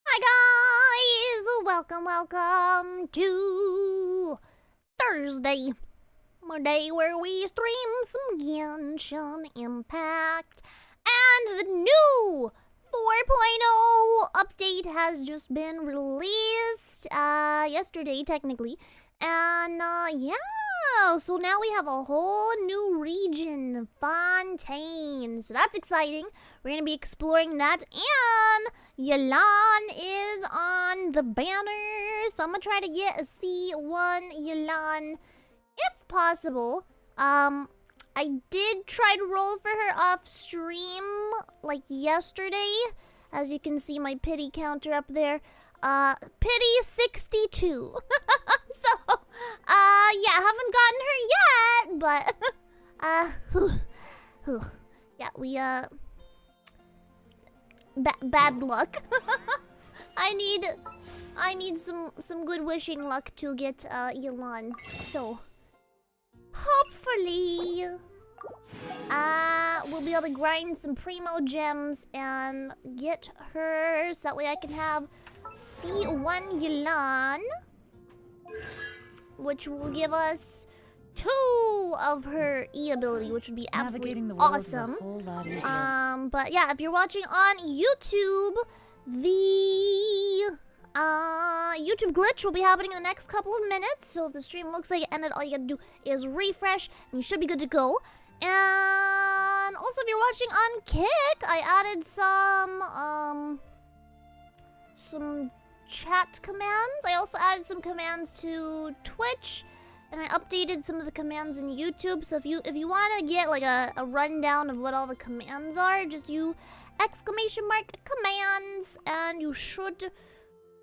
Hi guys! Welcome to Thursday. A day where we stream some Genshin Impact. And the new 4.0 update has just been released yesterday technically. And yeah, so now we have a whole new region, Fontaine. So that's exciting. We're going to be exploring that. And Yelan is on the banner. So I'm going to try to get a C1 Yelan if possible. I did try to roll for her off stream like yesterday. As you can see my pity counter up there. Pity 62. So, yeah, haven't gotten her yet, but, yeah, we, bad luck. I need some good wishing luck to get, Yelan, so, hopefully, we'll be able to grind some primo gems and get her, so that way I can have C1 Yelan, which will give us 2 of her E ability, which would be absolutely awesome. But yeah, if you're watching on YouTube, the YouTube glitch will be happening in the next couple of minutes. So if the stream looks like it ended, all you gotta do is refresh, and you should be good to go. And also, if you're watching on Kick, I added some chat commands. I also added some commands to Twitch, and I updated some of the commands in YouTube. So if you want to get like a rundown of what all the commands are, just use !commands, and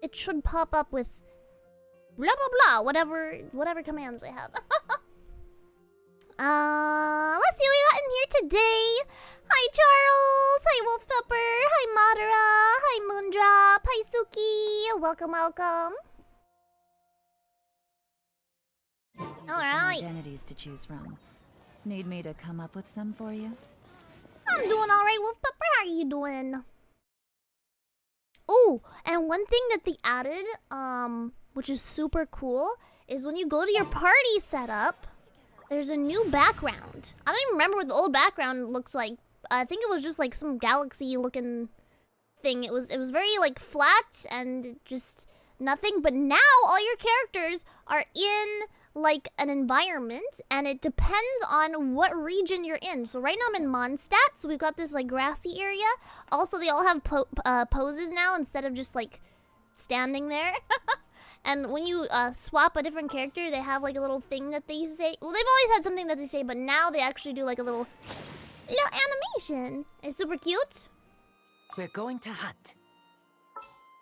it should pop up with blah blah blah, whatever commands I have. Let's see what we got in here today. Hi Charles, hi Wolfpepper, hi Madara, hi Moondrop, hi Suki. Welcome. Alright. Identities to choose from. Need me to come up with some for you? I'm doing alright, Wolfpepper. How are you doing? Oh, and one thing that they added, which is super cool, is when you go to your party setup, there's a new background. I don't even remember what the old background looks like. I think it was just like some galaxy-looking thing. It was very like flat and just nothing. But now all your characters are in like an environment, and it depends on what region you're in. So right now I'm in Mondstadt, so we've got this like grassy area. Also, they all have poses now instead of just like standing there. And when you swap a different character, they have like a little thing that they say. Well, they've always had something that they say, but now they actually do like a little animation. It's super cute. We're going to hunt.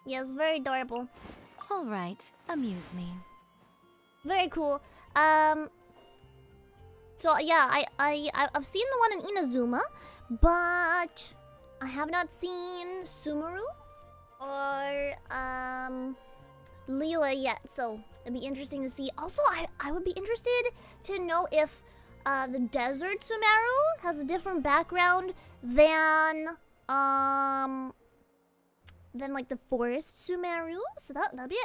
Yes, very adorable. All right, amuse me. Very cool. So yeah, I've seen the one in Inazuma, but I have not seen Sumeru or Leela yet. So it'd be interesting to see. Also, I would be interested to know if the desert Sumeru has a different background than like the forest Sumeru. So that would be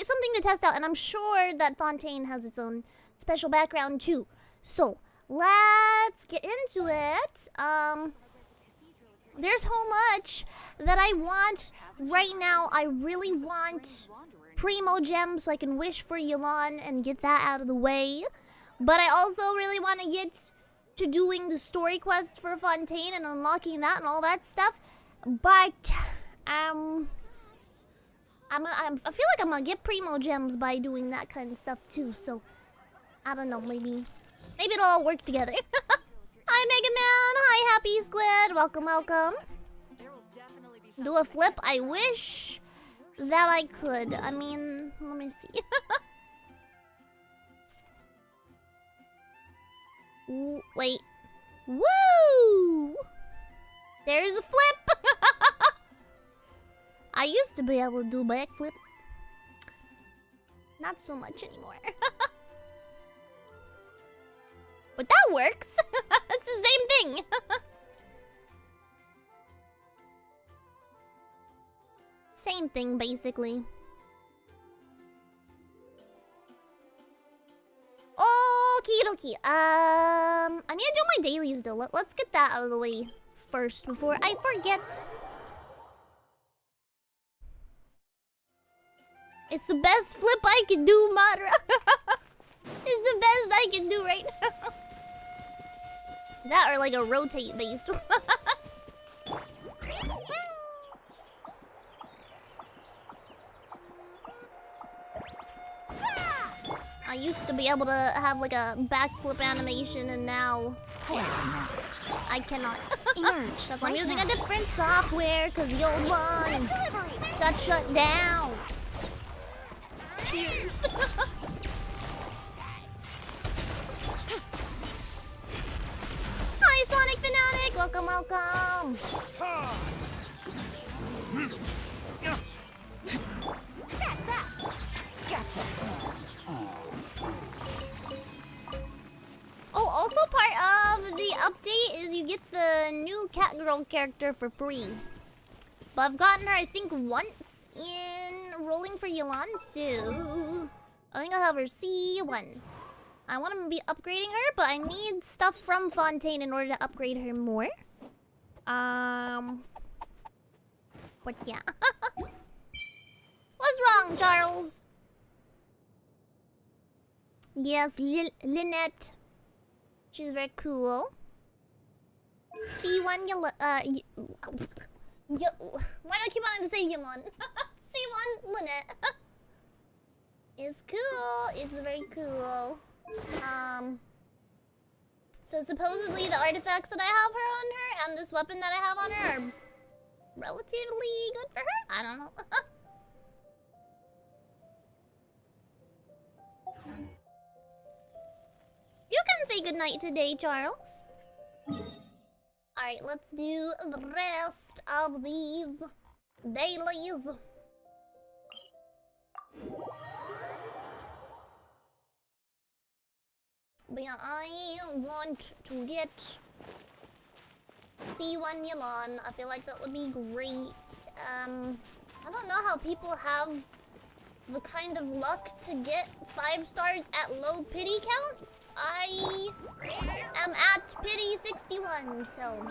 something to test out, and I'm sure that Fontaine has its own special background too. So let's get into it. There's so much that I want right now. I really want Primo Gems so I can wish for Yelan and get that out of the way. But I also really want to get to doing the story quests for Fontaine and unlocking that and all that stuff. But I feel like I'm gonna get Primo Gems by doing that kind of stuff too. So I don't know, maybe it'll all work together. Hi Mega Man, hi Happy Squid, welcome, welcome. Do a flip, I wish that I could. I mean, let me see. Wait. Woo! There's a flip! I used to be able to do backflip. Not so much anymore. But that works! It's the same thing! Same thing, basically. Okie dokie. I need to do my dailies though. Let's get that out of the way first before I forget. It's the best flip I can do, Madra. It's the best I can do right now. That or like a rotate based one. I used to be able to have like a backflip animation, and now I cannot. Emerge. Because I'm using a different software, because the old one got shut down. Cheers. Hi, Sonic Fanatic. Welcome, welcome. Gotcha. Oh, also part of the update is you get the new Catgirl character for free. But I've gotten her, I think, once in Rolling for Yelan, so I think I'll have her C1. I want to be upgrading her, but I need stuff from Fontaine in order to upgrade her more. But yeah. What's wrong, Charles? Yes, Lynette. She's very cool. C1 Yelan. Why do I keep wanting to say Yelan? C1 Lynette. It's cool. It's very cool. So supposedly the artifacts that I have her on her and this weapon that I have on her are relatively good for her. I don't know. You can say goodnight today, Charles. Alright, let's do the rest of these dailies. But yeah, I want to get C1 Yelan. I feel like that would be great. I don't know how people have the kind of luck to get 5 stars at low pity counts. I am at pity 61, so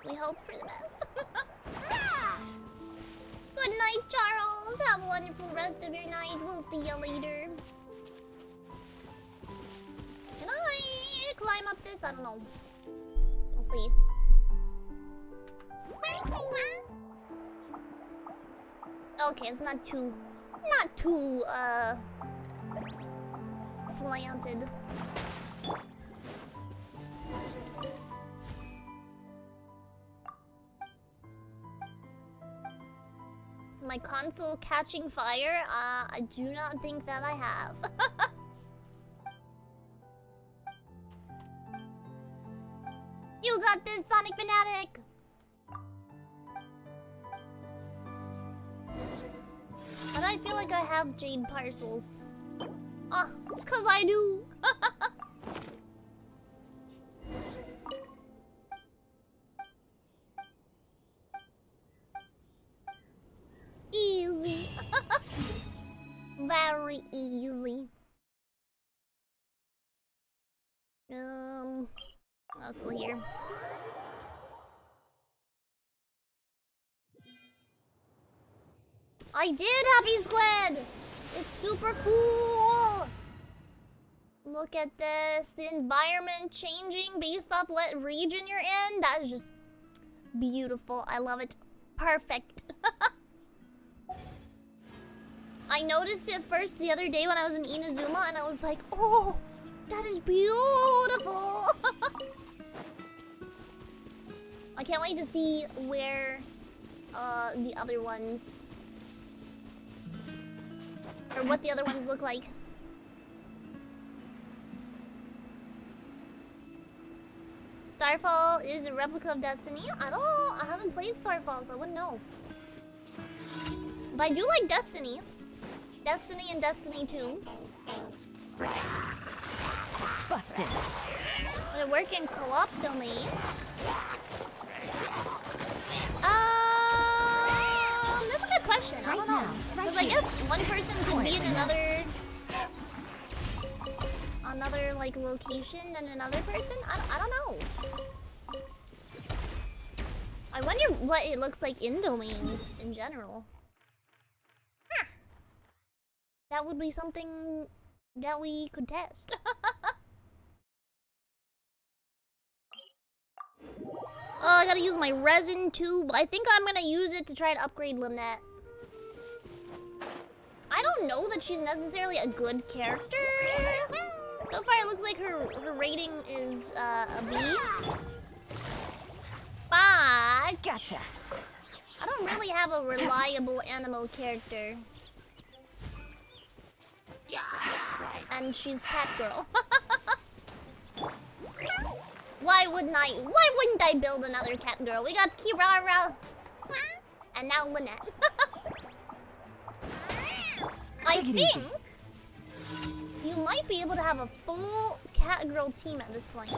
we hope for the best. Good night, Charles. Have a wonderful rest of your night. We'll see you later. Can I climb up this? I don't know. We'll see. Okay, it's not too slanted. My console catching fire? I do not think that I have. You got this, Sonic Fanatic! But I feel like I have jade parcels. Ah, it's 'cause I do. Easy. Very easy. I'm still here. I did, Happy Squid! It's super cool! Look at this. The environment changing based off what region you're in. That is just beautiful. I love it. Perfect. I noticed it first the other day when I was in Inazuma and I was like, oh, that is beautiful! I can't wait to see where the other ones... or what the other ones look like. Starfall is a replica of Destiny. I haven't played Starfall, so I wouldn't know. But I do like Destiny. Destiny and Destiny 2. Busted. Would it work in co-op domains? That's a good question. I don't know. Because I guess one person could be in another like location than another person. I don't know. I wonder what it looks like in domains in general. Huh. That would be something that we could test. Oh, I gotta use my resin tube. I think I'm gonna use it to try to upgrade Lynette. I don't know that she's necessarily a good character. So far, it looks like her rating is a B. But Gotcha. I don't really have a reliable Animo character. And she's Cat Girl. Why wouldn't I build another Cat Girl? We got Kirara and now Lynette. I think you might be able to have a full Cat Girl team at this point.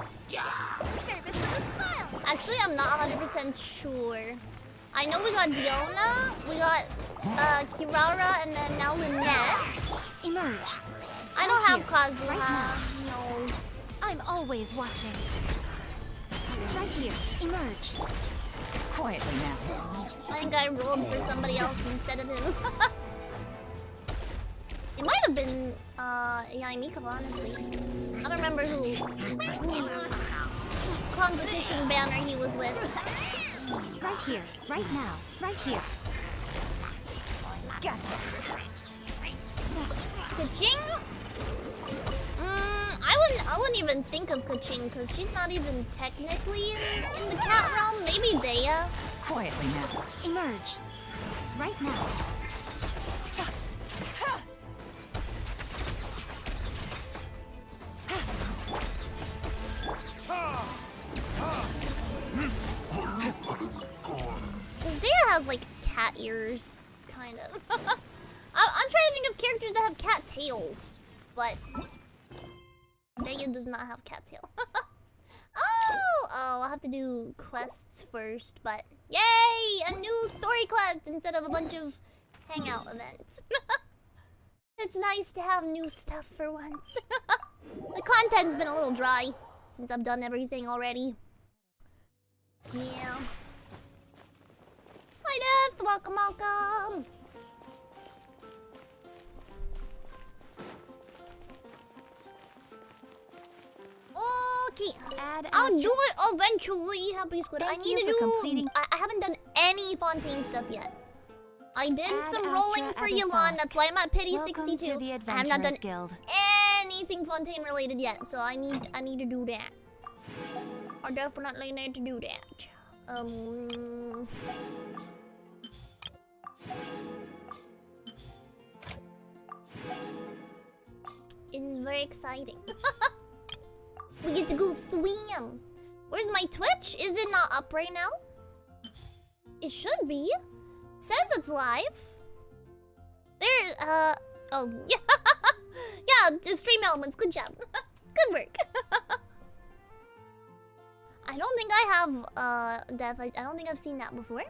Actually, I'm not 100% sure. I know we got Diona, we got Kirara, and then now Lynette. Emerge. I don't have Kazuha. No. I'm always watching. Right here. Emerge. Quietly now. I think I rolled for somebody else instead of him. It might have been Yaimika, honestly. I don't remember whose competition banner he was with. Right here. Right now. Right here. Gotcha. Kaching? I wouldn't even think of Kaching because she's not even technically in the cat realm. Maybe Dea. Quietly now. Emerge. Right now. Dea has like cat ears, kind of. I'm trying to think of characters that have cat tails, but Dea does not have cat tail. Oh, I'll have to do quests first, but yay! A new story quest instead of a bunch of hangout events. It's nice to have new stuff for once. The content's been a little dry since I've done everything already. Yeah. Hi, Death! Welcome, welcome! Okay, I'll do it eventually. Happy Squid. I need to do. I haven't done any Fontaine stuff yet. I did some rolling for Yulon. That's why I'm at pity 62. I have not done anything Fontaine related yet, so I need to do that. I definitely need to do that. It is very exciting. We get to go swim. Where's my Twitch? Is it not up right now? It should be. It says it's live. There, oh, yeah. Yeah, the stream elements. Good job. Good work. I don't think I have, Death. I don't think I've seen that before.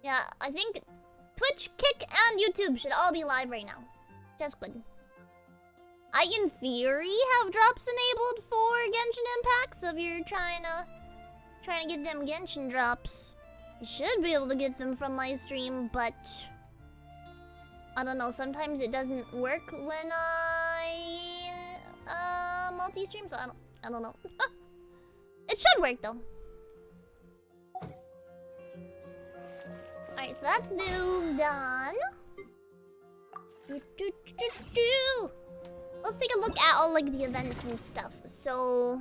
Yeah, I think Twitch, Kick, and YouTube should all be live right now. Just good. I, in theory, have drops enabled for Genshin Impact, so if you're trying to get them Genshin drops, you should be able to get them from my stream, but I don't know, sometimes it doesn't work when I multi-stream, so I don't know. It should work though. Alright, so that's news done. Let's take a look at all like the events and stuff. So,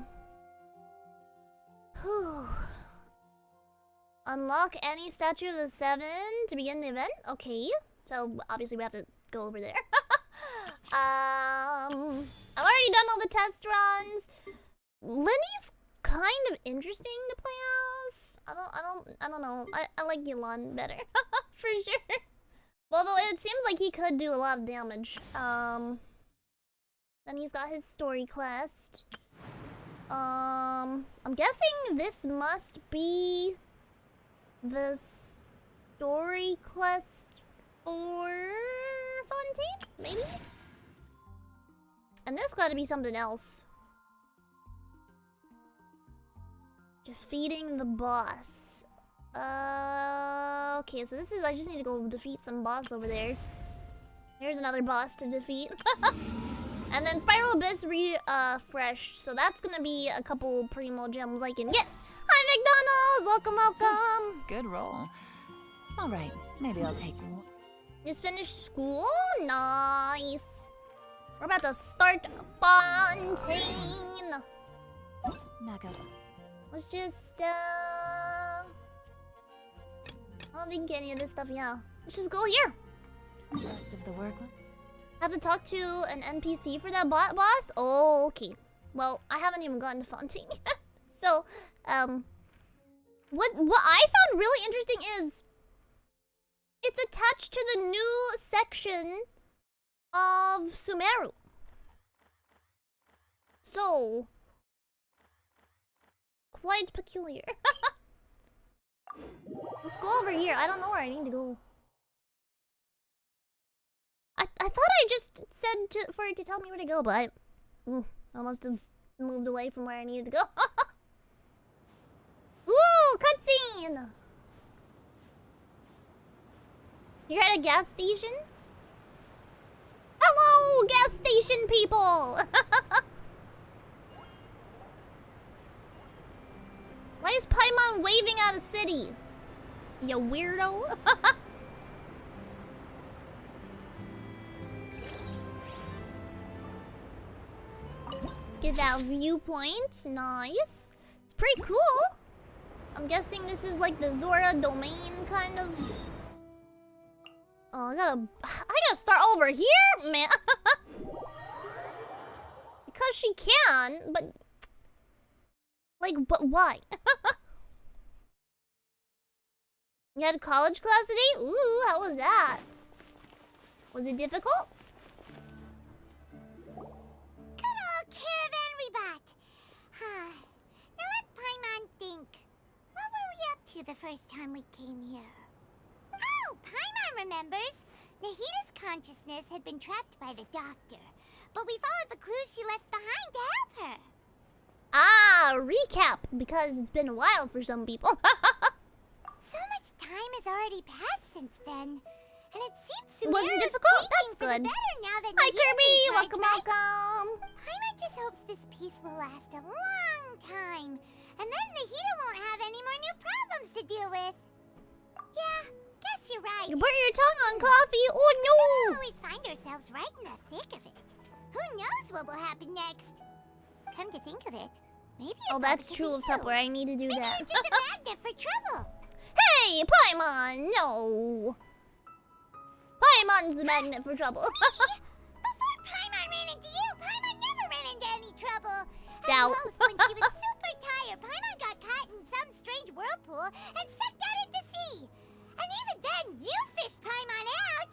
unlock any statue of the 7 to begin the event. Okay, so obviously we have to go over there. I've already done all the test runs. Linny's kind of interesting to play as. I don't know. I like Yulon better for sure. Although it seems like he could do a lot of damage. Then he's got his story quest. I'm guessing this must be the story quest for Fontaine, maybe? And this gotta be something else. Defeating the boss. Okay, so this is, I just need to go defeat some boss over there. There's another boss to defeat. And then Spiral Abyss refreshed, so that's gonna be a couple primo gems I can get. Hi, McDonald's! Welcome, welcome! Good roll. All right, maybe I'll take one. Just finished school? Nice. We're about to start Fontaine. Naga. Let's just, I don't think any of this stuff, yeah. Let's just go here. Rest of the work. Have to talk to an NPC for that bot boss? Oh, okay. Well, I haven't even gotten to Fontaine yet. So, what I found really interesting is it's attached to the new section of Sumeru. So, quite peculiar. Let's go over here. I don't know where I need to go. I thought I just said for it to tell me where to go, but I must have moved away from where I needed to go. Ooh, cutscene! You're at a gas station? Hello, gas station people! Why is Paimon waving at a city? You weirdo. Let's get that viewpoint. Nice. It's pretty cool. I'm guessing this is like the Zora domain kind of. Oh, I gotta start over here, man. Because she can, but but why? You had a college class today? Ooh, how was that? Was it difficult? Good old caravan rebot. Now let Paimon think. What were we up to the first time we came here? remembers. Nahita's consciousness had been trapped by the doctor, but we followed the clues she left behind to help her. Ah, recap, because it's been a while for some people. So much time has already passed since then, and it seems Wasn't Sumeru's difficult? changing That's for the good. better now that Hi, Nahita's Kirby. in charge, Welcome, right? welcome. Paimon just hopes this peace will last a long time, and then Nahita won't have any more new problems to deal with. Yeah, guess you're right. You burnt your tongue on coffee. Oh, We no. always find ourselves right in the thick of it. Who knows what will happen next? Come to think of it, maybe it's Oh, all that's because true of of you. Pepper. I need to do Maybe that. you're just a magnet for trouble. Hey, Paimon, no. Paimon's the magnet for trouble. Before Paimon ran into you, Paimon never ran into any trouble. At Doubt. most, when she was super tired, Paimon got caught in some strange whirlpool and sucked out into sea. And even then, you fished Paimon out.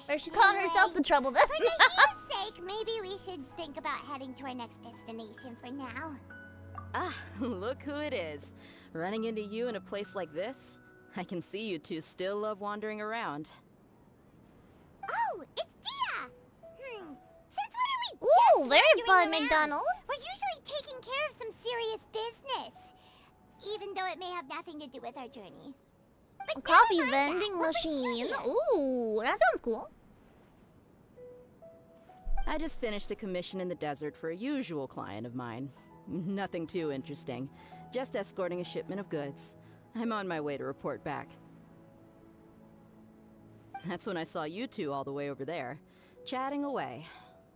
Or she's calling herself the trouble then. For Nahita's sake, maybe we should think about heading to our next destination for now. Ah, look who it is. Running into you in a place like this? I can see you two still love wandering around. Oh, it's Dia! Since when are we Ooh, just very wandering fun, around? McDonald's. We're usually taking care of some serious business, even though it may have nothing to do with our journey. But A coffee never mind that. vending We're machine. peculiar. Ooh, that sounds cool. I just finished a commission in the desert for a usual client of mine. Nothing too interesting. Just escorting a shipment of goods. I'm on my way to report back. That's when I saw you two all the way over there, chatting away.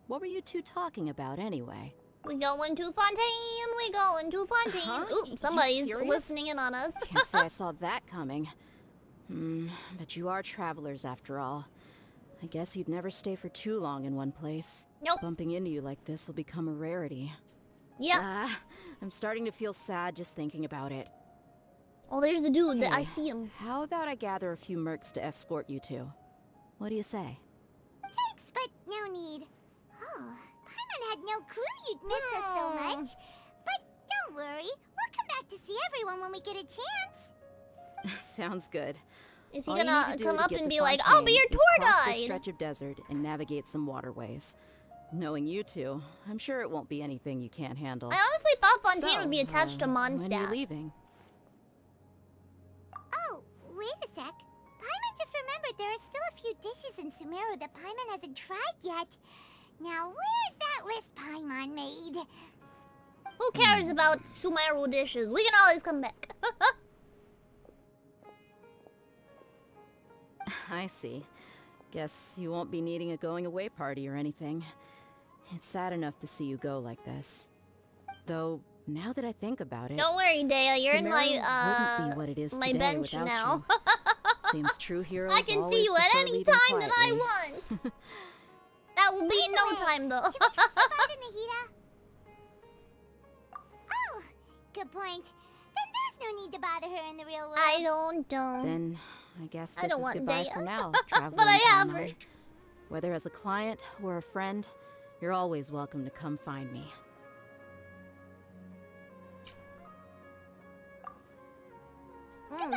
What were you two talking about anyway? We going to Fontaine. We going to Fontaine. Huh? Ooh, You somebody's serious? listening in on us. Can't say I saw that coming. But you are travelers after all. I guess you'd never stay for too long in one place. Nope. Bumping into you like this will become a rarity. Yeah. Ah, I'm starting to feel sad just thinking about it. Oh, there's the dude that I Hey, see him. How about I gather a few mercs to escort you two? What do you say? Thanks, but no need. Oh, Paimon had no clue you'd miss us so much. But don't worry, we'll come back to see everyone when we get a chance. Sounds good. Is he All you gonna need to do come to up get and to be like, I'll be Fontaine your is tour cross this guide? stretch of desert and navigate some waterways. Knowing you two, I'm sure it won't be anything you can't handle. I honestly thought Fontaine So, would be attached to when are you Mondstadt. leaving? Oh, wait a sec. Paimon just remembered there are still a few dishes in Sumeru that Paimon hasn't tried yet. Now, where's that list Paimon made? Who cares about Sumeru dishes? We can always come back. I see. Guess you won't be needing a going away party or anything. It's sad enough to see you go like this. Though, now that I think about it, Don't worry, Dea. You're in Sumeru my wouldn't be what it is my today bench without now. you. Seems true heroes I can see always you at prefer any leaving time that I quietly. want. That will be in no time though. Should we go say bye to Nahita? Oh, good point. Then there's no need to bother her in the real world. I don't know. Then, I guess I this don't is want goodbye Dea. for now, traveler. But I have her. Whether as a client or a friend, you're always welcome to come find me.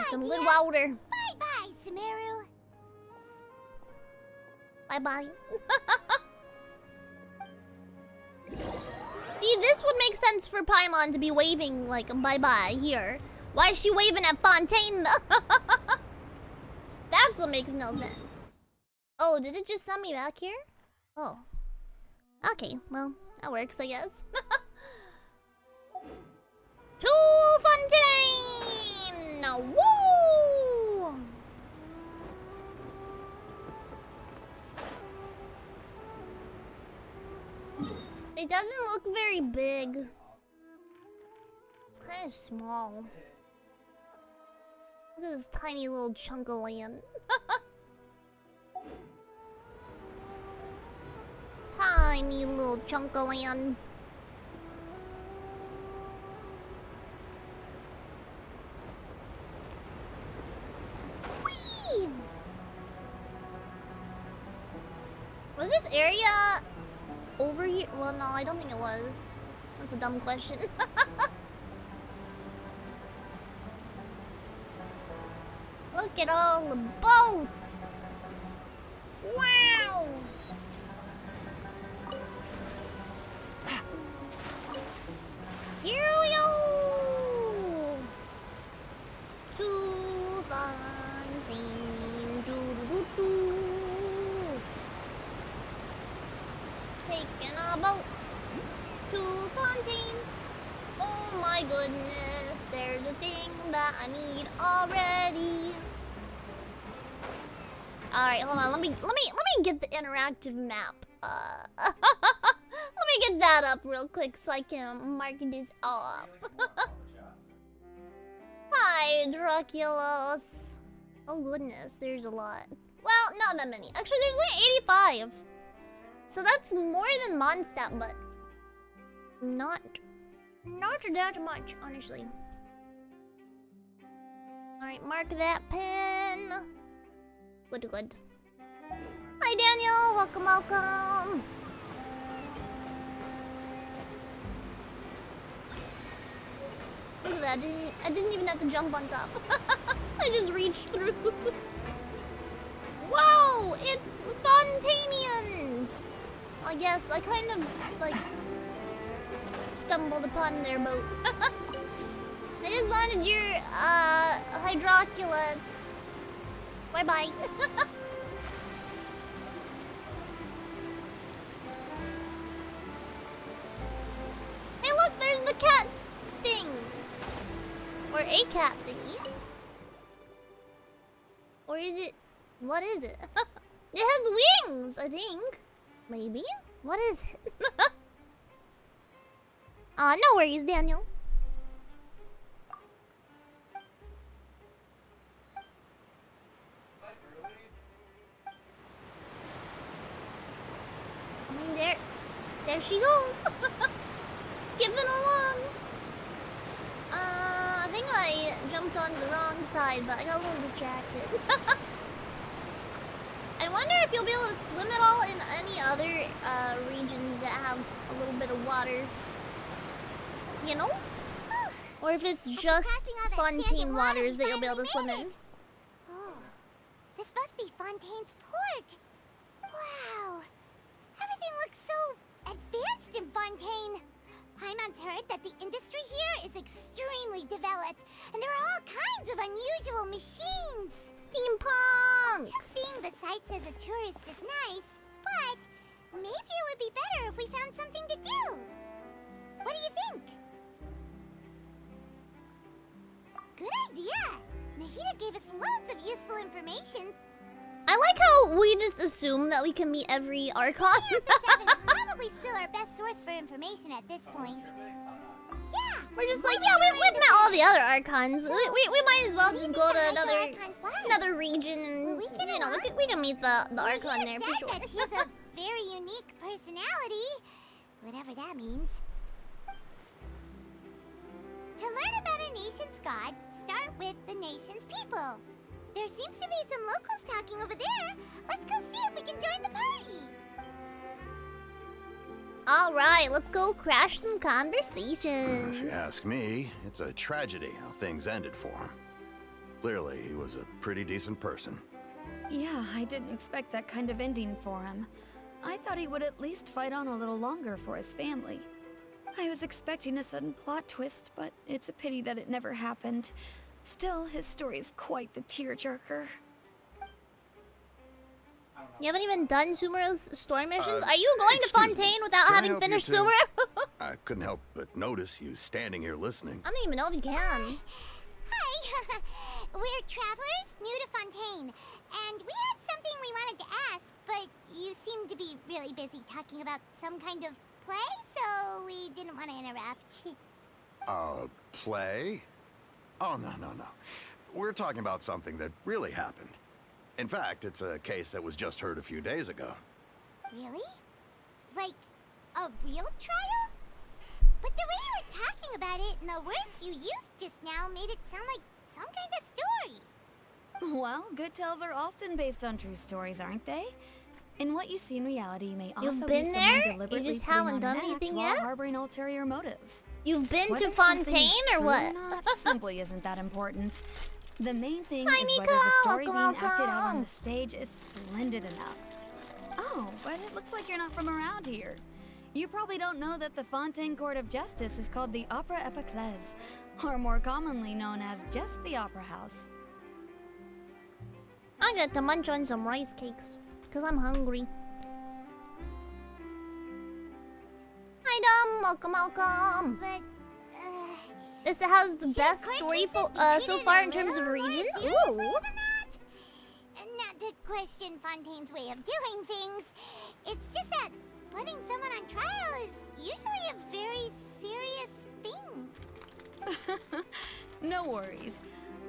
Some good water. Bye-bye, Sumeru. Bye bye. See, this would make sense for Paimon to be waving like bye bye here. Why is she waving at Fontaine though? That's what makes no sense. Oh, did it just send me back here? Oh. Okay, well, that works, I guess. To Fontaine! Woo! It doesn't look very big. It's kind of small. Look at this tiny little chunk of land. Tiny little chunk of land. Whee! Was this area over here? Well, no, I don't think it was. That's a dumb question. Look at all the boats. Wow. Here we go. To Fontaine. Doo-doo-doo-doo. Taking a boat to Fontaine. Oh my goodness, there's a thing that I need already. All right, hold on. Let me get the interactive map. Let me get that up real quick so I can mark this off. Hi, Draculos. Oh goodness, there's a lot. Well, not that many. Actually, there's like 85. So that's more than Mondstadt, but not that much, honestly. Alright, mark that pen. Good. Hi, Daniel. Welcome. Look at that. I didn't even have to jump on top. I just reached through. Whoa! It's Fontainians! I guess I kind of, like, stumbled upon their boat. I just wanted your, hydroculus. Bye-bye. Hey, look, there's the cat thing. Or a cat thingy. Or is it... What is it? It has wings, I think. Maybe? What is it? No worries, Daniel. I mean, there she goes. Skipping along. I think I jumped onto the wrong side, but I got a little distracted. I wonder if you'll be able to swim at all in any other regions that have a little bit of water. You know? Or if it's just Fontaine waters that you'll be able to swim in. Oh, this must be Fontaine's port. Wow. Everything looks so advanced in Fontaine. Paimon's heard that the industry here is extremely developed, and there are all kinds of unusual machines. Steampunk! Just seeing the sights as a tourist is nice, but maybe it would be better if we found something to do. What do you think? Good idea. Nahida gave us loads of useful information. I like how we just assume that we can meet every Archon. Seven is probably still our best source for information at this point. Yeah. We're just like, yeah, we've met all the other Archons. We might as well just go to another region and, you know, we can meet the Archon there for sure. That she has a very unique personality, whatever that means. To learn about a nation's god, start with the nation's people. There seems to be some locals talking over there. Let's go see if we can join the party. All right, let's go crash some conversations. If you ask me, it's a tragedy how things ended for him. Clearly, he was a pretty decent person. Yeah, I didn't expect that kind of ending for him. I thought he would at least fight on a little longer for his family. I was expecting a sudden plot twist, but it's a pity that it never happened. Still, his story is quite the tearjerker. You haven't even done Sumeru's story missions? Are you going to Fontaine without having finished Sumeru? I couldn't help but notice you standing here listening. I don't even know if you can. Hi. We're travelers new to Fontaine, and we had something we wanted to ask, but you seem to be really busy talking about some kind of play, so we didn't want to interrupt. Play? Oh, no. We're talking about something that really happened. In fact, it's a case that was just heard a few days ago. Really? Like, a real trial? But the way you were talking about it and the words you used just now made it sound like some kind of story. Well, good tales are often based on true stories, aren't they? And what you see in reality may also be someone deliberately you just haven't done putting on an anything act while yet? harboring ulterior motives. You've been Whether to something Fontaine is or true what? not simply isn't that important. The main thing Hi, is Nico. whether the story being Welcome, acted out on welcome. the stage is splendid enough. Oh, but it looks like you're not from around here. You probably don't know that the Fontaine Court of Justice is called the Opera Epiclese, or more commonly known as just the Opera House. I got to munch on some rice cakes because I'm hungry. Hi, Dom. Welcome, welcome. But, This has the should best court story cases be so treated far a in terms of little more region. seriously Ooh. than that? Not to question Fontaine's way of doing things. It's just that putting someone on trial is usually a very serious thing. No worries.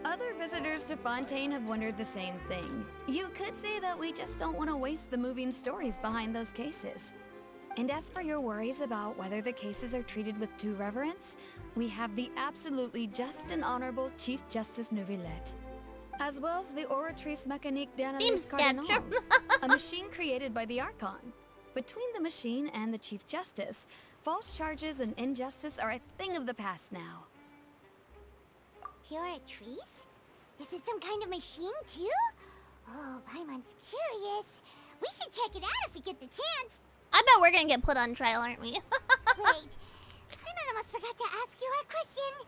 Other visitors to Fontaine have wondered the same thing. You could say that we just don't want to waste the moving stories behind those cases. And as for your worries about whether the cases are treated with due reverence, we have the absolutely just and honorable Chief Justice Neuvillette, as well as the Oratrice Mécanique d'Analyse Cardinal, sketch. a machine created by the Archon. Between the machine and the Chief Justice, false charges and injustice are a thing of the past now. Oratrice? Is it some kind of machine too? Oh, Paimon's curious. We should check it out if we get the chance. I bet we're gonna get put on trial, aren't we? Wait, Paimon almost forgot to ask you our question.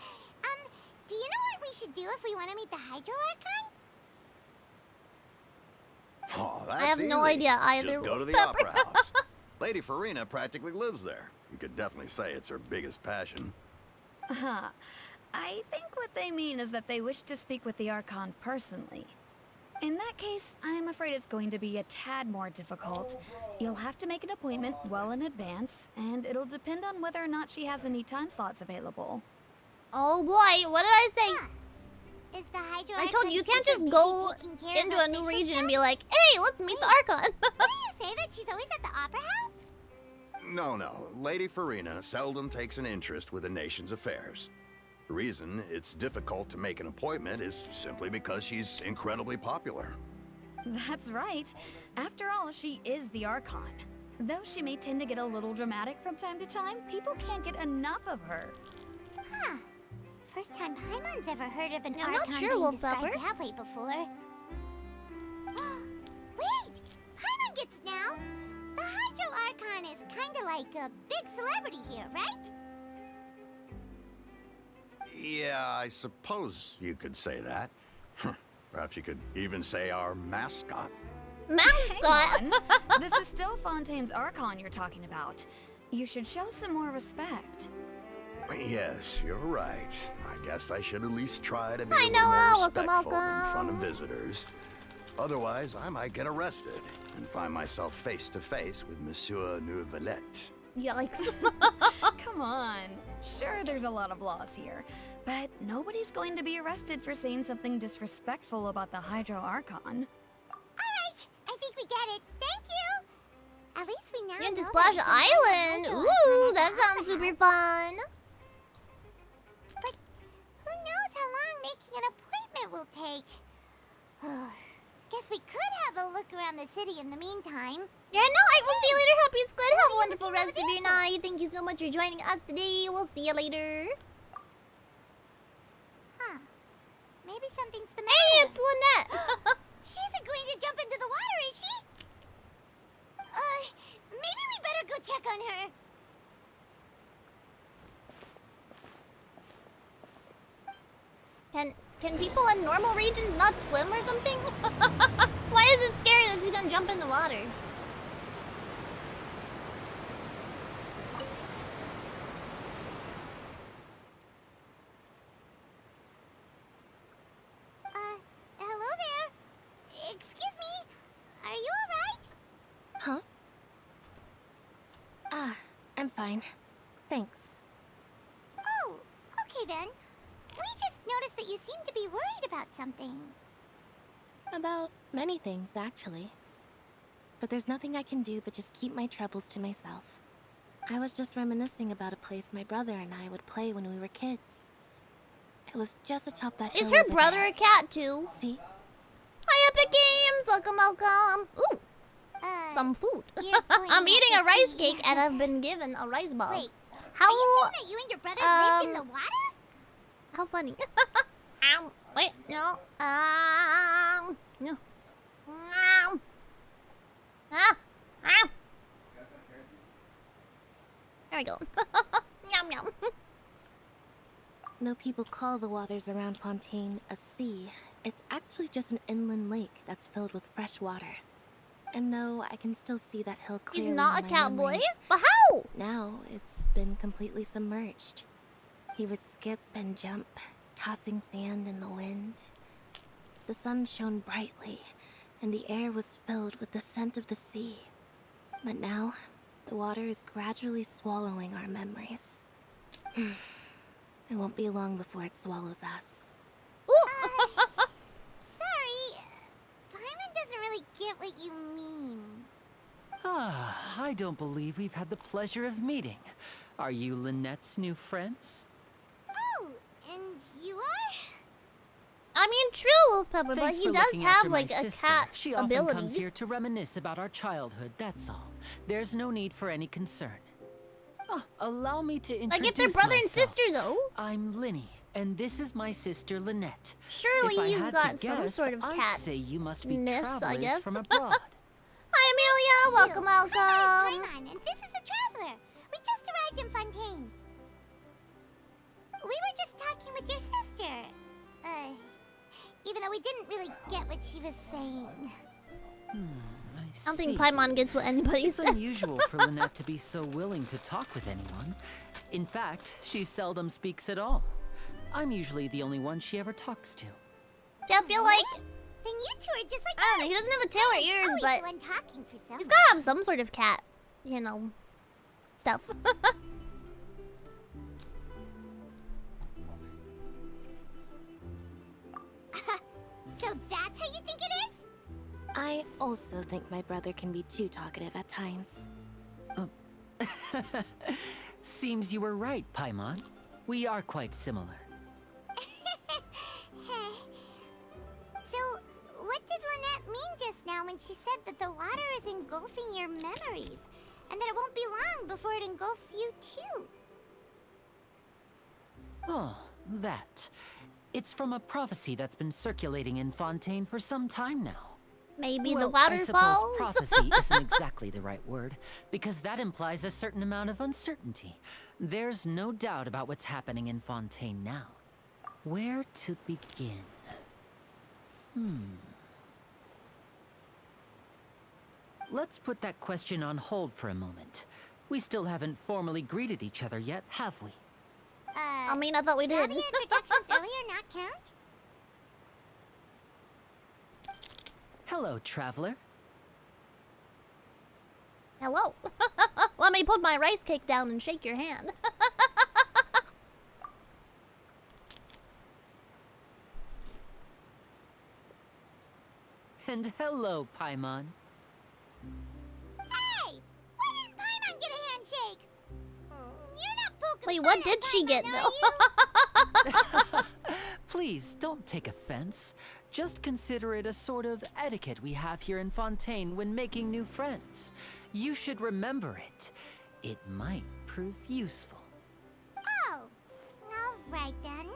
Do you know what we should do if we want to meet the Hydro Archon? Oh, that's I have no easy. idea either. Just go to the Pepper. Opera House. Lady Farina practically lives there. You could definitely say it's her biggest passion. Huh. I think what they mean is that they wish to speak with the Archon personally. In that case, I am afraid it's going to be a tad more difficult. You'll have to make an appointment well in advance, and it'll depend on whether or not she has any time slots available. Oh boy, what did I say? Huh. Is the Hydro I told you, you Archon can't super just busy go taking care of into a new official region and stuff? be like, hey, let's meet the Archon. Didn't you say that she's always at the Opera House? No. Lady Farina seldom takes an interest with a nation's affairs. The reason it's difficult to make an appointment is simply because she's incredibly popular. That's right. After all, she is the Archon. Though she may tend to get a little dramatic from time to time, people can't get enough of her. Huh. First time Paimon's ever heard of an I'm not Archon sure, being Wolf described Pepper. that way before. Wait! Paimon gets now! The Hydro Archon is kinda like a big celebrity here, right? Yeah, I suppose you could say that. Perhaps you could even say our mascot. Mascot. Hang on. This is still Fontaine's Archon you're talking about. You should show some more respect. Yes, you're right. I guess I should at least try to be Hi, a little Noah. more Welcome, respectful in front of welcome. visitors. Otherwise, I might get arrested and find myself face to face with Monsieur Neuvillette. Yikes. Come on. Sure, there's a lot of laws here, but nobody's going to be arrested for saying something disrespectful about the Hydro Archon. Alright, I think we get it. Thank you! At least we now Into know Splash that we can Island. find the Hydro Ooh, Archon that at the sounds Opera super House. fun. But who knows how long making an appointment will take? Guess we could have a look around the city in the meantime. Yeah, no, I will see you later. Happy Squid. Have a are you wonderful looking over rest of there your for? night. Thank you so much for joining us today. We'll see you later. Huh. Maybe something's the Hey, matter. it's Lynette. She isn't going to jump into the water, is she? Maybe we better go check on her. Can people in normal regions not swim or something? Why is it scary that she's gonna jump in the water? Hello there. Excuse me. Are you alright? Huh? I'm fine. Thanks. Oh, okay then. We just noticed that you seem to be worried about something. About many things, actually. But there's nothing I can do but just keep my troubles to myself. I was just reminiscing about a place my brother and I would play when we were kids. It was just atop that Is hill her over brother there. a cat too? See? Hi, Epic Games. Welcome, welcome. Ooh, some food. you're going I'm out eating to a rice sea. cake and I've been given a rice ball. Wait, How are you saying that you and your brother lived in the water? how funny. Wait, no. No. There we go. Yum yum. No people call the waters around Fontaine a sea. It's actually just an inland lake that's filled with fresh water. And no, I can still see that hill clearly. He's not a in my cowboy? memories. But how? Now it's been completely submerged. He would skip and jump, tossing sand in the wind. The sun shone brightly, and the air was filled with the scent of the sea. But now, the water is gradually swallowing our memories. It won't be long before it swallows us. Sorry, Paimon doesn't really get what you mean. Ah, I don't believe we've had the pleasure of meeting. Are you Lynette's new friends? Oh, and you are? I mean, true, Wolf Pepper, but Thanks he for does looking after have my like a sister. cat She often ability. comes here to reminisce about our childhood, that's all. There's no need for any concern. Oh, allow me to introduce Like if they're brother and myself. sister, though. I'm Linny, and this is my sister Lynette. Surely if I he's had got to some guess, sort of I'd cat. say you must be ness, I travelers guess. from abroad. Hi, Amelia. Welcome, Hi, welcome. Paimon, and this is the Traveler. We just arrived in Fontaine. We were just talking with your sister. Even though we didn't really get what she was saying. I I don't think see. Paimon gets what anybody It's says. unusual for Lynette to be so willing to talk with anyone. In fact, she seldom speaks at all. I'm usually the only one she ever talks to. See, I feel like, Then you two are just like I don't know, he doesn't have a tail or ears, always but the one talking for some he's gotta have some sort of cat, you know, stuff. So that's how you think it is? I also think my brother can be too talkative at times. Seems you were right, Paimon. We are quite similar. So, what did Lynette mean just now when she said that the water is engulfing your memories? And that it won't be long before it engulfs you too? Oh, that. It's from a prophecy that's been circulating in Fontaine for some time now. Maybe Well, the I suppose waterfalls? prophecy isn't exactly the right word, because that implies a certain amount of uncertainty. There's no doubt about what's happening in Fontaine now. Where to begin? Let's put that question on hold for a moment. We still haven't formally greeted each other yet, have we? I mean, I thought we did. Did the introductions earlier not count? Hello, traveler. Hello. Let me put my rice cake down and shake your hand. And hello, Paimon. Hey! Why didn't Paimon get a handshake? You're not poking Wait, fun what at did she get, Paimon, though? are you? Please, don't take offense. Just consider it a sort of etiquette we have here in Fontaine when making new friends. You should remember it. It might prove useful. Oh, all right then.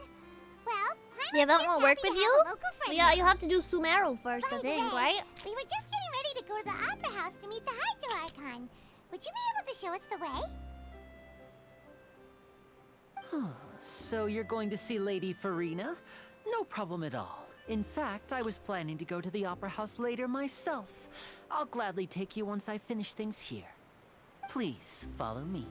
Well, Paimon's Yeah, that just won't happy work to with have you? a local friend Yeah, now. you have to do Sumeru first, I By the think, way, right? We were just getting ready to go to the Opera House to meet the Hydro Archon. Would you be able to show us the way? So you're going to see Lady Farina? No problem at all. In fact, I was planning to go to the Opera House later myself. I'll gladly take you once I finish things here. Please, follow me.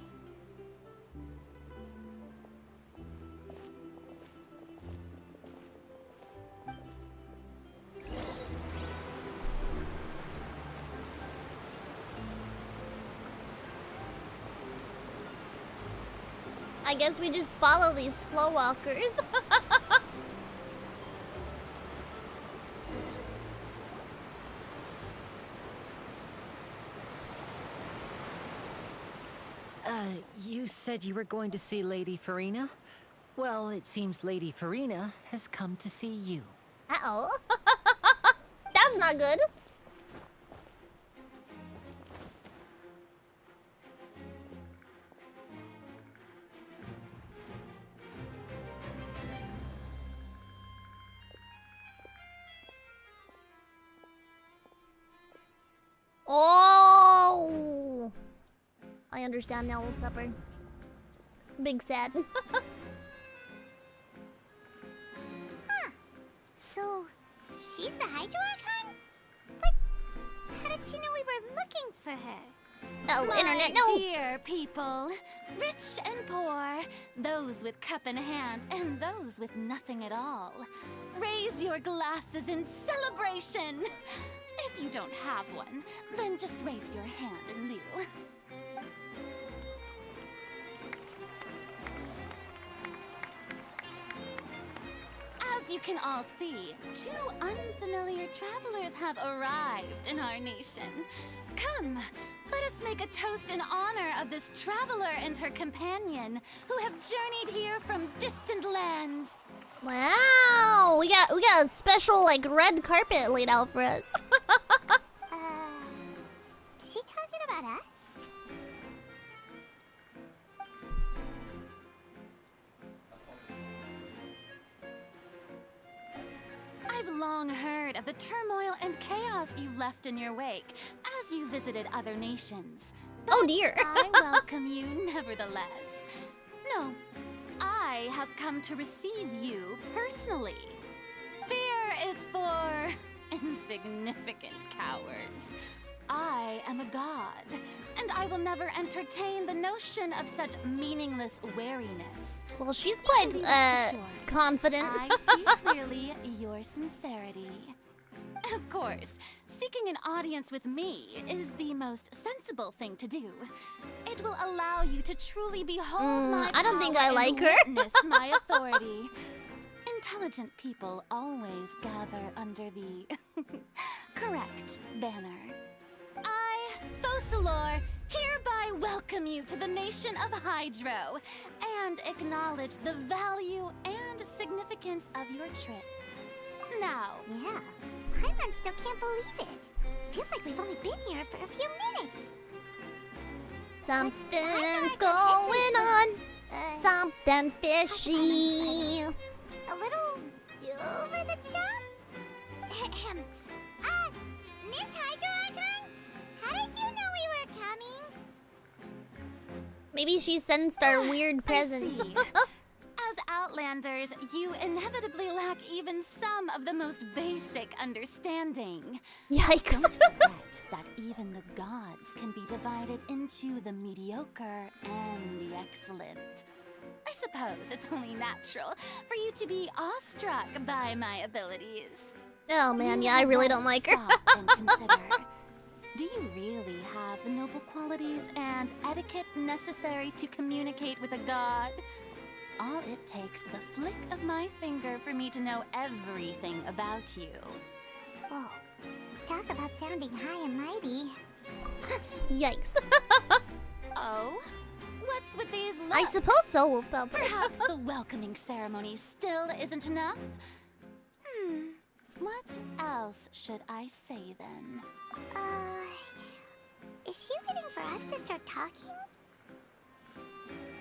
I guess we just follow these slow walkers. You said you were going to see Lady Farina? Well, it seems Lady Farina has come to see you. Uh-oh. That's not good. understand now, Wolf Pepper. Big sad. Huh. So, she's the Hydro Archon? But how did she know we were looking for her? Oh, My internet, no! dear people, rich and poor, those with cup in hand and those with nothing at all. Raise your glasses in celebration. If you don't have one, then just raise your hand in lieu. As you can all see, 2 unfamiliar travelers have arrived in our nation. Come, let us make a toast in honor of this traveler and her companion who have journeyed here from distant lands. Wow, we got a special like red carpet laid out for us. Is she talking about us? I've long heard of the turmoil and chaos you left in your wake as you visited other nations. Oh But dear. I welcome you nevertheless. No, I have come to receive you personally. Fear is for insignificant cowards. I am a god, and I will never entertain the notion of such meaningless wariness. Well, she's You quite can be rest assured. confident. I see clearly your sincerity. Of course, seeking an audience with me is the most sensible thing to do. It will allow you to truly behold my I don't think power I and like her. witness my authority. Intelligent people always gather under the correct banner. I, Focalor, hereby welcome you to the nation of Hydro and acknowledge the value and significance of your trip. Now, Yeah. Paimon still can't believe it. Feels like we've only been here for a few minutes. Something's going on. Something fishy. A little over the top? Miss Hydro Archon? How did you know we were coming? Maybe she sensed our weird presence. I see. As Outlanders, you inevitably lack even some of the most basic understanding. Yikes. Don't forget that even the gods can be divided into the mediocre and the excellent. I suppose it's only natural for you to be awestruck by my abilities. Oh man, yeah, I You really must don't like her. stop and consider. Do you really have the noble qualities and etiquette necessary to communicate with a god? All it takes is a flick of my finger for me to know everything about you. Whoa. Talk about sounding high and mighty. Yikes. Oh? What's with these looks? I suppose so, Wolf Pepper. Perhaps the welcoming ceremony still isn't enough? What else should I say then? Is she waiting for us to start talking?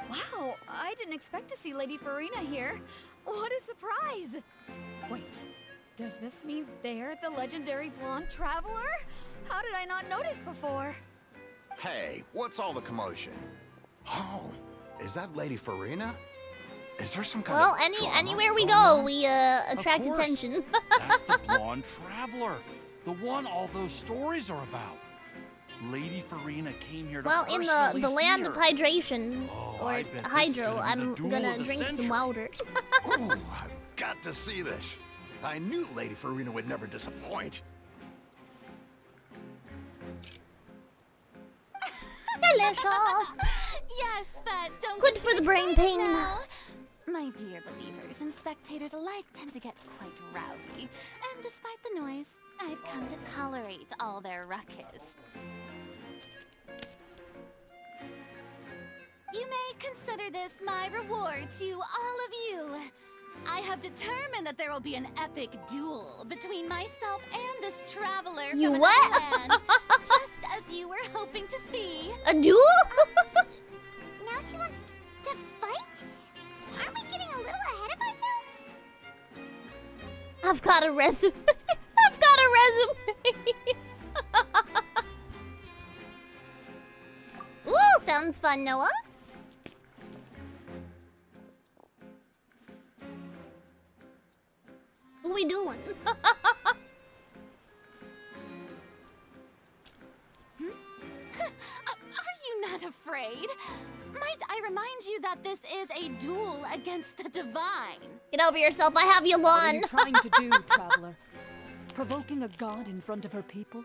Wow, I didn't expect to see Lady Farina here. What a surprise! Wait, does this mean they're the legendary blonde traveler? How did I not notice before? Hey, what's all the commotion? Oh, is that Lady Farina? Is there some kind Well, of drama anywhere we going go, on? we attract course. attention. That's the blonde traveler. The one all those stories are about. Lady Farina came here to Well, in personally the see land her. of hydration, Oh, or I bet this is hydro, gonna be I'm the duel gonna of the drink some century. water. Ooh, I've got to see this. I knew Lady Farina would never disappoint. Delicious. Yes, but don't Good get for too the brain excited pain. now. My dear believers and spectators alike tend to get quite rowdy, and despite the noise, I've come to tolerate all their ruckus. You may consider this my reward to all of you. I have determined that there will be an epic duel between myself and this traveler You from what? another land, just as you were hoping to see. A duel? Now she wants to fight? Aren't we getting a little ahead of ourselves? I've got a resume. I've got a resume. Ooh, sounds Sounds fun, Noah. What we doing? Are you not afraid? Might I remind you that this is a duel against the divine? Get over yourself, I have you What are won. you trying to do, traveler? Provoking a god in front of her people?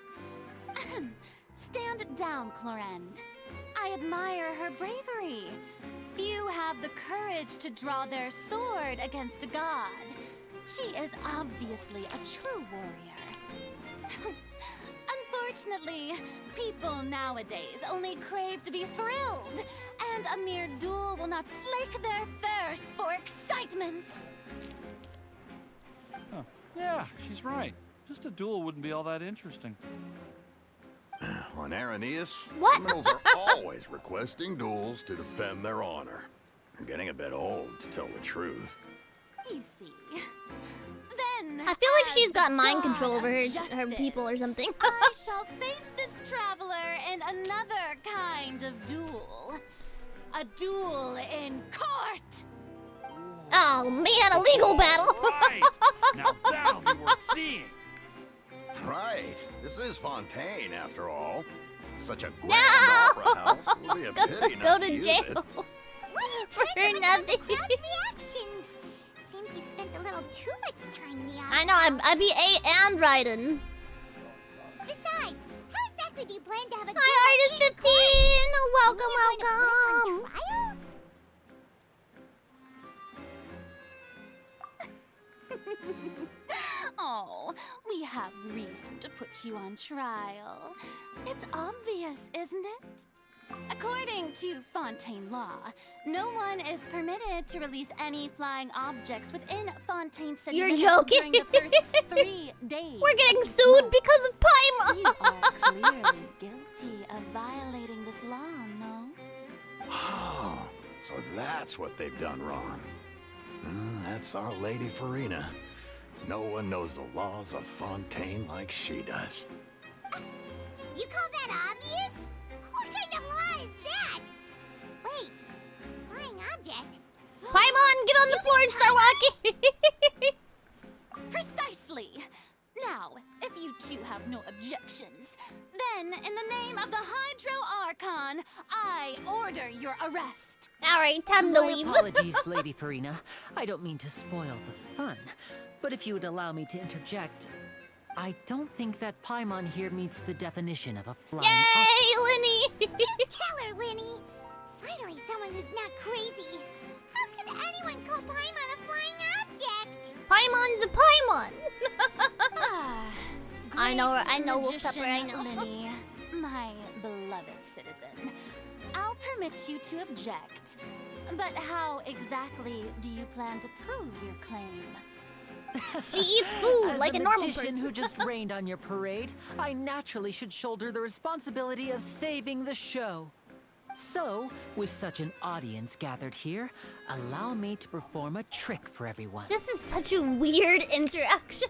Stand down, Clorend. I admire her bravery. Few have the courage to draw their sword against a god. She is obviously a true warrior. Unfortunately, people nowadays only crave to be thrilled, and a mere duel will not slake their thirst for excitement. Huh. Yeah, she's right. Just a duel wouldn't be all that interesting. On Araneus, What? criminals are always requesting duels to defend their honor. I'm getting a bit old, to tell the truth. You see. Then, I feel like as she's got the mind god control over of her people or justice, something. I shall face this traveler in another kind of duel. A duel in court! Oh man, a legal battle. Right! Now that'll be worth seeing. Right. This is Fontaine, after all. Such a grand No! opera house. It would be a pity Go not to to use jail it. for nothing. Crowd's reactions. Seems you've spent a little too much time in the opera I know, I be A and Raiden. Besides, how exactly do you plan to have a Hi, duel Artist in 15. court? You're going to put us on Welcome. trial? Oh, we have reason to put you on trial. It's obvious, isn't it? According to Fontaine law, no one is permitted to release any flying objects within Fontaine city You're limits joking? during the first 3 days. We're getting sued because of You Paimon. are clearly guilty of violating this law, no? Oh, so that's what they've done wrong. That's our Lady Farina. No one knows the laws of Fontaine like she does. You call that obvious? What kind of law is that? Wait, flying object? Paimon, get on the floor and start walking. Precisely! Now, if you two have no objections, then in the name of the Hydro Archon, I order your arrest. Alright, time to My leave. apologies, Lady Farina. I don't mean to spoil the fun, but if you would allow me to interject, I don't think that Paimon here meets the definition of a flying object. Yay, Linny! Tell her, Winnie. Finally, someone who's not crazy. How could anyone call Paimon a flying object? Paimon's a Paimon. Ah, I know, great I know, Wolf magician Pepper, I know. Linny, my beloved citizen. I'll permit you to object, but how exactly do you plan to prove your claim? She eats food As like a normal magician person. who just rained on your parade, I naturally should shoulder the responsibility of saving the show. So, with such an audience gathered here, allow me to perform a trick for everyone. This is such a weird interaction.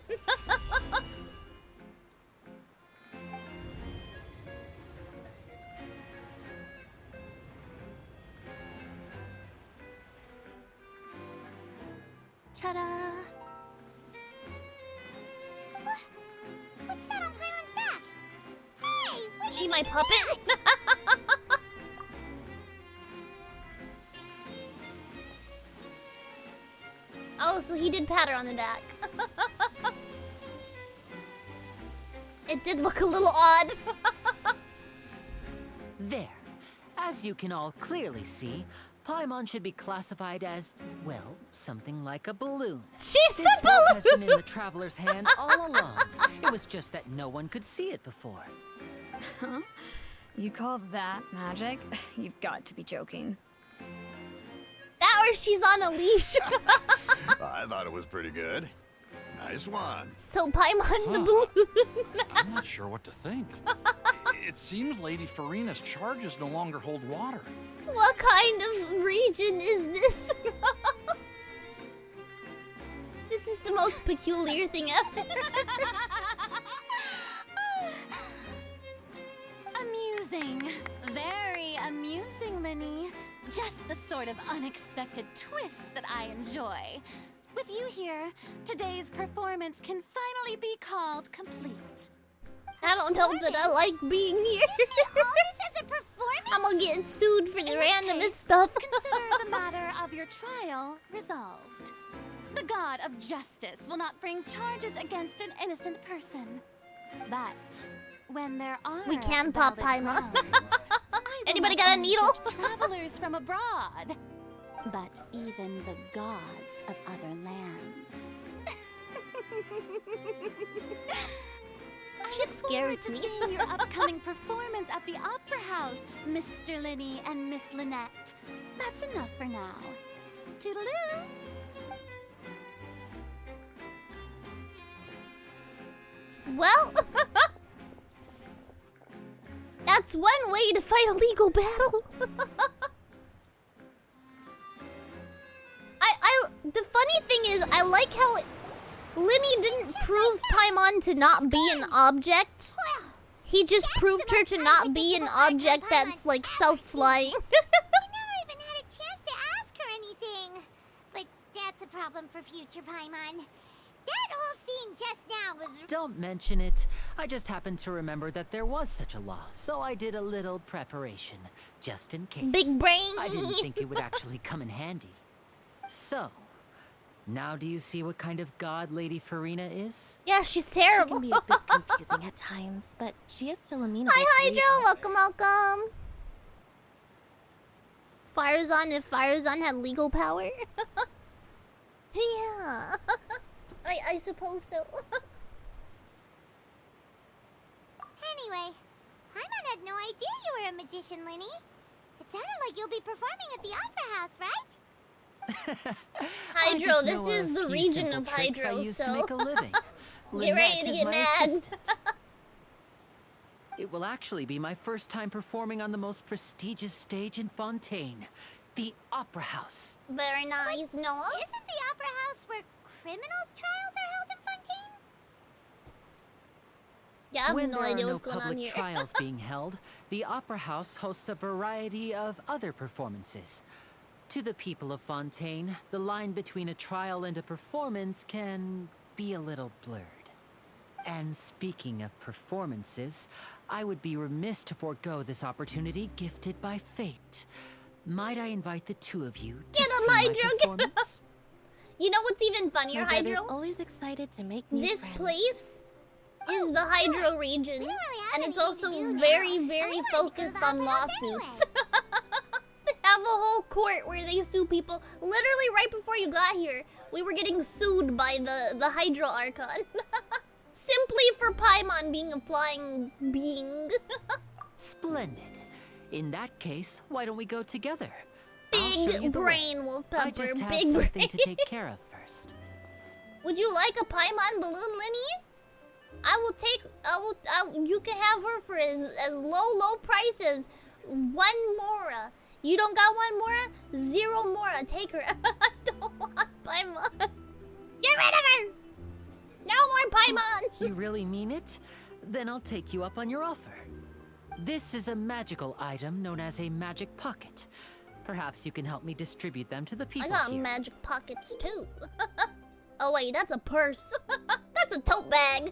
Ta-da! What's that on Paimon's back? Hey, what She my puppet? Oh, so he did pat her on the back. It did look a little odd. There. As you can all clearly see, Paimon should be classified as, well, something like a balloon. She's This a rope has been in balloon! the traveler's hand all along. It was just that no one could see it before. Huh? You call that magic? You've got to be joking. That or she's on a leash. I thought it was pretty good. Nice one. So Paimon the Huh. balloon. I'm not sure what to think. It seems Lady Farina's charges no longer hold water. What kind of region is this? This is the most peculiar thing ever. Amusing. Very amusing, just the sort of unexpected twist that I enjoy. With you here, today's performance can finally be called complete. I don't know that I like being here. You see all this as a performance? I'm gonna get sued for the In which randomest case, stuff. Consider the matter of your trial resolved. The god of justice will not bring charges against an innocent person. But when there are We can pop valid Paimon. grounds, I will Anybody not got a only needle? judge travelers from abroad, but even the gods of other lands. She scares Forward me. to seeing your upcoming performance at the Opera House, Mr. Linny and Miss Lynette. That's enough for now. Toodaloo! Well, that's one way to fight a legal battle. The funny thing is, I like how Linny didn't prove Paimon to not be an object. He just proved her to not be an object that's like self-flying. I never even had a chance to ask her anything. But that's a problem for future Paimon. That whole scene just now was... Don't mention it. I just happened to remember that there was such a law, so I did a little preparation, just in case. Big brain. I didn't think it would actually come in handy. So, now do you see what kind of god Lady Farina is? Yeah, she's She terrible. can be a bit confusing at times, but she is still amenable Hi, to Hydro. reason. Welcome. Firezon, if Firezon had legal power. Yeah. I suppose so. Anyway, Paimon had no idea you were a magician, Linny. It sounded like you'll be performing at the Opera House, right? I Hydro, just this know a is the few region simple of tricks I Hydro, used to so make a living. get ready Lynette to is get my mad. assistant. It will actually be my first time performing on the most prestigious stage in Fontaine, the Opera House. Very nice, Noah. Isn't the Opera House where criminal trials are held in Fontaine? Yeah, I have When no there idea are no what's going on public here. trials being held, the Opera House hosts a variety of other performances. To the people of Fontaine, the line between a trial and a performance can be a little blurred. And speaking of performances, I would be remiss to forego this opportunity gifted by fate. Might I invite the two of you to Get him, see my Hydro, get him. performance? You know what's even funnier, My brother's Hydro? always excited to make new This friends. place is the Hydro region, We don't really have and it's anything also to do now, very, and very we wanted to go to focused the on Opera House lawsuits. anyway. They have a whole court where they sue people. Literally, right before you got here, we were getting sued by the Hydro Archon. Simply for Paimon being a flying being. Splendid. In that case, why don't we go together? I'll show you Big the way. brain, Wolf Pepper. I just have Big something brain. to take care of first. Would you like a Paimon balloon, Linny? I will take. You can have her for as low price as 1 Mora. You don't got 1 Mora? 0 Mora. Take her. I don't want Paimon. Get rid of her. No more Paimon. You really mean it? Then I'll take you up on your offer. This is a magical item known as a magic pocket. Perhaps you can help me distribute them to the I people got here. magic pockets too. Oh wait, that's a purse. That's a tote bag.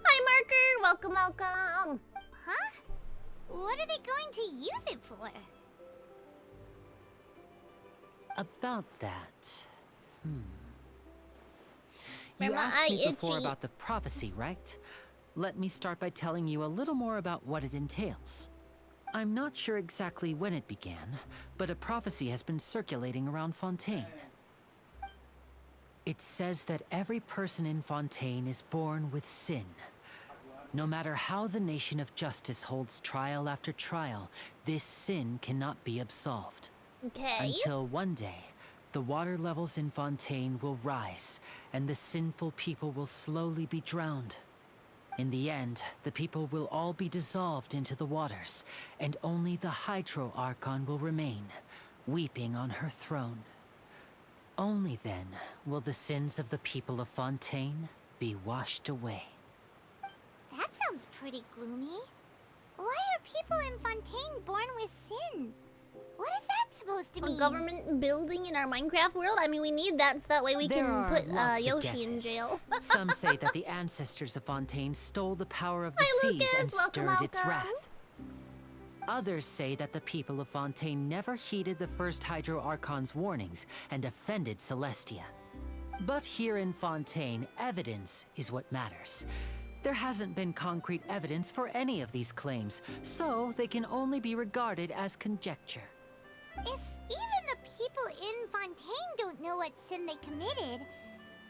Hi, Marker. Welcome. Huh? What are they going to use it for? About that. You Grandma, asked I me before itchy. about the prophecy, right? Let me start by telling you a little more about what it entails. I'm not sure exactly when it began, but a prophecy has been circulating around Fontaine. It says that every person in Fontaine is born with sin. No matter how the nation of justice holds trial after trial, this sin cannot be absolved. Okay. Until one day, the water levels in Fontaine will rise, and the sinful people will slowly be drowned. In the end, the people will all be dissolved into the waters, and only the Hydro Archon will remain, weeping on her throne. Only then will the sins of the people of Fontaine be washed away. That sounds pretty gloomy. Why are people in Fontaine born with sin? What is that supposed to A mean? government building in our Minecraft world? I mean, we need that so that way we There can are put lots of Yoshi in guesses. jail. Some say that the ancestors of Fontaine stole the power of the Hi, seas Lucas. and Welcome, stirred its welcome. wrath. Others say that the people of Fontaine never heeded the first Hydro Archon's warnings and offended Celestia. But here in Fontaine, evidence is what matters. There hasn't been concrete evidence for any of these claims, so they can only be regarded as conjecture. If even the people in Fontaine don't know what sin they committed,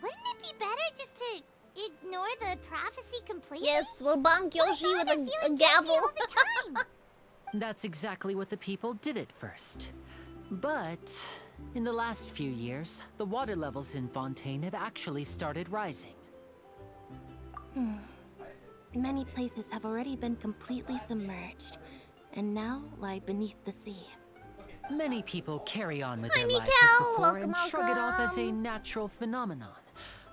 wouldn't it be better just to ignore the prophecy completely? Yes, we'll bonk Yoshi Why with bother a feeling gavel. guilty all the time? That's exactly what the people did at first. But in the last few years, the water levels in Fontaine have actually started rising. Many places have already been completely submerged, and now lie beneath the sea. Many people carry on with Hi, their lives Mikael. as before Welcome, and shrug it off as a welcome. natural phenomenon.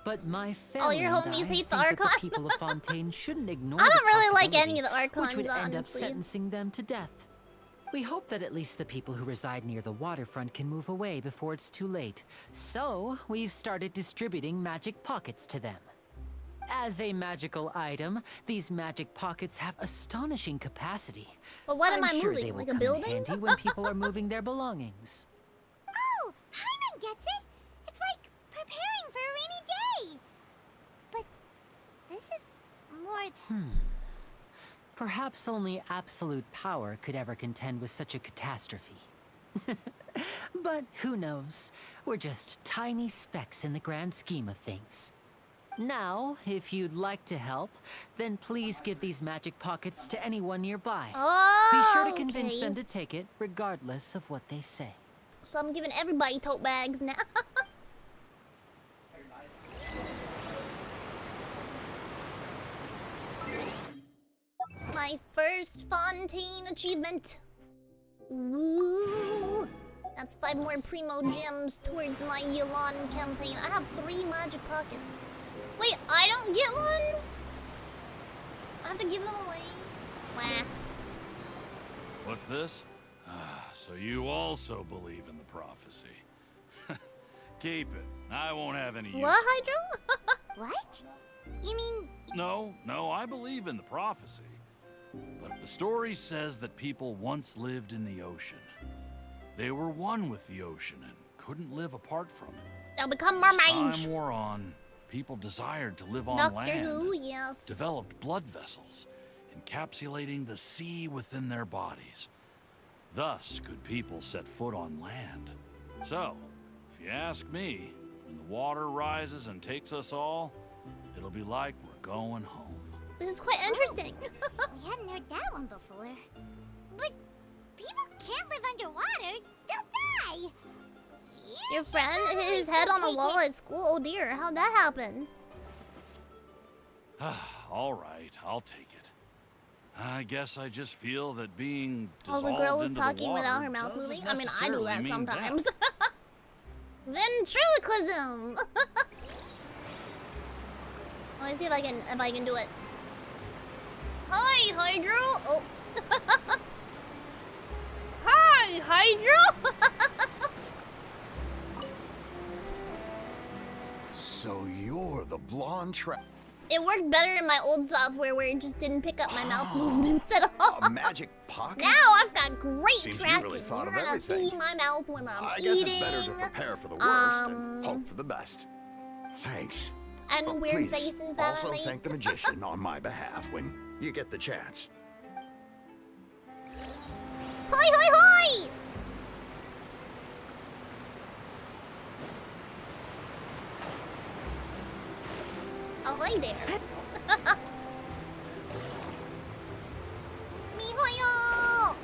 But my All family your and homies I hate think the that the Archon. people of Fontaine shouldn't ignore I the don't really like possibility, any of the Archons, which would end up honestly. sentencing them to death. We hope that at least the people who reside near the waterfront can move away before it's too late. So, we've started distributing magic pockets to them. As a magical item, these magic pockets have astonishing capacity. But what am I'm I sure moving? they will Like a come building? in handy when people are moving their belongings. Oh, Paimon gets it. It's like preparing for a rainy day. But this is more... Perhaps only absolute power could ever contend with such a catastrophe. But who knows? We're just tiny specks in the grand scheme of things. Now, if you'd like to help, then please give these magic pockets to anyone nearby. Oh, Be sure to convince okay. them to take it, regardless of what they say. So I'm giving everybody tote bags now. My first Fontaine achievement. Ooh. That's 5 more primo gems towards my Yelan campaign. I have 3 magic pockets. Wait, I don't get one? I have to give them away? Wah. What's this? So you also believe in the prophecy. Keep it. I won't have any use. What, Hydro? What? You mean... No, I believe in the prophecy. But the story says that people once lived in the ocean. They were one with the ocean and couldn't live apart from it. They'll become As mermaids. time wore on, people desired to live on Doctor land. Who, yes. Developed blood vessels, encapsulating the sea within their bodies. Thus could people set foot on land. So, if you ask me, when the water rises and takes us all, it'll be like we're going home. This is quite interesting. We hadn't heard that one before. But people can't live underwater. They'll die. Your friend should hit his really head on the take wall it. at school. Oh dear, how'd that happen? All right, I'll take it. I guess I just feel that being Oh, dissolved the girl is into talking the water without her mouth doesn't moving? I mean, I do necessarily that mean sometimes. death. Ventriloquism! Let me see if I can do it. Hi, Hydro! Oh. Hi, Hydro! So you're the blonde It worked better in my old software where it just didn't pick up my mouth movements at all. a magic pocket? Now I've got great Seems you tracking. really thought You're of gonna everything. see my mouth when I'm I guess eating. it's better to prepare for the worst and hope for the best. Thanks. And Oh, weird please, faces that also I make. thank the magician on my behalf when you get the chance. Hoi, hoi, hoi! Oh, hi there. Mihoyo!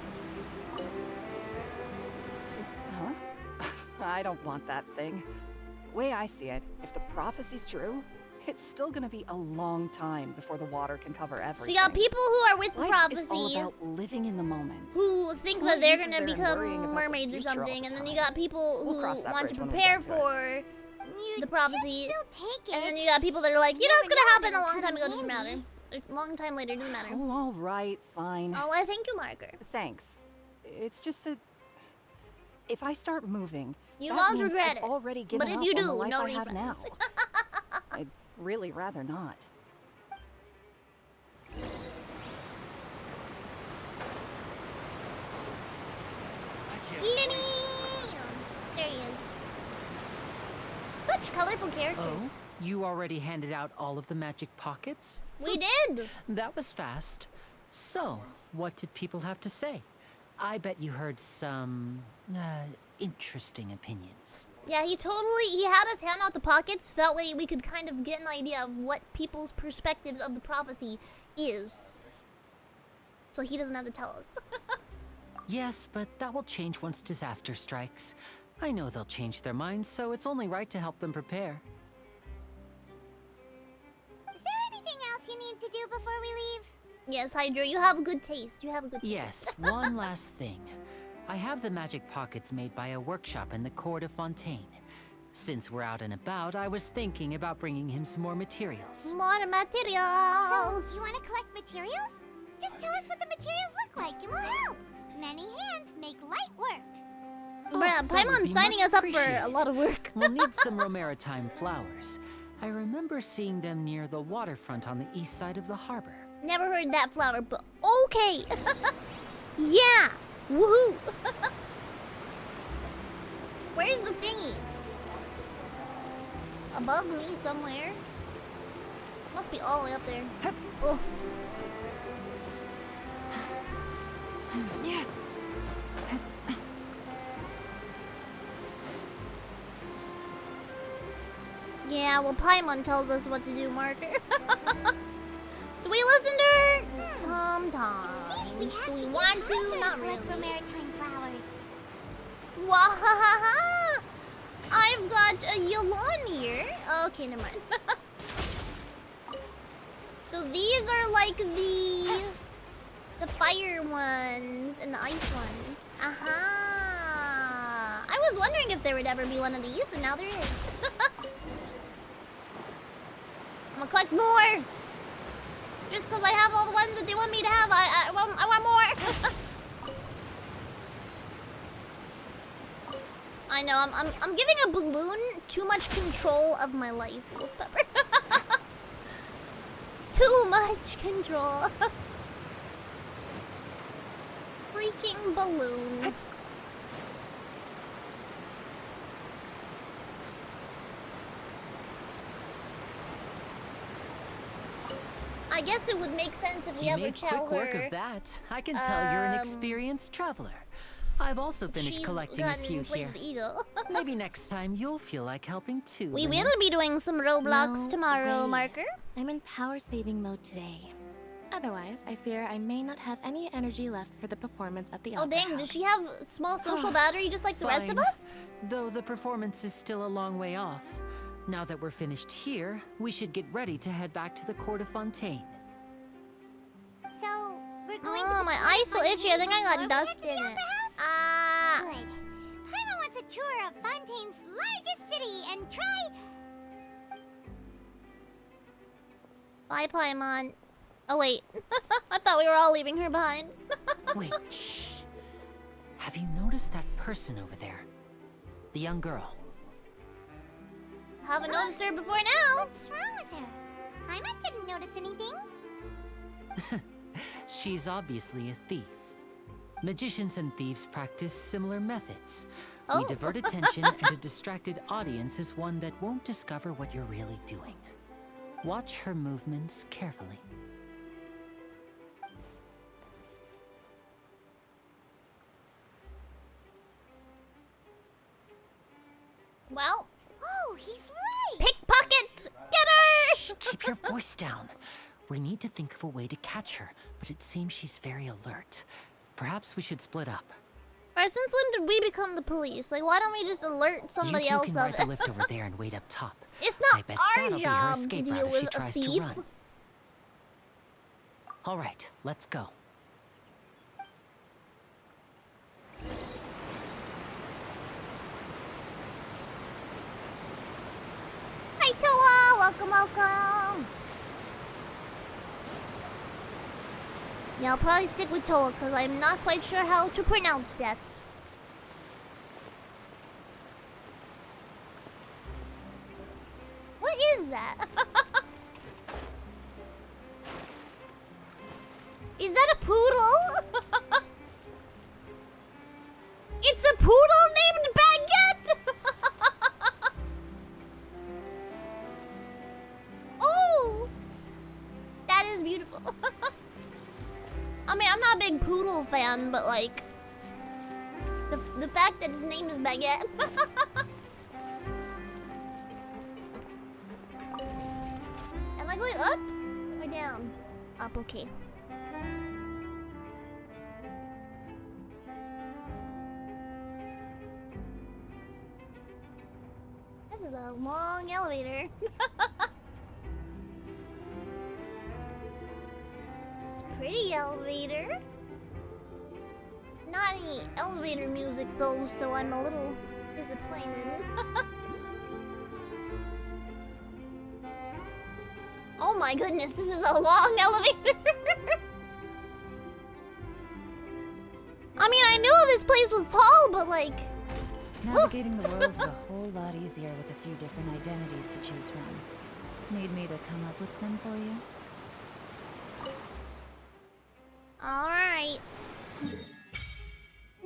Huh? I don't want that thing. Way I see it, if the prophecy's true, it's still gonna be a long time before the water can cover So everything. you got people who are with the Life is all prophecy about living in the moment. who think Who that they're uses gonna their worrying become about the mermaids or future all something, the and then you time? got people We'll who cross that want to bridge when we prepare get to it. for You the prophecy, should still take it. and then you got people that are like, you know, it's Never gonna know happen a when long it'll time ago, come doesn't matter. handy. A long time later, doesn't matter. Oh, all right, fine. Oh, I thank you, Marker. Thanks. It's just that If I start moving, You that won't means regret I've it. already given But if up you on the do, life no I have now. refunds. I'd really rather not. Lenny! There he is. Such colorful characters. Oh, you already handed out all of the magic pockets? We did. That was fast. So, what did people have to say? I bet you heard some interesting opinions. Yeah, he had us hand out the pockets so that way we could kind of get an idea of what people's perspectives of the prophecy is. So he doesn't have to tell us. Yes, but that will change once disaster strikes. I know they'll change their minds, so it's only right to help them prepare. Is there anything else you need to do before we leave? Yes, Hydra, you have a good taste. You have a good taste. Yes, one last thing. I have the magic pockets made by a workshop in the 4.0 Fontaine. Since we're out and about, I was thinking about bringing him some more materials. More So, materials. you want to collect materials? Just tell us what the materials look like and we'll help. Many hands make light work. Oh, Bruh, that would Paimon's be signing much us up for a appreciated. lot of work. We'll need some Romaritime flowers. I remember seeing them near the waterfront on the east side of the harbor. Never heard that flower, but okay. Yeah. Woohoo. Where's the thingy? Above me somewhere. Must be all the way up there. Oh. Yeah. Yeah, well, Paimon tells us what to do, Marker. Do we listen to her? Sometimes. Do we want to? Not really. Maritime flowers. Wahahaha! I've got a Yulon here. Okay, never mind. So these are like the fire ones and the ice ones. Aha! I was wondering if there would ever be one of these, and now there is. I'm gonna collect more. Just because I have all the ones that they want me to have, I want more. I know, I'm giving a balloon too much control of my life, Wolf Pepper. Too much control. Freaking balloon. I guess it would make sense if we You ever made tell quick work her. of that. I can tell you're an experienced traveler. I've also finished She's collecting a gotten few inflated here. ego. Maybe next time you'll feel like helping too. We Lena. will be doing some Roblox No tomorrow, way. Marker. I'm in power saving mode today. Otherwise, I fear I may not have any energy left for the performance at the Oh opera dang, house. does she have a small social battery just like the rest of Fine. us? Though the performance is still a long way off. Now that we're finished here, we should get ready to head back to the 4.0 Fontaine. So, we're going to Oh, the my Fountain eye's so itchy. I think I got before we dust head to in the it. Opera House? Good. Paimon wants a tour of Fontaine's largest city and try... Bye, Paimon. Oh wait, I thought we were all leaving her behind. Wait, shh. Have you noticed that person over there? The young girl. Haven't noticed her before now. What's wrong with her? Paimon didn't notice anything. She's obviously a thief. Magicians and thieves practice similar methods. Oh. We divert attention, and a distracted audience is one that won't discover what you're really doing. Watch her movements carefully. Well, Oh, he's right! pickpocket! Get her! Shh, keep your voice down. We need to think of a way to catch her, but it seems she's very alert. Perhaps we should split up. Alright, since when did we become the police? Like, why don't we just alert somebody you two else can of ride the it? lift over there and wait up top. It's I not bet our that'll be her job to escape deal route if she with a tries to thief. run. All right, let's go. Hi, Toa! Welcome, welcome! Yeah, I'll probably stick with Toa because I'm not quite sure how to pronounce that. that. Is that a poodle? It's a poodle named Baguette! Oh! That is beautiful. I mean, I'm not a big poodle fan, but like... The fact that his name is Baguette. Am I going up or down? Up, okay. This is a long elevator. It's a pretty elevator. Not any elevator music though, so I'm a little disappointed. Oh my goodness, this is a long elevator. I mean, I knew this place was tall, but like... Navigating the world's a whole lot easier with a few different identities to choose from. Need me to come up with some for you? Alright.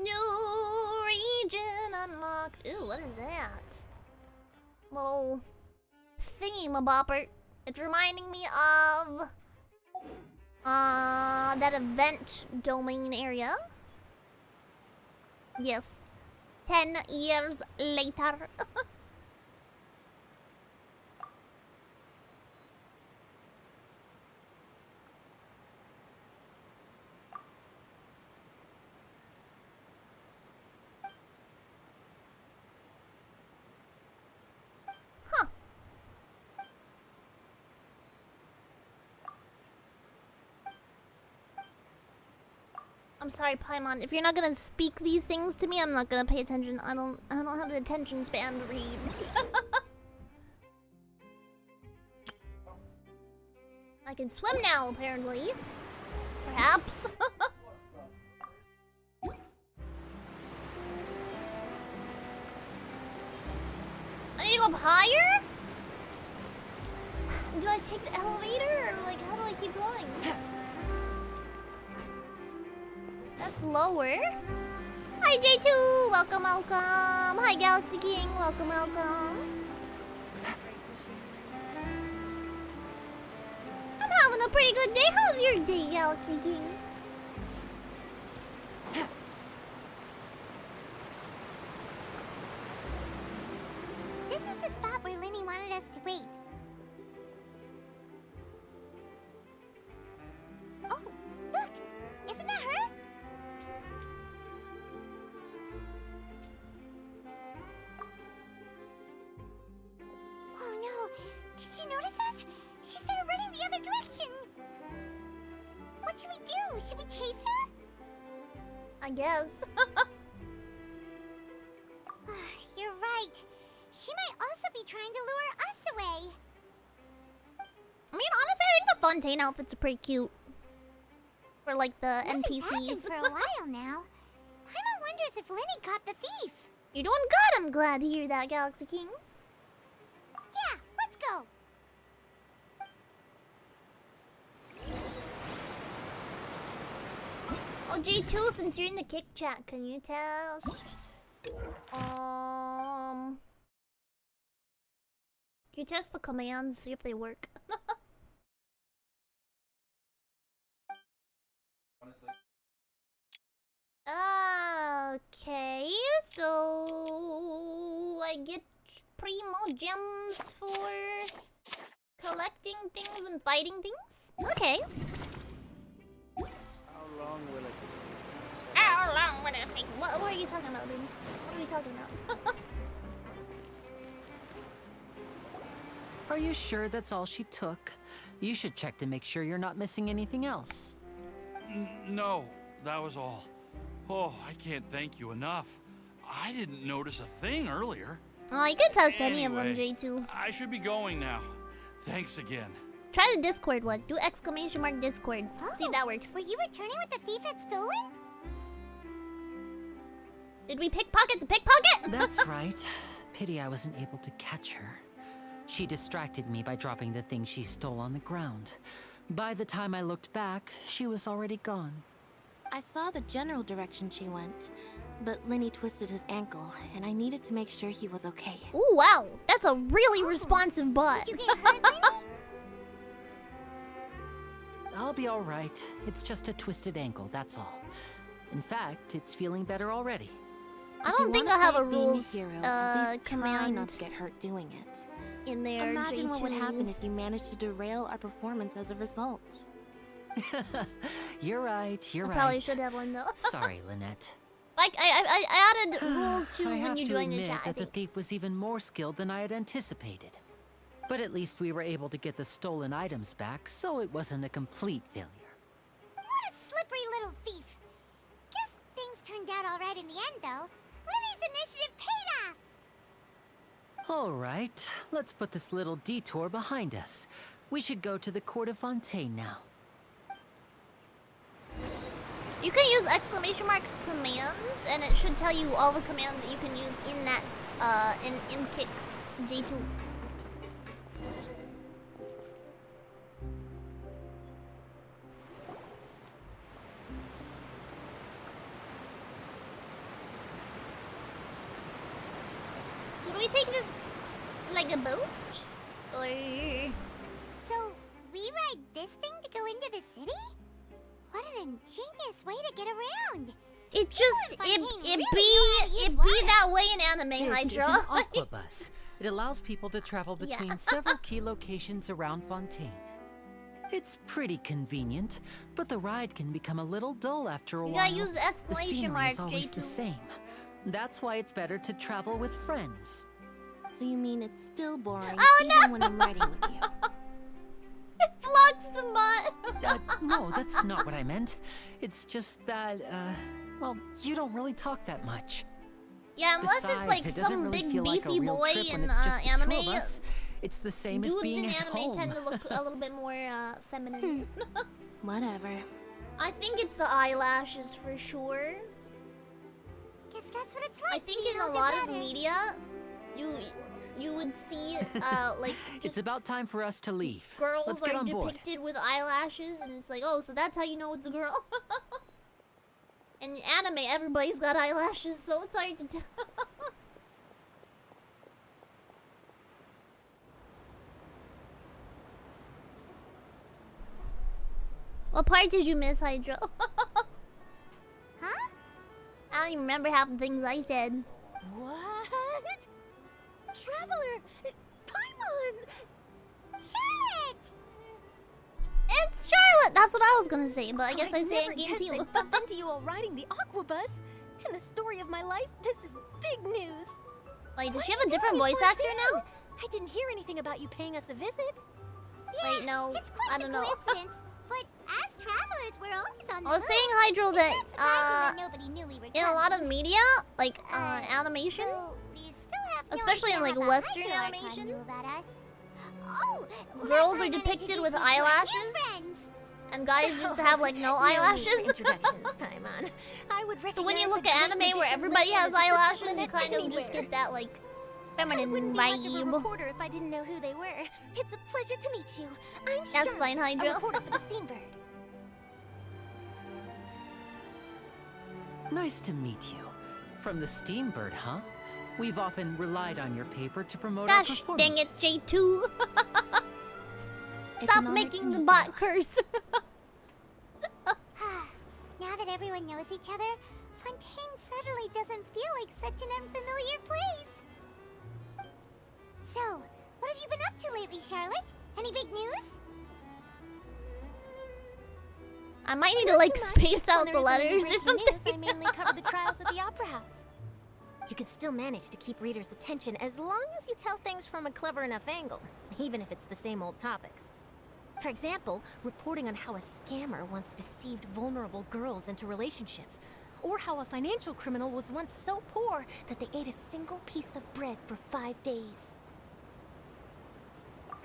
New region unlocked. Ooh, what is that? Little thingy-mabopper. It's reminding me of that event domain area. Yes. 10 years later. Huh. I'm sorry, Paimon. If you're not gonna speak these things to me, I'm not gonna pay attention. I don't have the attention span to read. I can swim now, apparently. Perhaps. I need to go up higher? Do I take the elevator, or like, how do I keep going? That's lower. Hi, J2! Welcome, welcome! Hi, Galaxy King! Welcome, welcome! I'm having a pretty good day. How's your day, Galaxy King? This is the spot where Linny wanted us to wait. Oh, look! Isn't that her? Oh no! Did she notice us? She started running the other direction! What should we do? Should we chase her? I guess. You're right. She might also be trying to lure us away. I mean, honestly, I think the Fontaine outfits are pretty cute. For like the Nothing's happened NPCs. for a while now. Paimon wonders if Linny caught the thief. You're doing good. I'm glad to hear that, Galaxy King. Yeah, let's go. Oh, J2, since you're in the kick chat, can you test? Can you test the commands, see if they work? Okay, so I get primo gems for collecting things and fighting things? Okay. How long will it take? How long will it take? What are you talking about, baby? What are we talking about? Are you sure that's all she took? You should check to make sure you're not missing anything else. No, that was all. Oh, I can't thank you enough. I didn't notice a thing earlier. Oh, you can test any of them, Anyway, J2. I should be going now. Thanks again. Try the Discord one. Do exclamation mark Discord. See if that works. Were you returning what the thief had stolen? Did we pickpocket the pickpocket? That's right. Pity I wasn't able to catch her. She distracted me by dropping the thing she stole on the ground. By the time I looked back, she was already gone. I saw the general direction she went, but Lenny twisted his ankle, and I needed to make sure he was okay. Ooh, wow. That's a really responsive butt. Did you get hurt, Lenny? I'll be all right. It's just a twisted ankle, that's all. In fact, it's feeling better already. I don't think I have a rules Try not command to get hurt doing it. in there. Imagine what would J2. happen if you managed to derail our performance as a result. You're right, you're I right. probably should have one though. Sorry, Lynette. Like I added rules to I when have you to join the admit chat. I that the think. thief was even more skilled than I had anticipated. But at least we were able to get the stolen items back, so it wasn't a complete failure. What a slippery little thief. Guess things turned out all right in the end, though. Lenny's initiative paid off. All right, let's put this little detour behind us. We should go to the Court of Fontaine now. You can use exclamation mark commands, and it should tell you all the commands that you can use in that in kick J2. So do we take this like a boat, or? So, we ride this thing to go into the city? What an ingenious way to get around. It just Fontaine it really be knew how to use that way in anime, This is Hydra. an aquabus. It allows people to travel between several key locations around Fontaine. It's pretty convenient, but the ride can become a little dull after a You while. gotta use The exclamation scenery mark is always the J2. same. That's why it's better to travel with friends. So you mean it's still boring Oh, even no! when I'm riding with you? It blocks the butt. No, that's not what I meant. It's just that, well, you don't really talk that much. Yeah, unless Besides, it's like it doesn't some really big feel like a beefy real boy trip when in it's just the anime. two of us. It's the same as Dudes being in at anime home. tend to look a little bit more feminine. Whatever. I think it's the eyelashes for sure. Guess that's what it's like. I think to be in a older lot of brother. media, you would see like It's about time for us to leave. girls Let's get are on board. depicted with eyelashes, and it's like, oh, so that's how you know it's a girl. In anime, everybody's got eyelashes, so it's hard to tell. What part did you miss, Hydro? Huh? I don't even remember half the things I said. What? Traveler! Paimon! Charlotte! It's Charlotte! That's what I was gonna say, but I guess I say it never in game guessed 2. I'd bump into you while riding the aquabus. In the story of my life, this is big news. Wait, does What she are have a you different doing in voice actor Fontaine? now? I didn't hear anything about you paying us a visit. Yeah, Wait, no, it's quite I the don't know. coincidence, but as travelers, we're always on the I was move. saying, Hydro, It's not surprising that, that nobody knew we were in a lot of travelers. media, like, animation, So we still have no especially in, idea like, how the Western Hydro Icon animation, knew about us. Oh, girls Matt are might depicted introduce with you to our new eyelashes, friends. and guys used to have, like, no need for eyelashes. introductions, Paimon. I would So when you recognize look the at great anime where magician everybody Lynette has as assistant eyelashes, you Lynette kind of just anywhere. get that, like, I feminine wouldn't be much of a vibe. reporter if I didn't know who they were. It's a pleasure to meet you. I'm That's Charlotte, fine, Hydro. a reporter for the Steambird. Nice to meet you. From the Steambird, huh? We've often relied on your paper to promote our Gosh dang it, performances. J2. It's Stop an honor making to the meet bot you. curse. Now that everyone knows each other, Fontaine suddenly doesn't feel like such an unfamiliar place. So, what have you been up to lately, Charlotte? Any big news? I might need to, like, space out When the there isn't any letters or breaking something. news, I mainly cover the trials at the Opera House. You can still manage to keep readers' attention as long as you tell things from a clever enough angle, even if it's the same old topics. For example, reporting on how a scammer once deceived vulnerable girls into relationships, or how a financial criminal was once so poor that they ate a single piece of bread for 5 days.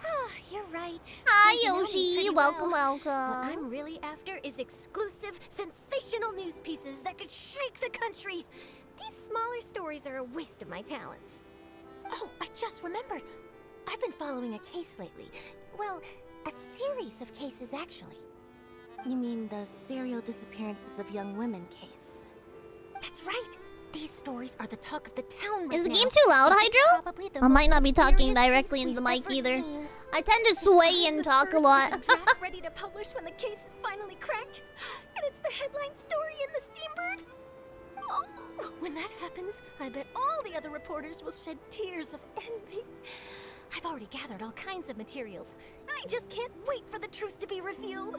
Ah, you're right. Hi, Since you know me Yoshi. pretty Welcome, well, welcome. What I'm really after is exclusive, sensational news pieces that could shake the country. These smaller stories are a waste of my talents. Oh, I just remembered. I've been following a case lately. Well, a series of cases, actually. You mean the serial disappearances of young women case? That's right! These stories are the talk of the town right Is the now. game too loud, Hydro? I might not be talking mysterious directly case into the we've mic ever either. seen. I tend to sway and talk a lot. Draft ready to publish when the case is finally cracked, and it's the headline story in the Steambird. Oh, when that happens, I bet all the other reporters will shed tears of envy. I've already gathered all kinds of materials. I just can't wait for the truth to be revealed.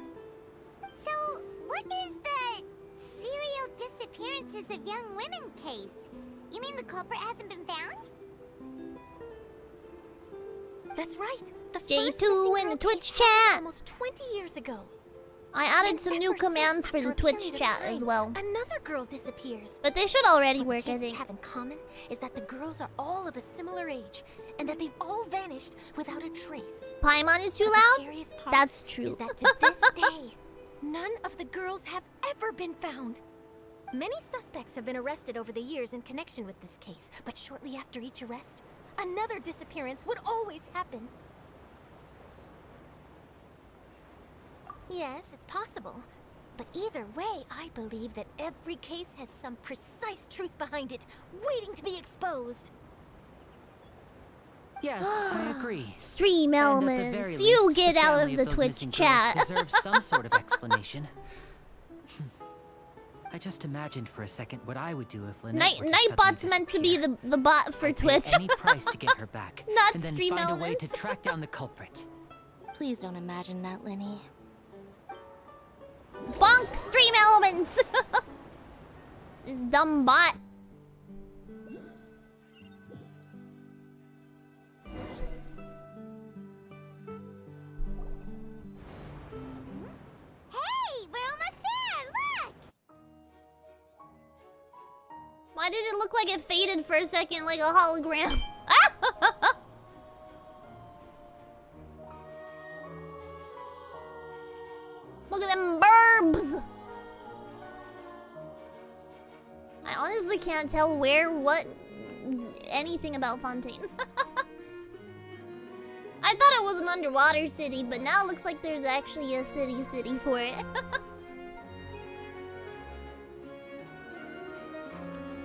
So, what is the serial disappearances of young women case? You mean the culprit hasn't been found? That's right. The first J2 missing in the girl Twitch case happened chat. almost 20 years ago. I added And some new ever since, commands for after the a Twitch period of chat time, as well. Another girl disappears. But they should already What work, the I cases think. have in common is that the girls are all of a similar age, and that they've all vanished without a trace. Paimon is too But the loud? scariest part That's is true. that to this day, none of the girls have ever been found. Many suspects have been arrested over the years in connection with this case, but shortly after each arrest, another disappearance would always happen. Yes, it's possible. But either way, I believe that every case has some precise truth behind it, waiting to be exposed. Yes, I agree. Stream And at the elements. very You least, get the out family of the those Twitch missing girls chat. deserves some sort of explanation. I just imagined for a second what I would do if Lynette were to Nightbot's suddenly meant to be the bot for I'd pay Twitch. any price to get her back, Not and then stream find a way to elements. track down the culprit. Please don't imagine that, Lenny. Bonk stream elements! This dumb bot. Hey, we're almost there! Look! Why did it look like it faded for a second like a hologram? Look at them burbs! I honestly can't tell anything about Fontaine. I thought it was an underwater city, but now it looks like there's actually a city for it.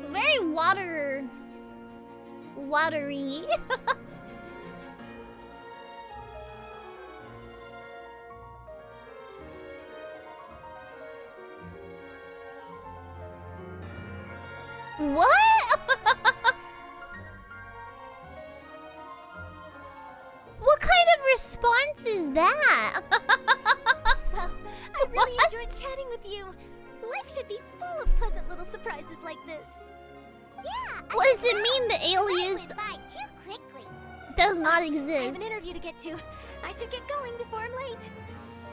Very watery. What? What kind of response is that? Well, I really enjoyed chatting with you. Life should be full of pleasant little surprises like this. Yeah! What does it mean the alias Went by too quickly. does not I have exist? an interview to get to. I should get going before I'm late.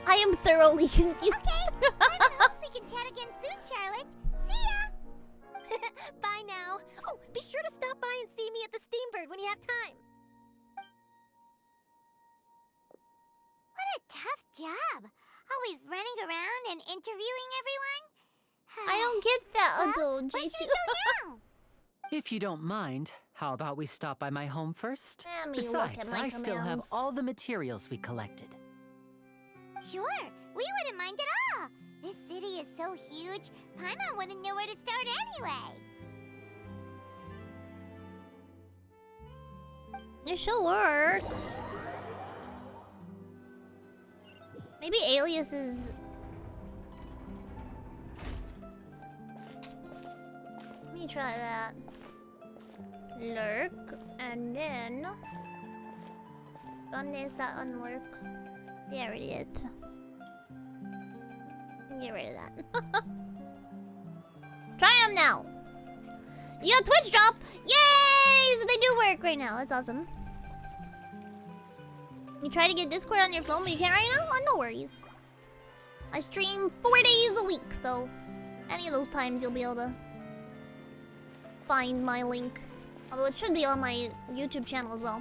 I am thoroughly confused. Okay, I hopes we can chat again soon, Charlotte. See ya! Bye now. Oh, be sure to stop by and see me at the Steambird when you have time. What a tough job. Always running around and interviewing everyone. I don't get that, Well, though, where J2. should we go now? If you don't mind, how about we stop by my home first? Let me look at Besides, my I still have commands. all the materials we collected. Sure, we wouldn't mind at all. This city is so huge, Paimon wouldn't know where to start anyway. It should work. Maybe alias is... Let me try that. Lurk, and then... ¿Dónde está unlurk? There it is. Get rid of that. Try them now! You got Twitch drop! Yay! So they do work right now. That's awesome. You try to get Discord on your phone, but you can't right now? Oh, no worries. I stream 4 days a week, so any of those times you'll be able to find my link. Although it should be on my YouTube channel as well.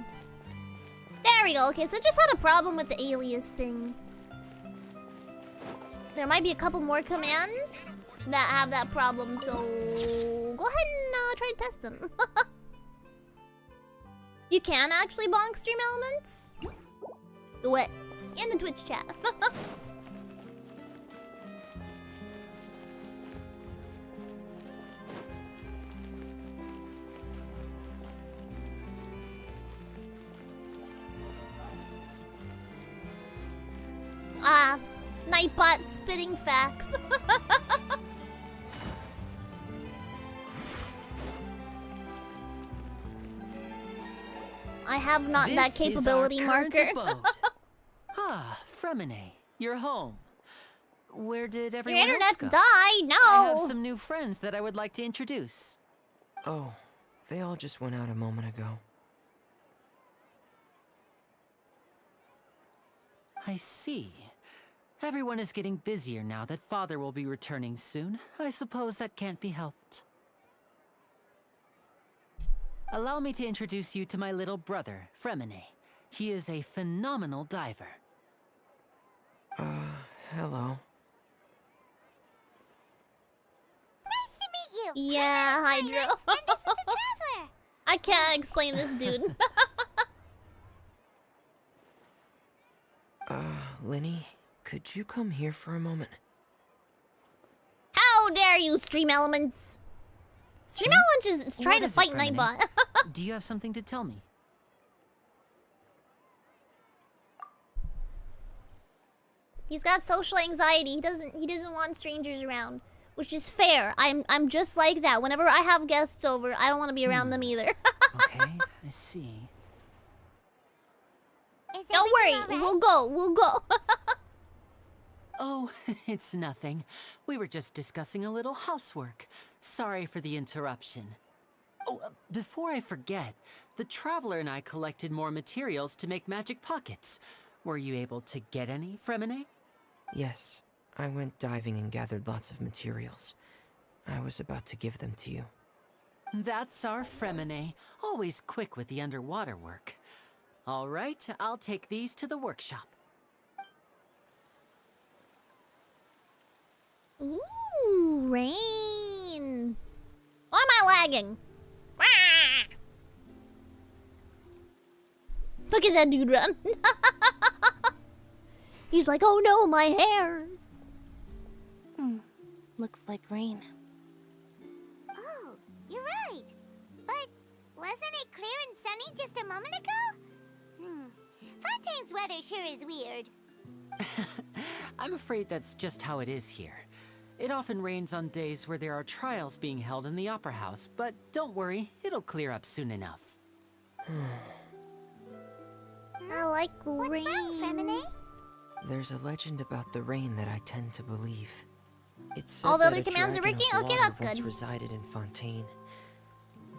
There we go. Okay, so I just had a problem with the alias thing. There might be a couple more commands that have that problem, so go ahead and try to test them. You can actually bonk stream elements? Do it. In the Twitch chat. Nightbot spitting facts. I have not that capability marker. Ah, Fremine, you're home. Where did everyone Your internet's else go? died, no! I have some new friends that I would like to introduce. Oh, they all just went out a moment ago. I see. Everyone is getting busier now that Father will be returning soon. I suppose that can't be helped. Allow me to introduce you to my little brother, Fremine. He is a phenomenal diver. Hello. Nice to meet you. Yeah, Hydro. And this is the Traveler. I can't explain this dude. Linny, could you come here for a moment? How dare you, Stream Elements? Stream Elements is trying to fight Nightbot. Do you have something to tell me? He's got social anxiety. He doesn't want strangers around, which is fair. I'm just like that. Whenever I have guests over, I don't want to be around them either. Okay, I see. Don't worry, right? We'll go. Oh, it's nothing. We were just discussing a little housework. Sorry for the interruption. Oh, before I forget, the Traveler and I collected more materials to make magic pockets. Were you able to get any, Fremine? Yes, I went diving and gathered lots of materials. I was about to give them to you. That's our Fremine, always quick with the underwater work. All right, I'll take these to the workshop. Ooh, rain. Why am I lagging? Look at that dude run. He's like, oh no, my hair. Looks like rain. Oh, you're right. But wasn't it clear and sunny just a moment ago? Fontaine's weather sure is weird. I'm afraid that's just how it is here. It often rains on days where there are trials being held in the Opera House, but don't worry, it'll clear up soon enough. I like rain. What's wrong, Fremine? There's a legend about the rain that I tend to believe. It's said All the that other a commands are dragon working? of Okay, water that's once good. resided in Fontaine.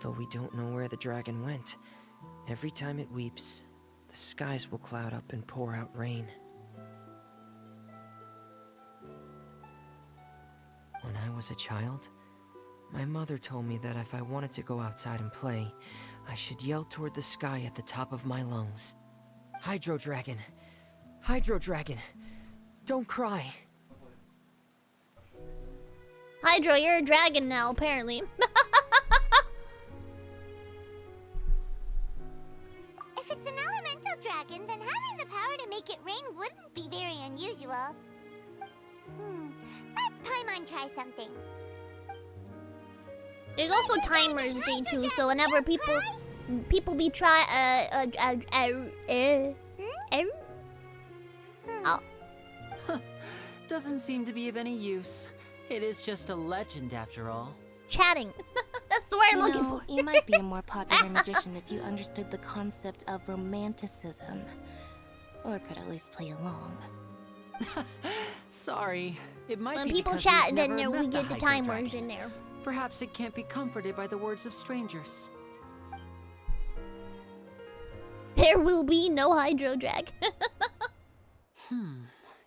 Though we don't know where the dragon went, every time it weeps, the skies will cloud up and pour out rain. When I was a child, my mother told me that if I wanted to go outside and play, I should yell toward the sky at the top of my lungs. Hydro Dragon! Hydro Dragon! Don't cry! Hydro, you're a dragon now, apparently. If it's an elemental dragon, then having the power to make it rain wouldn't be very unusual. Let Paimon try something. There's also timers, J2, so whenever people be Oh. Doesn't seem to be of any use. It is just a legend after all. Chatting. That's the word I'm looking for. You might be a more popular magician if you understood the concept of romanticism. Or could at least play along. Sorry. It might When be people because chat, we've then never we met the get the Hydro timers Dragon. in there. Perhaps it can't be comforted by the words of strangers. There will be no Hydro Drag.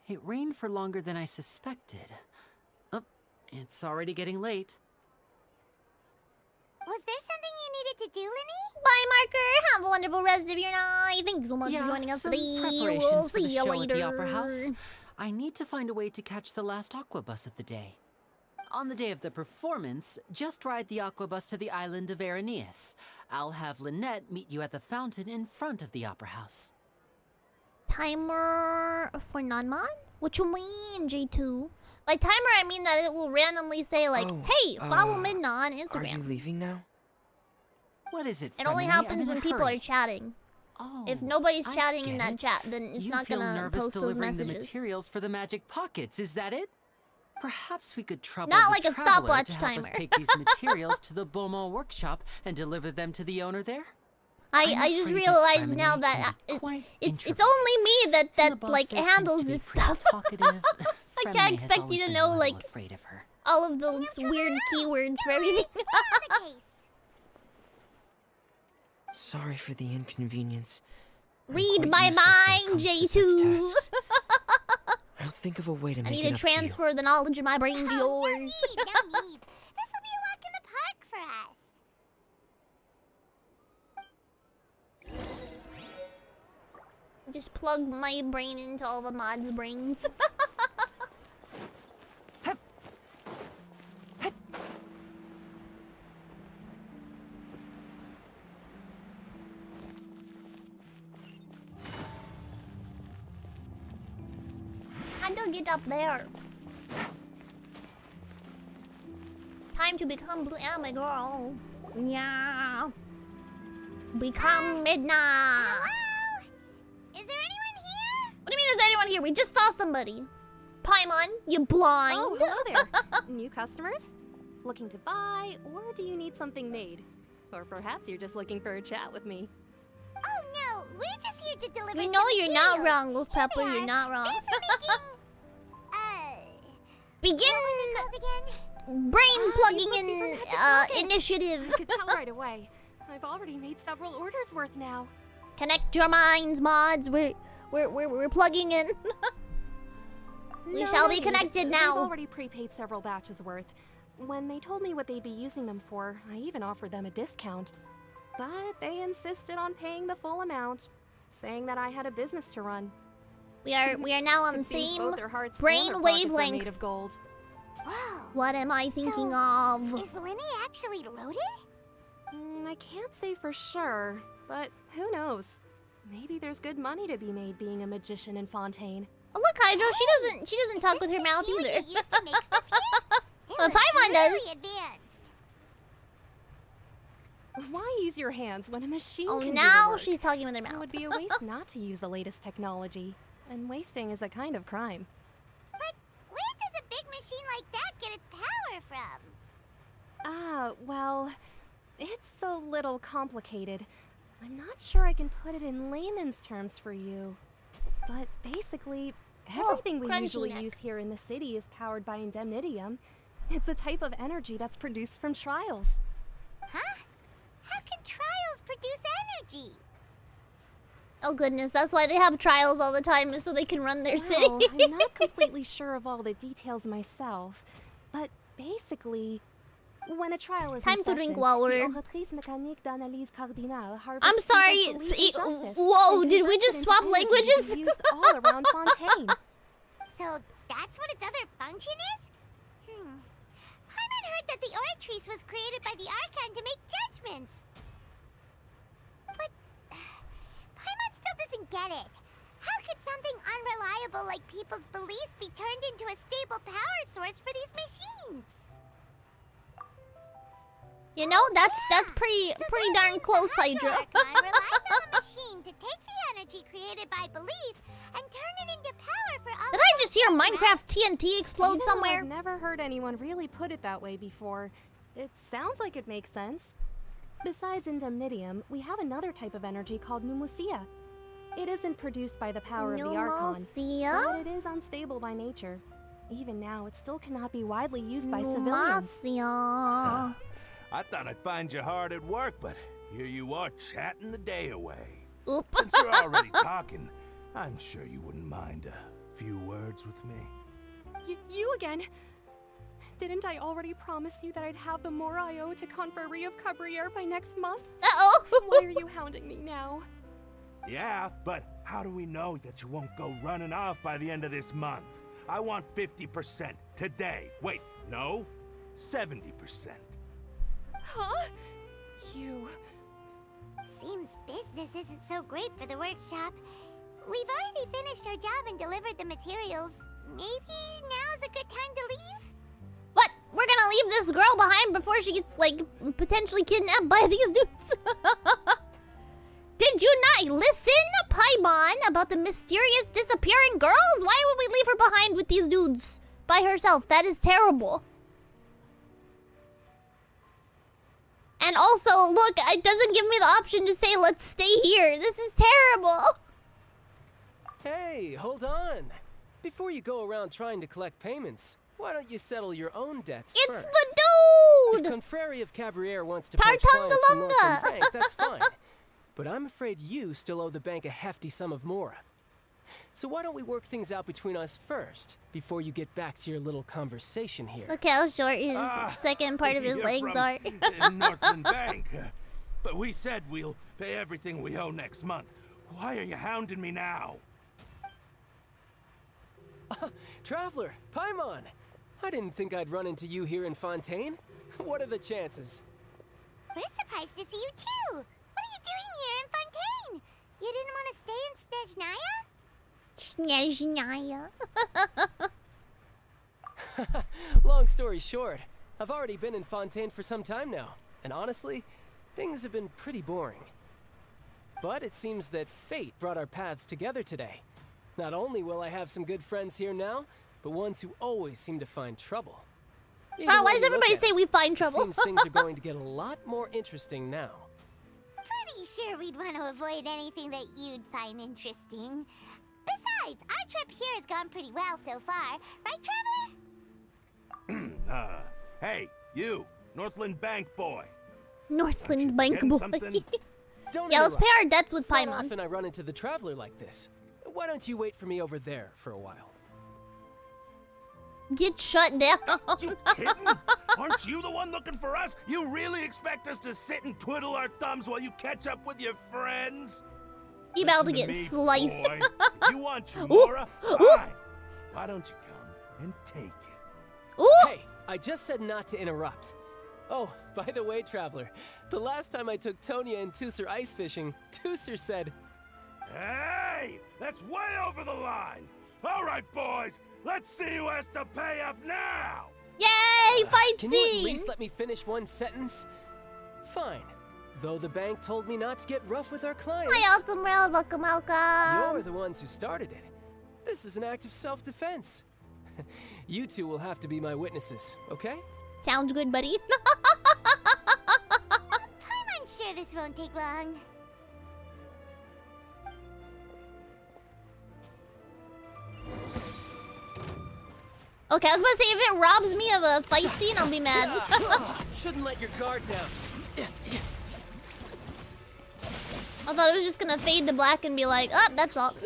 It rained for longer than I suspected. Oh, it's already getting late. Was there something you needed to do, Linny? Bye, Marker. Have a wonderful rest of your night. Thank you so much Yeah, for joining us some today. preparations We'll for the see you show later. at the Opera House. I need to find a way to catch the last aqua bus of the day. On the day of the performance, just ride the aquabus to the island of MIDNA'S. I'll have Lynette meet you at the fountain in front of the opera house. Timer for non-mod? What you mean, J2? By timer, I mean that it will randomly say like, hey, follow Midna on Instagram. Are you leaving now? What is it, It only Femini? happens I'm in when a people hurry. are chatting. Oh, If nobody's I chatting in get that it. chat, then it's You not feel gonna nervous post those delivering the messages. materials for the magic pockets, is that it? Perhaps we could trouble Not the like a traveler stopwatch to help us timer. take these materials to the Beaumont workshop and deliver them to the owner there. I just afraid that realized Femini now that can be quite it's introverted. only me And the that boss like there tends handles to be this pretty stuff. talkative. I Femini can't has expect always you to been know a little like afraid of her. all of those weird keywords for everything. Sorry for the inconvenience. I'm Read quite my useless when it mind, comes to such J2. tasks. I'll think of a way to I make need it to up to you. transfer the knowledge of my brain to yours. No need. This will be a walk in the park for us. Just plug my brain into all the mods' brains. How to get up there? Time to become blue anime girl. Yeah. Become Midna. Hello? Is there anyone here? What do you mean, is there anyone here? We just saw somebody. Paimon, you blind. Oh, hello there. New customers? Looking to buy, or do you need something made? Or perhaps you're just looking for a chat with me. Oh no, we're just here to deliver You know some you're not materials. wrong, Wolf Pepper. Here they You're are. not wrong. They're for making, Begin what was it called again? brain plugging must be in from Magic Pockets. initiative. I could tell right away. I've already made several orders worth now. Connect your minds, mods. We're plugging in. We No, shall no be need. connected They've now. already prepaid several batches worth. When they told me what they'd be using them for, I even offered them a discount. But they insisted on paying the full amount, saying that I had a business to run. We are now on the It seems same both their hearts and brain their pockets are wavelength. made of gold. Whoa. What am I thinking So, of? Is Linny actually loaded? I can't say for sure, but who knows? Maybe there's good money to be made being a magician in Fontaine. Oh look, Hydro, she doesn't talk with her mouth Machine either. you used to make stuff here? It Well, looks Paimon does. really advanced. Why use your hands when a machine Oh, can do now the work? she's talking with her It mouth. would be a waste not to use the latest technology, and wasting is a kind of crime. But where does a big machine like that get its power from? Well, it's a little complicated. I'm not sure I can put it in layman's terms for you. But basically, everything we crunchy usually neck. use here in the city is powered by indemnitium. It's a type of energy that's produced from trials. Huh? How can trials produce energy? Oh goodness, that's why they have trials all the time, is so they can run their city. Well, I'm not completely sure of all the details myself, but basically, when a trial is Time in to drink session, water. the Oratrice mécanique d'analyse cardinale harvests I'm sorry, people's belief in justice whoa, and did we converts just it into swap energy to be languages? used all around Fontaine. So that's what its other function is? Paimon heard that the Oratrice was created by the Archon to make judgments. But Paimon still doesn't get it. How could something unreliable like people's beliefs be turned into a stable power source for these machines? You know, that's pretty darn close, Hydra. Archon relies on the machine to take the energy created by belief and turn it into power for all. Did I just hear Minecraft TNT explode Even though somewhere? I've never heard anyone really put it that way before. It sounds like it makes sense. Besides indemnitium, we have another type of energy called pneumosia. It isn't produced by the power of the Archon, Pneumosia? but it is unstable by nature. Even now, it still cannot be widely used by civilians. Pneumosia. I thought I'd find you hard at work, but here you are chatting the day away. Oop. Since you're already talking, I'm sure you wouldn't mind a few words with me. You again? Didn't I already promise you that I'd have the more I.O. to Confrérie of Cabriere by next month? Uh-oh. Why are you hounding me now? Yeah, but how do we know that you won't go running off by the end of this month? I want 50% today. Wait, no, 70%. Huh? You... Seems business isn't so great for the workshop. We've already finished our job and delivered the materials. Maybe now's a good time to leave? What? We're gonna leave this girl behind before she gets, like, potentially kidnapped by these dudes? Did you not listen, Paimon, about the mysterious disappearing girls? Why would we leave her behind with these dudes by herself? That is terrible. And also, look, it doesn't give me the option to say, let's stay here. This is terrible. Hey, hold on. Before you go around trying to collect payments, why don't you settle your own debts It's first? the dude! If Confrere of Cabriere wants to poach clients from Northland Bank, that's fine. But I'm afraid you still owe the bank a hefty sum of mora. So why don't we work things out between us first, before you get back to your little conversation here? Look how short his second part of his You're legs from are. Northland Bank. But we said we'll pay everything we owe next month. Why are you hounding me now? Traveler, Paimon! I didn't think I'd run into you here in Fontaine. What are the chances? We're surprised to see you too. What are you doing here in Fontaine? You didn't want to stay in Snezhnaya? Snezhnaya. Long story short, I've already been in Fontaine for some time now, and honestly, things have been pretty boring. But it seems that fate brought our paths together today. Not only will I have some good friends here now, but ones who always seem to find trouble. Bro, why does everybody say we find trouble? It seems things are going to get a lot more interesting now. Pretty sure we'd want to avoid anything that you'd find interesting. Besides, our trip here has gone pretty well so far. Right, Traveler? Hey, you, Northland Bank boy. Northland Bank boy. Don't Yeah, let's pay our debts with It's not Paimon. often I run into the Traveler like this. Why don't you wait for me over there for a while? Get shut down. You kidding? Aren't you the one looking for us? You really expect us to sit and twiddle our thumbs while you catch up with your friends? You about to Listen get me, sliced. boy. You want your Mora? Fine. Why don't you come and take it? Hey, I just said not to interrupt. Oh, by the way, Traveler, the last time I took Tonya and Tusser ice fishing, Tusser said, Hey, that's way over the line. All right, boys, let's see who has to pay up now. Yay, fight Can scene! you at least let me finish one sentence? Fine. Though the bank told me not to get rough with our clients. Hi, Awesome World. Welcome, welcome. You're the ones who started it. This is an act of self-defense. You two will have to be my witnesses, okay? Sounds good, buddy. I'm sure this won't take long. Okay, I was about to say, if it robs me of a fight scene, I'll be mad. Shouldn't let your guard down. I thought it was just gonna fade to black and be like, oh, that's all.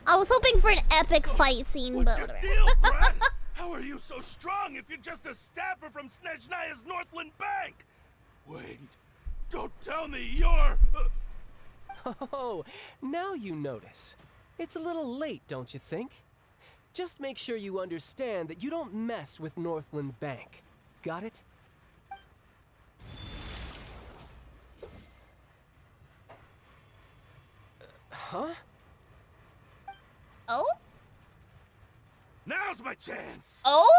I was hoping for an epic fight scene, but whatever. Deal, Brad? How are you so strong if you're just a staffer from Snezhnaya's Northland Bank? Wait, don't tell me you're... Oh, now you notice. It's a little late, don't you think? Just make sure you understand that you don't mess with Northland Bank. Got it? Huh? Oh? Now's my chance! Oh?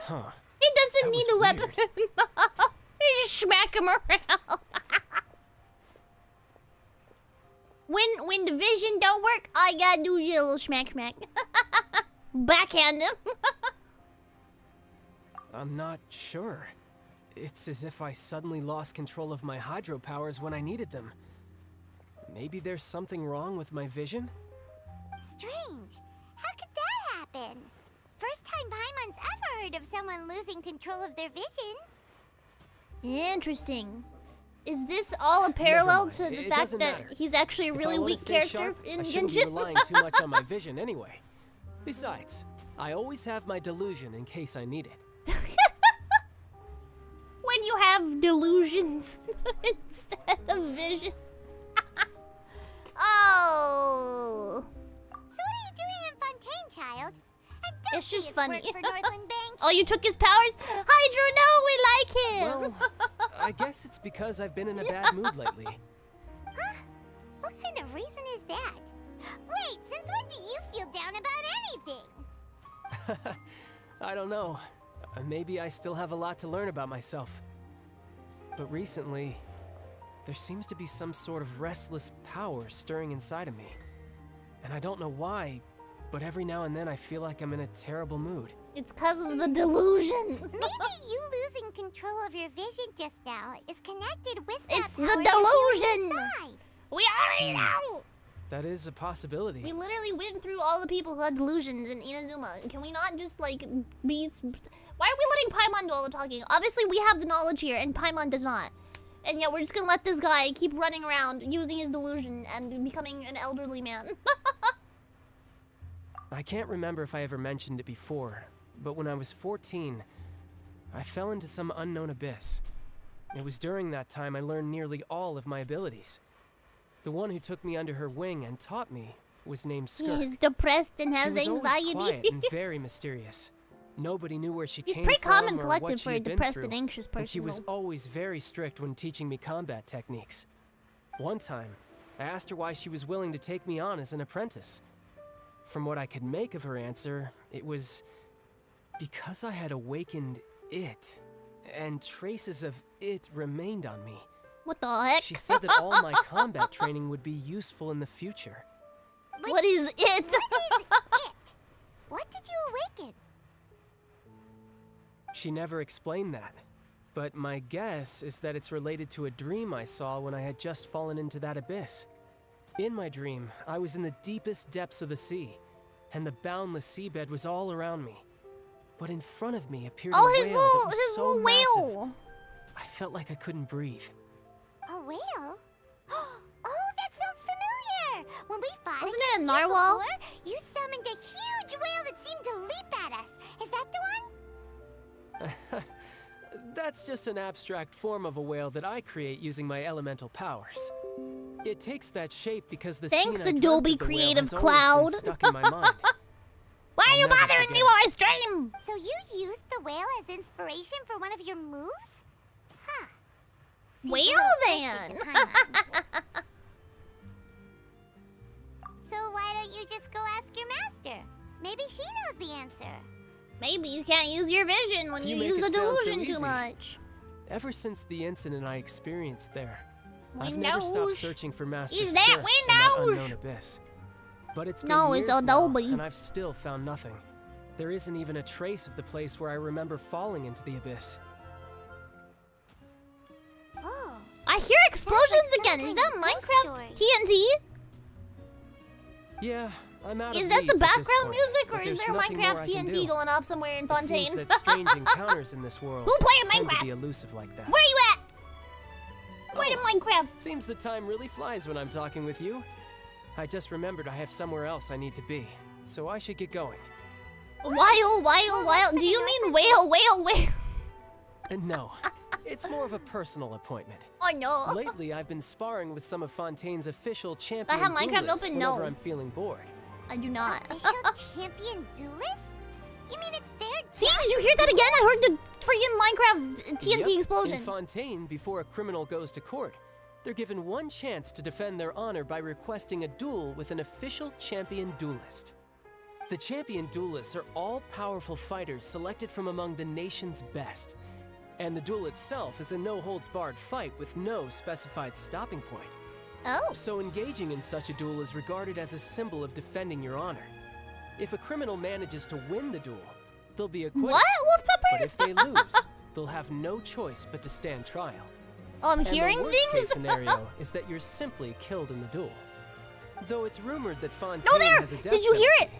Huh. He doesn't need a weapon. You just smack him around. When the vision don't work, all you gotta do is a little smack. Backhand him. I'm not sure. It's as if I suddenly lost control of my hydro powers when I needed them. Maybe there's something wrong with my vision? Strange. How could that happen? First time Paimon's ever heard of someone losing control of their vision. Interesting. Is this all a parallel to the It fact doesn't that matter. he's actually a If I really wanna weak stay character sharp, in I shouldn't be Genshin? relying too much on my vision anyway. Besides, I always have my delusion in case I need it. When you have delusions instead of visions. That's just funny. For Northland Bank. Oh, you took his powers? Hydro, no, we like him. Well, I guess it's because I've been in a bad mood lately. Huh? What kind of reason is that? Wait, since when do you feel down about anything? I don't know. Maybe I still have a lot to learn about myself. But recently, there seems to be some sort of restless power stirring inside of me. And I don't know why, but every now and then I feel like I'm in a terrible mood. It's because of the delusion. Maybe you losing control of your vision just now is connected with that It's the power delusion. inside. We already know. That is a possibility. We literally went through all the people who had delusions in Inazuma. Can we not just, like, be... Why are we letting Paimon do all the talking? Obviously, we have the knowledge here, and Paimon does not. And yet, we're just gonna let this guy keep running around, using his delusion, and becoming an elderly man. I can't remember if I ever mentioned it before, but when I was 14, I fell into some unknown abyss. It was during that time I learned nearly all of my abilities. The one who took me under her wing and taught me was named Skirk. He's depressed and has she was anxiety. Always quiet and very mysterious. Nobody knew where she He's came pretty from calm and or collected what she for a had been depressed through, and anxious person, and she was though. always very strict when teaching me combat techniques. One time, I asked her why she was willing to take me on as an apprentice. From what I could make of her answer, it was because I had awakened it, and traces of it remained on me. What the heck? She said that all my combat training would be useful in the future. What is it? What is it? What did you awaken? She never explained that, but my guess is that it's related to a dream I saw when I had just fallen into that abyss. In my dream, I was in the deepest depths of the sea, and the boundless seabed was all around me. But in front of me appeared a whale that was so massive, whale. I felt like I couldn't breathe. A whale? Oh, that sounds familiar! When we fought Wasn't against it a you narwhal? before, you summoned a huge whale that seemed to leap at us. Is that the one? That's just an abstract form of a whale that I create using my elemental powers. It takes that shape because the Thanks, scene I dreamt Adobe of the whale Creative has always Cloud. been stuck in my mind. Why are you never bothering forget me it. while I stream? So you used the whale as inspiration for one of your moves? Huh. Seems a Whale little then. twisted to Paimon. So why don't you just go ask your master? Maybe she knows the answer. Maybe you can't use your vision when you make use it a sound so delusion too easy. much. Ever since the incident I experienced there, We I've never stopped knows. searching for Master Is Skirk that in we that knows? unknown abyss. But it's been No, years it's Adobe. now, and I've still found nothing. There isn't even a trace of the place where I remember falling into the abyss. Oh. I hear explosions like again. Is some that kind of Minecraft ghost TNT? Yeah, I'm out Is of that the leads at this background point, music, but or is there's there nothing more Minecraft I can TNT do. going off somewhere in It Fontaine? seems that strange encounters in this world Who playing tend to Minecraft? be elusive like that. Where you at? Where in Minecraft? Seems the time really flies when I'm talking with you. I just remembered I have somewhere else I need to be, so I should get going. Wild. Do you mean whale? And no, it's more of a personal appointment. Oh no. Lately, I've been sparring with some of Fontaine's official champion have Minecraft duelists open? whenever No. I'm feeling bored. I do not. Official champion duelist? You mean it's their See, did you hear that again? I heard the freaking Minecraft TNT Yep, explosion. In Fontaine, before a criminal goes to court, they're given one chance to defend their honor by requesting a duel with an official champion duelist. The champion duelists are all powerful fighters selected from among the nation's best. And the duel itself is a no-holds-barred fight with no specified stopping point. Oh. So engaging in such a duel is regarded as a symbol of defending your honor. If a criminal manages to win the duel, they'll be acquitted. What, Wolf Pepper? But if they lose, they'll have no choice but to stand trial. Oh, I'm And hearing the worst-case things? scenario is that you're simply killed in the duel. Though it's rumored that Fontaine No, there! has a death Did you hear it? penalty.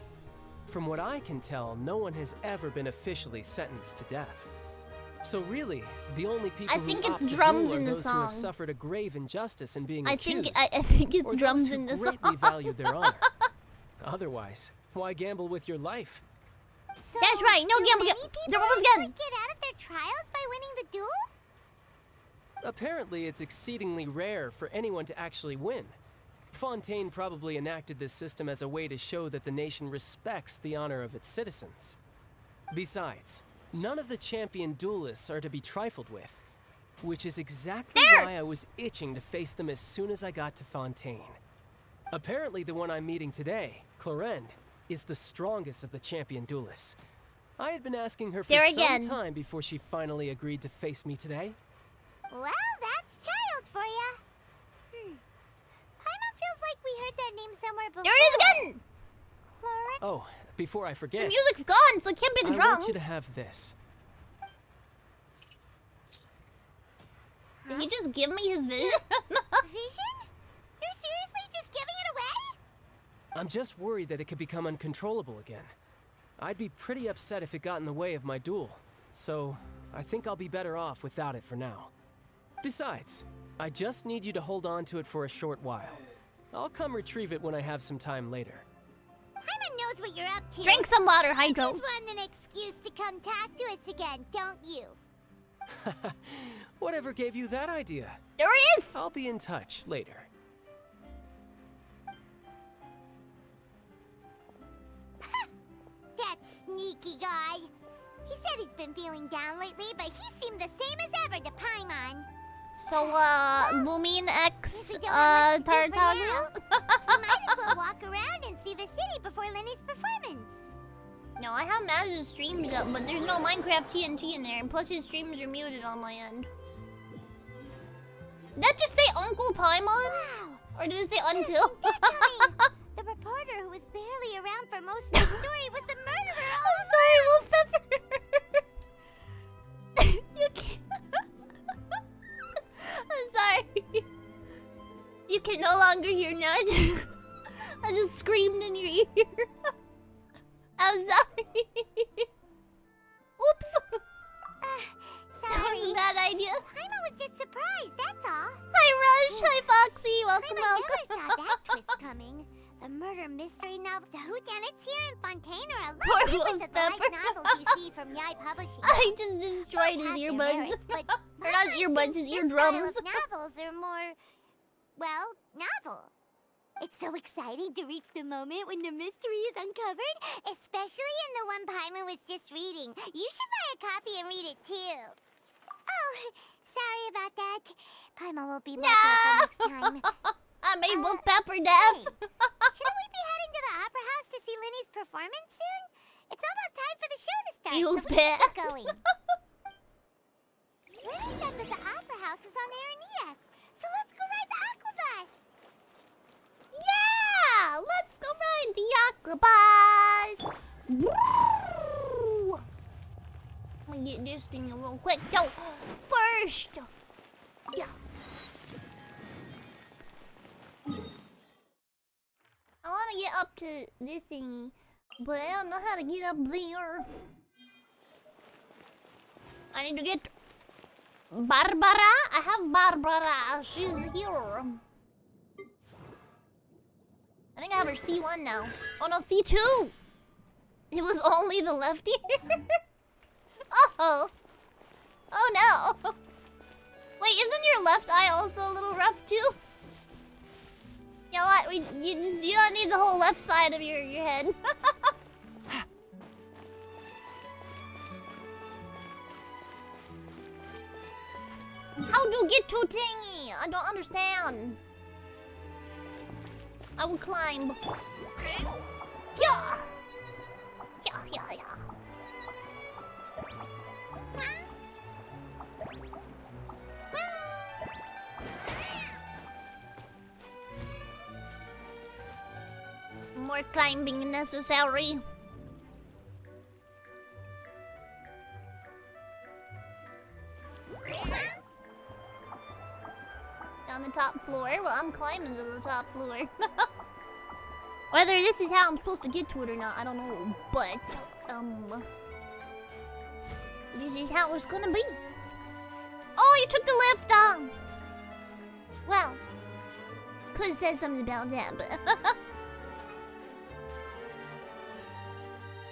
From what I can tell, no one has ever been officially sentenced to death. So really, the only people I who think it's opt to drums duel are in the those who have song. suffered a grave injustice in being I accused. think it's or drums those who in the greatly song. value their honor. Otherwise, why gamble with your life? So, That's right, no do gamble. many people There was actually again. get out of their trials by winning the duel? Apparently, it's exceedingly rare for anyone to actually win. Fontaine probably enacted this system as a way to show that the nation respects the honor of its citizens. Besides, none of the champion duelists are to be trifled with, which is exactly why I was itching to face them as soon as I got to Fontaine. Apparently the one I'm meeting today, Clorend, is the strongest of the champion duelists. I had been asking her for some time before she finally agreed to face me today. Well, that's child for ya. Paimon feels like we heard that name somewhere before. There it is again! Oh, before I forget. The music's gone, so it can't be the drums. I want you to have this. Did he just give me his vision? Vision? You're seriously just giving it away? I'm just worried that it could become uncontrollable again. I'd be pretty upset if it got in the way of my duel, so I think I'll be better off without it for now. Besides, I just need you to hold on to it for a short while. I'll come retrieve it when I have some time later. Paimon knows what you're up to. Drink some water, Hydro. You just want an excuse to come talk to us again, don't you? Whatever gave you that idea? There he is! I'll be in touch later. That sneaky guy. He said he's been feeling down lately, but he seemed the same as ever to Paimon. So, Lumine X, Tartaglia? We might as well walk around and see the city before Lenny's performance. No, I have Maz's streams up, but there's no Minecraft TNT in there, and plus his streams are muted on my end. Did that just say Uncle Paimon? Wow. Or did it say Until? The reporter who was barely around for most of the story was the murderer all I'm sorry, Wolf Pepper. You can't. I'm sorry. You can no longer hear now. I just screamed in your ear. I'm sorry. Oops. Sorry. That was a bad idea. Paimon was just surprised, that's all. Hi, Rush. Hi, Foxy. Welcome, Paimon welcome. never saw that twist coming. The murder mystery novel, the whodunits here in Fontaine are a lot Poor different Wolf than the light Pepper. novels you see from Yai Publishing. I just destroyed his earbuds. Or not his earbuds, his eardrums. Novels are more, well, novel. It's so exciting to reach the moment when the mystery is uncovered, especially in the one Paimon was just reading. You should buy a copy and read it too. Oh, sorry about that. Paimon will be more careful next time. I made Wolf Pepper deaf. Shouldn't we be heading to the opera house to see Lenny's performance soon? It's almost time for the show to start, Feels so we should bad. get going. Lenny said that the opera house is on Aranias, so let's go ride the aqua bus. Yeah! Let's go ride the aqua bus. Woo! I'm gonna get this thing real quick. Yo, first. Yeah. I want to get up to this thingy, but I don't know how to get up there. I need to get Barbara. I have Barbara. She's here. I think I have her C1 now. Oh no, C2! It was only the left ear. Oh. Oh no. Wait, isn't your left eye also a little rough too? You know what? You don't need the whole left side of your head. How do you get to Tingy? I don't understand. I will climb. Yeah. Yeah. More climbing necessary. Down the top floor? Well, I'm climbing to the top floor. Whether this is how I'm supposed to get to it or not, I don't know. But, this is how it's gonna be. Oh, you took the lift on! Well, could've said something about that, but...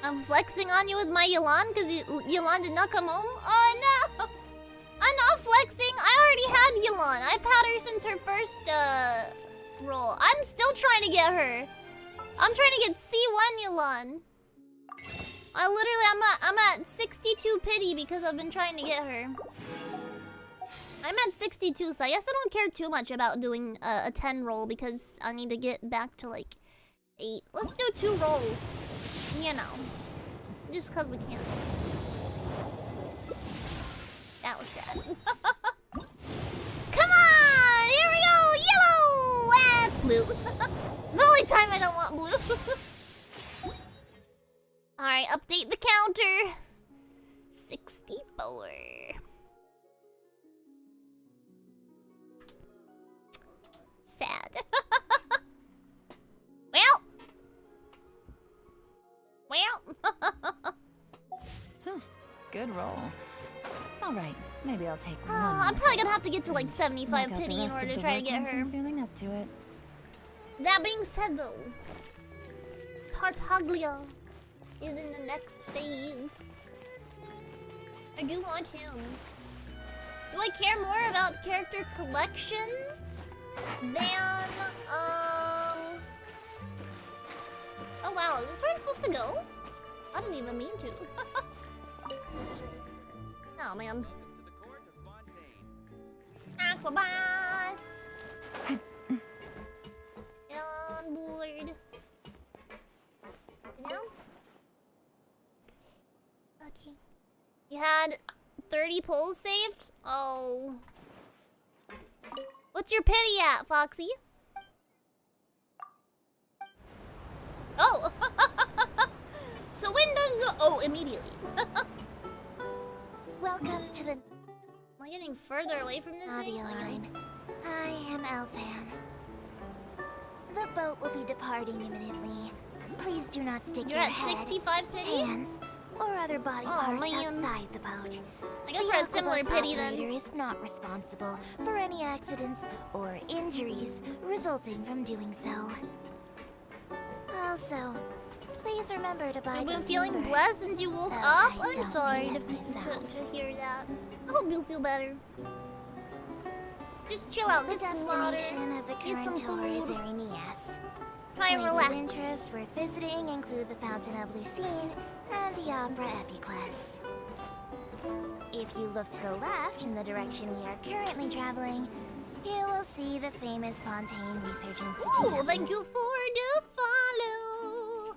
I'm flexing on you with my Yelan because Yelan did not come home? Oh no! I'm not flexing. I already had Yelan. I've had her since her first roll. I'm still trying to get her. I'm trying to get C1 Yelan. I'm at 62 pity because I've been trying to get her. I'm at 62, so I guess I don't care too much about doing a 10 roll because I need to get back to like 8. Let's do 2 rolls. You know. Just cause we can. That was sad. Come on! Here we go! Yellow! That's blue. The only time I don't want blue. Alright, update the counter. 64. Sad. Well. Good roll. All right, maybe I'll take one. I'm probably gonna have to get to like 75 knock out the pity in rest order of to the try to work get once her. I'm feeling up to it. That being said though, Tartaglia is in the next phase. I do want him. Do I care more about character collection than, oh wow, is this where I'm supposed to go? I didn't even mean to. Oh man. Aquabas! Get on board. Get down? Okay. You had 30 pulls saved? Oh. What's your pity at, Foxy? Oh! So when does the... Oh, immediately. Welcome to the... Am I getting further away from this audio thing? line. I am Elfan. The boat will be departing imminently. Please do not stick You're your at head, 65 pity? hands, or other body parts outside the boat. I guess The we're at similar Aquabus pity then. operator is not responsible for any accidents or injuries resulting from doing so. Also, please remember to buy You've the been feeling steamer. blessed since you woke Though up? I I'm don't sorry do to, that myself. to hear that. I hope you'll feel better. Just chill out, The get some water, destination of the get some current tour is food. Arenias. Try and Points relax. of interest worth visiting include the Fountain of Lucine and the Opera Epiclese. If you look to the left in the direction we are currently traveling, you will see the famous Fontaine Research Institute. Oh, thank you for the follow.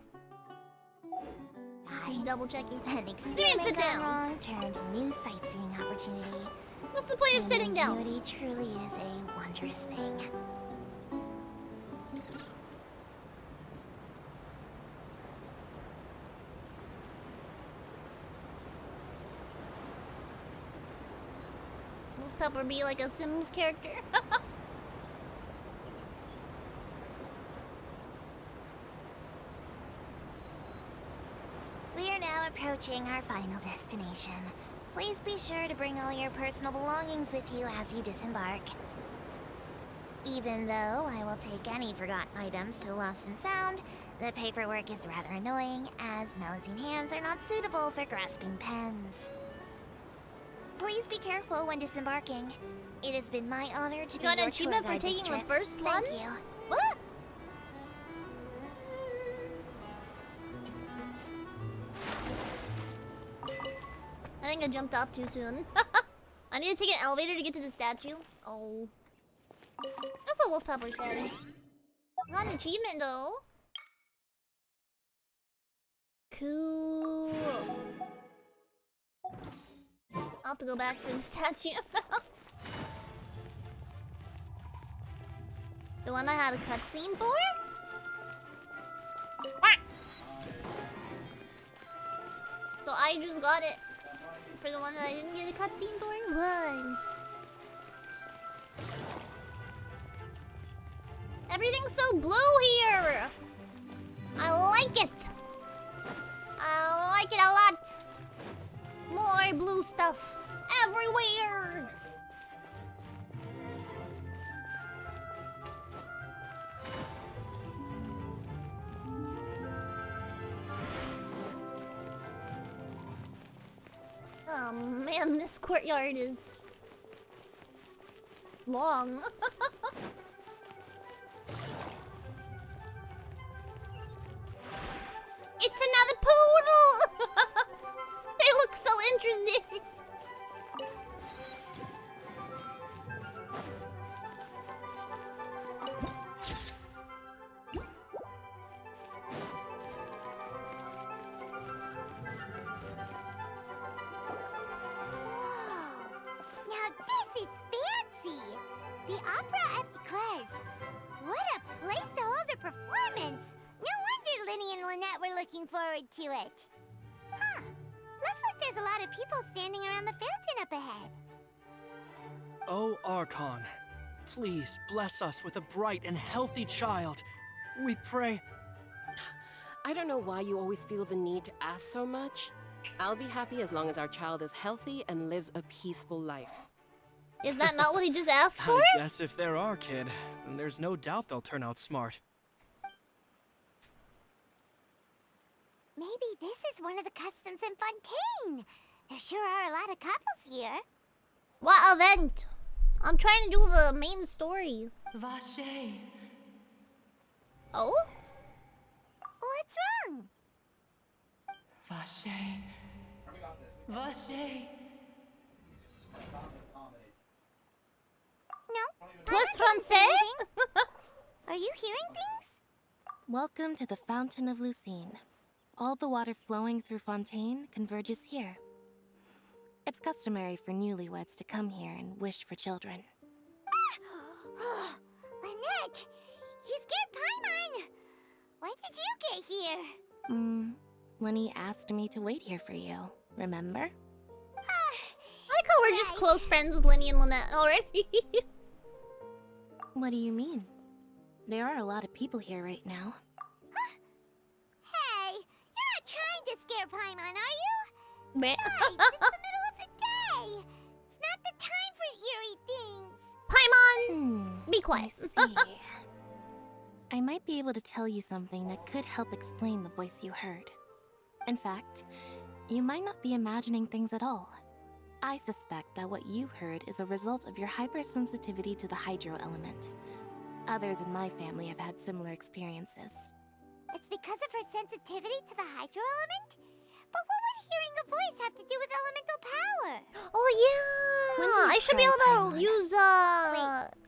Just double checking. An Sit experiment down. gone wrong turned new sightseeing opportunity. What's the point of sitting down? Ingenuity truly is a wondrous thing. Will Pepper be like a Sims character? We are now approaching our final destination. Please be sure to bring all your personal belongings with you as you disembark. Even though I will take any forgotten items to the lost and found, the paperwork is rather annoying, as Melusine hands are not suitable for grasping pens. Please be careful when disembarking. It has been my honor to be You got your an tour achievement for guide this taking the trip. first one? Thank you. What? I think I jumped off too soon. I need to take an elevator to get to the statue. Oh. That's what Wolf Pepper said. Not an achievement though. Cool. I'll have to go back for the statue. The one I had a cutscene for? So I just got it for the one that I didn't get a cutscene for? What? Everything's so blue here! I like it! I like it a lot! More blue stuff everywhere! Oh man, this courtyard is long. It's another poodle! looking forward to it. Huh. Looks like there's a lot of people standing around the fountain up ahead. Oh, Archon, please bless us with a bright and healthy child. We pray. I don't know why you always feel the need to ask so much. I'll be happy as long as our child is healthy and lives a peaceful life. Is that not what he just asked for? I guess if they're our kid, then there's no doubt they'll turn out smart. Maybe this is one of the customs in Fontaine. There sure are a lot of couples here. What event? I'm trying to do the main story. Vache. Oh? What's wrong? Vache. Vache. No. Twist français? Are you hearing things? Welcome to the Fountain of Lucine. All the water flowing through Fontaine converges here. It's customary for newlyweds to come here and wish for children. Lynette, you scared Paimon. When did you get here? Lenny asked me to wait here for you, remember? I like how we're just close friends with Lenny and Lynette already. What do you mean? There are a lot of people here right now. Hey, you're not trying to scare Paimon, are you? Meh. Besides, it's the middle of the day. It's not the time for eerie things. Paimon, be quiet. I see. I might be able to tell you something that could help explain the voice you heard. In fact, you might not be imagining things at all. I suspect that what you heard is a result of your hypersensitivity to the hydro element. Others in my family have had similar experiences. It's because of her sensitivity to the hydro element? But what would hearing a voice have to do with elemental power? Oh yeah! I should be able to use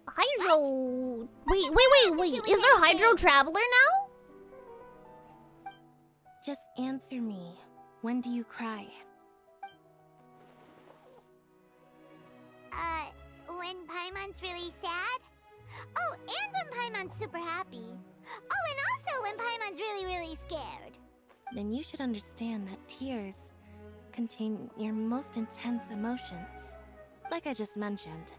hydro. Wait. Is there hydro traveler now? Just answer me. When do you cry? When Paimon's really sad? Oh, and when Paimon's super happy. Oh, and also when Paimon's really, really scared. Then you should understand that tears contain your most intense emotions. Like I just mentioned,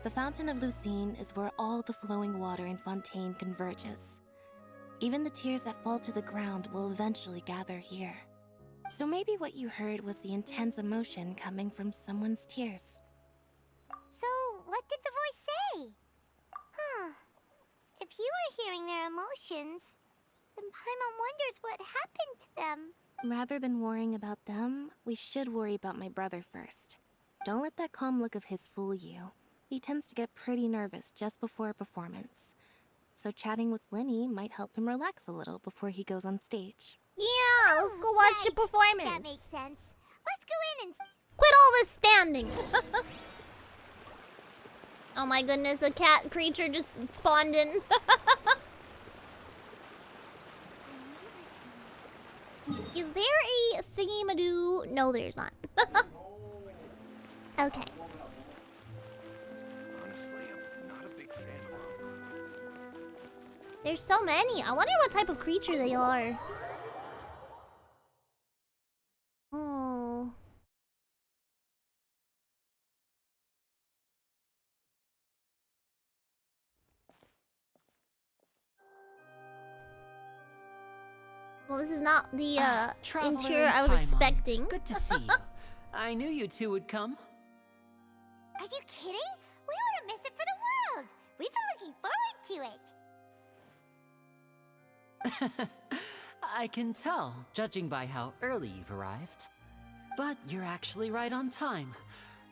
the Fountain of Lucine is where all the flowing water in Fontaine converges. Even the tears that fall to the ground will eventually gather here. So maybe what you heard was the intense emotion coming from someone's tears. So, what did the voice say? Huh. If you were hearing their emotions, then Paimon wonders what happened to them. Rather than worrying about them, we should worry about my brother first. Don't let that calm look of his fool you. He tends to get pretty nervous just before a performance. So chatting with Lenny might help him relax a little before he goes on stage. Yeah, let's go watch the performance. That makes sense. Let's go in and... Quit all this standing. Oh my goodness, a cat creature just spawned in. Is there a thingy-madoo? No, there's not. Okay. Honestly, I'm not a big fan of them. There's so many. I wonder what type of creature they are. Oh. Well, this is not the Traveler interior and I was Paimon. expecting. Good to see you. I knew you two would come. Are you kidding? We wouldn't miss it for the world. We've been looking forward to it. I can tell, judging by how early you've arrived. But you're actually right on time.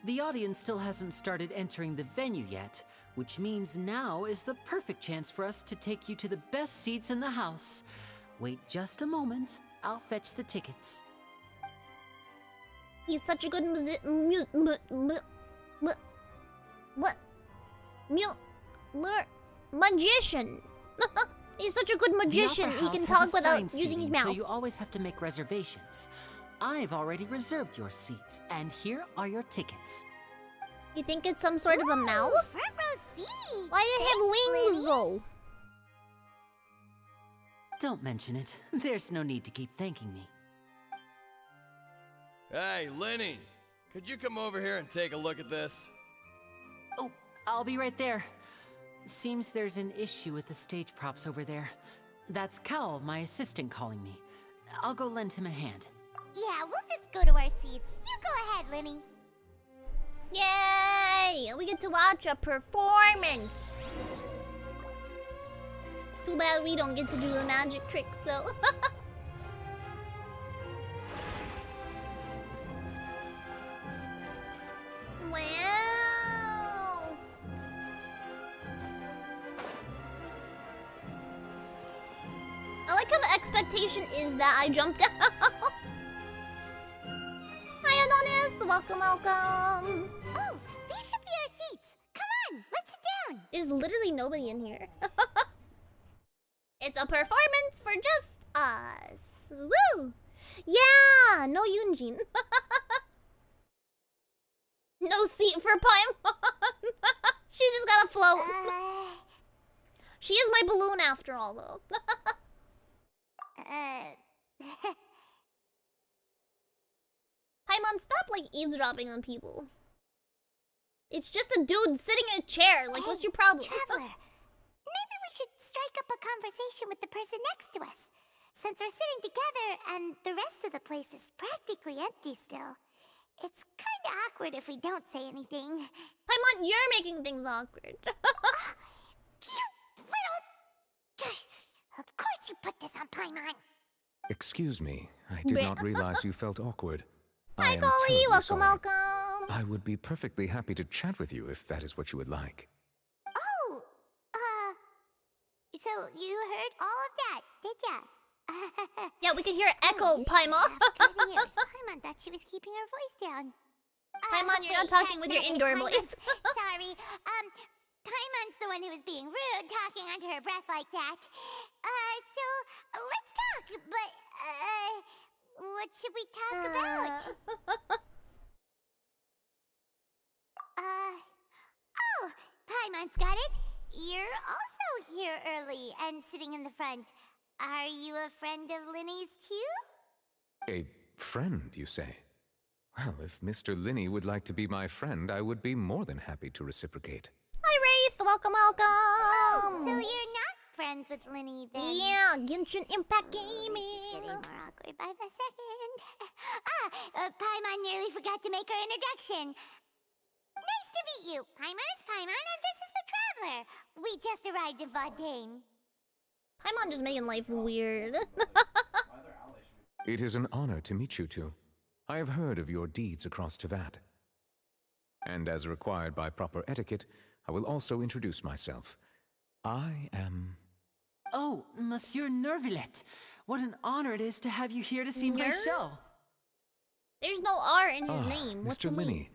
The audience still hasn't started entering the venue yet, which means now is the perfect chance for us to take you to the best seats in the house. Wait just a moment. I'll fetch the tickets. He's such a good magician. He's such a good magician. The He Opera can House has talk without assigned using his seating, mouth. So you always have to make reservations. I've already reserved your seats, and here are your tickets. You think it's some sort of a mouse? Front row seat. Why did it have wings though? Don't mention it. There's no need to keep thanking me. Hey, Lenny! Could you come over here and take a look at this? Oh, I'll be right there. Seems there's an issue with the stage props over there. That's Cal, my assistant, calling me. I'll go lend him a hand. Yeah, we'll just go to our seats. You go ahead, Lenny. Yay! We get to watch a performance. Too bad we don't get to do the magic tricks, though. Wow! I like how the expectation is that I jumped out. Hi, Adonis! Welcome, welcome! Oh, these should be our seats. Come on, let's sit down. There's literally nobody in here. It's a performance for just us. Woo! Yeah! No Yunjin. No seat for Paimon. She's just gotta float. She is my balloon after all, though. Paimon, stop like eavesdropping on people. It's just a dude sitting in a chair. Like, what's your problem? Traveler, maybe we should strike up a conversation with the person next to us. Since we're sitting together and the rest of the place is practically empty still. It's kind of awkward if we don't say anything. Paimon, you're making things awkward. You little... Of course you put this on Paimon. Excuse me, I did not realize you felt awkward. Hi, Golly, welcome, welcome. I would be perfectly happy to chat with you if that is what you would like. Oh, so you heard all of that, did ya? Yeah, we could hear echo, Paimon. Good ears. Paimon thought she was keeping her voice down. Paimon, you're not talking with your indoor voice. Sorry. Paimon's the one who was being rude, talking under her breath like that. So let's talk. But what should we talk about? Oh, Paimon's got it. You're also here early and sitting in the front. Are you a friend of Linny's too? A friend, you say? Well, if Mr. Linney would like to be my friend, I would be more than happy to reciprocate. Hi, Wraith. Welcome, welcome. So you're not friends with Linny then? Yeah, Genshin Impact Gaming. This is getting more awkward by the second. Paimon nearly forgot to make her introduction. Nice to meet you. Paimon is Paimon, and this is the Traveler. We just arrived in Fontaine. Paimon just making life weird. It is an honor to meet you two. I have heard of your deeds across Tevat. And as required by proper etiquette, I will also introduce myself. I am... Oh, Monsieur Nervillet. What an honor it is to have you here to see my show. There's no R in his name. What Mr. you mean? Linney.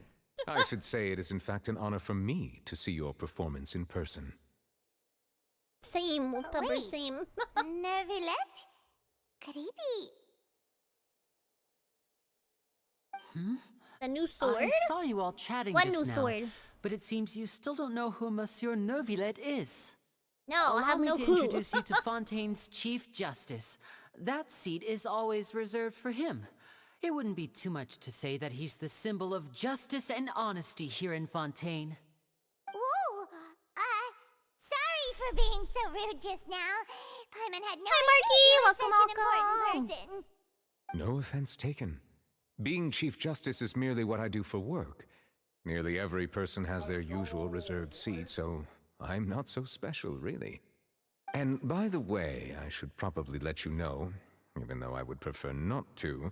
I should say it is in fact an honor for me to see your performance in person. Same, Wolf Pepper, Wait. same. Nervillet? Could he be... The new sword? I saw you all chatting What just new now, sword? but it seems you still don't know who Monsieur Nervillet is. No, I have no Allow me to clue. introduce you to Fontaine's Chief Justice. That seat is always reserved for him. It wouldn't be too much to say that he's the symbol of justice and honesty here in Fontaine. Ooh, sorry for being so rude just now. Paimon had no Hi, idea you were Marky. such an important person. No offense taken. Being Chief Justice is merely what I do for work. Nearly every person has their usual reserved seat, so I'm not so special, really. And by the way, I should probably let you know, even though I would prefer not to.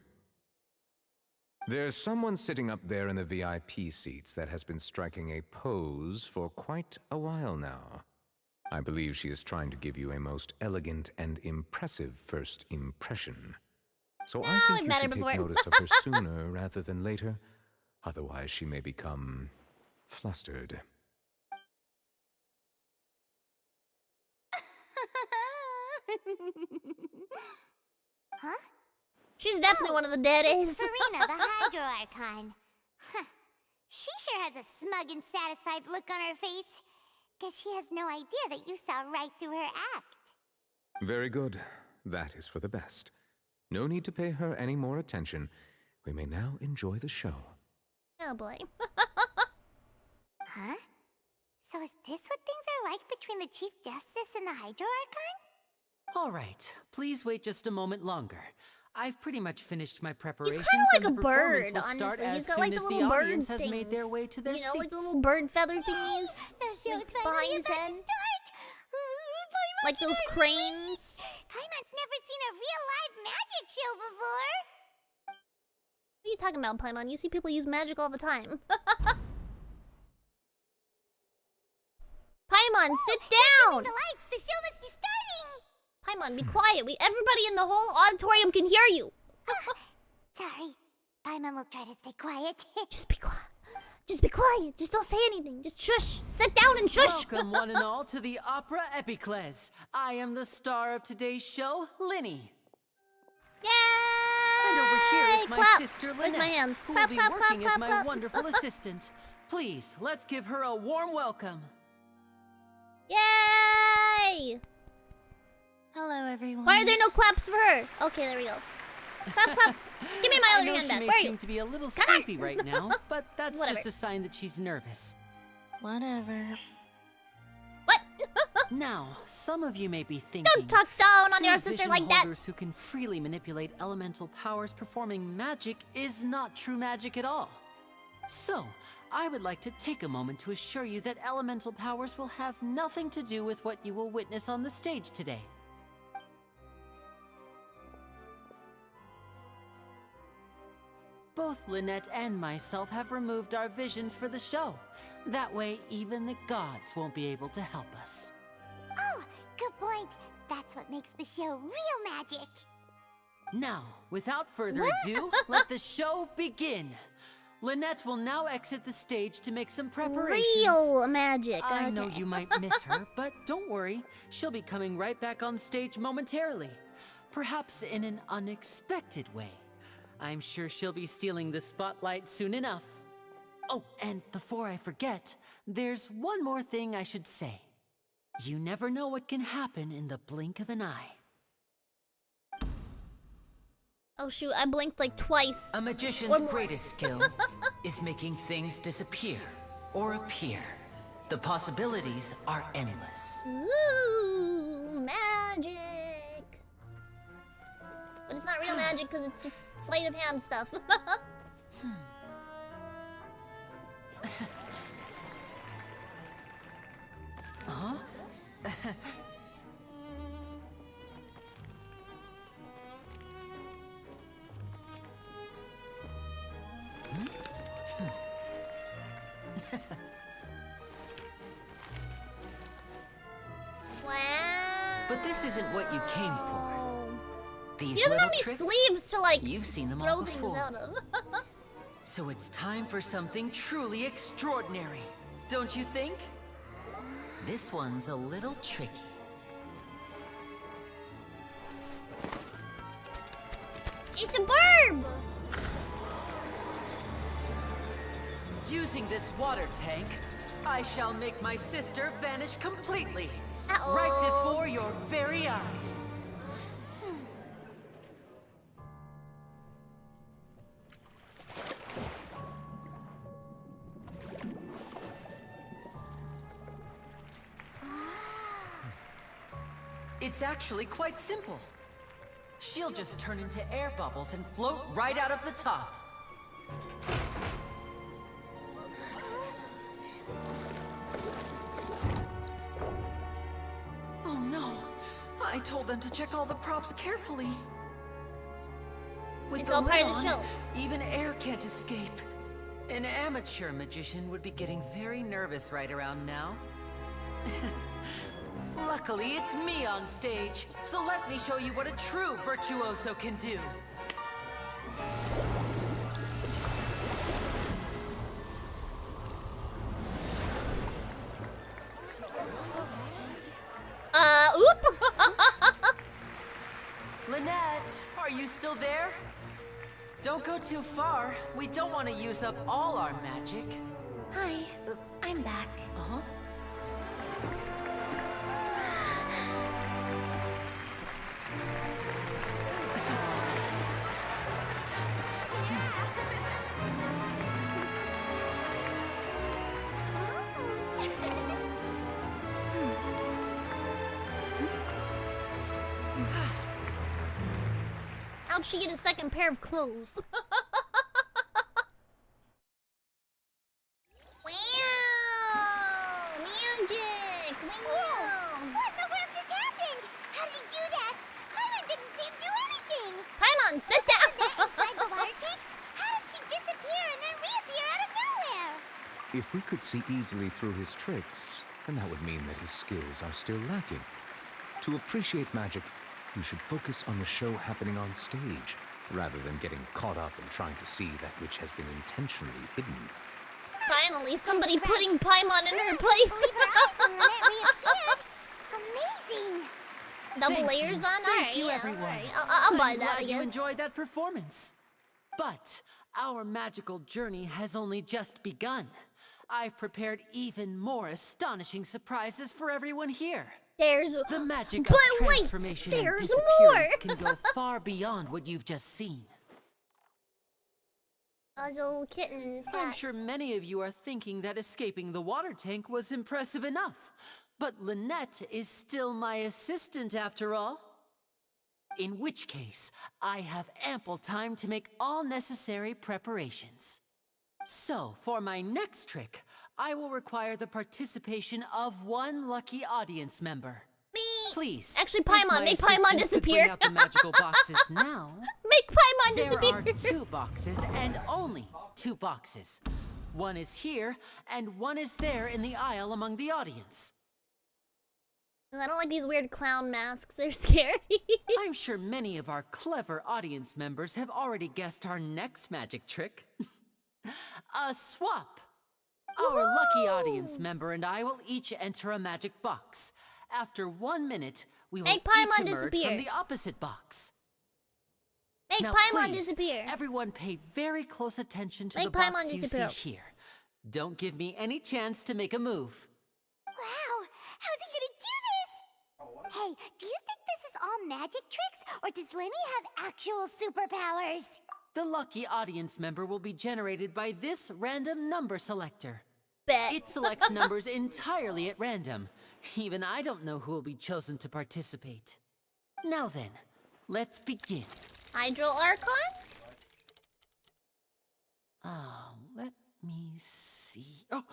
There's someone sitting up there in the VIP seats that has been striking a pose for quite a while now. I believe she is trying to give you a most elegant and impressive first impression. So I think we've you met her should take before. notice of her sooner rather than later. Otherwise, she may become flustered. Huh? She's definitely one of the deadies. It's Farina, the Hydro Archon. Huh. She sure has a smug and satisfied look on her face. Guess she has no idea that you saw right through her act. Very good. that is for the best. No need to pay her any more attention. We may now enjoy the show. Oh boy. Huh? So is this what things are like between the Chief Justice and the Hydro Archon? All right, please wait just a moment longer. I've pretty much finished my preparations. He's kind of like and a the performance bird, will start honestly. He's as got soon like the as little bird audience things. has made their way to their you know, seats. like the little bird feather thingies. The show like is finally behind his about head. to start! Like those cranes. Paimon's never seen a real live magic show before! What are you talking about, Paimon? You see people use magic all the time. Paimon, sit down! The lights! The show must be starting! Paimon, be quiet. Everybody in the whole auditorium can hear you. Sorry. Paimon will try to stay quiet. Just be quiet. Just be quiet. Just don't say anything. Just shush. Sit down and shush. Welcome, one and all, to the Opera Epiclese. I am the star of today's show, Linny. Yay! And over here is my Clap. sister, Where's Lynette, my hands? who Clap, will be clap, working clap, as clap, my clap. wonderful assistant. Please, let's give her a warm welcome. Yay! Hello, everyone. Why are there no claps for her? Okay, there we go. Clap, clap. Give me my I other know hand she back. may Where are seem you? to be a little Come on. sleepy right now, but that's Whatever. just a sign that she's nervous. Whatever. What? Now, some of you may be thinking, Don't talk down on two your sister vision like that. holders who can freely manipulate elemental powers performing magic is not true magic at all. So, I would like to take a moment to assure you that elemental powers will have nothing to do with what you will witness on the stage today. Both Lynette and myself have removed our visions for the show. That way, even the gods won't be able to help us. Oh, good point. That's what makes the show real magic. Now, without further ado, let the show begin. Lynette will now exit the stage to make some preparations. Real magic. I know okay. you might miss her, but don't worry. She'll be coming right back on stage momentarily. Perhaps in an unexpected way. I'm sure she'll be stealing the spotlight soon enough. Oh, and before I forget, there's one more thing I should say. You never know what can happen in the blink of an eye. Oh shoot, I blinked like twice. A magician's greatest skill is making things disappear or appear. The possibilities are endless. Ooh, magic. But it's not real magic because it's just sleight of hand stuff. Huh? Wow. But this isn't what you came for. These He doesn't little have any tricks, sleeves to like you've seen them throw all things before. out of. So it's time for something truly extraordinary, don't you think? This one's a little tricky. It's a burb! Using this water tank, I shall make my sister vanish completely. Uh-oh. Right before your very eyes. It's actually quite simple. She'll just turn into air bubbles and float right out of the top. Oh no! I told them to check all the props carefully. With It's the all part lid of the on, show. even air can't escape. An amateur magician would be getting very nervous right around now. Luckily, it's me on stage, so let me show you what a true virtuoso can do. Oop! Lynette, are you still there? Don't go too far. We don't want to use up all our magic. Hi, I'm back. Uh-huh. How'd she get a second pair of clothes? Wow! Magic! Wow! What in the world just happened? How did he do that? Paimon didn't see him do anything. Paimon, sit down! Inside the water tank? How did she disappear and then reappear out of nowhere? If we could see easily through his tricks, then that would mean that his skills are still lacking. To appreciate magic, you should focus on the show happening on stage, rather than getting caught up in trying to see that which has been intentionally hidden. Finally, somebody putting Paimon in her place. Amazing. Double layers on? Thank you, yeah, everyone. alright. I'll buy I'm that, I glad guess. you enjoyed that performance. But our magical journey has only just begun. I've prepared even more astonishing surprises for everyone here. There's the magic but of wait, transformation and there's disappearance more. can go far beyond what you've just seen. There's a little kitten in his I'm hat. sure many of you are thinking that escaping the water tank was impressive enough. But Lynette is still my assistant after all. In which case, I have ample time to make all necessary preparations. So, for my next trick, I will require the participation of one lucky audience member. Me! Please. Actually, if my Paimon, make Paimon assistant could disappear. Bring out the magical boxes now. Make Paimon disappear. There are 2 boxes and only 2 boxes. One is here and one is there in the aisle among the audience. I don't like these weird clown masks. They're scary. I'm sure many of our clever audience members have already guessed our next magic trick. A swap. Our lucky audience member and I will each enter a magic box. After 1 minute, we will Make Paimon each emerge disappear. from the opposite box. Make Now, Paimon please, disappear. Everyone pay very close attention to Make the box Paimon you disappear. see here. Don't give me any chance to make a move. Wow, how's he gonna do this? Hey, do you think this is all magic tricks, or does Lenny have actual superpowers? The lucky audience member will be generated by this random number selector. Bet. It selects numbers entirely at random. Even I don't know who will be chosen to participate. Now then, let's begin. Hydro Archon? Let me see. Oh,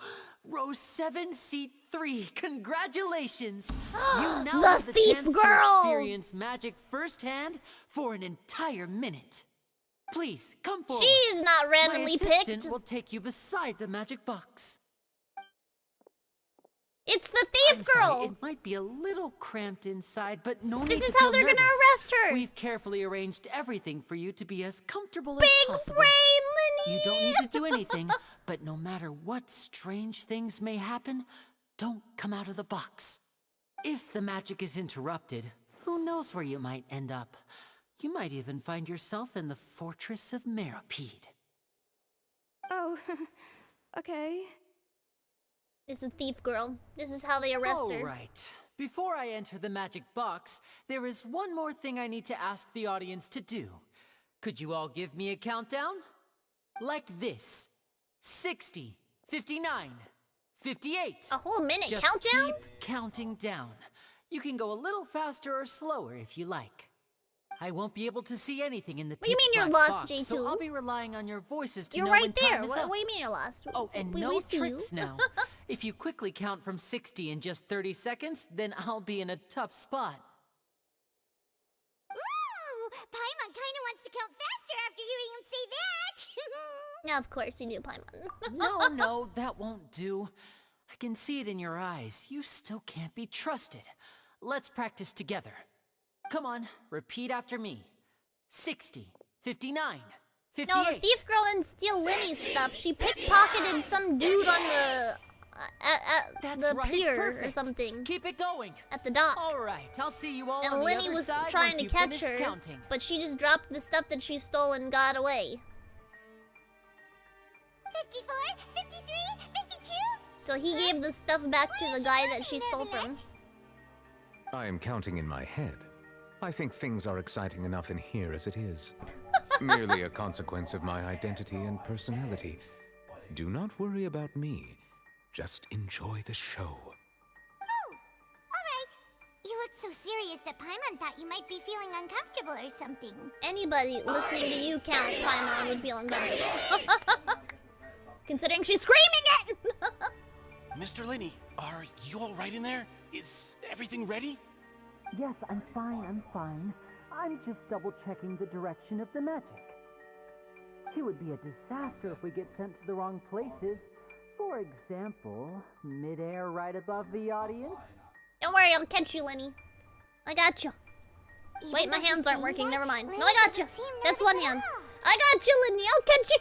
row 7, seat 3. Congratulations! You now The have the thief chance girl! to experience magic firsthand for an entire minute. Please, come forward. She is not randomly My assistant picked. will take you beside the magic box. It's the thief I'm girl. sorry, it might be a little cramped inside, but no need This to is how feel they're gonna nervous. arrest her. We've carefully arranged everything for you to be as comfortable Big as possible. brain, Lenny. You don't need to do anything, but no matter what strange things may happen, don't come out of the box. If the magic is interrupted, who knows where you might end up? You might even find yourself in the fortress of Meropide. Oh, okay. It's a thief girl. This is how they arrest her. All right. Before I enter the magic box, there is one more thing I need to ask the audience to do. Could you all give me a countdown? Like this. 60, 59, 58. A whole minute Just countdown? keep counting down. You can go a little faster or slower if you like. I won't be able to see anything in the What do you mean you're pitch-black lost, box, J2? so I'll be relying on your voices to You're know right when there. time is What up. do you mean you're lost? Oh, and we no see tricks you. now. If you quickly count from 60 in just 30 seconds, then I'll be in a tough spot. Ooh, Paimon kinda wants to count faster after hearing him say that. Yeah, of course you do, Paimon. No, that won't do. I can see it in your eyes. You still can't be trusted. Let's practice together. Come on, repeat after me. 60, 59, 58. No, the thief girl didn't steal Lenny's stuff. She pickpocketed some dude on the at the right, pier perfect. or something. Keep it going. At the dock. All right, I'll see you all And on the Lenny other was side trying once to you've catch finished her, counting. but she just dropped the stuff that she stole and got away. 54, 53, 52. So he gave the stuff back to the guy that she stole from. I am counting in my head. I think things are exciting enough in here as it is. Merely a consequence of my identity and personality. Do not worry about me. Just enjoy the show. Oh, alright. You look so serious that but Paimon thought you might be feeling uncomfortable or something. Anybody listening to you count Paimon would feel uncomfortable. Considering she's screaming it! Mr. Linney, are you all right in there? Is everything ready? Yes, I'm fine. I'm just double-checking the direction of the magic. It would be a disaster if we get sent to the wrong places. For example, mid-air right above the audience. Don't worry, I'll catch you, Lenny. I got you. Wait, my hands aren't working. Never mind. No, I got you. That's one hand. I got you, Lenny. I'll catch you.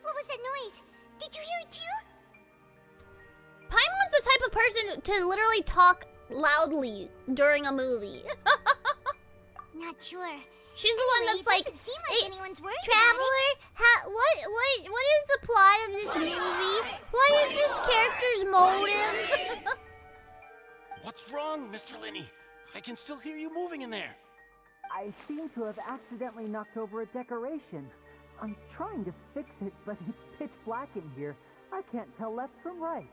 What was that noise? Did you hear it too? Paimon's the type of person to literally talk loudly during a movie. Not sure. She's the one that's like, doesn't seem like anyone's worried Traveler, what is the plot of this movie? What is this character's motives? What's wrong, Mr. Linney? I can still hear you moving in there. I seem to have accidentally knocked over a decoration. I'm trying to fix it, but it's pitch black in here. I can't tell left from right.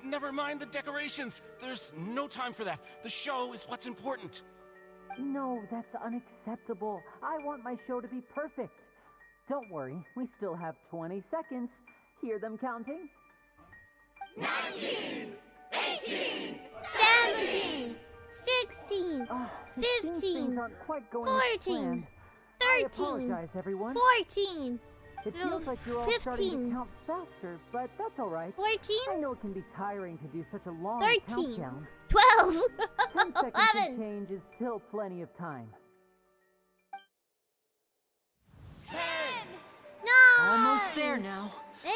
Never mind the decorations. There's no time for that. The show is what's important. No, that's unacceptable. I want my show to be perfect. Don't worry, we still have 20 seconds. Hear them counting? 19, 18, 17, 16, 15, 14, 13, 14, It feels like you're all starting 15, to count faster, but that's all right. 14, I know it can be tiring to do such a long 13, countdown. 12, 10 seconds 11. of change is still plenty of time. 10! No! Almost there now. 8,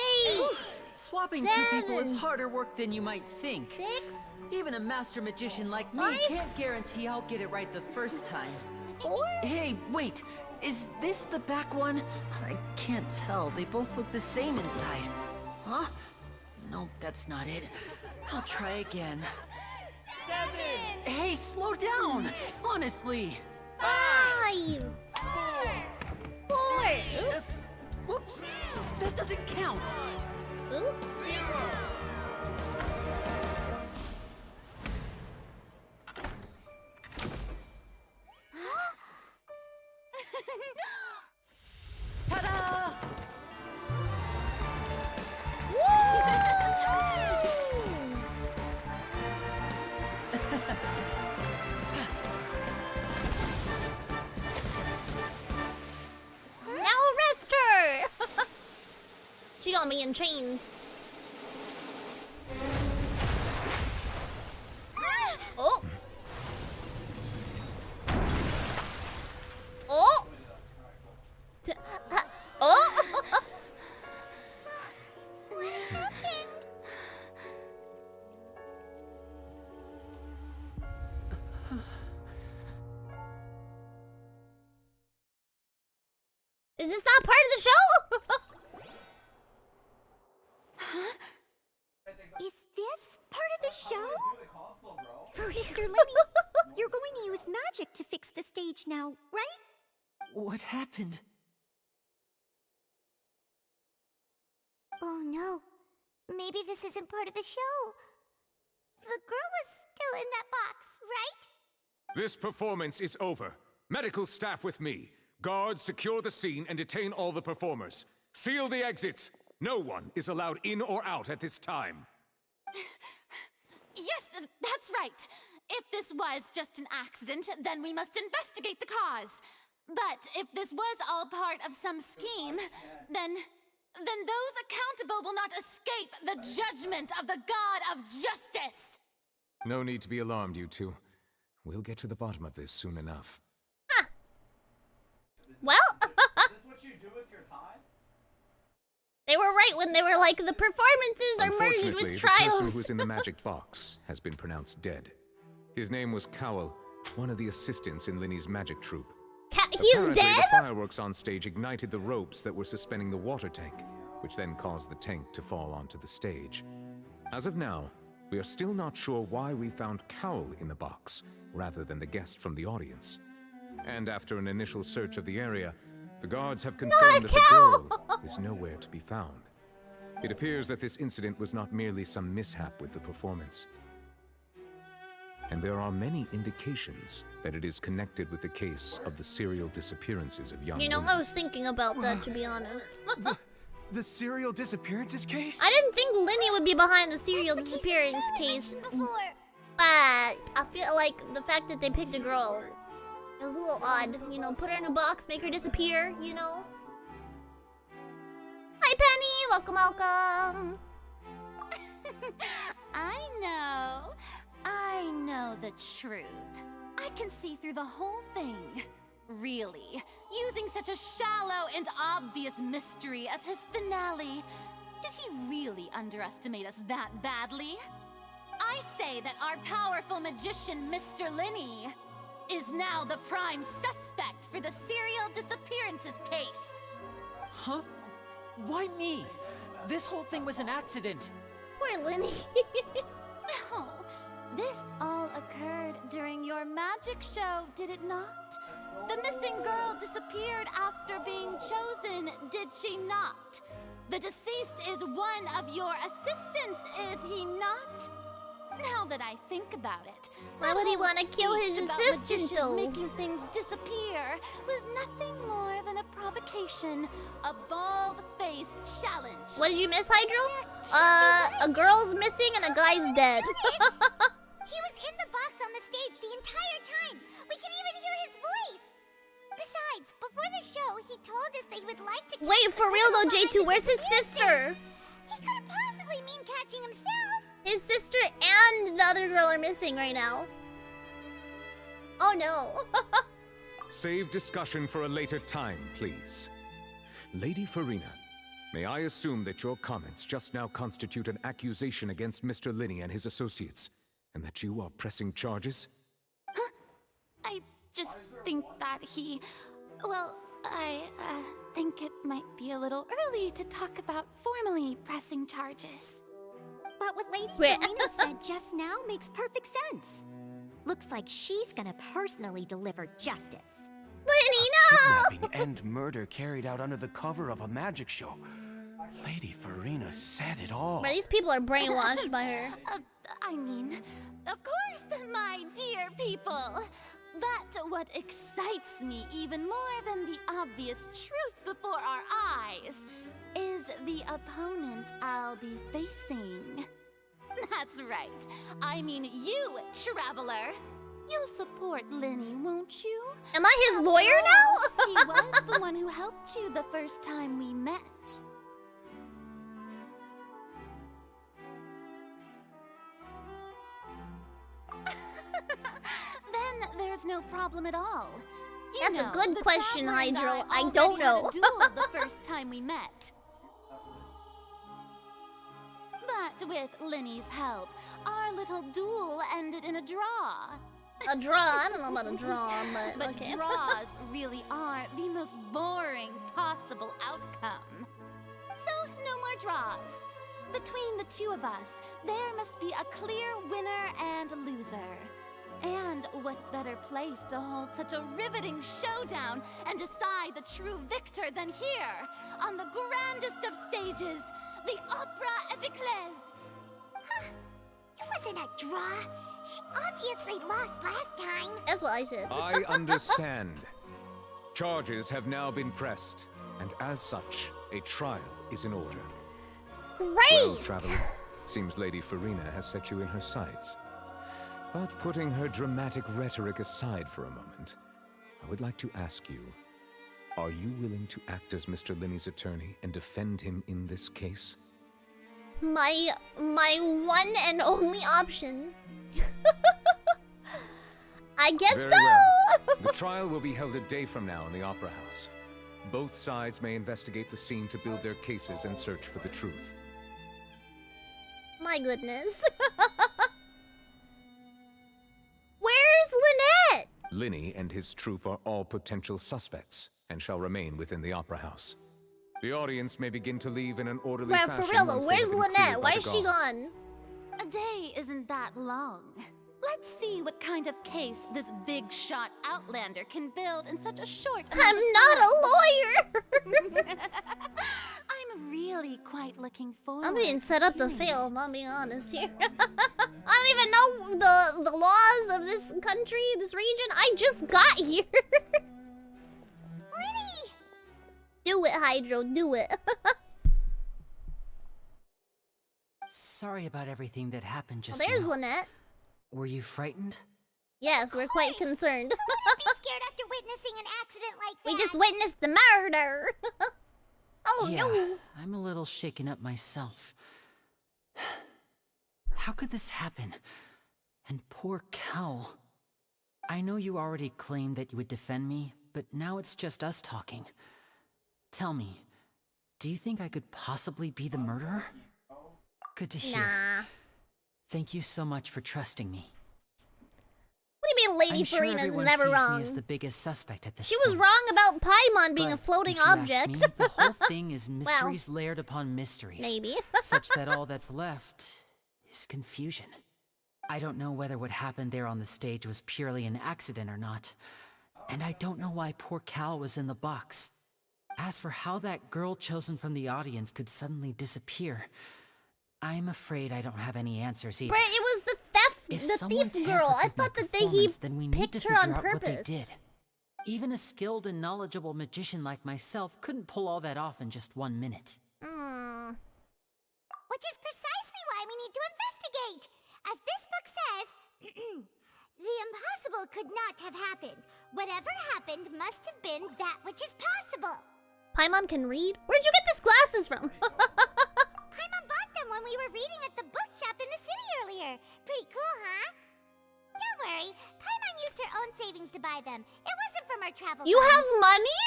Swapping 7, two people is harder work than you might think. 6, Even a master magician like me 5, can't guarantee I'll get it right the first time. 4. Hey, wait! Is this the back one? I can't tell. They both look the same inside. Huh? No, that's not it. I'll try again. 7! Hey, slow down! Honestly! 5, 4. Whoops! That doesn't count! Ooh. 0! Ta-da! Now arrest her! She got me in chains. Oh! Oh! Oh! What happened? Is this not part of the show? Is this part of the show? Mr. Linney, you're going to use magic to fix the stage now, right? What happened? Oh no. Maybe this isn't part of the show. The girl was still in that box, right? This performance is over. Medical staff with me. Guards, secure the scene and detain all the performers. Seal the exits. No one is allowed in or out at this time. Yes, that's right. If this was just an accident, then we must investigate the cause. But if this was all part of some scheme, then those accountable will not escape the judgment of the God of Justice. No need to be alarmed, you two. We'll get to the bottom of this soon enough. Well, they were right when they were like, the performances are merged with Unfortunately, the person trials. who was in the magic box has been pronounced dead. His name was Cowell, one of the assistants in Linney's magic troupe. He's Apparently, dead? the fireworks on stage ignited the ropes that were suspending the water tank, which then caused the tank to fall onto the stage. As of now, we are still not sure why we found Cowell in the box, rather than the guest from the audience. And after an initial search of the area, the guards have confirmed that the girl, is nowhere to be found. It appears that this incident was not merely some mishap with the performance. And there are many indications that it is connected with the case of the serial disappearances of young You know, women. I was thinking about that, to be honest. The serial disappearances case? I didn't think Linny would be behind the serial disappearance case. But I feel like the fact that they picked a girl, it was a little odd. You know, put her in a box, make her disappear, you know? Hi, Penny! Welcome, welcome! I know the truth. I can see through the whole thing. Really. Using such a shallow and obvious mystery as his finale. Did he really underestimate us that badly? I say that our powerful magician, Mr. Linny, is now the prime suspect for the serial disappearances case. Huh? Why me? This whole thing was an accident. Poor Linny. No, this all occurred during your magic show, did it not? The missing girl disappeared after being chosen, did she not? The deceased is one of your assistants, is he not? Now that I think about it, why would he want to kill his assistant, though? Making things disappear was nothing more than a provocation, a bald-faced challenge. What did you miss, Hydro? A girl's missing and a guy's dead. He was in the box on the stage the entire time. We could even hear his voice. Besides, before the show, he told us they would like to. Wait, for real though, J2, where's his sister? He couldn't possibly mean catching himself. His sister and the other girl are missing right now. Oh no. Save discussion for a later time, please. Lady Farina, may I assume that your comments just now constitute an accusation against Mr. Linny and his associates, and that you are pressing charges? Huh? I just think that he... Well, I think it might be a little early to talk about formally pressing charges. But what Lady Farina said just now makes perfect sense. Looks like she's gonna personally deliver justice. Linny, no! Kidnapping and murder carried out under the cover of a magic show. Lady Farina said it all. Bro, these people are brainwashed by her. I mean, of course, my dear people. But what excites me even more than the obvious truth before our eyes is the opponent I'll be facing. That's right. I mean you, Traveler. You'll support Linny, won't you? Am I his lawyer now? He was the one who helped you the first time we met. Then there's no problem at all. That's a good question, Hydro. I don't know. The first time we met. But with Linny's help, our little duel ended in a draw. A draw? I don't know about a draw, but okay. Draws really are the most boring possible outcome. So, no more draws. Between the two of us, there must be a clear winner and loser. And what better place to hold such a riveting showdown and decide the true victor than here, on the grandest of stages, the Opera Epiclese. Huh. It wasn't a draw. She obviously lost last time. That's what I said. I understand. Charges have now been pressed, and as such, a trial is in order. Great! Well, Traveler, seems Lady Farina has set you in her sights. But putting her dramatic rhetoric aside for a moment, I would like to ask you, are you willing to act as Mr. Linny's attorney and defend him in this case? My one and only option. I guess Very so! well. The trial will be held a day from now in the Opera House. Both sides may investigate the scene to build their cases and search for the truth. My goodness. Where's Lynette? Linny and his troupe are all potential suspects and shall remain within the Opera House. The audience may begin to leave in an orderly Well, fashion. for real though, once they where's have been Lynette? cleared by Why the is she guards. gone? A day isn't that long. Let's see what kind of case this big shot Outlander can build in such a short amount I'm of not time. a lawyer! I'm really quite looking forward. I'm being set up to fail, if I'm being honest here. I don't even know the laws of this country, this region. I just got here. Lenny! Do it, Hydro, do it. Sorry about everything that happened just Well, there's now. Lynette. Were you frightened? Yes, we're quite concerned. Who wouldn't be scared after witnessing an accident like that? We just witnessed the murder. Oh yeah, no. I'm a little shaken up myself. How could this happen? And poor Cal. I know you already claimed that you would defend me, but now it's just us talking. Tell me, do you think I could possibly be the murderer? Good to hear. Nah. Thank you so much for trusting me. What do you mean Lady I'm sure Farina's everyone never sees wrong? me as the biggest suspect at this She was point. wrong about Paimon being a But floating if you ask object. me, the whole thing is mysteries layered upon mysteries. Maybe. Such that all that's left is confusion. I don't know whether what happened there on the stage was purely an accident or not. And I don't know why poor Cal was in the box. As for how that girl chosen from the audience could suddenly disappear, I'm afraid I don't have any answers either. Brett, it was the theft, If the someone thief tampered girl. I with my thought that he performance, then we need to picked her figure on out what they purpose. did. Even a skilled and knowledgeable magician like myself couldn't pull all that off in just 1 minute. Which is precisely why we need to investigate. As this book says, the impossible could not have happened. Whatever happened must have been that which is possible. Paimon can read? Where'd you get these glasses from? Paimon bought them when we were reading at the bookshop in the city earlier. Pretty cool, huh? Don't worry, Paimon used her own savings to buy them. It wasn't from our travel You funds. have money?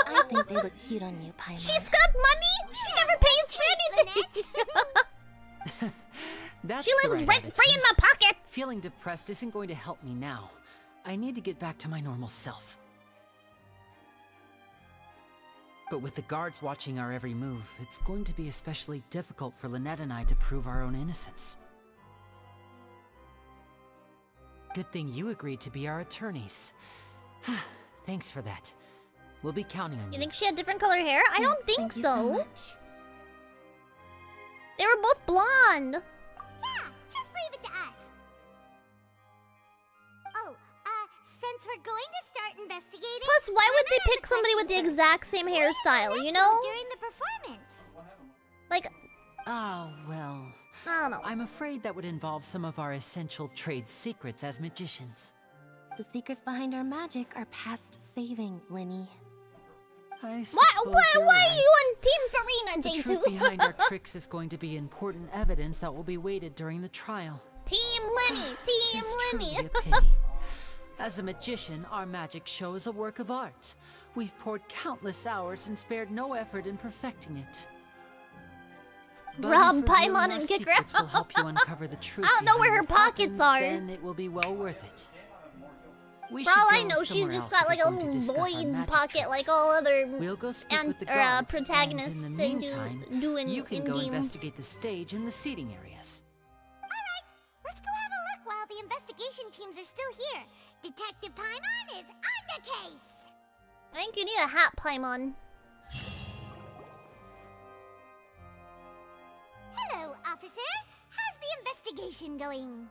I think they look cute on you, Paimon. She's got money? She never pays for anything. That's She the lives right rent-free in attitude. my pocket. Feeling depressed isn't going to help me now. I need to get back to my normal self. But with the guards watching our every move, it's going to be especially difficult for Lynette and I to prove our own innocence. Good thing you agreed to be our attorneys. Thanks for that. We'll be counting on you. You think she had different color hair? I don't think thank you so so. much. They were both blonde. Yeah, just leave it to us. Oh, since we're going to start investigating... Plus, why would they Lynette has pick a somebody with the question exact same hairstyle, you know? during the performance. Like, Oh, well. I don't know. I'm afraid that would involve some of our essential trade secrets as magicians. The secrets behind our magic are past saving, Linny. I Why suppose you're are right. you on Team Farina, The J2? truth behind our tricks is going to be important evidence that will be weighted during the trial. Team Linny, Team Tis Linny. truly a pity. As a magician, our magic show is a work of art. We've poured countless hours and spared no effort in perfecting it. But Rob if revealing Paimon our and kick her secrets will out. help you uncover the truth. I don't know where her behind what pockets happened, are. Then it will be well worth it. We For all should I go know, she's somewhere just else got if like we're a going to little discuss our void magic pocket tricks. like all other We'll go speak with the guards, protagonists and in the say meantime, doing you can in go games. investigate the stage and the seating areas. Alright, let's go have a look while the investigation teams are still here. Detective Paimon is on the case. I think you need a hat, Paimon. Hello, officer. How's the investigation going?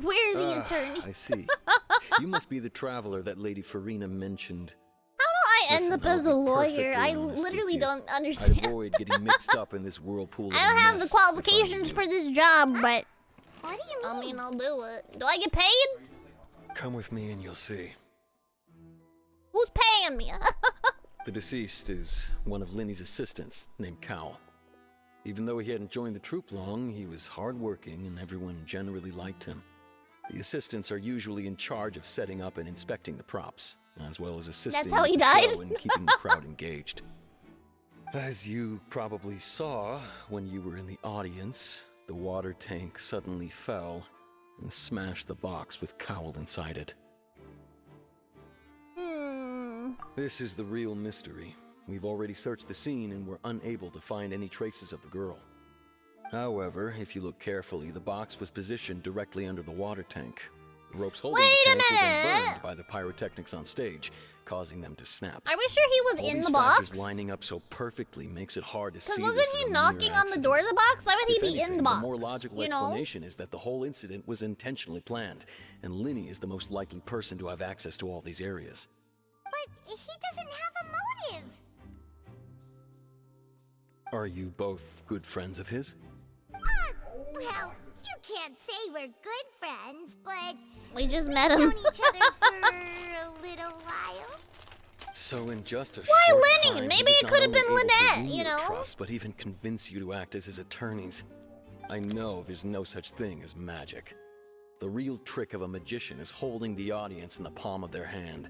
We're the attorney. I see. You must be the traveler that Lady Farina mentioned. How do I end Listen, up as a I'll be lawyer? I perfectly honest literally with you. don't I understand. avoid getting mixed up in this whirlpool of I don't have the mess, qualifications for this job, but What do you mean? I mean, I'll do it. Do I get paid? Come with me and you'll see. Who's paying me? The deceased is one of Linny's assistants, named Cal. Even though he hadn't joined the troupe long, he was hardworking and everyone generally liked him. The assistants are usually in charge of setting up and inspecting the props, as well as assisting That's how with he the died? show and keeping the crowd engaged. As you probably saw when you were in the audience, the water tank suddenly fell and smashed the box with Cowl inside it. This is the real mystery. We've already searched the scene and were unable to find any traces of the girl. However, if you look carefully, the box was positioned directly under the water tank. The ropes holding the tank were then burned by the pyrotechnics on stage, causing them to snap. Are we sure he was All in these the factors box? lining up so perfectly makes it hard to see. Because this wasn't as he a knocking mere on the door of the box? Why would he If be in anything, the box? The more logical you know? explanation is that the whole incident was intentionally planned, and Linny is the most likely person to have access to all these areas. But he doesn't have a motive. Are you both good friends of his? Well, you can't say we're good friends, but we just met him. We've known each other for a little while. So in just a Why short Linny? time, Maybe he it was could not have been only able to Lynette, win you your know? trust, but even convince you to act as his attorneys. I know there's no such thing as magic. The real trick of a magician is holding the audience in the palm of their hand.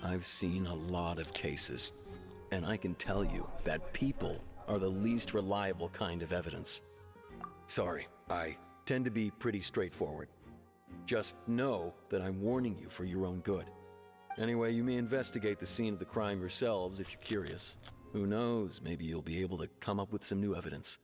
I've seen a lot of cases, and I can tell you that people are the least reliable kind of evidence. Sorry, I tend to be pretty straightforward. Just know that I'm warning you for your own good. Anyway, you may investigate the scene of the crime yourselves if you're curious. Who knows, maybe you'll be able to come up with some new evidence.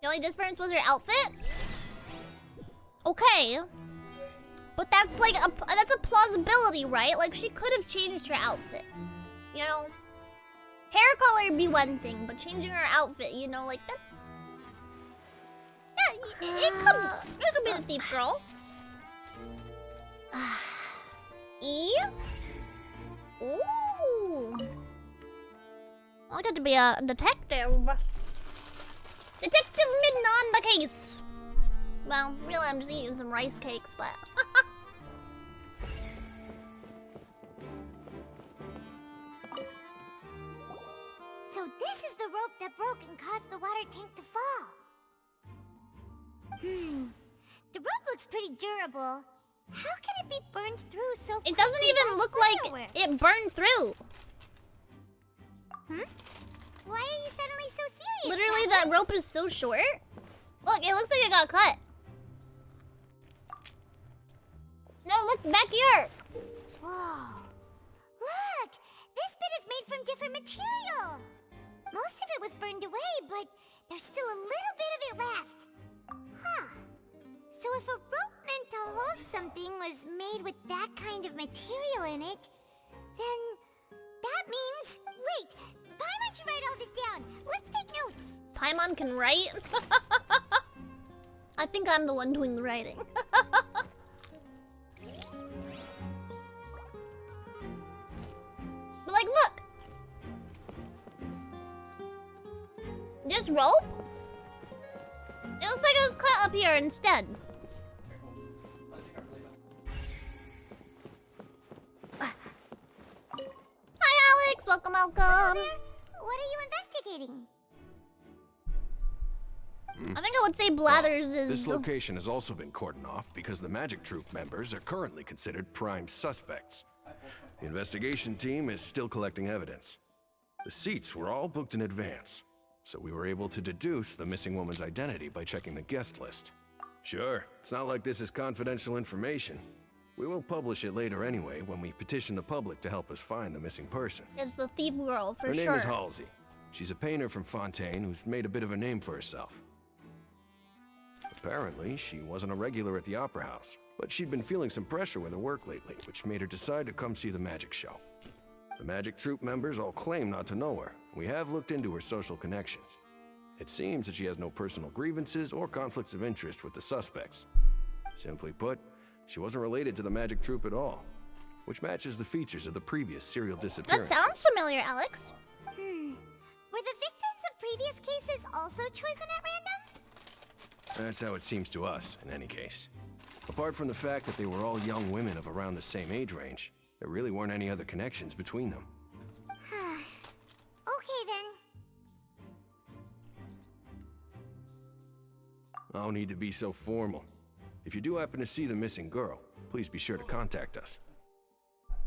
The only difference was her outfit? Okay. But that's like that's a plausibility, right? Like she could have changed her outfit. You know? Hair color would be one thing, but changing her outfit, you know, like that. Yeah, it could be the thief girl. E? Ooh. I got to be a detective. Detective Midna on the case. Well, really, I'm just eating some rice cakes, but. So this is the rope that broke and caused the water tank to fall. The rope looks pretty durable. How can it be burned through so quickly? It doesn't even look like it burned through. Why are you suddenly so serious? Literally, that rope is so short. Look, it looks like it got cut. No, look back here. Whoa. Look! This bit is made from different material. Most of it was burned away, but there's still a little bit of it left. Huh. So if a rope meant to hold something was made with that kind of material in it, then that means... Wait! Paimon should write all this down. Let's take notes. Paimon can write? I think I'm the one doing the writing. But like, look! This rope? It looks like it was cut up here instead. Hi, Alex! Welcome, welcome! What are you investigating? I think I would say Blathers is... This location has also been cordoned off because the Magic Troop members are currently considered prime suspects. The investigation team is still collecting evidence. The seats were all booked in advance, so we were able to deduce the missing woman's identity by checking the guest list. Sure, it's not like this is confidential information. We will publish it later anyway when we petition the public to help us find the missing person. It's the thief girl, for Her sure. name is Halsey. She's a painter from Fontaine who's made a bit of a name for herself. Apparently, she wasn't a regular at the Opera House, but she'd been feeling some pressure with her work lately, which made her decide to come see the magic show. The Magic Troop members all claim not to know her. We have looked into her social connections. It seems that she has no personal grievances or conflicts of interest with the suspects. Simply put, she wasn't related to the Magic Troop at all, which matches the features of the previous serial That disappearances. sounds familiar, Alex. Were the victims of previous cases also chosen at random? That's how it seems to us, in any case. Apart from the fact that they were all young women of around the same age range, there really weren't any other connections between them. Okay then. No need to be so formal. If you do happen to see the missing girl, please be sure to contact us.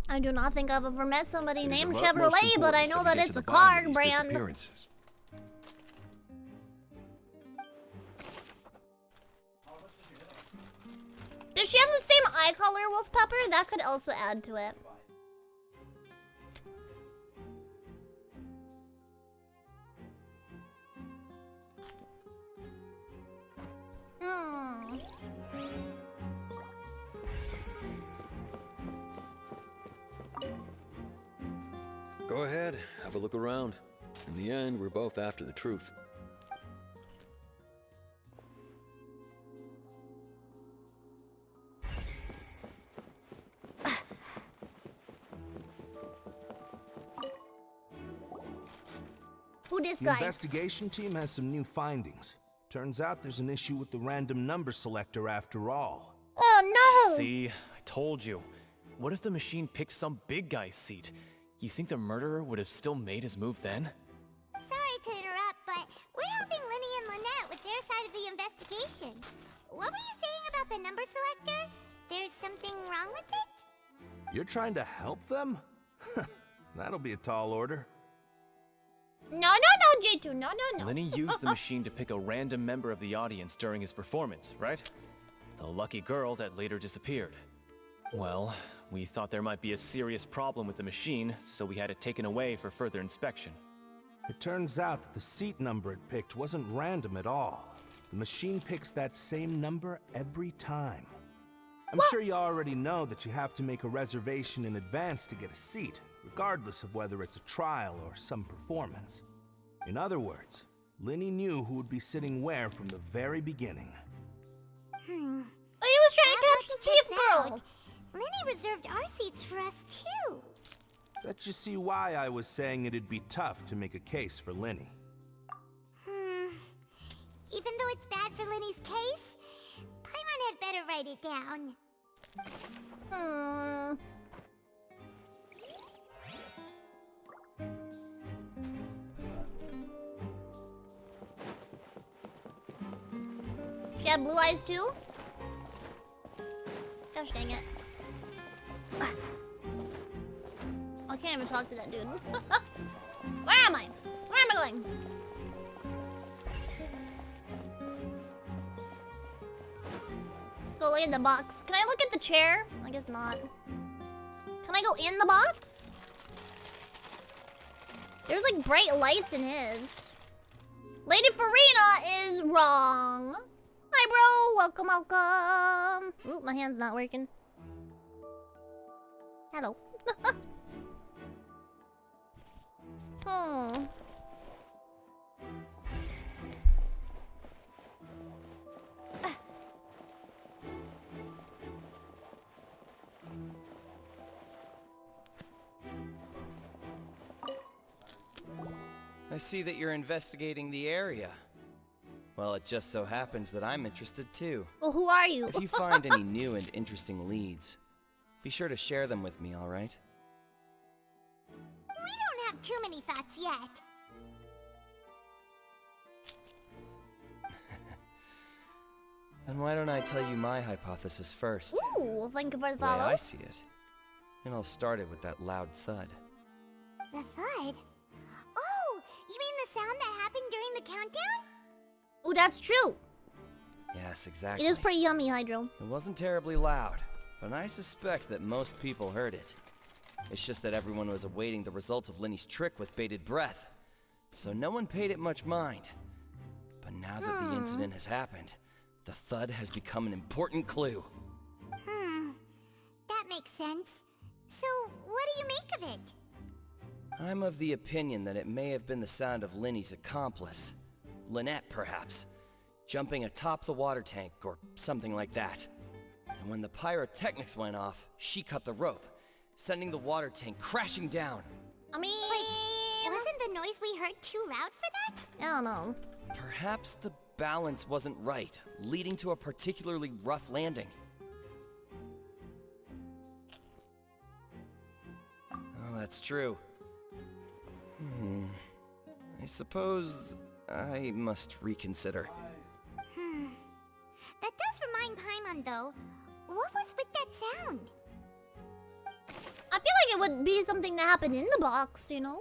I do not think I've ever met somebody It is named of utmost Chevrolet, but I importance know that that we get it's to a the bottom car of these brand. disappearances. she has the same eye color, Wolf Pepper, that could also add to it. Go ahead, have a look around. In the end, we're both after the truth. Who this The guy? investigation team has some new findings. Turns out there's an issue with the random number selector after all. Oh no! See, I told you. What if the machine picked some big guy's seat? You think the murderer would have still made his move then? Sorry to interrupt, but we're helping Linny and Lynette with their side of the investigation. What were you saying about the number selector? There's something wrong with it? You're trying to help them? That'll be a tall order. No, J2, no. Linny used the machine to pick a random member of the audience during his performance, right? The lucky girl that later disappeared. Well, we thought there might be a serious problem with the machine, so we had it taken away for further inspection. It turns out that the seat number it picked wasn't random at all. The machine picks that same number every time. I'm sure you already know that you have to make a reservation in advance to get a seat, regardless of whether it's a trial or some performance. In other words, Linny knew who would be sitting where from the very beginning. Oh, he was trying to catch the thief girl! Linny reserved our seats for us too. Bet you see why I was saying it'd be tough to make a case for Linny. Even though it's bad for Linny's case, Paimon had better write it down. She had blue eyes too? Gosh dang it. I can't even talk to that dude. Where am I? Where am I going? Go look at the box. Can I look at the chair? I guess not. Can I go in the box? There's like bright lights in his. Lady Farina is wrong. Hi, bro. Welcome, welcome. Ooh, my hand's not working. Hello. I see that you're investigating the area. Well, it just so happens that I'm interested too. Well, who are you? If you find any new and interesting leads, be sure to share them with me, all right? We don't have too many thoughts yet. Then why don't I tell you my hypothesis first? Ooh, thank you for the The way follow. I see it. And I'll start it with that loud thud. The thud? Oh, you mean the sound that happened during the countdown? Ooh, that's true. Yes, exactly. It is pretty yummy, Hydro. It wasn't terribly loud, but I suspect that most people heard it. It's just that everyone was awaiting the results of Linny's trick with bated breath, so no one paid it much mind. But now that the incident has happened, the thud has become an important clue. That makes sense. So, what do you make of it? I'm of the opinion that it may have been the sound of Linny's accomplice. Lynette, perhaps. Jumping atop the water tank, or something like that. And when the pyrotechnics went off, she cut the rope, sending the water tank crashing down. I mean... Wait, wasn't the noise we heard too loud for that? I don't know. Perhaps the balance wasn't right, leading to a particularly rough landing. Oh, that's true. I suppose I must reconsider. That does remind Paimon, though. What was with that sound? I feel like it would be something that happened in the box, you know?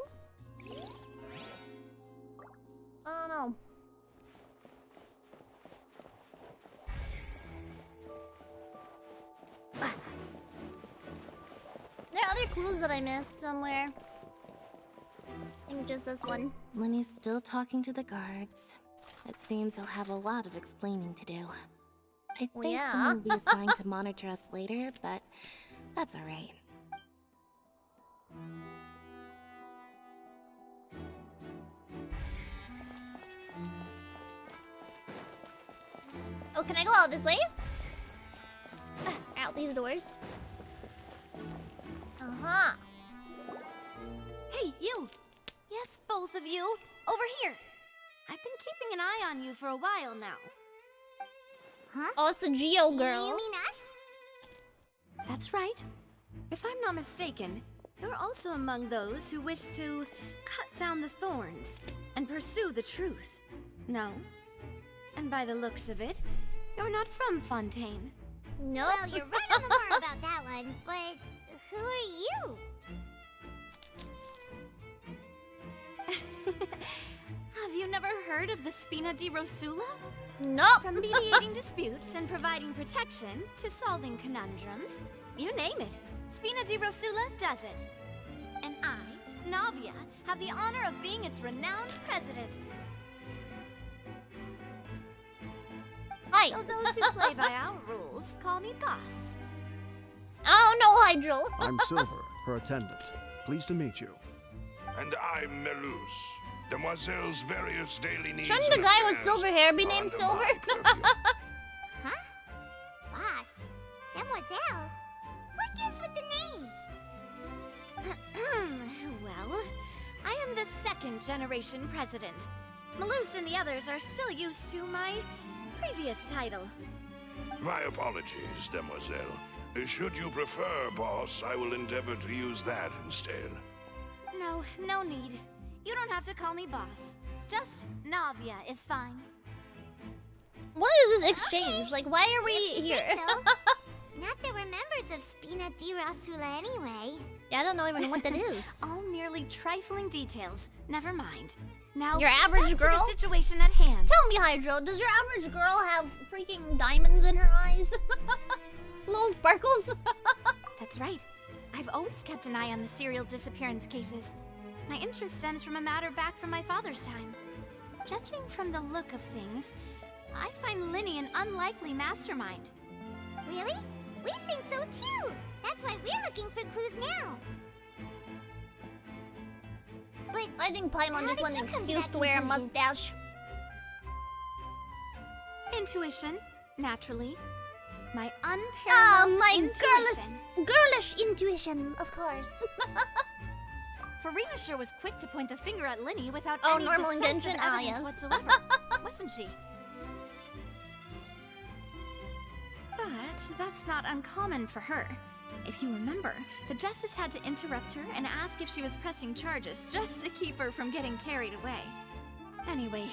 I don't know. clues that I missed somewhere. I think just this one. Lenny's still talking to the guards. It seems he'll have a lot of explaining to do. I Well, think yeah. someone will be assigned to monitor us later, but that's alright. Oh, can I go out this way? Out these doors. Uh-huh. Hey, you! Yes, both of you! Over here! I've been keeping an eye on you for a while now. Huh? Oh, it's the Geo girl. You mean us? That's right. If I'm not mistaken, you're also among those who wish to cut down the thorns and pursue the truth. No? And by the looks of it, you're not from Fontaine. Nope. Well, you're right on the mark about that one, but who are you? Have you never heard of the Spina di Rosula? Nope. From mediating disputes and providing protection to solving conundrums, you name it, Spina di Rosula does it. And I, Navia, have the honor of being its renowned president. Hi. So those who play by our rules call me boss. Oh no, Hydro. I'm Silver, her attendant. Pleased to meet you. And I'm Melus. Demoiselle's various daily needs. Shouldn't the and guy with affairs silver hair be are named under Silver? my purview. Huh? Boss? Demoiselle? What gives with the names? Well, I am the second generation president. Malus and the others are still used to my previous title. My apologies, Demoiselle. Should you prefer, boss, I will endeavor to use that instead. No, no need. You don't have to call me boss. Just Navia is fine. What is this exchange? Like, why are we here? Not that we're members of Spina di Rosula anyway. Yeah, I don't know even what that is. All merely trifling details. Never mind. Now, Your average back to girl? the situation at hand. Tell me, Hydro, does your average girl have freaking diamonds in her eyes? Little sparkles? That's right. I've always kept an eye on the serial disappearance cases. My interest stems from a matter back from my father's time. Judging from the look of things, I find Linny an unlikely mastermind. Really? We think so too. That's why we're looking for clues now. But I think Paimon just wanted an excuse to wear a mustache. Intuition, naturally. My unparalleled my intuition. girlish intuition, of course. Farina sure was quick to point the finger at Linny without Oh, any normal in decisive Genshin? Ah, evidence yes. whatsoever, wasn't she? But that's not uncommon for her. If you remember, the Justice had to interrupt her and ask if she was pressing charges just to keep her from getting carried away. Anyway,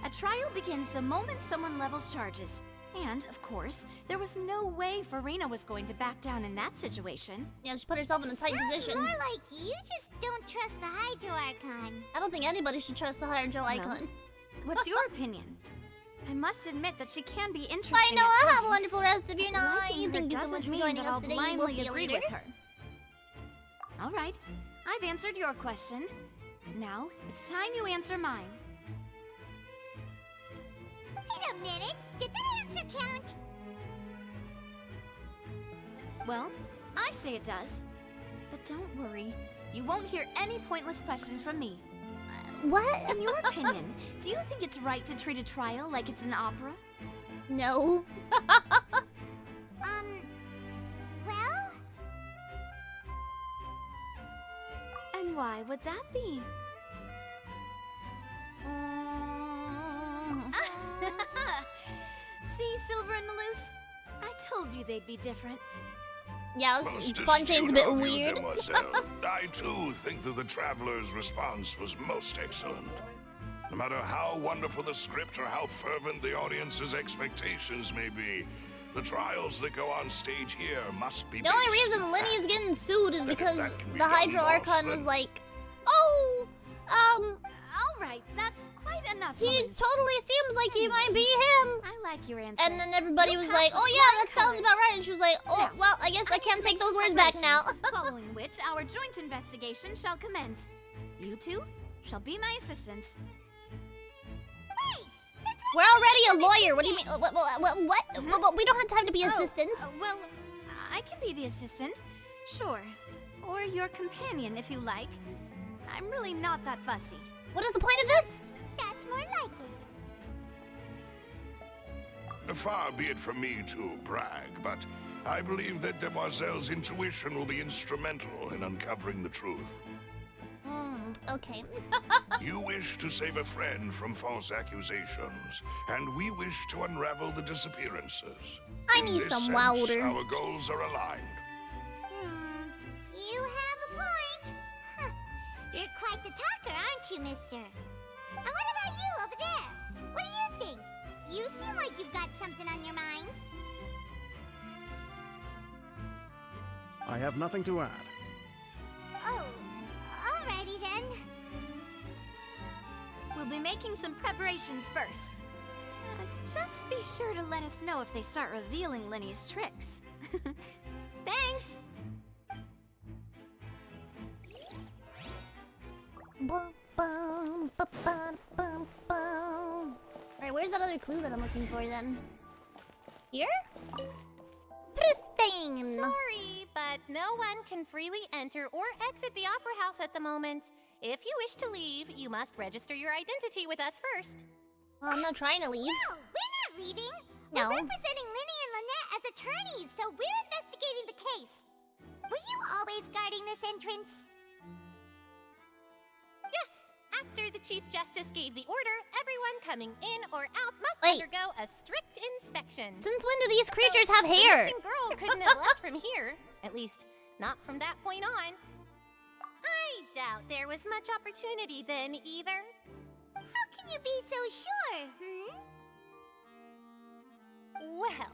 a trial begins the moment someone levels charges. And, of course, there was no way Farina was going to back down in that situation. Yeah, she put herself in a tight position. more like you just don't trust the Hydro Archon. I don't think anybody should trust the Hydro Icon. What's your opinion? I must admit that she can be interesting. Bye, Noah. at Have a times. wonderful rest of your night. Liking her Thank you so doesn't much for mean joining that us I'll today. We'll blindly see you agree later. with her. All right, I've answered your question. Now it's time you answer mine. Wait a minute. Did that answer count? Well, I say it does. But don't worry, you won't hear any pointless questions from me. What? In your opinion, do you think it's right to treat a trial like it's an opera? No. Well? And why would that be? See, Silver and Malus? I told you they'd be different. Yeah, Most Fontaine's a astute bit of you, weird. Demoiselle. I too think that the traveler's response was most excellent. No matter how wonderful the script or how fervent the audience's expectations may be, the trials that go on stage here must be The only based reason in Linny is fact. getting sued is And if because that can be the done, Hydro boss, Archon was then- like, oh, All Alright, that's quite enough. He Maloose. totally seems like he might be him. I like your answer. And then everybody You was passed like, with oh yeah, that flying sounds about right. And she was like, oh, Now, well, I guess I can't take those words back now. Following which, our joint investigation shall commence. You two shall be my assistants. We're already a lawyer. What do you mean? What? We don't have time to be assistants. Well, I can be the assistant. Sure. Or your companion, if you like. I'm really not that fussy. What is the point of this? That's more like it. Far be it from me to brag, but I believe that Demoiselle's intuition will be instrumental in uncovering the truth. Okay. You wish to save a friend from false accusations, and we wish to unravel the disappearances. I In need this some sense, louder. Our goals are aligned. You have a point. Huh. You're quite the talker, aren't you, mister? And what about you over there? What do you think? You seem like you've got something on your mind. I have nothing to add. Oh, alrighty then. We'll be making some preparations first. Just be sure to let us know if they start revealing Lenny's tricks. Thanks! Alright, where's that other clue that I'm looking for then? Here? Pristine! Sorry, but no one can freely enter or exit the Opera House at the moment. If you wish to leave, you must register your identity with us first. Well, I'm not trying to leave. No, we're not leaving. No. We're representing Linny and Lynette as attorneys, so we're investigating the case. Were you always guarding this entrance? Yes, after the Chief Justice gave the order, everyone coming in or out must Wait. undergo a strict inspection. Since when do these creatures So, have the hair? missing girl couldn't have left from here. At least, not from that point on. I doubt there was much opportunity then, either. How can you be so sure, Well,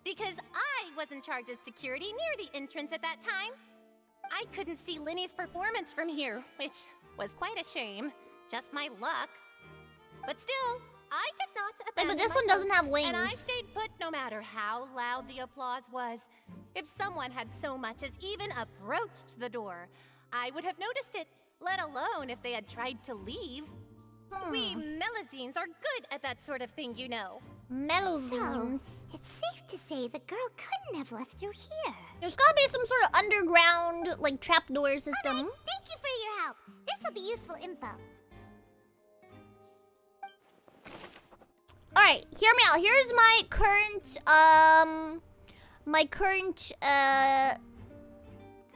because I was in charge of security near the entrance at that time. I couldn't see Linny's performance from here, which was quite a shame. Just my luck. But still, I did not abandon but this my one doesn't post, have wings. And I stayed put no matter how loud the applause was. If someone had so much as even approached the door, I would have noticed it, let alone if they had tried to leave. We Melazines are good at that sort of thing, you know. Melazines. So, it's safe to say the girl couldn't have left through here. There's gotta be some sort of underground, like, trapdoor system. Thank you for your help. This will be useful info. Alright, hear me out. Here's my current,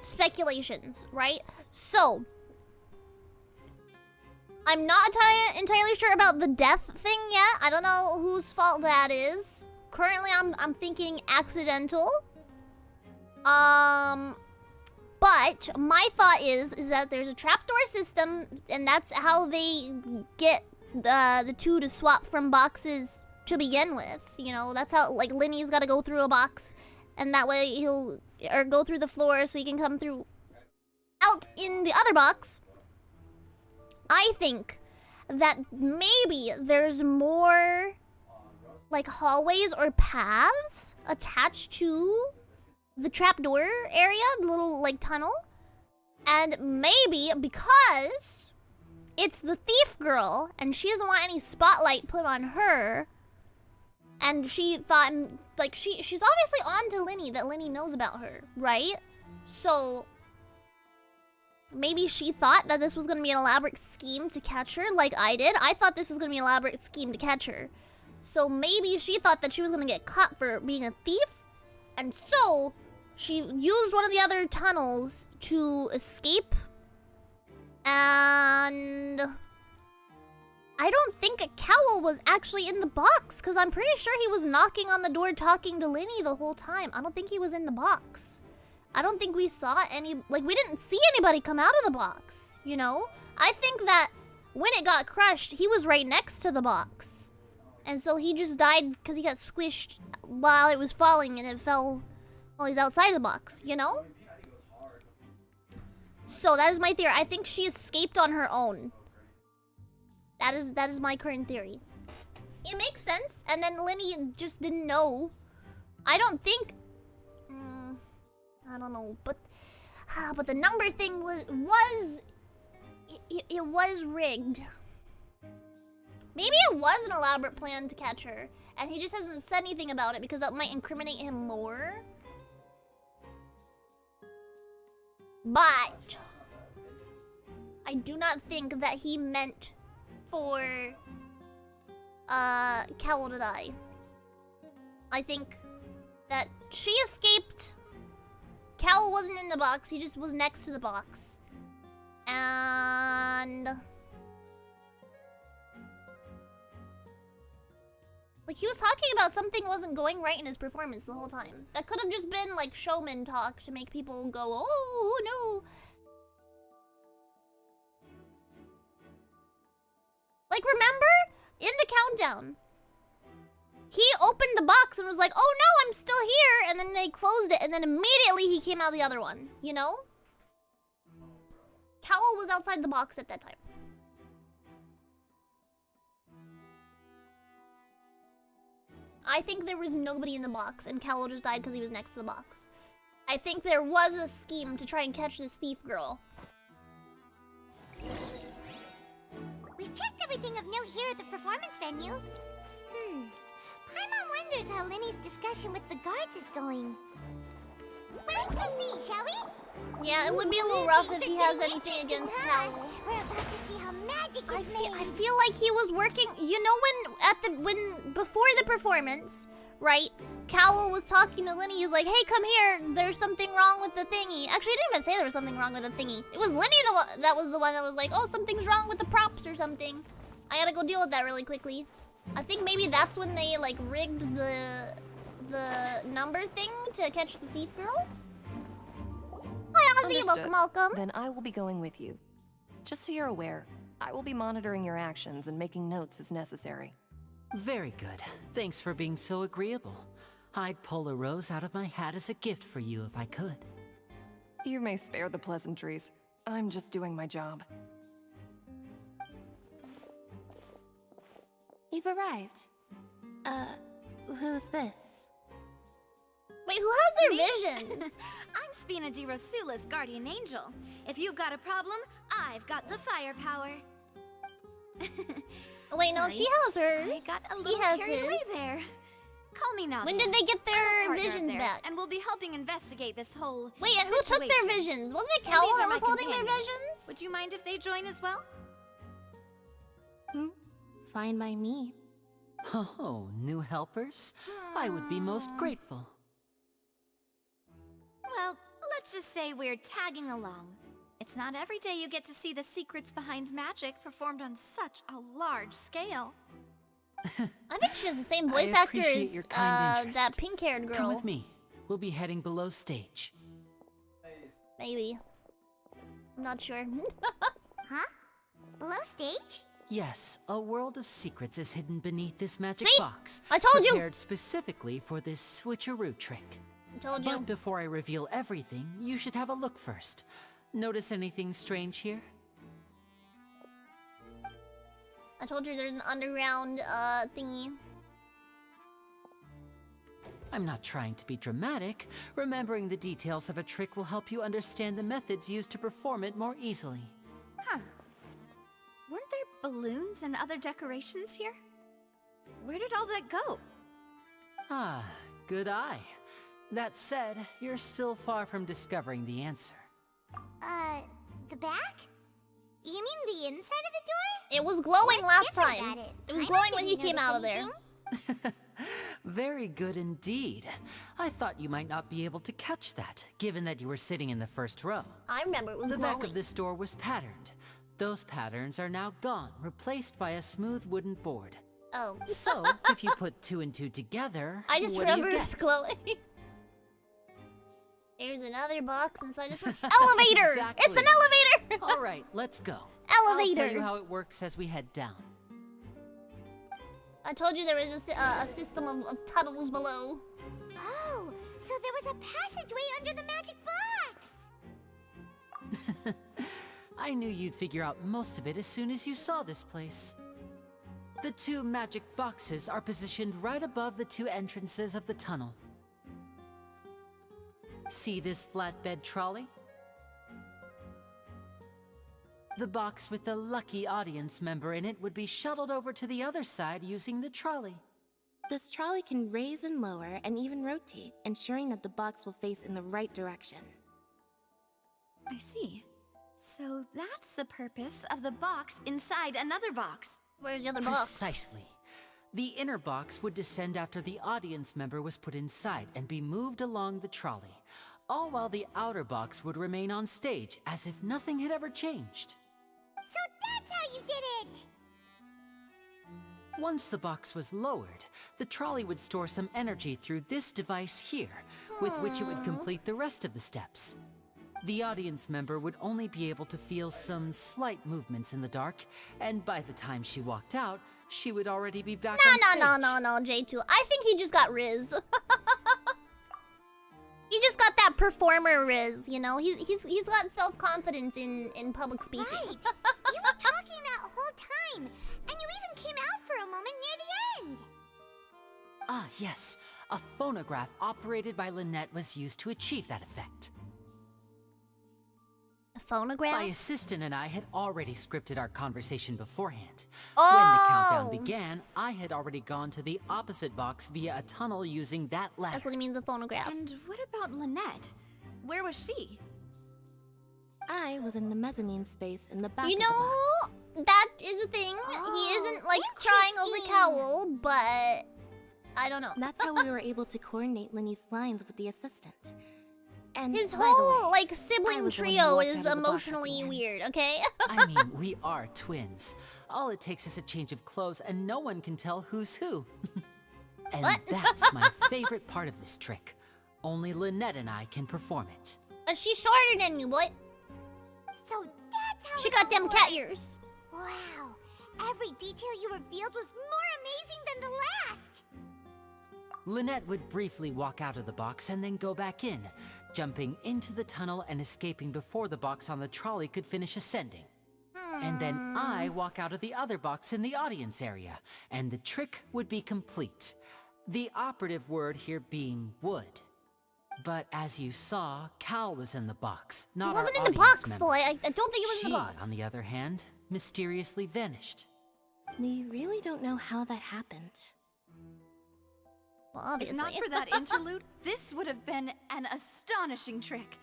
speculations, right? So, I'm not entirely sure about the death thing yet. I don't know whose fault that is. Currently, I'm thinking accidental. But my thought is that there's a trapdoor system, and that's how they get the two to swap from boxes to begin with. You know, that's how, like, Linny's got to go through a box, and that way he'll go through the floor so he can come through out in the other box. I think that maybe there's more, like, hallways or paths attached to the trapdoor area, the little, like, tunnel. And maybe because it's the thief girl and she doesn't want any spotlight put on her, and she thought, like, she's obviously on to Linny, that Linny knows about her, right? So maybe she thought that this was gonna be an elaborate scheme to catch her, like I did. I thought this was gonna be an elaborate scheme to catch her. So maybe she thought that she was gonna get caught for being a thief, and so she used one of the other tunnels to escape. And I don't think a cowl was actually in the box, because I'm pretty sure he was knocking on the door talking to Linny the whole time. I don't think he was in the box. I don't think we saw any, like, we didn't see anybody come out of the box, you know? I think that when it got crushed, he was right next to the box. And so he just died because he got squished while it was falling, and it fell while he's outside of the box, you know? So that is my theory. I think she escaped on her own. That is my current theory. It makes sense, and then Linny just didn't know. I don't think... I don't know, but the number thing was rigged. Maybe it was an elaborate plan to catch her, and he just hasn't said anything about it because that might incriminate him more. But I do not think that he meant for Cowl to die. I think that she escaped. Cowl wasn't in the box, he just was next to the box. And like, he was talking about something wasn't going right in his performance the whole time. That could have just been like showman talk to make people go, oh no. Like, remember in the countdown, he opened the box and was like, oh no, I'm still here, and then they closed it, and then immediately he came out the other one, you know? Cowl was outside the box at that time. I think there was nobody in the box, and Cowl just died because he was next to the box. I think there was a scheme to try and catch this thief girl. We've checked everything of note here at the performance venue. Paimon wonders how Linny's discussion with the guards is going. Let's go see, shall we? Yeah, it would be a little rough if he has anything against Cowl. We're about to see how magic is made. I feel like he was working, you know, before the performance, right? Cowl was talking to Linny. He was like, "Hey, come here. There's something wrong with the thingy." Actually, he didn't even say there was something wrong with the thingy. It was Linny that was the one that was like, "Oh, something's wrong with the props or something. I gotta go deal with that really quickly." I think maybe that's when they like rigged the number thing to catch the thief girl. Hi, Ozzy. Understood. Welcome. Then I will be going with you. Just so you're aware, I will be monitoring your actions and making notes as necessary. Very good. Thanks for being so agreeable. I'd pull a rose out of my hat as a gift for you if I could. You may spare the pleasantries. I'm just doing my job. You've arrived. Who's this? Wait, who has their vision? I'm Spina di Rosula's guardian angel. If you've got a problem, I've got the firepower. Wait, no, she has hers. I got a He little has carried away his. there. Call me Nadia. When did they get I'm a their partner of visions theirs, back? And we'll be helping investigate this whole Wait, and who took their situation. visions? Wasn't it And Cowl these that are was my holding their companions. visions? Would you mind if they join as well? Fine by me. Oh, new helpers? I would be most grateful. Well, let's just say we're tagging along. It's not every day you get to see the secrets behind magic performed on such a large scale. I think she has the same voice I actor appreciate as your kind interest. that pink-haired girl. Come with me. We'll be heading below stage. Maybe. I'm not sure. Huh? Below stage? Yes, a world of secrets is hidden beneath this magic See? box. I told you! Prepared specifically for this switcheroo trick. I told you. But before I reveal everything, you should have a look first. Notice anything strange here? I told you there's an underground thingy. I'm not trying to be dramatic. Remembering the details of a trick will help you understand the methods used to perform it more easily. Huh. Weren't there balloons and other decorations here? Where did all that go? Ah, good eye. That said, you're still far from discovering the answer. The back? You mean the inside of the door? It was glowing What's last different time. about it? It was I glowing don't when he think came out of there. anything. Very good indeed. I thought you might not be able to catch that, given that you were sitting in the first row. I remember it was The glowing. back of this door was patterned. Those patterns are now gone, replaced by a smooth wooden board. Oh. So, if you put two and two together, I just what do you remember it get? was glowing. There's another box inside this one. Elevator! Exactly. It's an elevator! All right, let's go. Elevator! I'll tell you how it works as we head down. I told you there was a system of tunnels below. Oh, so there was a passageway under the magic box! I knew you'd figure out most of it as soon as you saw this place. The 2 magic boxes are positioned right above the 2 entrances of the tunnel. See this flatbed trolley? The box with the lucky audience member in it would be shuttled over to the other side using the trolley. This trolley can raise and lower and even rotate, ensuring that the box will face in the right direction. I see. So that's the purpose of the box inside another box. Where's the other box? Precisely. The inner box would descend after the audience member was put inside and be moved along the trolley, all while the outer box would remain on stage as if nothing had ever changed. So that's how you did it! Once the box was lowered, the trolley would store some energy through this device here, with which it would complete the rest of the steps. The audience member would only be able to feel some slight movements in the dark, and by the time she walked out, she would already be back on stage. No, J2. I think he just got Riz. He just got that performer Riz, you know? He's got self-confidence in public speaking. Right! You were talking that whole time, and you even came out for a moment near the end! Ah, yes. A phonograph operated by Lynette was used to achieve that effect. A phonograph? My assistant and I had already scripted our conversation beforehand. Oh! When the countdown began, I had already gone to the opposite box via a tunnel using that ladder. That's what he means, a phonograph. And what about Lynette? Where was she? I was in the mezzanine space in the back You of the box. know, that is a thing. He isn't, like, crying over Cowl, but I don't know. That's how we were able to coordinate Linny's lines with the assistant. And his by the whole, way, like, I sibling was the one who trio walked is out of the box at the emotionally end. weird, okay? I mean, we are twins. All it takes is a change of clothes and no one can tell who's who. And What? that's my favorite part of this trick. Only Lynette and I can perform it. But she's shorter than you, boy. So that's how She it got all them worked. cat ears. Wow. Every detail you revealed was more amazing than the last! Lynette would briefly walk out of the box and then go back in, jumping into the tunnel and escaping before the box on the trolley could finish ascending. And then I walk out of the other box in the audience area, and the trick would be complete. The operative word here being would. But as you saw, Cal was in the box, not He wasn't our in the audience box, member. though. I don't think he was She, in the box. on the other hand, mysteriously vanished. We really don't know how that happened. Well, obviously. If not for that interlude, this would have been an astonishing trick.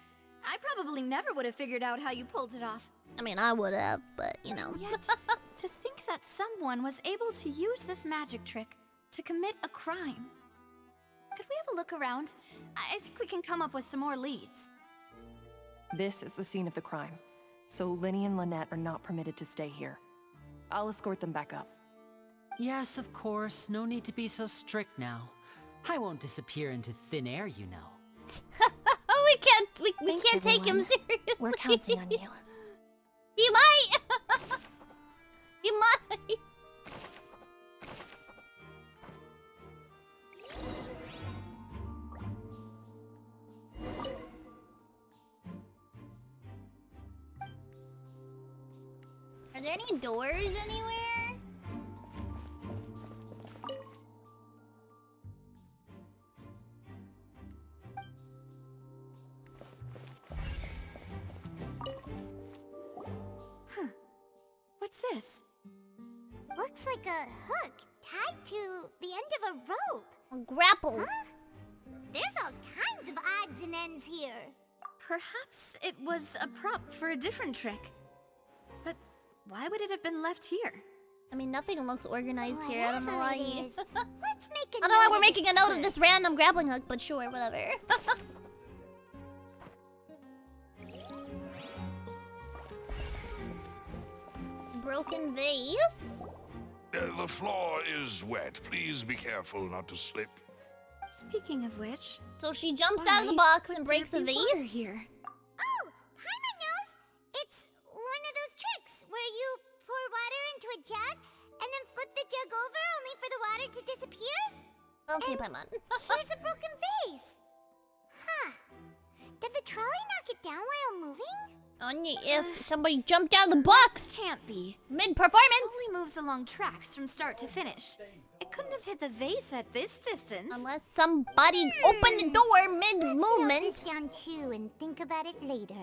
I probably never would have figured out how you pulled it off. I mean, I would have, but, you know. Yet, to think that someone was able to use this magic trick to commit a crime. Could we have a look around? I think we can come up with some more leads. This is the scene of the crime, so Linny and Lynette are not permitted to stay here. I'll escort them back up. Yes, of course. No need to be so strict now. I won't disappear into thin air, you know. we Thanks, can't take him everyone. seriously. We're counting on you. He might! He might! Are there any doors anywhere? What's this? Looks like a hook tied to the end of a rope. A grapple. Huh? There's all kinds of odds and ends here. Perhaps it was a prop for a different trick. But why would it have been left here? I mean, nothing looks organized here. I don't know why. Whatever it is, let's make a I don't know why note we're of making it a note of this first. random grappling hook, but sure, whatever. Broken vase? The floor is wet. Please be careful not to slip. Speaking of which, So she jumps out of the box and breaks a vase? Here. Oh, Paimon knows. It's one of those tricks where you pour water into a jug and then flip the jug over only for the water to disappear. Okay, And Paimon. Here's a broken vase. Huh. Did the trolley knock it down while moving? Only if somebody jumped out of the box. Can't be. Mid-performance. It totally moves along tracks from start to finish. It couldn't have hit the vase at this distance. Unless somebody opened the door mid-movement. Let's note this down too and think about it later.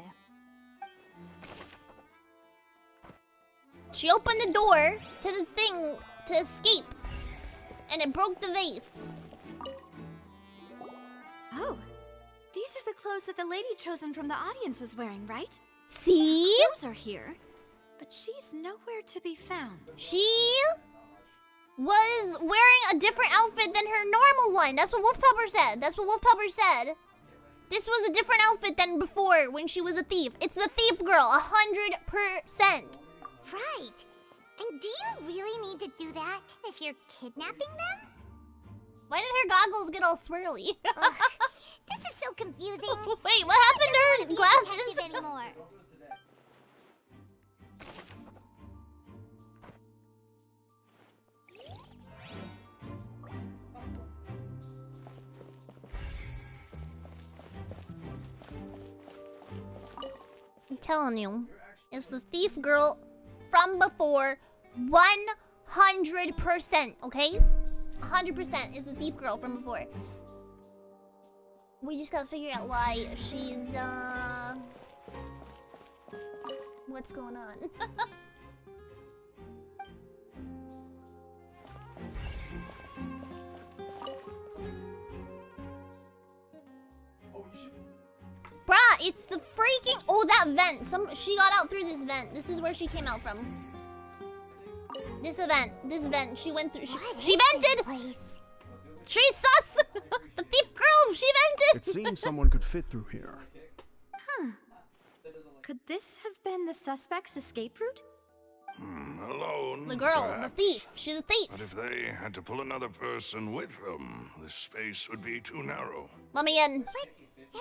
She opened the door to the thing to escape. And it broke the vase. Oh. These are the clothes that the lady chosen from the audience was wearing, right? See? Her clothes are here, but she's nowhere to be found. She was wearing a different outfit than her normal one. That's what Wolfpepper said. That's what Wolfpepper said. This was a different outfit than before when she was a thief. It's the thief girl, 100%. Right. And do you really need to do that if you're kidnapping them? Why did her goggles get all swirly? Ugh, this is so confusing. Wait, what happened to her glasses? Anymore. I'm telling you, it's the thief girl from before, 100%, okay? 100% is the thief girl from before. We just gotta figure out why she's, what's going on? Bruh, it's the freaking... Oh, that vent. She got out through this vent. This is where she came out from. This vent. She went through. She vented! She's sus! The thief girl, she vented! It seems someone could fit through here. Huh. Could this have been the suspect's escape route? Alone. The girl, perhaps. the thief. She's a thief. But if they had to pull another person with them, this space would be too narrow. Let me in.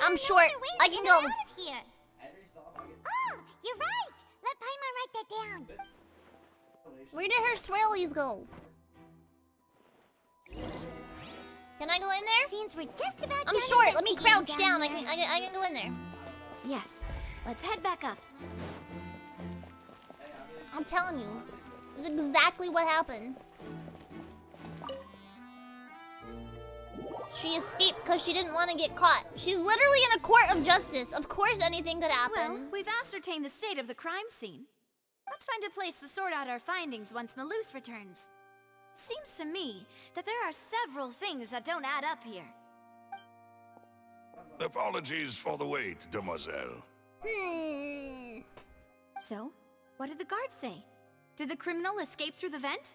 I'm short. I can go. Out of here. Oh, you're right. Let Paimon write that down. Where did her swirlies go? Can I go in there? Since we're just about I'm done short. Let me investigating crouch down. I here. can go in there. Yes. Let's head back up. I'm telling you, this is exactly what happened. She escaped because she didn't want to get caught. She's literally in a court of justice. Of course anything could happen. Well, we've ascertained the state of the crime scene. Let's find a place to sort out our findings once Malus returns. It seems to me that there are several things that don't add up here. Apologies for the wait, demoiselle. So, what did the guards say? Did the criminal escape through the vent?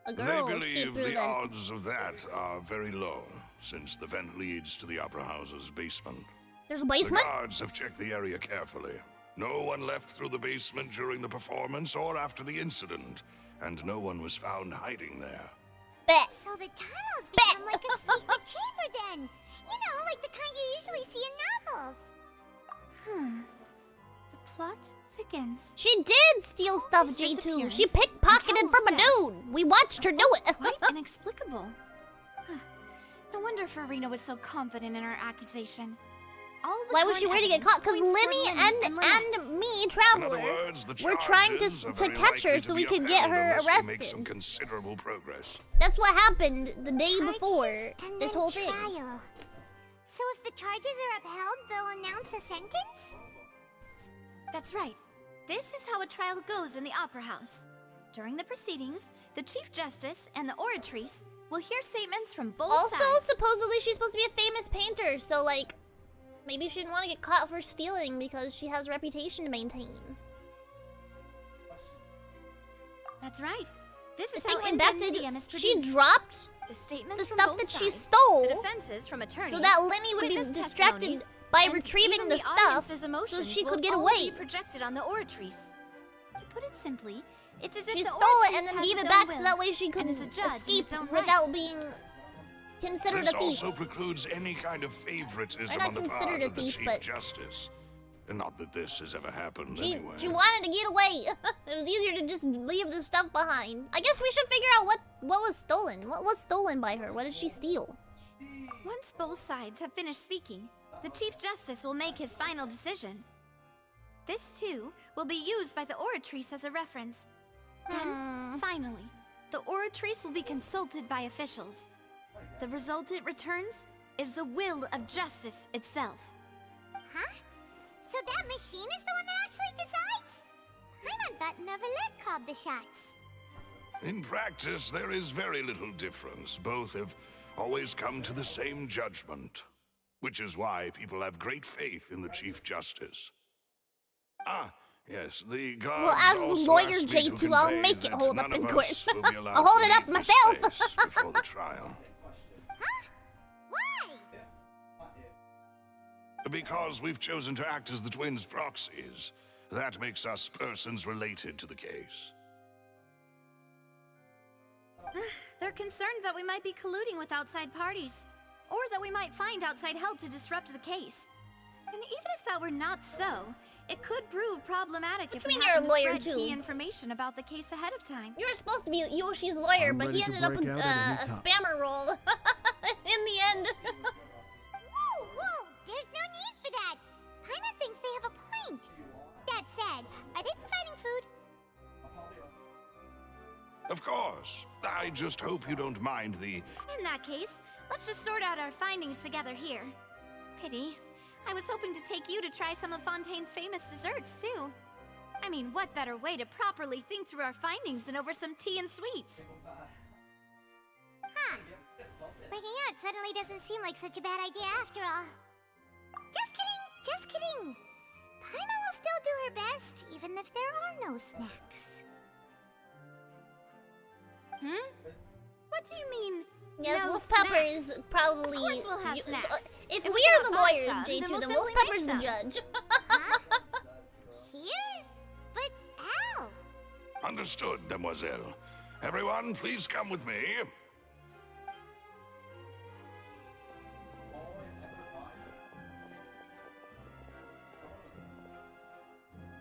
A They girl escaped believe through the the vent. odds of that are very low, since the vent leads to the Opera House's basement. There's a basement? The guards have checked the area carefully. No one left through the basement during the performance or after the incident, and no one was found hiding there. Bet. So the tunnels become like a secret chamber then. You know, like the kind you usually see in novels. The plot thickens. She did steal stuff, J2. disappearance She pickpocketed and from a Cowell's dude. We watched her do it. Quite inexplicable. No wonder Farina was so confident in her accusation. All the Why was she current worried to get caught? Because evidence Lemmy points toward and me, Traveler, were trying to catch her so we could get her Make some arrested. considerable progress. That's what happened the day before And this then whole thing. trial. So if the charges are upheld, they'll announce a sentence? That's right. This is how a trial goes in the Opera House. During the proceedings, the Chief Justice and the Oratrice will hear statements from both Also, sides. supposedly she's supposed to be a famous painter, so like, maybe she didn't want to get caught for stealing because she has a reputation to maintain. That's right. This is The thing how went back to MidnaTP is she produced. dropped the statements the from stuff both that she sides, stole the defenses from attorneys, so that Lemmy would be witness distracted testimonies, by and retrieving even the stuff audience's so emotions she will could get all away. be projected on the Oratrice. To put it simply, it's as if She the stole it Oratrice and then has gave its it own back so will, that way she and could is a judge in escape its own right. without being considered This a thief. also precludes any kind of favoritism Or not on the part considered a of the thief, Chief but- Justice. And not that this has ever happened She anyway. wanted to get away. It was easier to just leave the stuff behind. I guess we should figure out what was stolen. What was stolen by her? What did she steal? Once both sides have finished speaking, the Chief Justice will make his final decision. This, too, will be used by the Oratrice as a reference. Then, finally, the Oratrice will be consulted by officials. The result it returns is the will of justice itself. Huh? So that machine is the one that actually decides? Paimon thought Neverlet called the shots. In practice, there is very little difference. Both have always come to the same judgment, which is why people have great faith in the Chief Justice. Ah, yes, the guards. Well, as the also lawyer asked me to J2, I'll convey make it that hold up none in of court. us will be allowed I'll hold to it up leave the myself. space before the trial. Because we've chosen to act as the twins' proxies. That makes us persons related to the case. They're concerned that we might be colluding with outside parties, or that we might find outside help to disrupt the case. And even if that were not so, it could prove problematic if we mean happen you're a lawyer to spread too? key information about the case ahead of time. You were supposed to be Yoshi's lawyer, I'm but he ready to ended up break with out at any a time. spammer role in the end. Whoa, there's no need for that. Paimon thinks they have a point. That said, are they providing food? Of course. I just hope you don't mind the... In that case, let's just sort out our findings together here. Pity. I was hoping to take you to try some of Fontaine's famous desserts, too. I mean, what better way to properly think through our findings than over some tea and sweets? Huh. Breaking out suddenly doesn't seem like such a bad idea after all. Just kidding. Paimon will still do her best, even if there are no snacks. What do you mean? Yes, no Wolf snacks? Peppers probably. Of course we'll have snacks. If If we we are have the a lawyers, pasta, J2, then we'll then Wolf simply make Pepper's the some. judge. Here? But how? Understood, Demoiselle. Everyone, please come with me.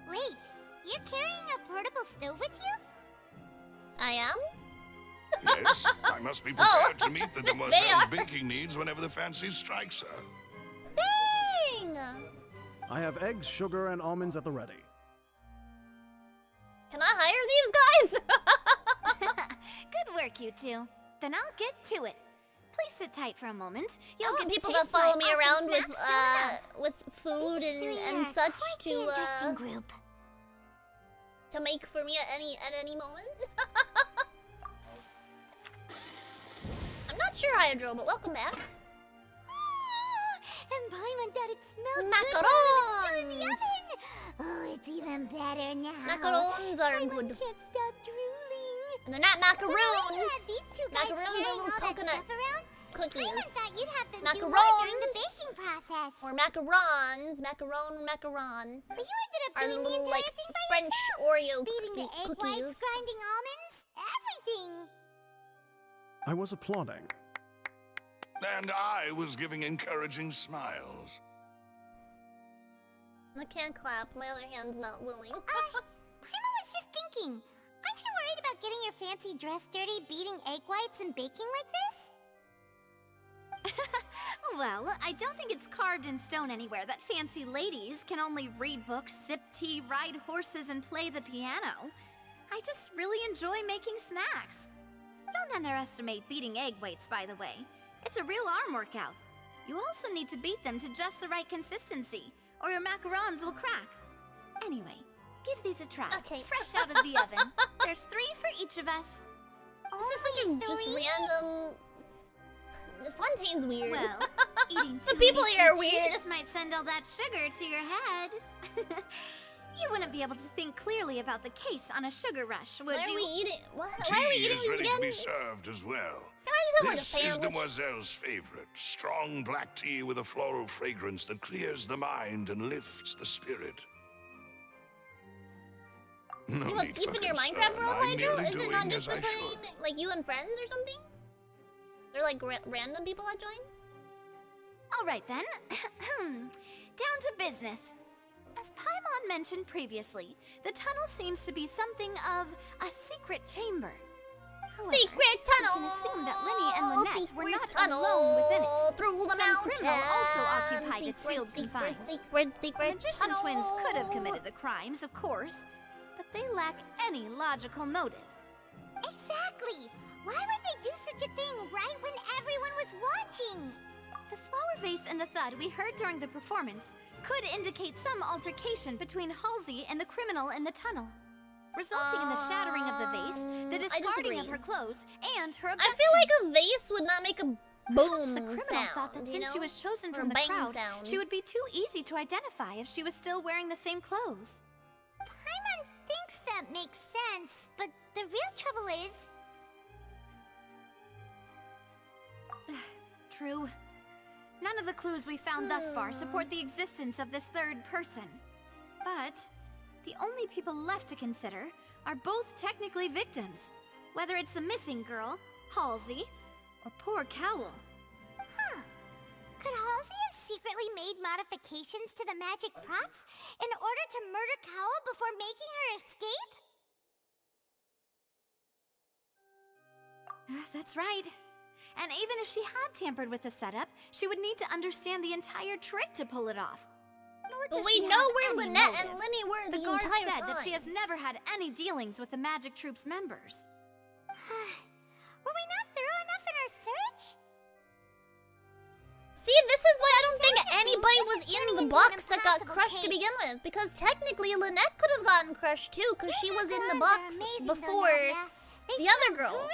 Wait, you're carrying a portable stove with you? I am? Yes, I must be prepared to meet the Demoiselle's baking needs whenever the fancy strikes her. Dang! I have eggs, sugar, and almonds at the ready. Can I hire these guys? Good work, you two. Then I'll get to it. Please sit tight for a moment. You'll I want get to people taste that follow my me awesome around with snacks soon enough. with food and such to make for me at any moment. I'm not sure, Hydro, but welcome back. And Paimon thought it smelled Macarons! good while it was still in the oven. Oh, it's even better now. Macarons are Paimon good. can't stop drooling. And they're not macaroons. When you had these two guys Macaroons are carrying little all that coconut stuff around, cookies. Paimon thought you'd have them do more Macarons. during the baking process. Or macarons. Macaron. But you ended up Are doing the little, entire like, thing by French yourself. Oreo Beating the egg cookies. whites, grinding almonds, everything. I was applauding. And I was giving encouraging smiles. I can't clap. My other hand's not willing. Paimon was just thinking. Aren't you worried about getting your fancy dress dirty, beating egg whites and baking like this? Well, I don't think it's carved in stone anywhere that fancy ladies can only read books, sip tea, ride horses, and play the piano. I just really enjoy making snacks. Don't underestimate beating egg whites, by the way. It's a real arm workout. You also need to beat them to just the right consistency, or your macarons will crack. Anyway, give these a try. Okay. Fresh out of the oven. There's 3 for each of us. This is such a just random. The Fontaine's weird. Well, eating The too people many here are sweet weird. treats might send all that sugar to your head. You wouldn't be able to think clearly about the case on a sugar rush, would Why are you? we eating? Why Tea are we eating is these ready again? to be served as well. Can I just have like a This is sandwich? Demoiselle's favorite. Strong black tea with a floral fragrance that clears the mind and lifts the spirit. No You have need beef for in your concern. Minecraft world, I'm Hydro? merely Is it doing not just as I between should. like you and friends or something? They're like random people that join? All right then. Down to business. As Paimon mentioned previously, the tunnel seems to be something of a secret chamber. However, Secret tunnel. we can assume that Linny and Lynette were not tunnel alone within it. through the Some mountain. criminal also occupied its sealed confines. Secret The magician tunnel. twins could have committed the crimes, of course, but they lack any logical motive. Exactly! Why would they do such a thing right when everyone was watching? The flower vase and the thud we heard during the performance could indicate some altercation between Halsey and the criminal in the tunnel, resulting in the shattering of the vase, the discarding of her clothes, and her abduction. I feel like a vase would not make a Perhaps boom the criminal sound, thought that you since she know? was chosen Or from the bang crowd, sound. she would be too easy to identify if she was still wearing the same clothes. Paimon thinks that makes sense, but the real trouble is... True. None of the clues we found thus far support the existence of this third person. But the only people left to consider are both technically victims, whether it's the missing girl, Halsey, or poor Cowl. Huh. Could Halsey have secretly made modifications to the magic props in order to murder Cowl before making her escape? That's right. And even if she had tampered with the setup, she would need to understand the entire trick to pull it off. Nor But does we she know have where any Lynette motive. and Linny were the guard entire said that she time. has never had any dealings with the magic troop's members. Were we not thorough enough in our search? See, this is why I don't think anybody was in the box that got crushed to begin with. Because technically, Lynette could have gotten crushed too, because she was in the box before the other girl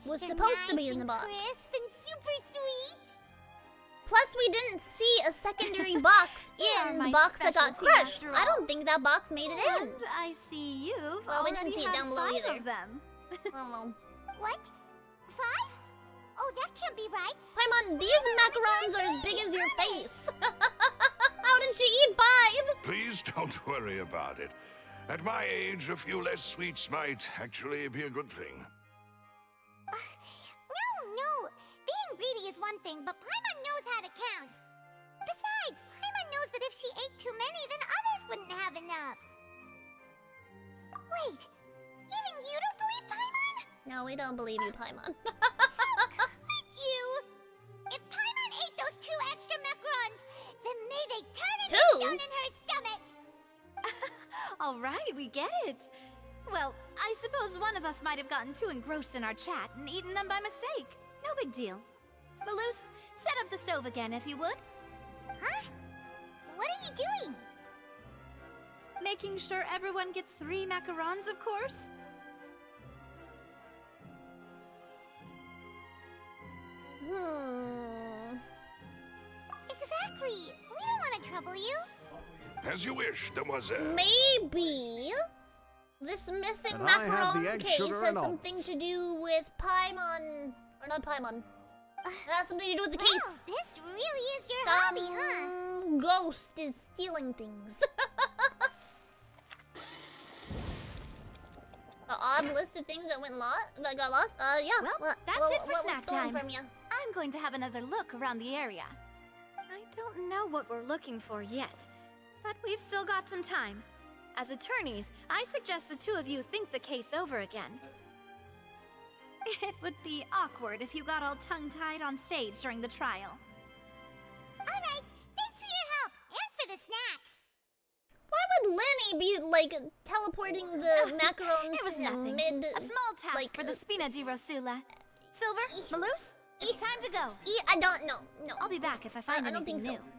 was supposed to be in the box. Crisp and super sweet. Plus, we didn't see a secondary box in the box that got crushed. I don't think that box made it in. And I see you've Well, we already didn't see it had down below 5 either. of them. What? 5? Oh, that can't be right. Paimon, these macarons are as big as your face. How did she eat 5? Please don't worry about it. At my age, a few less sweets might actually be a good thing. No. Being greedy is one thing, but Paimon knows how to count. Besides, Paimon knows that if she ate too many, then others wouldn't have enough. Wait, even you don't believe Paimon? No, we don't believe you, Paimon. You! If Paimon ate those 2 extra macarons, then may they turn into 2? stone in her stomach! All right, we get it. Well, I suppose one of us might have gotten too engrossed in our chat and eaten them by mistake. No big deal. Maloose, set up the stove again if you would. Huh? What are you doing? Making sure everyone gets 3 macarons, of course. Exactly. We don't want to trouble you. As you wish, demoiselle. Maybe this missing And I have the macaron egg, case sugar, has and something to do with Paimon. Or not Paimon. It has something to do with the Wow, case. this really is your Some hobby, huh? ghost is stealing things. The odd list of things that got lost? Yeah. Well, that's it for what was snack stolen time. from you? I'm going to have another look around the area. I don't know what we're looking for yet, but we've still got some time. As attorneys, I suggest the 2 of you think the case over again. It would be awkward if you got all tongue-tied on stage during the trial. Alright, thanks for your help, and for the snacks. Why would Linny be, like, teleporting the macarons It was to nothing. mid... A small task for the Spina di Rosula. Silver, Maloose, it's time to go. I don't know. No. I'll be back if I find I don't anything think so. new.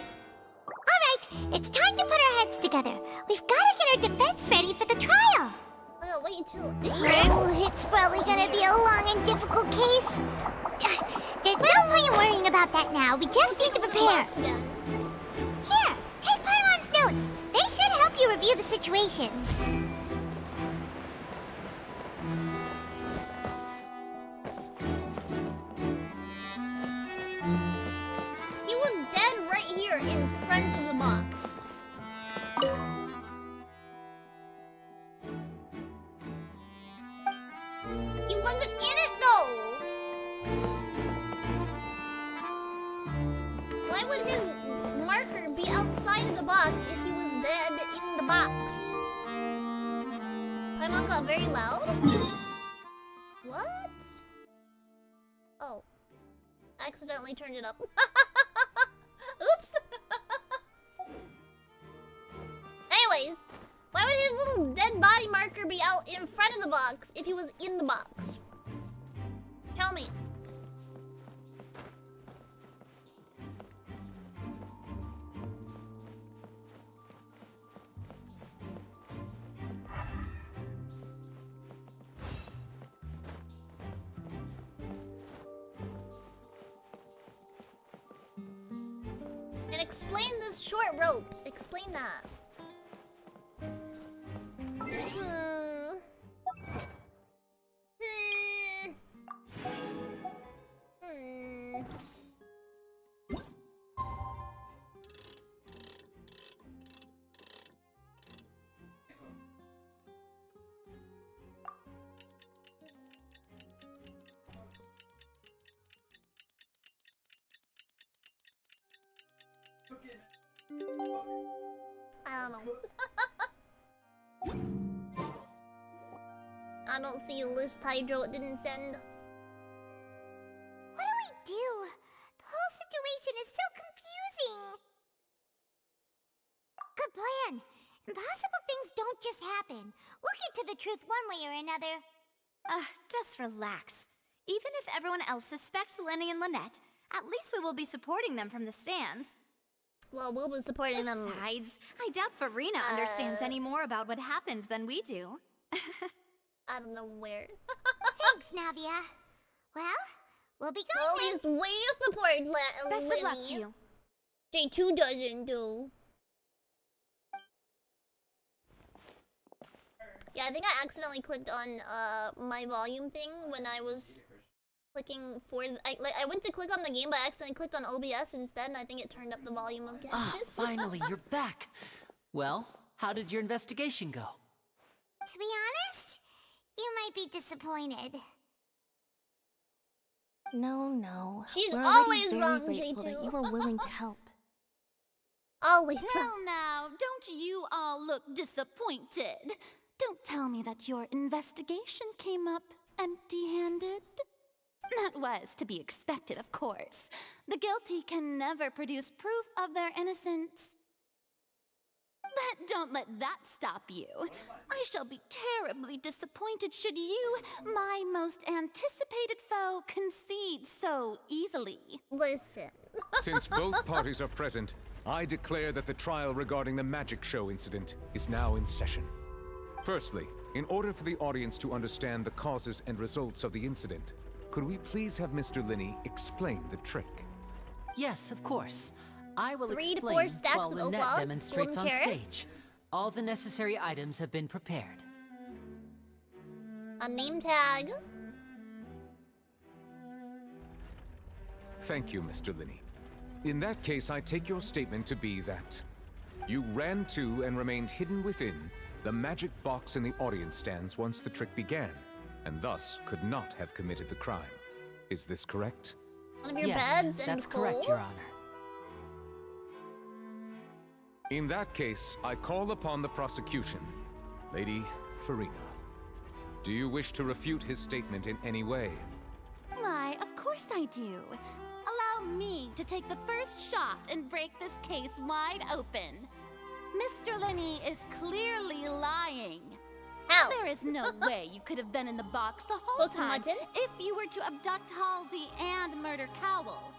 Alright, it's time to put our heads together. We've got to get our defense ready for the trial. Oh, wait till... Oh, it's probably gonna be a long and difficult case. There's no point in worrying about that now. We just need to prepare. Here, take Paimon's notes. They should help you review the situation. He was dead right here in front of the box. He wasn't in it though. would his marker be outside of the box if he was dead in the box? Paimon got very loud? What? Oh. I accidentally turned it up. Oops! Anyways, why would his little dead body marker be out in front of the box if he was in the box? Tell me. And explain this short rope. Explain that. I don't know. I don't see a list Hydro it didn't send. What do we do? The whole situation is so confusing. Good plan. Impossible things don't just happen. We'll get to the truth one way or another. Just relax. Even if everyone else suspects Lenny and Lynette, at least we will be supporting them from the stands. Well, we'll be supporting them. Besides, I doubt Farina understands any more about what happened than we do. I don't know where. Thanks, Navia. Well, we'll be going. Well, at least we support Lenny. Best of luck to you. J2 doesn't do. Yeah, I think I accidentally clicked on my volume thing when I was clicking for. I went to click on the game, but I accidentally clicked on OBS instead, and I think it turned up the volume of Genshin. Ah, finally, you're back. Well, how did your investigation go? To be honest, you might be disappointed. No. She's We're always very wrong, grateful J2. that you were willing to help. Always wrong. Now, don't you all look disappointed? Don't tell me that your investigation came up empty-handed. That was to be expected, of course. The guilty can never produce proof of their innocence. But don't let that stop you. I shall be terribly disappointed should you, my most anticipated foe, concede so easily. Listen. Since both parties are present, I declare that the trial regarding the magic show incident is now in session. Firstly, in order for the audience to understand the causes and results of the incident, could we please have Mr. Linney explain the trick? Yes, of course. I will 3 to 4 explain stacks while of Lynette oak logs, demonstrates golden on carrots. stage. All the necessary items have been prepared. A name tag. Thank you, Mr. Linney. In that case, I take your statement to be that you ran to and remained hidden within the magic box in the audience stands once the trick began, and thus could not have committed the crime. Is this correct? One of your Yes, beds and that's correct, Your Honor. In that case, I call upon the prosecution. Lady Farina, do you wish to refute his statement in any way? Why, of course I do. Allow me to take the first shot and break this case wide open. Mr. Linney is clearly lying. How? There is no way you could have been in the box the whole time Mutton? if you were to abduct Halsey and murder Cowell.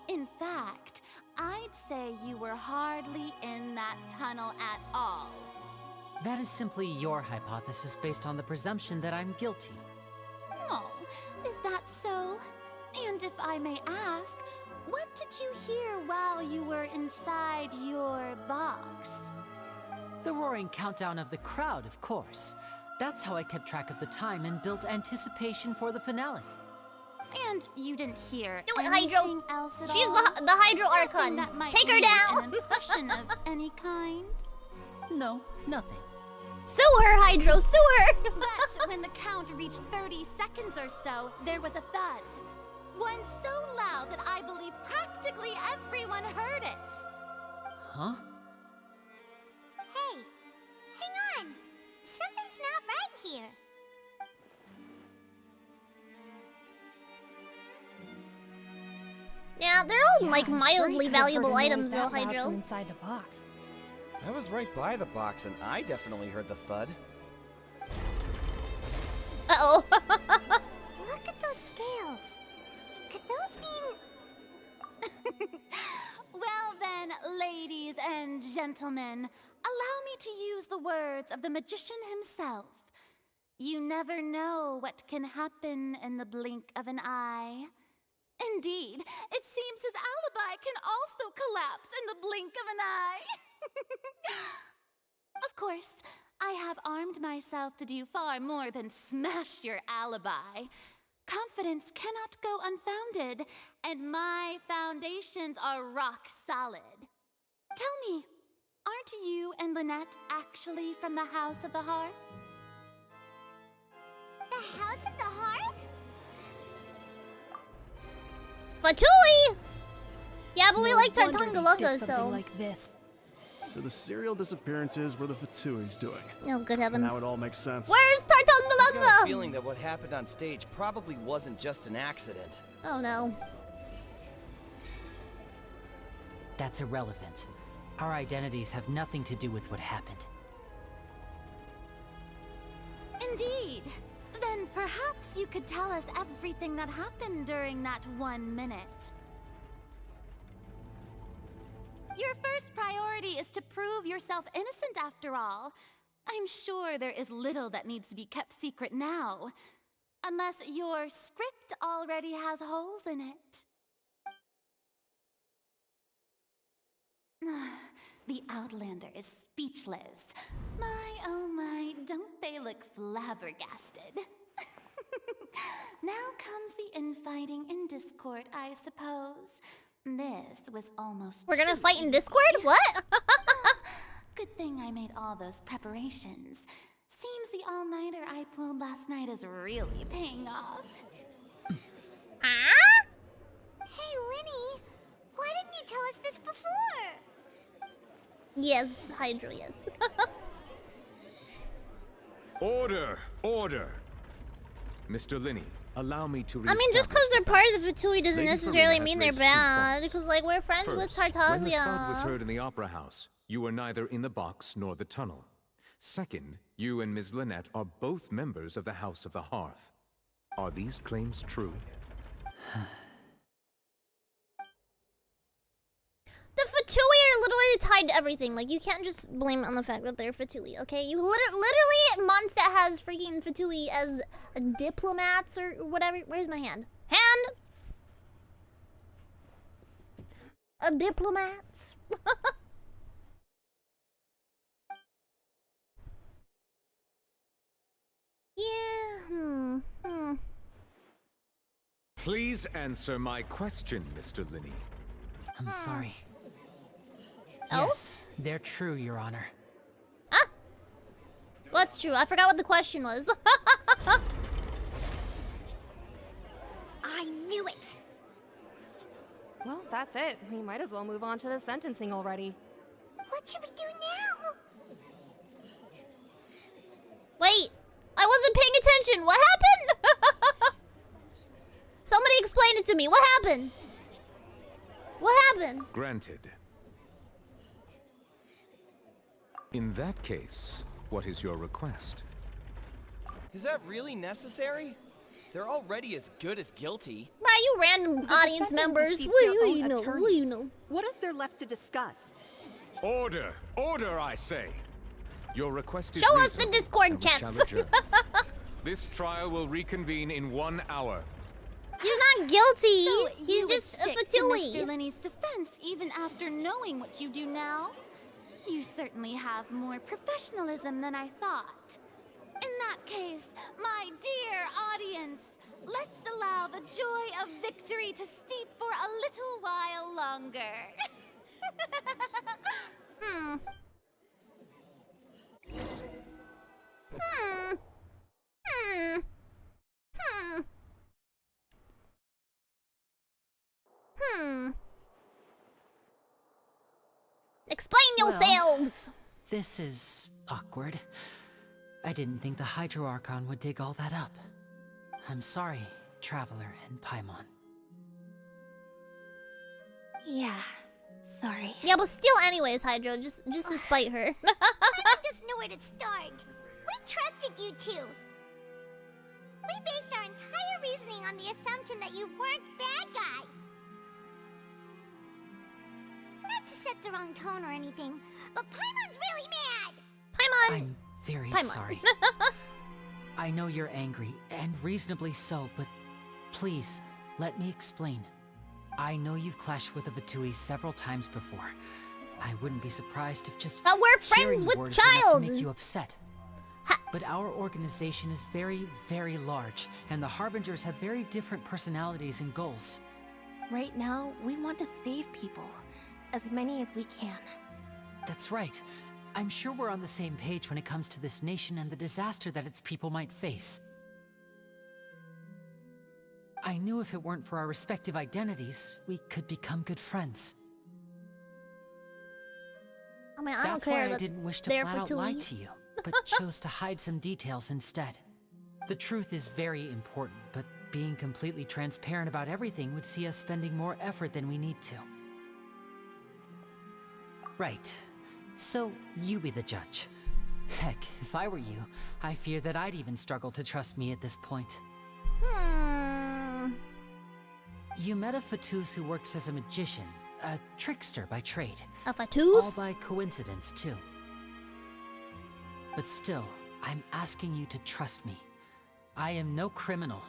In fact, I'd say you were hardly in that tunnel at all. That is simply your hypothesis based on the presumption that I'm guilty. Oh, is that so? And if I may ask, what did you hear while you were inside your box? The roaring countdown of the crowd, of course. That's how I kept track of the time and built anticipation for the finale. And you didn't hear Do it, anything Hydro. else at She's all? the Hydro Nothing Archon. that might Take her leave down. An impression of any kind? No, nothing. Sue her, Hydro, sue her. But when the count reached 30 seconds or so, there was a thud. One so loud that I believe practically everyone heard it. Huh? Hey, hang on. Something's not right here. Yeah, they're all like mildly valuable items though, Hydro. Inside the box. I was right by the box and I definitely heard the thud. Uh-oh. Look at those scales. Could those mean... Well then, ladies and gentlemen, allow me to use the words of the magician himself. You never know what can happen in the blink of an eye. Indeed, it seems his alibi can also collapse in the blink of an eye. Of course, I have armed myself to do far more than smash your alibi. Confidence cannot go unfounded, and my foundations are rock solid. Tell me, aren't you and Lynette actually from the House of the Hearth? The House of the Hearth? Fatui! Yeah, but we like wonder we Tartangalunga, did something so... like this. So the serial disappearances were the Fatui's doing. Oh, good heavens. Now it all makes sense. Where's I've got a Tartangalunga? feeling that what happened on stage probably wasn't just an accident. Oh no. That's irrelevant. Our identities have nothing to do with what happened. Indeed. Then perhaps you could tell us everything that happened during that 1 minute. Your first priority is to prove yourself innocent after all. I'm sure there is little that needs to be kept secret now. Unless your script already has holes in it. The Outlander is speechless. My, oh my, don't they look flabbergasted? Now comes the infighting in Discord, I suppose. This was almost We're gonna too fight in easy. Discord? What? Good thing I made all those preparations. Seems the all-nighter I pulled last night is really paying off. Ah? Hey, Linny. Why didn't you tell us this before? Yes, Hydro, yes. Order! Order! Mr. Linney, allow me to I mean, just because they're part of the Fatui doesn't Lady necessarily Farina mean has they're raised 2 bad. points. Because, like, we're friends with First, when the thud was Tartaglia. heard in the Opera House, you were neither in the box nor the tunnel. Second, you and Ms. Lynette are both members of the House of the Hearth. Are these claims true? The Fatui are literally tied to everything. Like, you can't just blame it on the fact that they're Fatui, okay? You literally, Mondstadt has freaking Fatui as diplomats or whatever. Where's my hand? Hand! Diplomats. Yeah, Please answer my question, Mr. Linney. I'm sorry. Oh? Yes, they're true, Your Honor. What's true? I forgot what the question was. I knew it. Well, that's it. We might as well move on to the sentencing already. What should we do now? Wait, I wasn't paying attention. What happened? Somebody explain it to me. What happened? What happened? Granted. In that case, what is your request? Is that really necessary? They're already as good as guilty. Right, you random audience members. What do you know? What do you know? What is there left to discuss? Order! Order, I say! Your request is Show us the reasonable, Discord and we shall chats. adjourn. This trial will reconvene in 1 hour. He's not guilty. So He's you would just a stick to Fatui. Mr. Linney's defense even after knowing what you do now? You certainly have more professionalism than I thought. In that case, my dear audience, let's allow the joy of victory to steep for a little while longer. Explain Well, yourselves! This is awkward. I didn't think the Hydro Archon would dig all that up. I'm sorry, Traveler and Paimon. Yeah, sorry. Yeah, but still anyways, Hydro, just to spite her. Paimon doesn't know where to start. We trusted you two. We based our entire reasoning on the assumption that you weren't bad guys. Not to set the wrong tone or anything, but Paimon's really mad. Paimon! I'm very Paimon. sorry. I know you're angry, and reasonably so, but please, let me explain. I know you've clashed with the Vtui several times before. I wouldn't be surprised if just But we're friends hearing with words enough child. to make you upset. But our organization is very, very large, and the Harbingers have very different personalities and goals. Right now, we want to save people. As many as we can. That's right. I'm sure we're on the same page when it comes to this nation and the disaster that its people might face. I knew if it weren't for our respective identities, we could become good friends. I mean, I don't That's care why I that didn't wish to they're flat out Vtui. lie to you, but chose to hide some details instead. The truth is very important, but being completely transparent about everything would see us spending more effort than we need to. Right. So, you be the judge. Heck, if I were you, I fear that I'd even struggle to trust me at this point. You met a Fatus who works as a magician, a trickster by trade. A Fatus? All by coincidence, too. But still, I'm asking you to trust me. I am no criminal.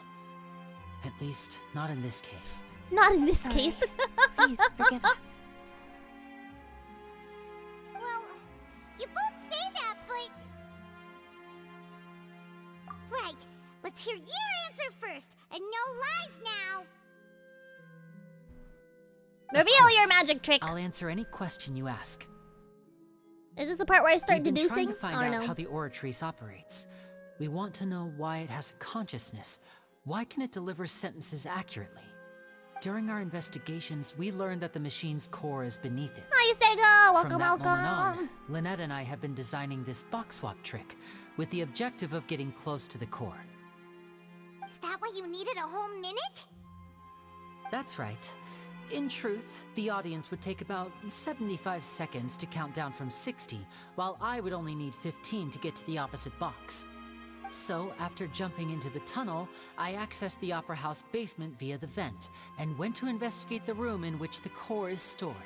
At least, not in this case. Not in this case. Please, forgive us. Well, you both say that, but... Right, let's hear your answer first, and no lies now! Reveal your magic trick! I'll answer any question you ask. Is this the part where I start We've been deducing? trying to find Or out no? how the Oratrice operates. We want to know why it has a consciousness. Why can it deliver sentences accurately? During our investigations, we learned that the machine's core is beneath it. Hi, Sega! Welcome, From that moment welcome! on, Lynette and I have been designing this box swap trick, with the objective of getting close to the core. Is that why you needed a whole minute? That's right. In truth, the audience would take about 75 seconds to count down from 60, while I would only need 15 to get to the opposite box. So, after jumping into the tunnel, I accessed the Opera House basement via the vent, and went to investigate the room in which the core is stored.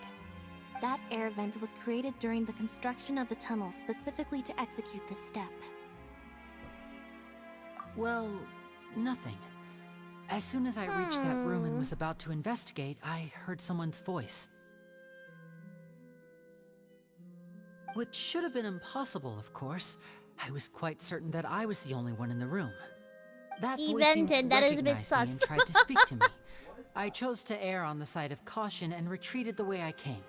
That air vent was created during the construction of the tunnel specifically to execute this step. Well, nothing. As soon as I reached that room and was about to investigate, I heard someone's voice. Which should have been impossible, of course. I was quite certain that I was the only one in the room. That He voice seemed to vented, that is a bit recognize me sus. and tried to speak to me. I chose to err on the side of caution and retreated the way I came.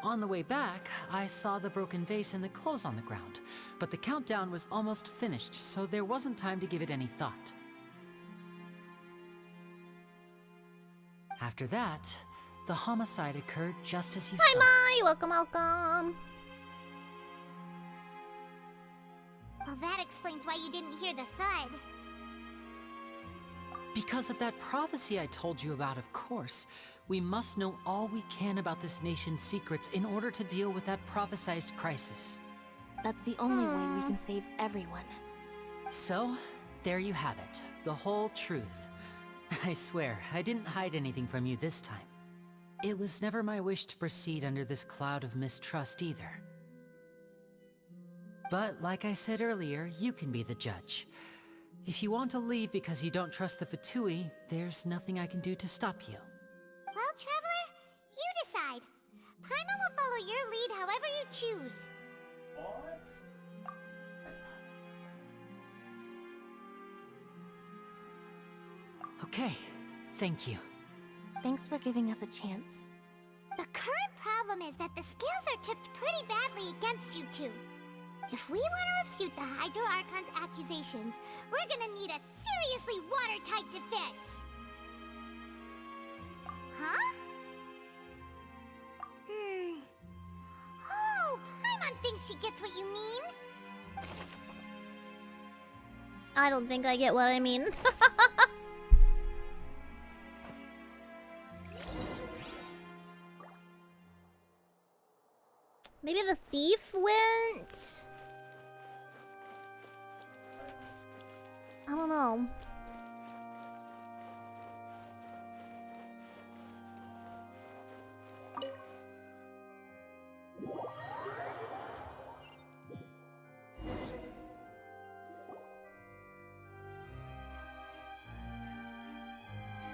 On the way back, I saw the broken vase and the clothes on the ground, but the countdown was almost finished, so there wasn't time to give it any thought. After that, the homicide occurred just as you Hi, saw. Mai! Welcome, welcome! Well, that explains why you didn't hear the thud. Because of that prophecy I told you about, of course. We must know all we can about this nation's secrets in order to deal with that prophesized crisis. That's the only way we can save everyone. So, there you have it. The whole truth. I swear, I didn't hide anything from you this time. It was never my wish to proceed under this cloud of mistrust either. But, like I said earlier, you can be the judge. If you want to leave because you don't trust the Vtui, there's nothing I can do to stop you. Well, Traveler, you decide. Paimon will follow your lead however you choose. Okay, thank you. Thanks for giving us a chance. The current problem is that the scales are tipped pretty badly against you two. If we want to refute the Hydro Archon's accusations, we're gonna need a seriously watertight defense. Huh? think she gets what you mean? I don't think I get what I mean. Maybe the thief went? I don't know.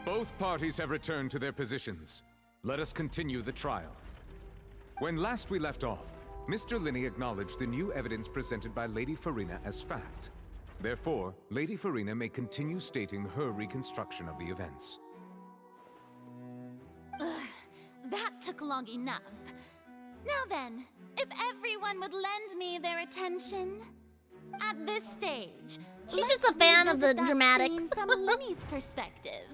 Both parties have returned to their positions. Let us continue the trial. When last we left off, Mr. Linney acknowledged the new evidence presented by Lady Farina as fact. Therefore, Lady Farina may continue stating her reconstruction of the events. Ugh, that took long enough. Now then, if everyone would lend me their attention. At this stage, She's just a fan of the dramatics. From Linney's perspective.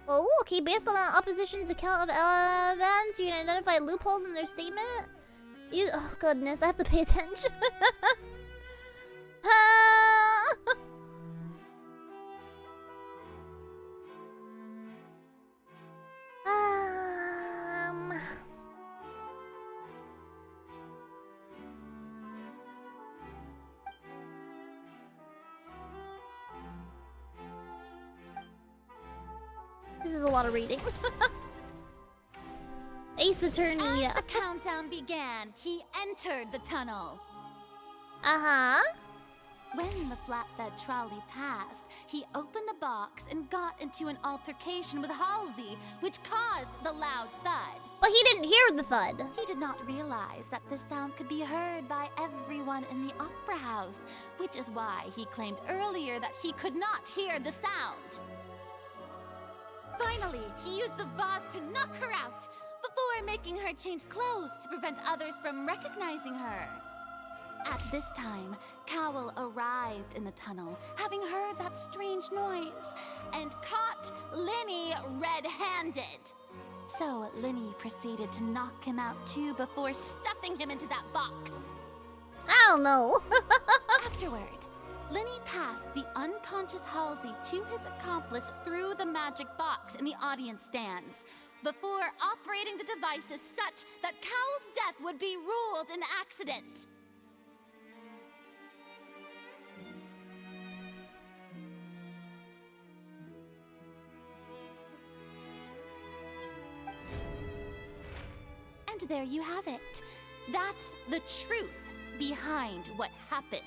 Oh, okay, based on the opposition's account of events, you can identify loopholes in their statement? Oh goodness, I have to pay attention. This is a lot of reading. Ace Attorney. As the countdown began, he entered the tunnel. Uh-huh. When the flatbed trolley passed, he opened the box and got into an altercation with Halsey, which caused the loud thud. But he didn't hear the thud. He did not realize that the sound could be heard by everyone in the opera house, which is why he claimed earlier that he could not hear the sound. Finally, he used the vase to knock her out, before making her change clothes to prevent others from recognizing her. At this time, Cowell arrived in the tunnel, having heard that strange noise, and caught Linney red-handed. So Linney proceeded to knock him out too before stuffing him into that box. I don't know. Afterward, Linney passed the unconscious Halsey to his accomplice through the magic box in the audience stands, before operating the devices such that Cowell's death would be ruled an accident. And there you have it. That's the truth behind what happened.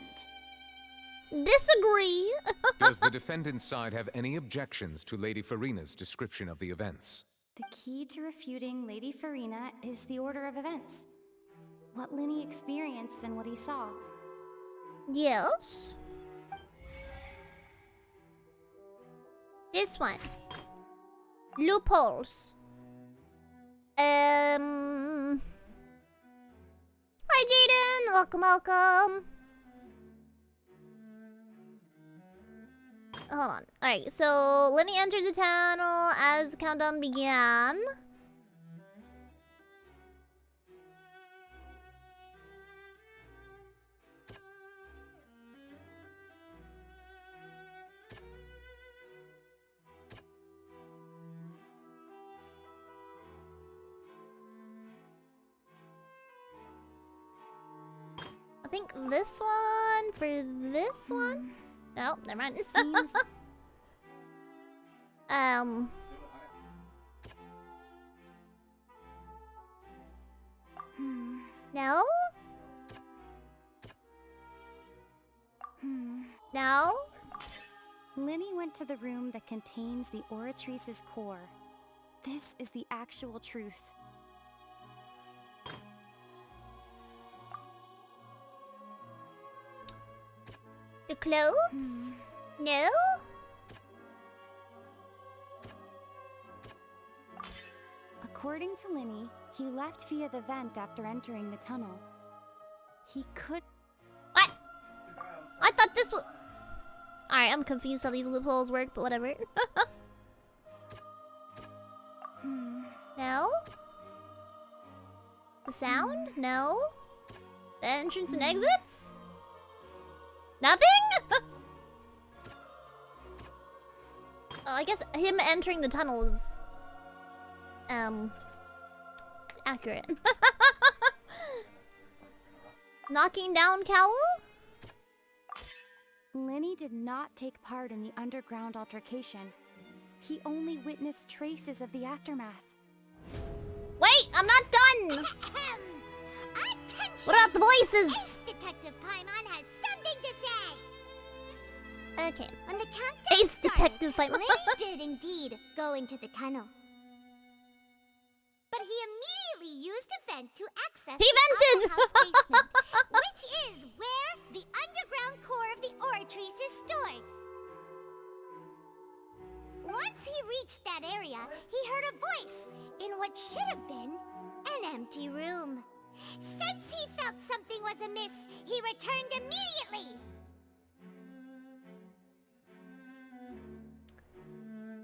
Disagree. Does the defendant's side have any objections to Lady Farina's description of the events? The key to refuting Lady Farina is the order of events. What Linney experienced and what he saw. Yes. This one. Loopholes. Hi Jaden! Welcome, welcome. Hold on. Alright, so Linney entered the tunnel as the countdown began. I think this one for this one? No, never mind. Seems... No? No? Linney went to the room that contains the Oratrice's core. This is the actual truth. The clothes? No? According to Linney, he left via the vent after entering the tunnel. He could... What? I thought this was... Alright, I'm confused how these loopholes work, but whatever. The sound? No. The entrance and exits? Nothing? Oh, I guess him entering the tunnel is accurate. Knocking down cowl? Lenny did not take part in the underground altercation. He only witnessed traces of the aftermath. Wait, I'm not done! What about the voices? Ace Detective Paimon has something to say! Okay. When the countdown Ace started, Detective Paimon. Lenny did indeed go into the tunnel. But he immediately used a vent to access He the vented! upper house basement, which is where the underground core of the Oratrice is stored. Once he reached that area, he heard a voice in what should have been an empty room. Since he felt something was amiss, he returned immediately.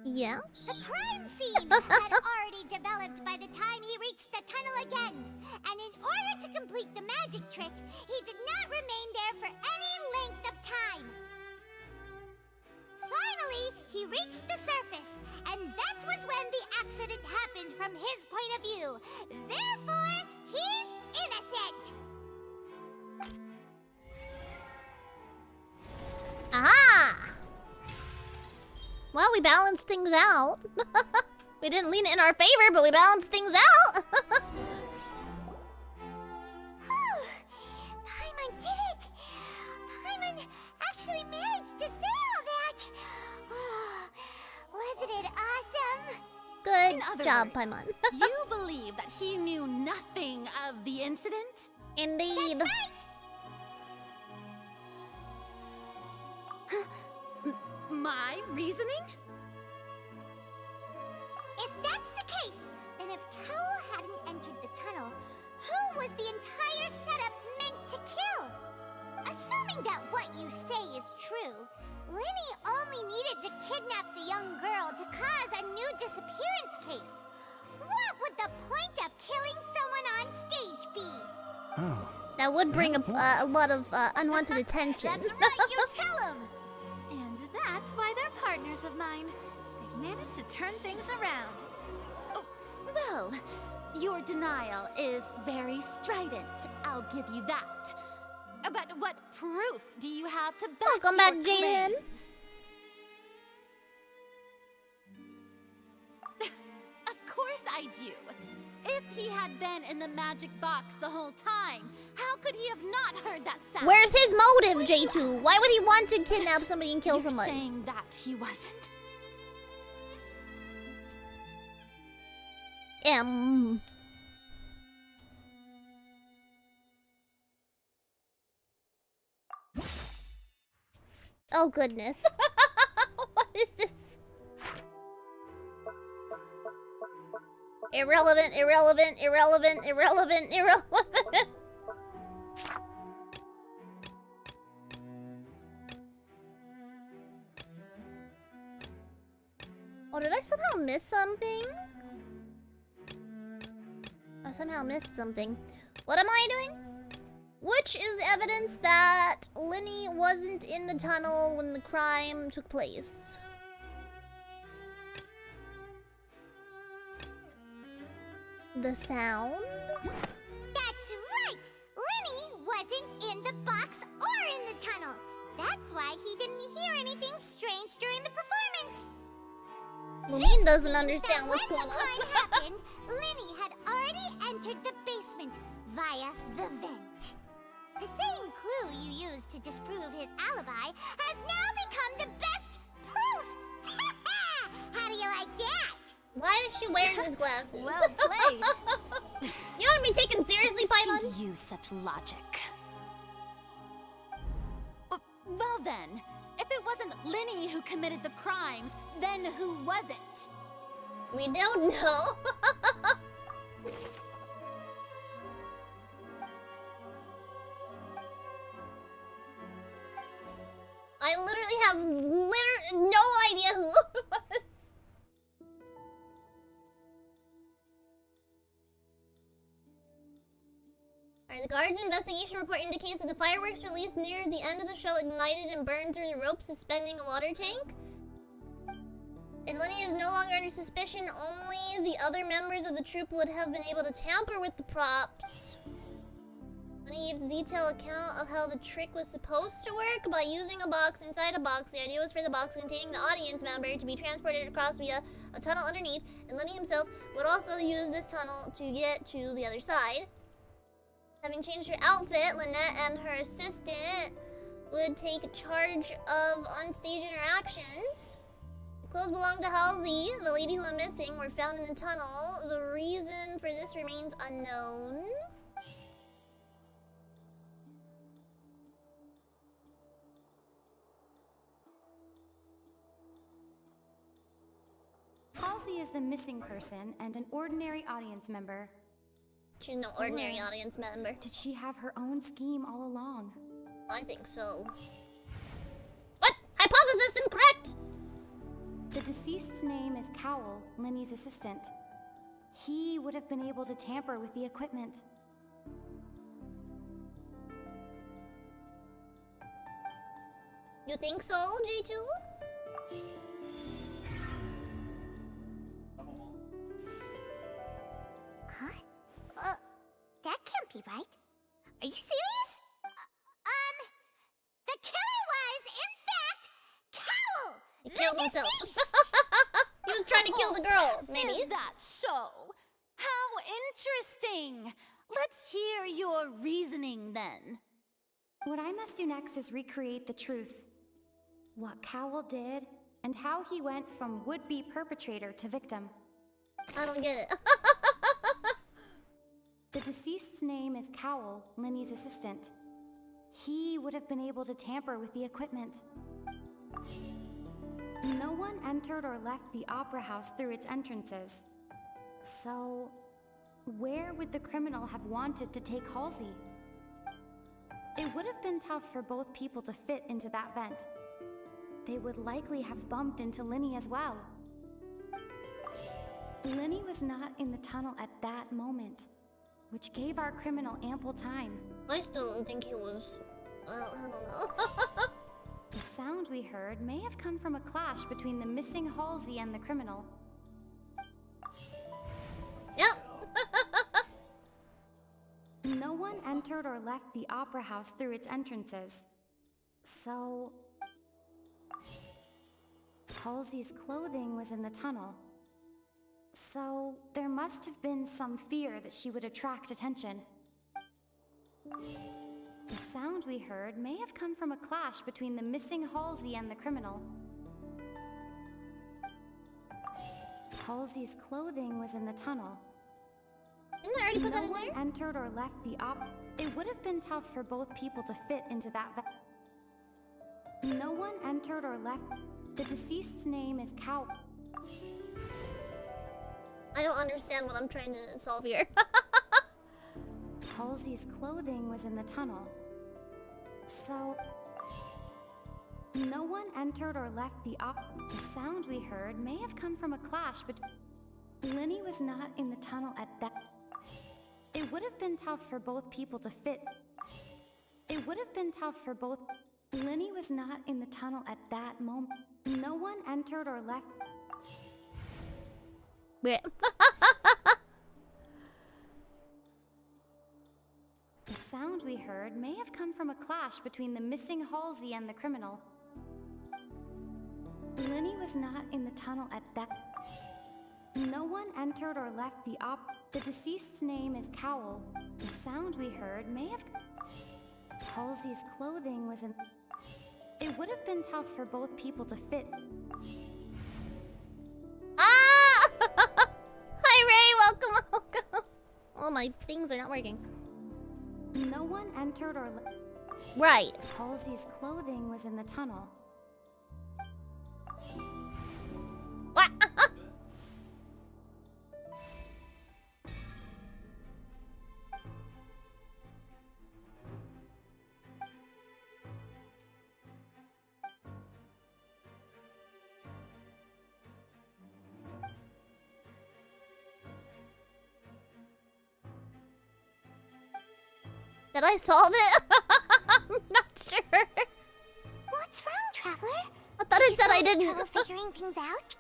Yes? The crime scene had already developed by the time he reached the tunnel again. And in order to complete the magic trick, he did not remain there for any length of time. Finally, he reached the surface, and that was when the accident happened from his point of view. Therefore, he's innocent. Aha! Well, we balanced things out. We didn't lean it in our favor, but we balanced things out. Paimon did it! Paimon actually managed to say all that! Wasn't it awesome? Good In other job, words, Paimon. You believe that he knew nothing of the incident? Indeed. That's right! My reasoning? If that's the case, then if Cowell hadn't entered the tunnel, who was the entire setup meant to kill? Assuming that what you say is true, Lenny only needed to kidnap the young girl to cause a new disappearance case. What would the point of killing someone on stage be? Oh. That would bring a lot of unwanted attention. That's right, you tell him! And that's why they're partners of mine. They've managed to turn things around. Oh, well, your denial is very strident. I'll give you that. But what proof do you have to back Welcome back, your Jaden. claims? Of course I do. If he had been in the magic box the whole time, how could he have not heard that sound? Where's his motive, J2? Why would he want to kidnap somebody and kill somebody? You're saying that he wasn't. Oh goodness. What is this? Irrelevant, irrelevant, irrelevant, irrelevant, irrelevant. Oh, did I somehow miss something? I somehow missed something. What am I doing? Which is evidence that Lenny wasn't in the tunnel when the crime took place. The sound? That's right! Lenny wasn't in the box or in the tunnel. That's why he didn't hear anything strange during the performance. Lumine doesn't understand what's going When the on. crime happened, Lenny had already entered the basement via the vent. The same clue you used to disprove his alibi has now become the best proof! How do you like that? Why is she wearing these glasses? Well played. You want to be taken seriously, How Paimon? can you use such logic? Well then, if it wasn't Lenny who committed the crimes, then who was it? We don't know. I literally have no idea who it was. The guard's investigation report indicates that the fireworks released near the end of the show ignited and burned through the rope suspending a water tank. If Lenny is no longer under suspicion, only the other members of the troupe would have been able to tamper with the props. Lenny gave a detailed account of how the trick was supposed to work by using a box inside a box. The idea was for the box containing the audience member to be transported across via a tunnel underneath, and Lenny himself would also use this tunnel to get to the other side. Having changed her outfit, Lynette and her assistant would take charge of on-stage interactions. The clothes belonged to Halsey, the lady who went missing, were found in the tunnel. The reason for this remains unknown. Halsey is the missing person and an ordinary audience member. She's no ordinary audience member. Did she have her own scheme all along? I think so. What? Hypothesis incorrect! The deceased's name is Cowell, Lenny's assistant. He would have been able to tamper with the equipment. You think so, J2? Huh? That can't be right. Are you serious? The killer was, in fact, Cowell! He killed himself. He was trying to kill the girl, maybe. Is that so? How interesting! Let's hear your reasoning then. What I must do next is recreate the truth. What Cowell did, and how he went from would-be perpetrator to victim. I don't get it. The deceased's name is Cowell, Lenny's assistant. He would have been able to tamper with the equipment. No one entered or left the opera house through its entrances. So, where would the criminal have wanted to take Halsey? It would have been tough for both people to fit into that vent. They would likely have bumped into Lenny as well. Lenny was not in the tunnel at that moment, which gave our criminal ample time. I still don't think he was... I don't know. The sound we heard may have come from a clash between the missing Halsey and the criminal. Yep. No one entered or left the opera house through its entrances. So... Halsey's clothing was in the tunnel. So, there must have been some fear that she would attract attention. The sound we heard may have come from a clash between the missing Halsey and the criminal. Halsey's clothing was in the tunnel. Didn't I already put that in No there? one entered or left the It would have been tough for both people to fit into that No one entered or left. The deceased's name is Cow. I don't understand what I'm trying to solve here. Halsey's clothing was in the tunnel. So... No one entered or left the The sound we heard may have come from a clash, but... Lenny was not in the tunnel at that... It would have been tough for both people to fit... It would have been tough for both... Lenny was not in the tunnel at that moment. No one entered or left... Wait. The sound we heard may have come from a clash between the missing Halsey and the criminal. Lenny was not in the tunnel at that... No one entered or left the The deceased's name is Cowell. The sound we heard may have... Halsey's clothing was in... It would have been tough for both people to fit... Ah! Hi, Ray. Welcome. Oh, my things are not working. No one entered or... Right. Halsey's clothing was in the tunnel. What? Did I solve it? I'm not sure. What's wrong, Traveler? I thought it said I didn't. Trouble figuring things out?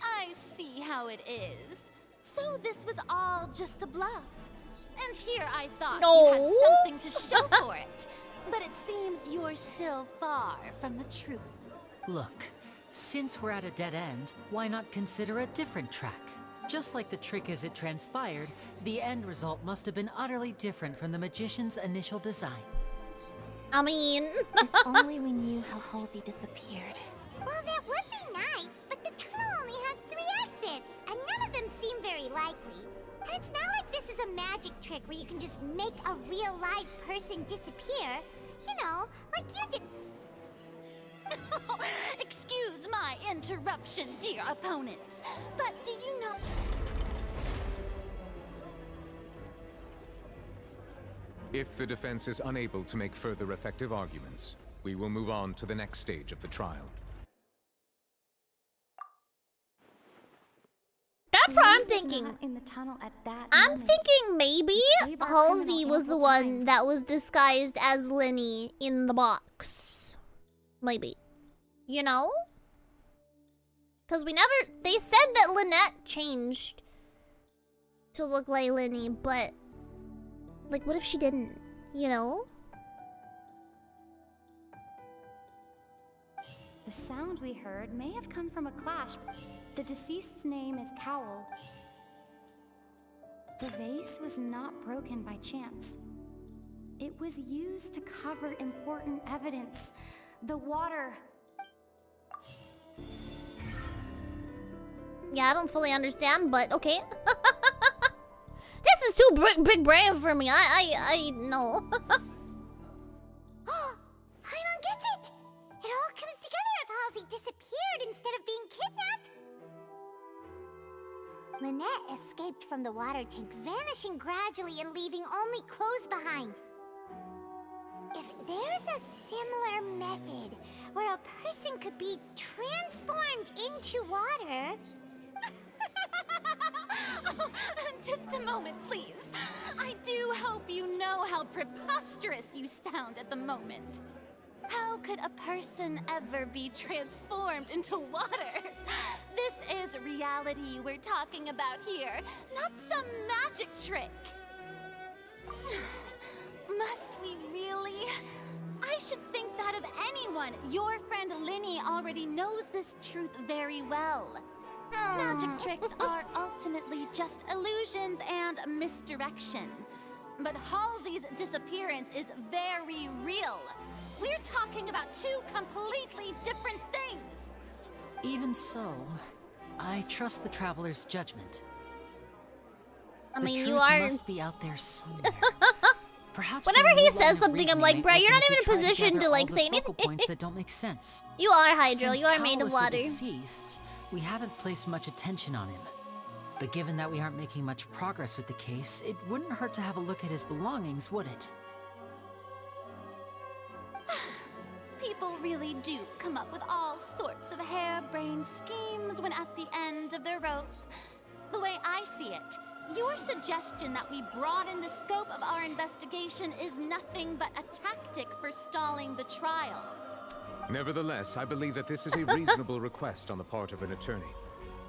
I see how it is. So this was all just a bluff. And here I thought you had something to show for it. But it seems you're still far from the truth. Look, since we're at a dead end, why not consider a different track? Just like the trick as it transpired, the end result must have been utterly different from the magician's initial design. I mean... If only we knew how Halsey disappeared. Well, that would be nice, but the tunnel only has 3 exits, and none of them seem very likely. And it's not like this is a magic trick where you can just make a real live person disappear. You know, like you did. Excuse my interruption, dear opponents, but do you know... If the defense is unable to make further effective arguments, we will move on to the next stage of the trial. That's what I'm thinking. In the tunnel at that I'm moment. thinking maybe Gave our Halsey criminal was the ample one time. that was disguised as Lenny in the box. Maybe. You know? Because we never... They said that Lynette changed to look like Lenny, but... Like, what if she didn't? You know? The sound we heard may have come from a clash. The deceased's name is Cowl. The vase was not broken by chance. It was used to cover important evidence. The water. Yeah, I don't fully understand, but okay. This is too big brain for me. I know. Paimon gets it! It all comes together if Halsey disappeared instead of being kidnapped. Lynette escaped from the water tank, vanishing gradually and leaving only clothes behind. If there's a similar method where a person could be transformed into water... Oh, just a moment, please. I do hope you know how preposterous you sound at the moment. How could a person ever be transformed into water? This is reality we're talking about here, not some magic trick. Must we really? I should think that of anyone. Your friend Linny already knows this truth very well. Magic tricks are ultimately just illusions and misdirection. But Halsey's disappearance is very real. We're talking about 2 completely different things. Even so, I trust the Traveler's judgment. I The mean, truth you are... must be out there somewhere. Perhaps Whenever a he new says line of something, I'm reasoning like, may bruh, you're open not if we even in try a position gather to, all like, the say focal anything. points that don't make sense. You are Hydro. Since You are Cal made of was water. the deceased, we haven't placed much attention on him. But given that we aren't making much progress with the case, it wouldn't hurt to have a look at his belongings, would it? People really do come up with all sorts of harebrained schemes when at the end of their rope. The way I see it, your suggestion that we broaden the scope of our investigation is nothing but a tactic for stalling the trial. Nevertheless, I believe that this is a reasonable request on the part of an attorney.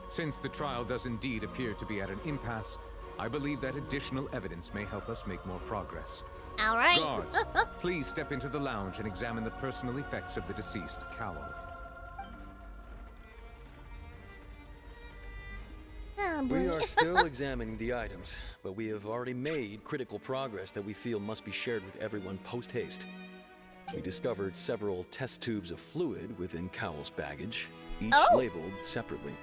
Since the trial does indeed appear to be at an impasse, I believe that additional evidence may help us make more progress. All right. Guards, please step into the lounge and examine the personal effects of the deceased, Cowl. Oh, We boy. are still examining the items, but we have already made critical progress that we feel must be shared with everyone post-haste. We discovered several test tubes of fluid within Cowl's baggage, each labeled separately.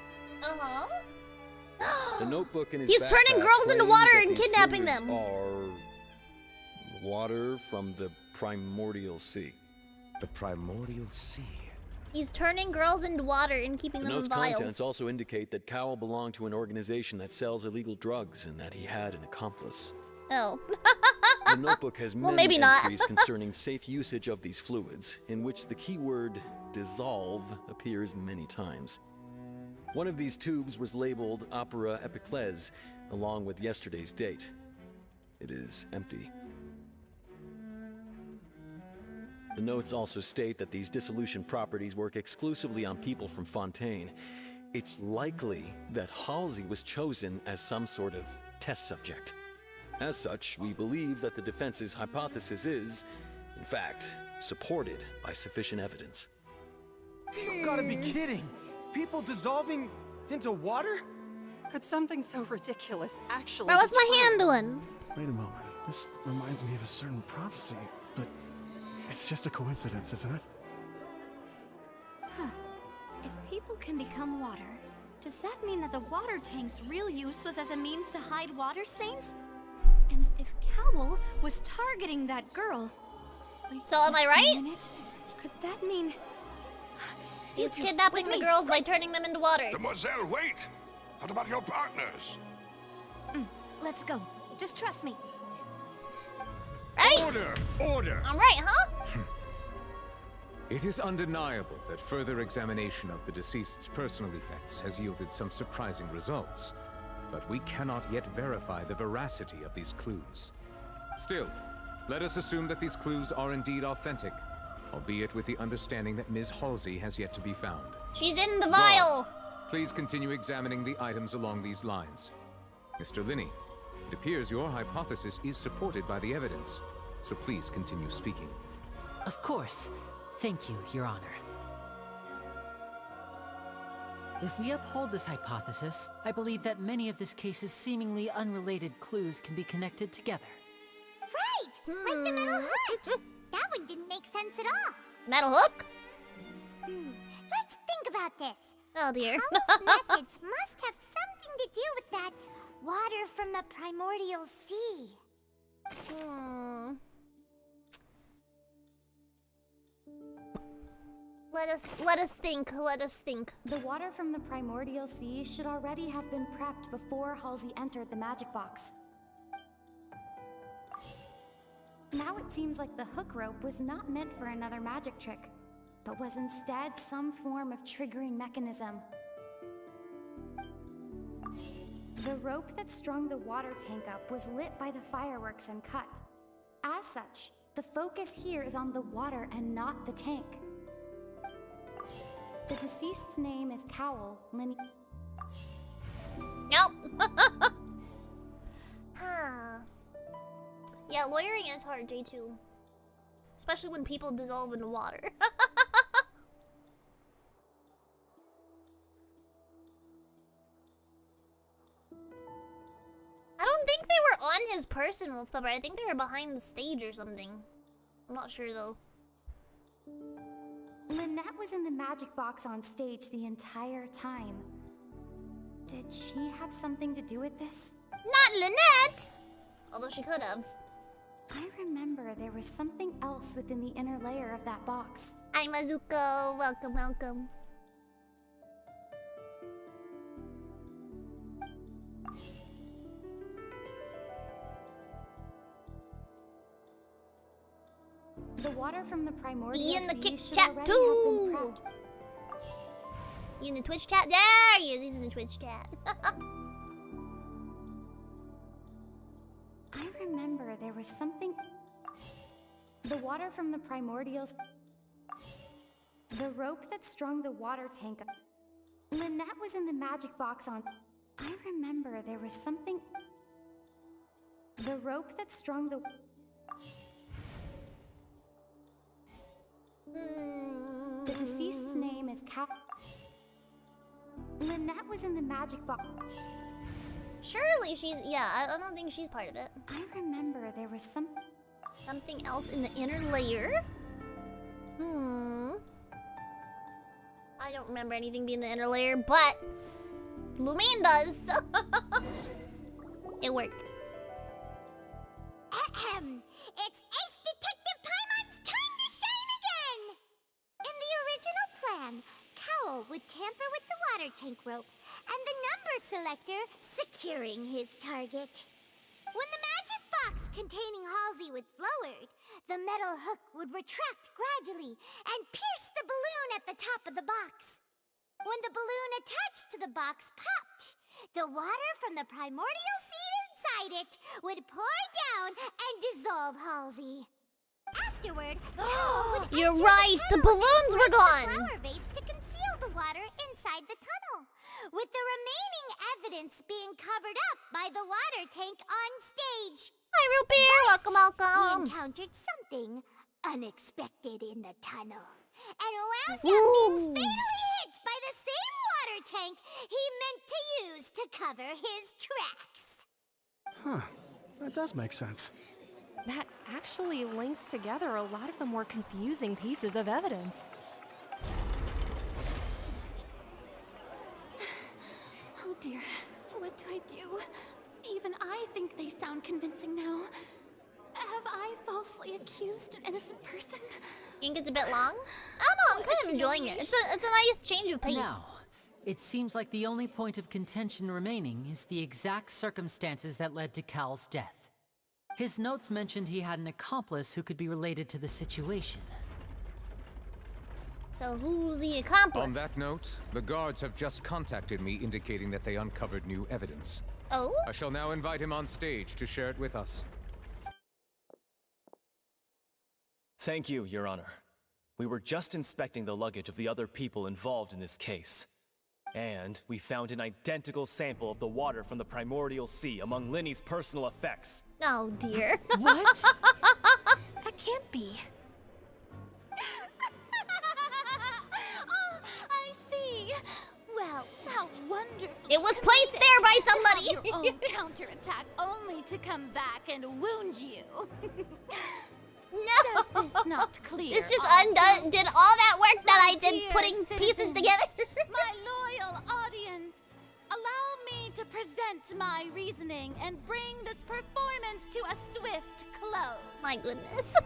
Uh-huh. The notebook in his He's backpack turning girls into claims water that and these kidnapping fluids them. Are water from the primordial sea. The primordial sea. He's turning girls into water and keeping The them in note's vials. contents also indicate that Cowell belonged to an organization that sells illegal drugs and that he had an accomplice. Oh. The notebook has Well, many maybe not. entries concerning safe usage of these fluids, in which the keyword dissolve appears many times. One of these tubes was labeled Opera Epiclese, along with yesterday's date. it is empty. The notes also state that these dissolution properties work exclusively on people from Fontaine. It's likely that Halsey was chosen as some sort of test subject. As such, we believe that the defense's hypothesis is, in fact, supported by sufficient evidence. You gotta be kidding! People dissolving into water? Could something so ridiculous actually Bro, what's be my true? hand doing? Wait a moment. This reminds me of a certain prophecy, but it's just a coincidence, isn't it? Huh. If people can become water, does that mean that the water tank's real use was as a means to hide water stains? And if Cowl was targeting that girl... Wait, So am I just a right? minute. Could that mean... He's kidnapping the girls by turning them into water. Demoiselle, wait! What about your partners? Let's go. Just trust me. Right? Order! Order! I'm right, huh? It is undeniable that further examination of the deceased's personal effects has yielded some surprising results, but we cannot yet verify the veracity of these clues. Still, let us assume that these clues are indeed authentic, albeit with the understanding that Ms. Halsey has yet to be found. She's in the vial. Guards, please continue examining the items along these lines. Mr. Linney, it appears your hypothesis is supported by the evidence, so please continue speaking. Of course. Thank you, Your Honor. If we uphold this hypothesis, I believe that many of this case's seemingly unrelated clues can be connected together. Right! Like the metal hook! That one didn't make sense at all. Metal hook? Let's think about this. Oh dear. Cowell's methods must have something to do with that water from the primordial sea. Let us think. The water from the primordial sea should already have been prepped before Halsey entered the magic box. Now it seems like the hook rope was not meant for another magic trick, but was instead some form of triggering mechanism. The rope that strung the water tank up was lit by the fireworks and cut. As such, the focus here is on the water and not the tank. The deceased's name is Cowell Linney. Nope. Yeah, lawyering is hard, J2. Especially when people dissolve into water. I don't think they were on his person, Wolf Pepper. I think they were behind the stage or something. I'm not sure though. Lynette was in the magic box on stage the entire time. Did she have something to do with this? Not Lynette! Although she could have. I remember there was something else within the inner layer of that box. Hi, Mazuko. Welcome, welcome. The water from the primordial He in the sea kick should chat already too. have been prepped. You in the Twitch chat? There he is. He's in the Twitch chat. I remember there was something... The water from the primordials... The rope that strung the water tank up... Lynette was in the magic box on... I remember there was something... The rope that strung the... The deceased's name is Cap... Lynette was in the magic box... Surely she's... Yeah, I don't think she's part of it. I remember there was something else in the inner layer? I don't remember anything being in the inner layer, but... Lumine does, so... It worked. Ahem! It's Ace Detective Paimon's time to shine again! In the original plan, Cowell would tamper with the water tank rope and the number selector securing his target. When the magic box containing Halsey was lowered, the metal hook would retract gradually and pierce the balloon at the top of the box. When the balloon attached to the box popped, the water from the primordial seed inside it would pour down and dissolve Halsey. Afterward, Cal would You're enter right, the tunnel balloons and were pour gone. the flower vase to conceal the water inside the tunnel, with the remaining evidence being covered up by the water tank on stage. Hi, Root Beer. Welcome, We welcome. encountered something unexpected in the tunnel, and wound up being fatally hit by the same water tank he meant to use to cover his tracks. Huh. That does make sense. That actually links together a lot of the more confusing pieces of evidence. Oh dear, what do I do? Even I think they sound convincing now. Have I falsely accused an innocent person? You think it's a bit long? I don't know, I'm kind of enjoying it. It's a nice change of pace. Now, it seems like the only point of contention remaining is the exact circumstances that led to Cal's death. His notes mentioned he had an accomplice who could be related to the situation. So who's the accomplice? On that note, the guards have just contacted me indicating that they uncovered new evidence. Oh? I shall now invite him on stage to share it with us. Thank you, Your Honor. We were just inspecting the luggage of the other people involved in this case. And we found an identical sample of the water from the primordial sea among Linny's personal effects. Oh dear. What? That can't be. Oh, I see. Well, how wonderful. It was placed there by somebody. Your own counterattack only to come back and wound you. No. Does this not clear? This just all undone did all that work that I did dear putting pieces citizens, together. My loyal audience, allow me to present my reasoning and bring this performance to a swift close. My goodness.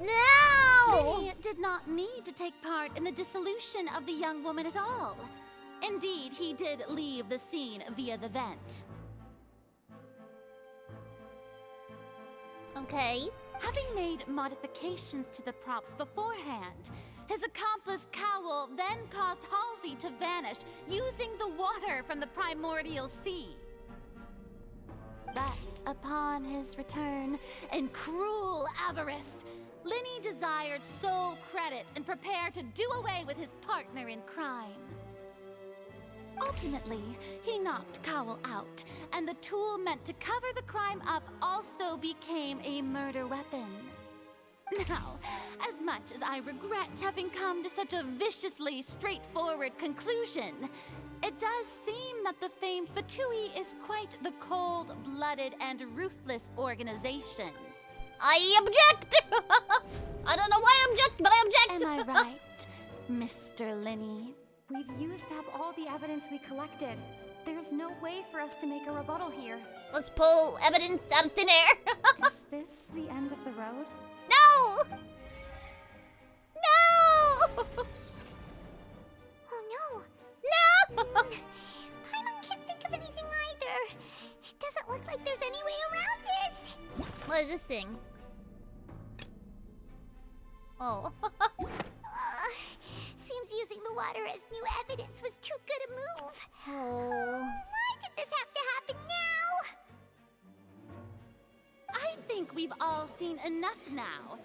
No! Linny did not need to take part in the dissolution of the young woman at all. Indeed, he did leave the scene via the vent. Okay. Having made modifications to the props beforehand, his accomplice Cowl then caused Halsey to vanish using the water from the primordial sea. But upon his return, in cruel avarice, Linny desired sole credit and prepared to do away with his partner in crime. Ultimately, he knocked Cowl out, and the tool meant to cover the crime up also became a murder weapon. Now, as much as I regret having come to such a viciously straightforward conclusion, it does seem that the famed Fatui is quite the cold-blooded and ruthless organization. I object! I don't know why I object, but I object! Am I right, Mr. Linny? We've used up all the evidence we collected. There's no way for us to make a rebuttal here. Let's pull evidence out of thin air. Is this the end of the road? No! No! Oh no! No! Paimon can't think of anything either. It doesn't look like there's any way around this. What is this thing? Oh. Seems using the water as new evidence was too good a move. Oh. Why did this have to happen now? I think we've all seen enough now,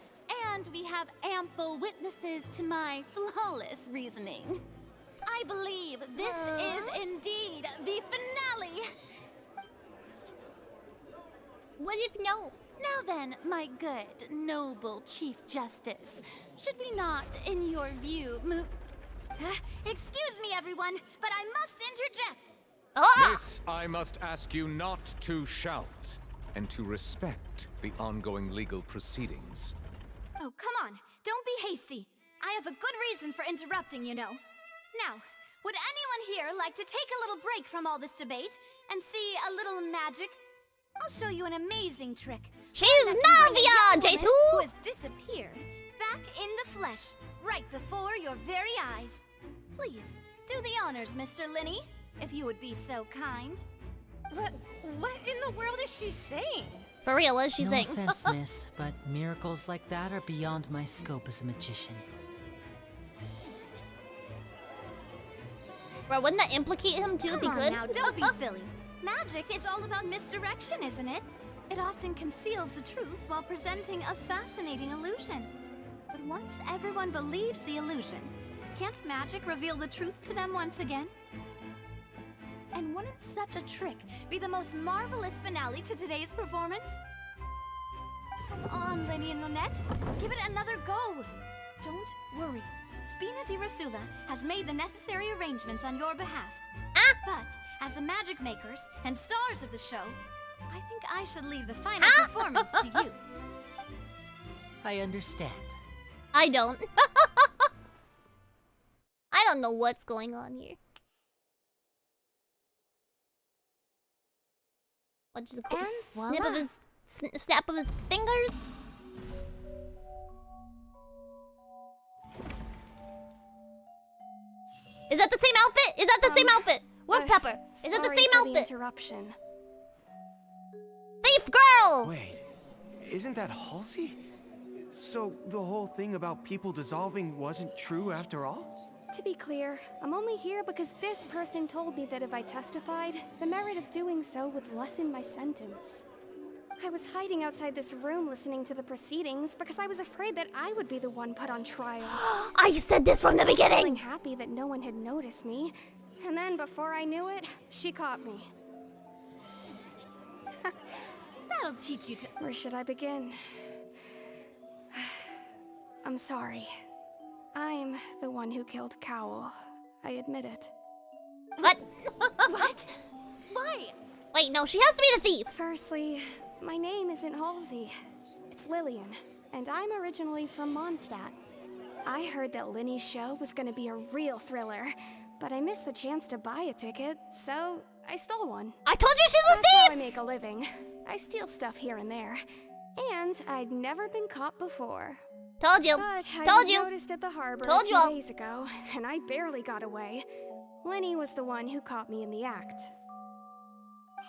and we have ample witnesses to my flawless reasoning. I believe this is indeed the finale. What if no? Now then, my good, noble Chief Justice, should we not, in your view, move... Excuse me, everyone, but I must interject. Miss, I must ask you not to shout, and to respect the ongoing legal proceedings. Oh, come on. Don't be hasty. I have a good reason for interrupting, you know. Now, would anyone here like to take a little break from all this debate and see a little magic? I'll show you an amazing trick. She's Navia, J2! Who has disappeared back in the flesh, right before your very eyes. Please, do the honors, Mr. Linny, if you would be so kind. What in the world is she saying? For real, what is she saying? No offense, miss, but miracles like that are beyond my scope as a magician. Bro, wouldn't that implicate him too if he Come on could? now, don't be silly. Magic is all about misdirection, isn't it? It often conceals the truth while presenting a fascinating illusion. But once everyone believes the illusion, can't magic reveal the truth to them once again? And wouldn't such a trick be the most marvelous finale to today's performance? Come on, Lenny and Lynette. Give it another go. Don't worry. Spina di Rasula has made the necessary arrangements on your behalf. But as the magic makers and stars of the show, I think I should leave the final performance to you. I understand. I don't. I don't know what's going on here. What, just a quick snip of his snap of his fingers? Is that the same outfit? Is that the same outfit? Where's Pepper? Is that the same outfit? Interruption. Thief girl! Wait, isn't that Halsey? So the whole thing about people dissolving wasn't true after all? To be clear, I'm only here because this person told me that if I testified, the merit of doing so would lessen my sentence. I was hiding outside this room listening to the proceedings because I was afraid that I would be the one put on trial. I said this from the beginning! Feeling happy that no one had noticed me, and then before I knew it, she caught me. That'll teach you to... Where should I begin? I'm sorry. I'm the one who killed Cowl. I admit it. What? What? Why? Wait, no, she has to be the thief. Firstly, my name isn't Halsey. It's Lillian, and I'm originally from Mondstadt. I heard that Linny's show was gonna be a real thriller, but I missed the chance to buy a ticket, so I stole one. I told you she's a thief! That's how I make a living. I steal stuff here and there. And I'd never been caught before. Told you. But I Told was you. noticed at the harbor Told a you. few days ago, and I barely got away. Lenny was the one who caught me in the act.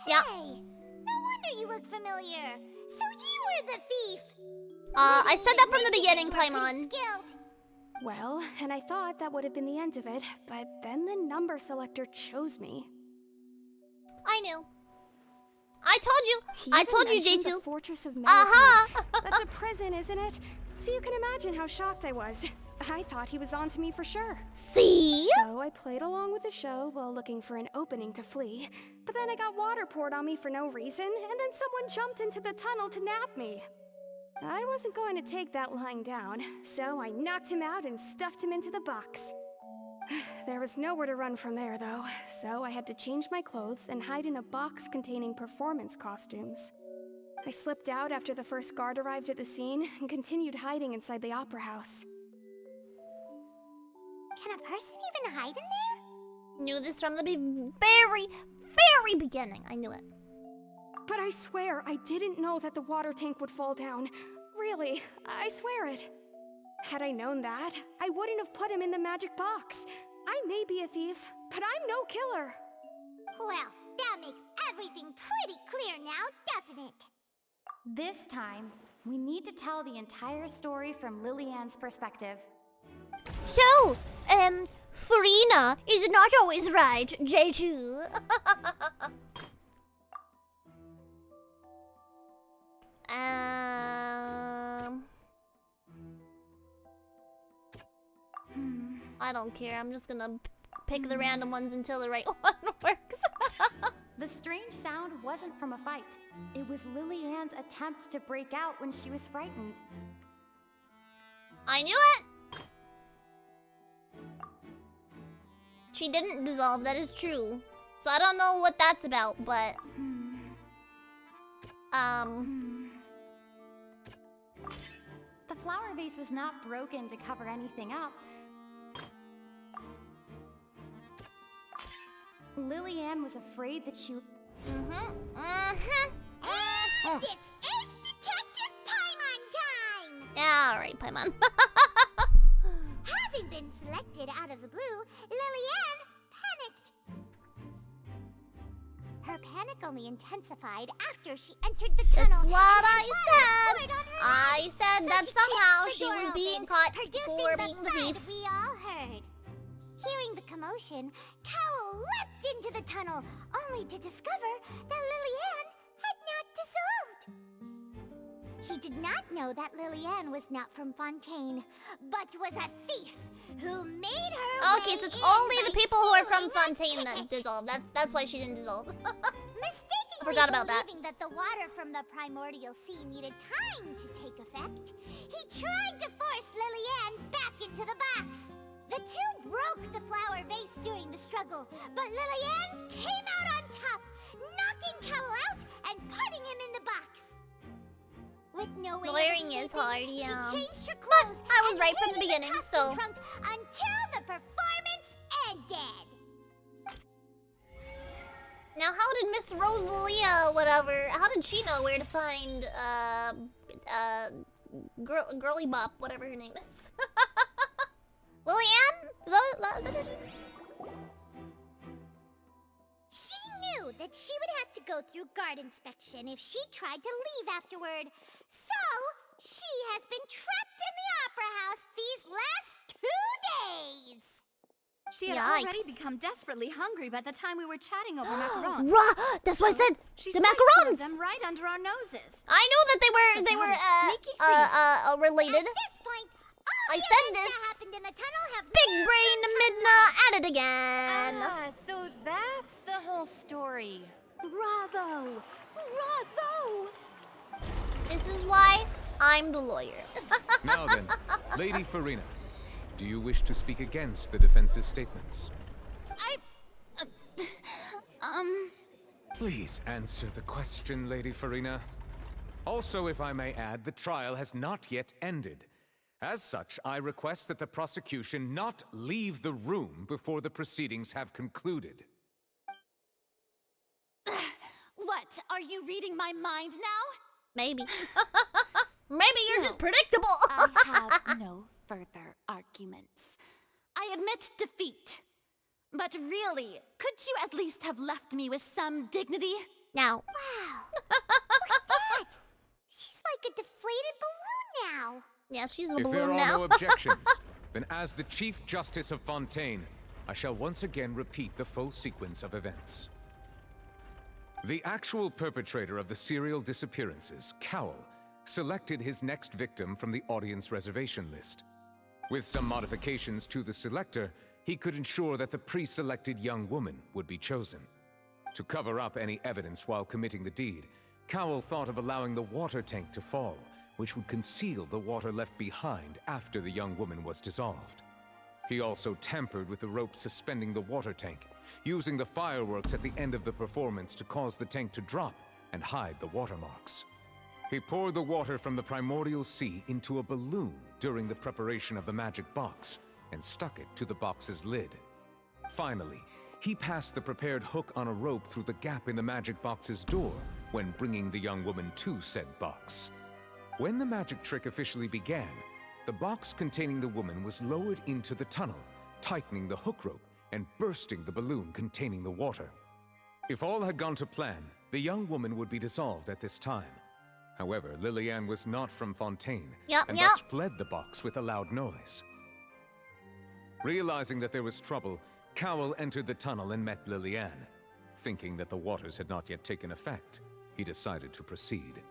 Yeah. Hey, no wonder you look familiar. So you were the thief. I said that from the beginning, Paimon. Skilled. Well, and I thought that would have been the end of it, but then the number selector chose me. I knew. I told you. I told you, mentioned J2. The Fortress of Uh-huh. That's a prison, isn't it? So you can imagine how shocked I was. I thought he was onto me for sure. See? So I played along with the show while looking for an opening to flee. But then I got water poured on me for no reason, and then someone jumped into the tunnel to nab me. I wasn't going to take that lying down, so I knocked him out and stuffed him into the box. There was nowhere to run from there, though, so I had to change my clothes and hide in a box containing performance costumes. I slipped out after the first guard arrived at the scene and continued hiding inside the opera house. Can a person even hide in there? Knew this from the very, very beginning. I knew it. But I swear, I didn't know that the water tank would fall down. Really, I swear it. Had I known that, I wouldn't have put him in the magic box. I may be a thief, but I'm no killer. Well, that makes everything pretty clear now, doesn't it? This time, we need to tell the entire story from Lillian's perspective. So, Farina is not always right, J2. I don't care. I'm just gonna pick the random ones until the right one works. The strange sound wasn't from a fight. It was Lillian's attempt to break out when she was frightened. I knew it! She didn't dissolve, that is true. So I don't know what that's about, but... The flower vase was not broken to cover anything up. Lillian was afraid that she... And it's Ace Detective Paimon time! Alright, Paimon. Having been selected out of the blue, Lillian panicked. Her panic only intensified after she entered the tunnel. That's what I said! I said that somehow she was being caught for being the thief. We all heard. Hearing the commotion, Cowl leapt into the tunnel, only to discover that Lillian had not dissolved. He did not know that Lillian was not from Fontaine, but was a thief who made her Okay, way so it's in only by the people who are from stealing a Fontaine that ticket. dissolve. That's why she didn't dissolve. Mistakenly Forgot about that. believing that the water from the primordial sea needed time to take effect, he tried to force Lillian back into the box. The two broke the flower vase during the struggle, but Lillian came out on top, knocking Cowl out and putting him in the box. With no way Lawyering of is escaping, hard, yeah. she changed her clothes But I was and right from hid the in beginning, costume so... trunk until the performance ended. Now, how did Miss Rosalia, whatever, how did she know where to find, Girly Bop, whatever her name is? Lillian? Is that it? She knew that she would have to go through guard inspection if she tried to leave afterward. So, she has been trapped in the Opera House these last 2 days. She had Yikes. already become desperately hungry by the time we were chatting over macarons. Rah! That's what I said! She The swiped two of macarons! them right under our noses. I knew that But they what were, a sneaky thief. related. At this point, all I the said events this. that happened in the tunnel have Big moved brain to Midna at it again. Ah, so that's the whole story. Bravo! Bravo! This is why I'm the lawyer. Now then, Lady Farina, do you wish to speak against the defense's statements? Please answer the question, Lady Farina. Also, if I may add, the trial has not yet ended. As such, I request that the prosecution not leave the room before the proceedings have concluded. What? Are you reading my mind now? Maybe. Maybe you're just predictable. I have no further arguments. I admit defeat. But really, could you at least have left me with some dignity? Now. Wow. Look at that. She's like a deflated balloon now. Yeah, she's the If balloon there are now. no objections, then as the Chief Justice of Fontaine, I shall once again repeat the full sequence of events. The actual perpetrator of the serial disappearances, Cowl, selected his next victim from the audience reservation list. With some modifications to the selector, he could ensure that the pre-selected young woman would be chosen. To cover up any evidence while committing the deed, Cowl thought of allowing the water tank to fall, which would conceal the water left behind after the young woman was dissolved. He also tampered with the rope suspending the water tank, using the fireworks at the end of the performance to cause the tank to drop and hide the watermarks. He poured the water from the primordial sea into a balloon during the preparation of the magic box and stuck it to the box's lid. Finally, he passed the prepared hook on a rope through the gap in the magic box's door when bringing the young woman to said box. When the magic trick officially began, the box containing the woman was lowered into the tunnel, tightening the hook rope and bursting the balloon containing the water. If all had gone to plan, the young woman would be dissolved at this time. However, Lillian was not from Fontaine, and thus fled the box with a loud noise. Realizing that there was trouble, Cowl entered the tunnel and met Lillian. Thinking that the waters had not yet taken effect, he decided to proceed.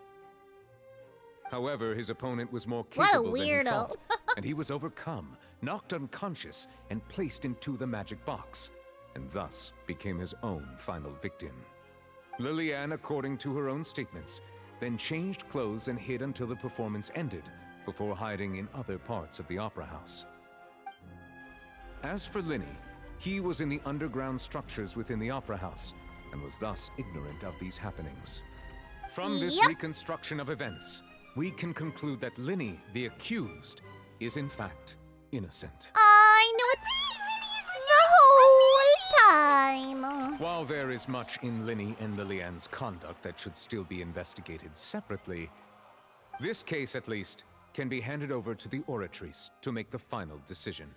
However, his opponent was more capable than he thought, and he was overcome, knocked unconscious, and placed into the magic box, and thus became his own final victim. Lillian, according to her own statements, then changed clothes and hid until the performance ended, before hiding in other parts of the opera house. As for Linny, he was in the underground structures within the opera house, and was thus ignorant of these happenings. From this reconstruction of events, we can conclude that Linny, the accused, is in fact innocent. I knew it the whole time. While there is much in Linny and Lillian's conduct that should still be investigated separately, this case, at least, can be handed over to the Oratrice to make the final decision.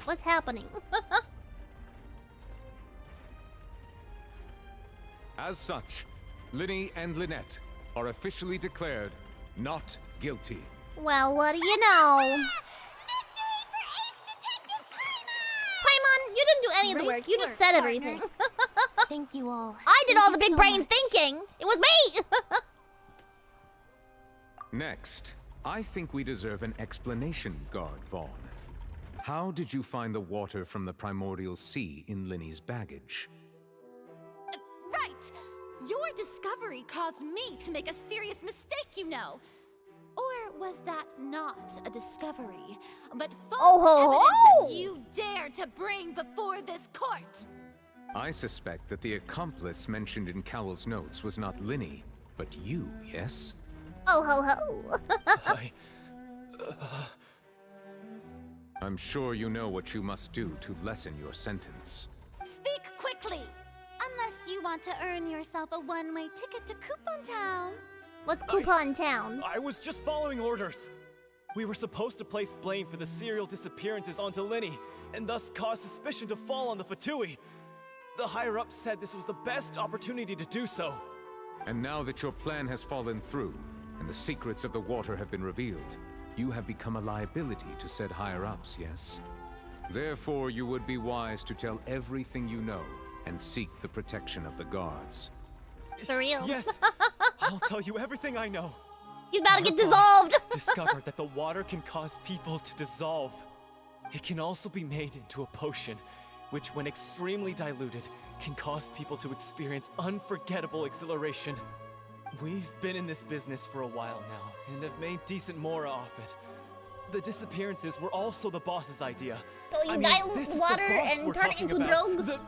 What's happening? As such, Linny and Lynette are officially declared not guilty. Well, what do you know? Paimon, you didn't do any of the work. You just said everything. Thank you all. I did all the Thank big you so brain much. thinking. It was me. Next, I think we deserve an explanation, Guard Vaughn. How did you find the water from the primordial sea in Linny's baggage? Right! Your discovery caused me to make a serious mistake, you know. Or was that not a discovery, but false evidence that you dare to bring before this court? I suspect that the accomplice mentioned in Cowell's notes was not Linny, but you, yes? Oh ho ho. I'm sure you know what you must do to lessen your sentence. Speak quickly! Unless you want to earn yourself a one-way ticket to Coupon Town. What's Coupon Town? I was just following orders. We were supposed to place blame for the serial disappearances onto Linny, and thus cause suspicion to fall on the Fatui. The higher-ups said this was the best opportunity to do so. And now that your plan has fallen through, and the secrets of the water have been revealed, you have become a liability to said higher-ups, yes? Therefore, you would be wise to tell everything you know, and seek the protection of the guards. For real? Yes, I'll tell you everything I know. He's about to get Our boss dissolved. discovered that the water can cause people to dissolve. It can also be made into a potion, which when extremely diluted, can cause people to experience unforgettable exhilaration. We've been in this business for a while now, and have made decent more off it. The disappearances were also the boss's idea. So you I mean, dilute this is the water boss and we're turn it talking into about. drugs? The-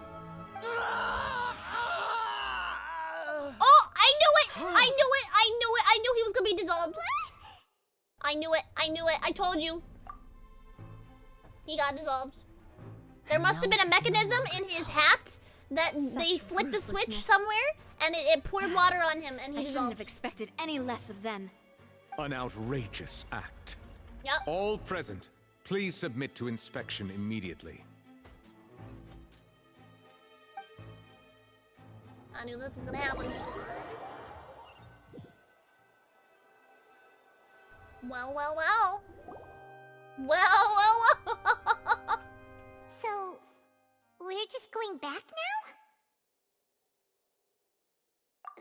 Oh, I knew it! I knew it! I knew it! I knew he was gonna be dissolved. I knew it! I knew it! I told you. He got dissolved. There must have been a mechanism in his hat that they flicked the switch somewhere, and it poured water on him, and he I shouldn't dissolved. have expected any less of them. An outrageous act. Yep. All present, please submit to inspection immediately. I knew this was gonna happen. Well, well, well. Well, well, well. So, we're just going back now?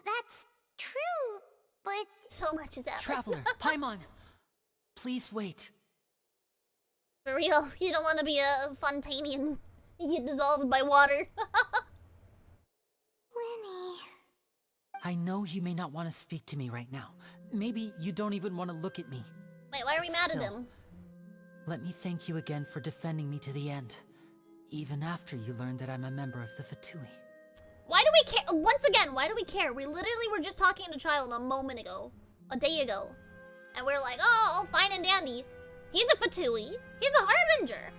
That's true, but... So much is happening. Traveler, Paimon, please wait. For real, you don't want to be a Fontainian. You get dissolved by water. Linny... I know you may not want to speak to me right now. Maybe you don't even want to look at me. Wait, why are we mad at him? Let me thank you again for defending me to the end. Even after you learned that I'm a member of the Fatui. Why do we care? Once again, why do we care? We literally were just talking to Child a moment ago. A day ago. And we're like, oh, all fine and dandy. He's a Fatui. He's a Harbinger.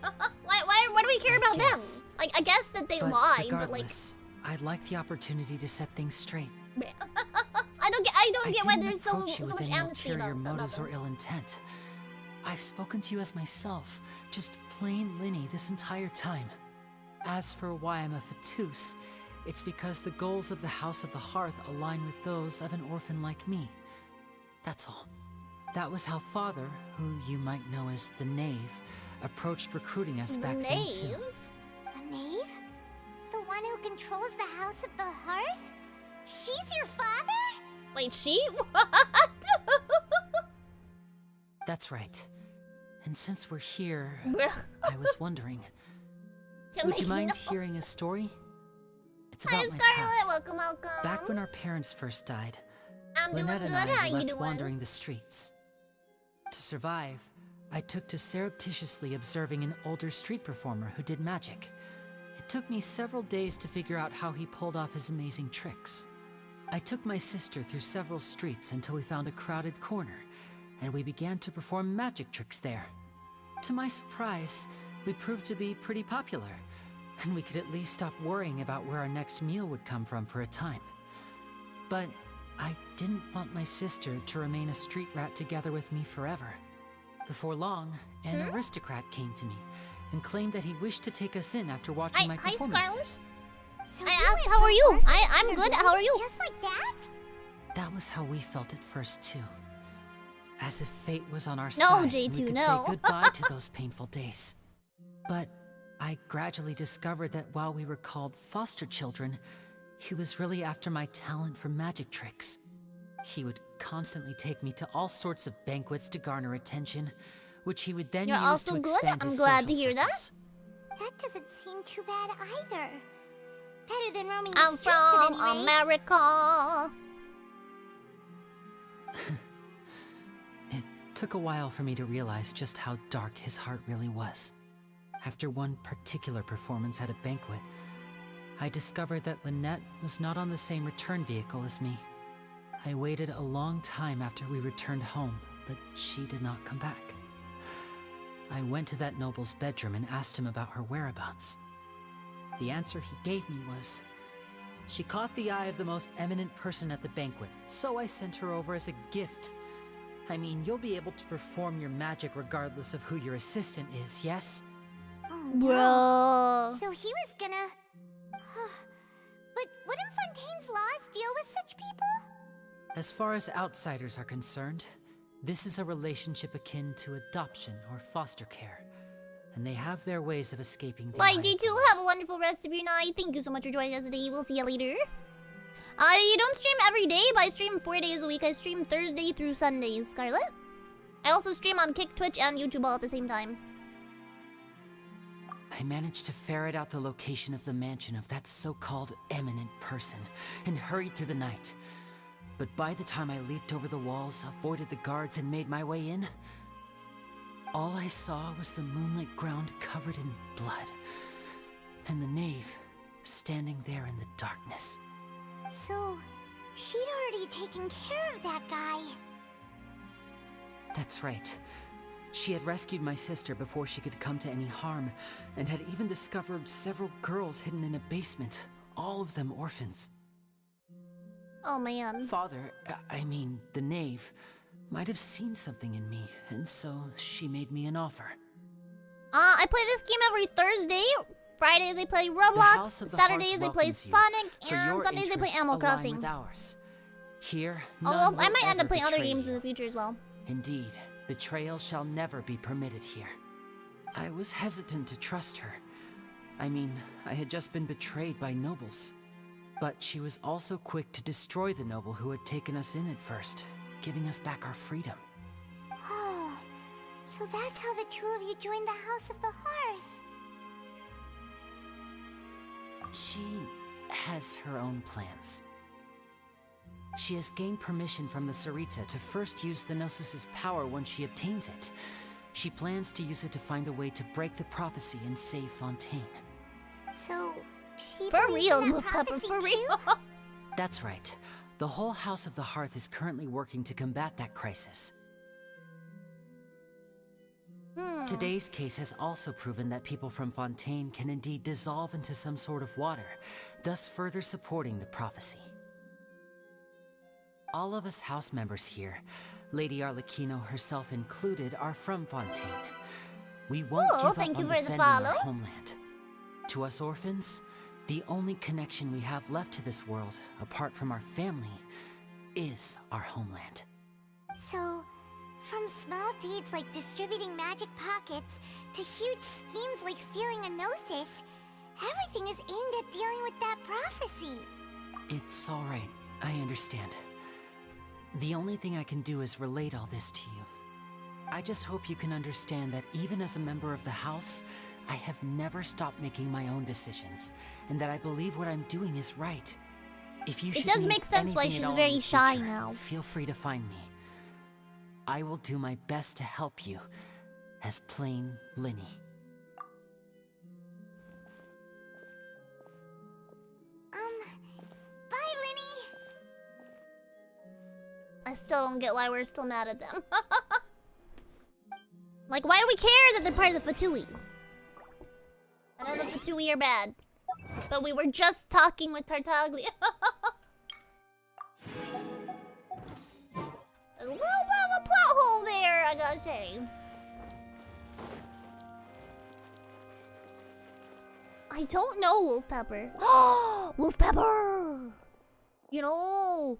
Why do we care about them? Like, I guess that they lie, but like... I'd like the opportunity to set things straight. I don't get why there's so approach you much with any amnesty ulterior about motives them. or ill intent. I've spoken to you as myself, just plain Linny this entire time. As for why I'm a Fatus, it's because the goals of the House of the Hearth align with those of an orphan like me. That's all. That was how Father, who you might know as the Knave, approached recruiting us back then too. The Knave? The one who controls the House of the Hearth? She's your father? Wait, she? What? That's right. And since we're here, I was wondering, would you mind hearing a story? It's about Hi, my Scarlet. past. Welcome, welcome. Back when our parents first died, I'm doing Lynette good. and How I you left doing? wandering the streets. To survive, I took to surreptitiously observing an older street performer who did magic. It took me several days to figure out how he pulled off his amazing tricks. I took my sister through several streets until we found a crowded corner, and we began to perform magic tricks there. To my surprise, we proved to be pretty popular, and we could at least stop worrying about where our next meal would come from for a time. But I didn't want my sister to remain a street rat together with me forever. Before long, an aristocrat came to me and claimed that he wished to take us in after watching my performances. So I you asked, went how are from you? orphans I'm to good, how are you? Just like that? That was how we felt at first, too. As if fate was on our No, side and J2, we could no. say goodbye to those painful days. But I gradually discovered that while we were called foster children, he was really after my talent for magic tricks. He would constantly take me to all sorts of banquets to garner attention, which he would then You're use also to good? expand I'm his glad social to hear that. circles. That doesn't seem too bad either. Better than roaming the I'm streets at from any rate. America. It took a while for me to realize just how dark his heart really was. After one particular performance at a banquet, I discovered that Lynette was not on the same return vehicle as me. I waited a long time after we returned home, but she did not come back. I went to that noble's bedroom and asked him about her whereabouts. The answer he gave me was, she caught the eye of the most eminent person at the banquet, so I sent her over as a gift. I mean, you'll be able to perform your magic regardless of who your assistant is, yes? Oh no. Bro. So he was gonna... But wouldn't Fontaine's laws deal with such people? As far as outsiders are concerned, this is a relationship akin to adoption or foster care, and they have their ways of escaping the Bye, eye of G2. the law. Have a wonderful rest of your night. Thank you so much for joining us today. We'll see you later. You don't stream every day, but I stream 4 days a week. I stream Thursday through Sundays, Scarlet. I also stream on Kick, Twitch, and YouTube all at the same time. I managed to ferret out the location of the mansion of that so-called eminent person and hurried through the night. But by the time I leaped over the walls, avoided the guards, and made my way in, all I saw was the moonlit ground covered in blood, and the knave standing there in the darkness. So, she'd already taken care of that guy. That's right. She had rescued my sister before she could come to any harm, and had even discovered several girls hidden in a basement, all of them orphans. Oh man. Father, I mean, the knave, might have seen something in me, and so she made me an offer. I play this game every Thursday. Fridays I play Roblox. Saturdays I play Sonic, and Sundays I play Animal Crossing. Here, Although I might end up playing other games in the future as well. Indeed, betrayal shall never be permitted here. I was hesitant to trust her. I mean, I had just been betrayed by nobles. But she was also quick to destroy the noble who had taken us in at first, giving us back our freedom. Oh, so that's how the two of you joined the House of the Hearth. She has her own plans. She has gained permission from the Tsaritsa to first use the Gnosis' power once she obtains it. She plans to use it to find a way to break the prophecy and save Fontaine. So, she For believes real, in that Wolf Pepper, prophecy for too? real. That's right. The whole House of the Hearth is currently working to combat that crisis. Today's case has also proven that people from Fontaine can indeed dissolve into some sort of water, thus further supporting the prophecy. All of us house members here, Lady Arlecchino herself included, are from Fontaine. We won't give up thank you on for the defending our follow. homeland. To us orphans, the only connection we have left to this world, apart from our family, is our homeland. So, from small deeds like distributing magic pockets to huge schemes like stealing a Gnosis, everything is aimed at dealing with that prophecy. It's all right. I understand. The only thing I can do is relate all this to you. I just hope you can understand that even as a member of the House, I have never stopped making my own decisions, and that I believe what I'm doing is right. If you It should does need make sense why anything she's at all in very the shy future, now. Feel free to find me. I will do my best to help you, as plain Linny. Bye, Linny! I still don't get why we're still mad at them. Like, why do we care that they're part of the Fatui? I know the Fatui are bad, but we were just talking with Tartaglia. A little bit of a plot hole there, I gotta say. I don't know, Wolf Pepper. Wolf Pepper! You know...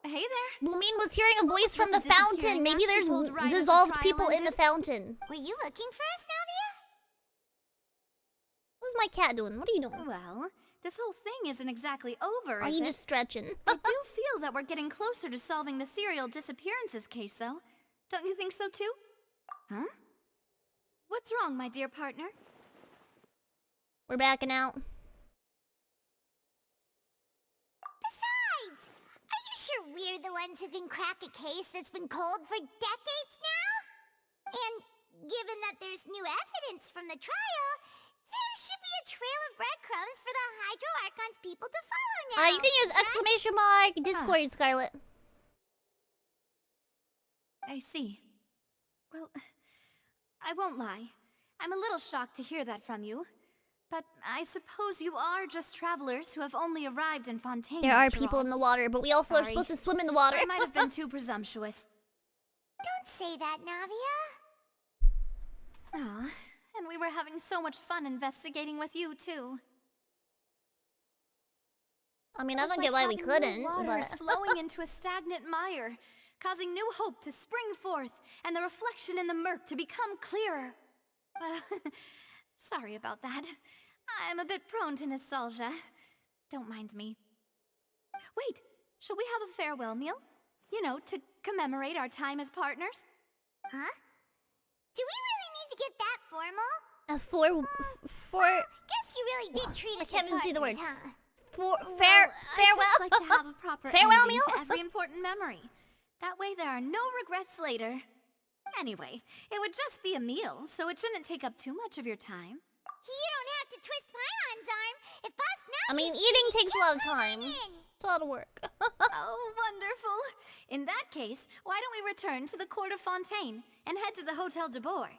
Hey there. Lumine was hearing a voice from the With the fountain. disappearing Maybe there's pulled right as the dissolved trial people in the ended? fountain. Were you looking for us, Navia? What's my cat doing? What are you doing? Well, this whole thing isn't exactly over, Are is you it? just stretching? I do feel that we're getting closer to solving the serial disappearances case, though. Don't you think so, too? Huh? What's wrong, my dear partner? We're backing out. Besides, are you sure we're the ones who can crack a case that's been cold for decades now? And given that there's new evidence from the trial, there should be a trail of breadcrumbs for the Hydro Archon's people to follow now. You can use exclamation mark Discord, Scarlet. I see. Well, I won't lie. I'm a little shocked to hear that from you. But I suppose you are just travelers who have only arrived in Fontaine. There are after people all. in the water, but we also are Sorry. supposed to swim in the water. I might have been too presumptuous. Don't say that, Navia. Aw, and we were having so much fun investigating with you, too. I mean, I It's don't like get why we having couldn't, new waters but... flowing into a stagnant mire, causing new hope to spring forth, and the reflection in the murk to become clearer. Sorry about that. I'm a bit prone to nostalgia. Don't mind me. Wait, shall we have a farewell meal? You know, to commemorate our time as partners? Huh? Do we really need to get that formal? Guess you really did treat us I can't as even see the word. partners, huh? I'd Farewell. just like to have a proper Farewell ending meal? to every important memory. That way there are no regrets later. Anyway, it would just be a meal, so it shouldn't take up too much of your time. You don't have to twist Paimon's arm. If Boss Navi I mean, eating takes a lot of time. It's a lot of work. Oh, wonderful. In that case, why don't we return to the Court of Fontaine and head to the Hotel de Boer?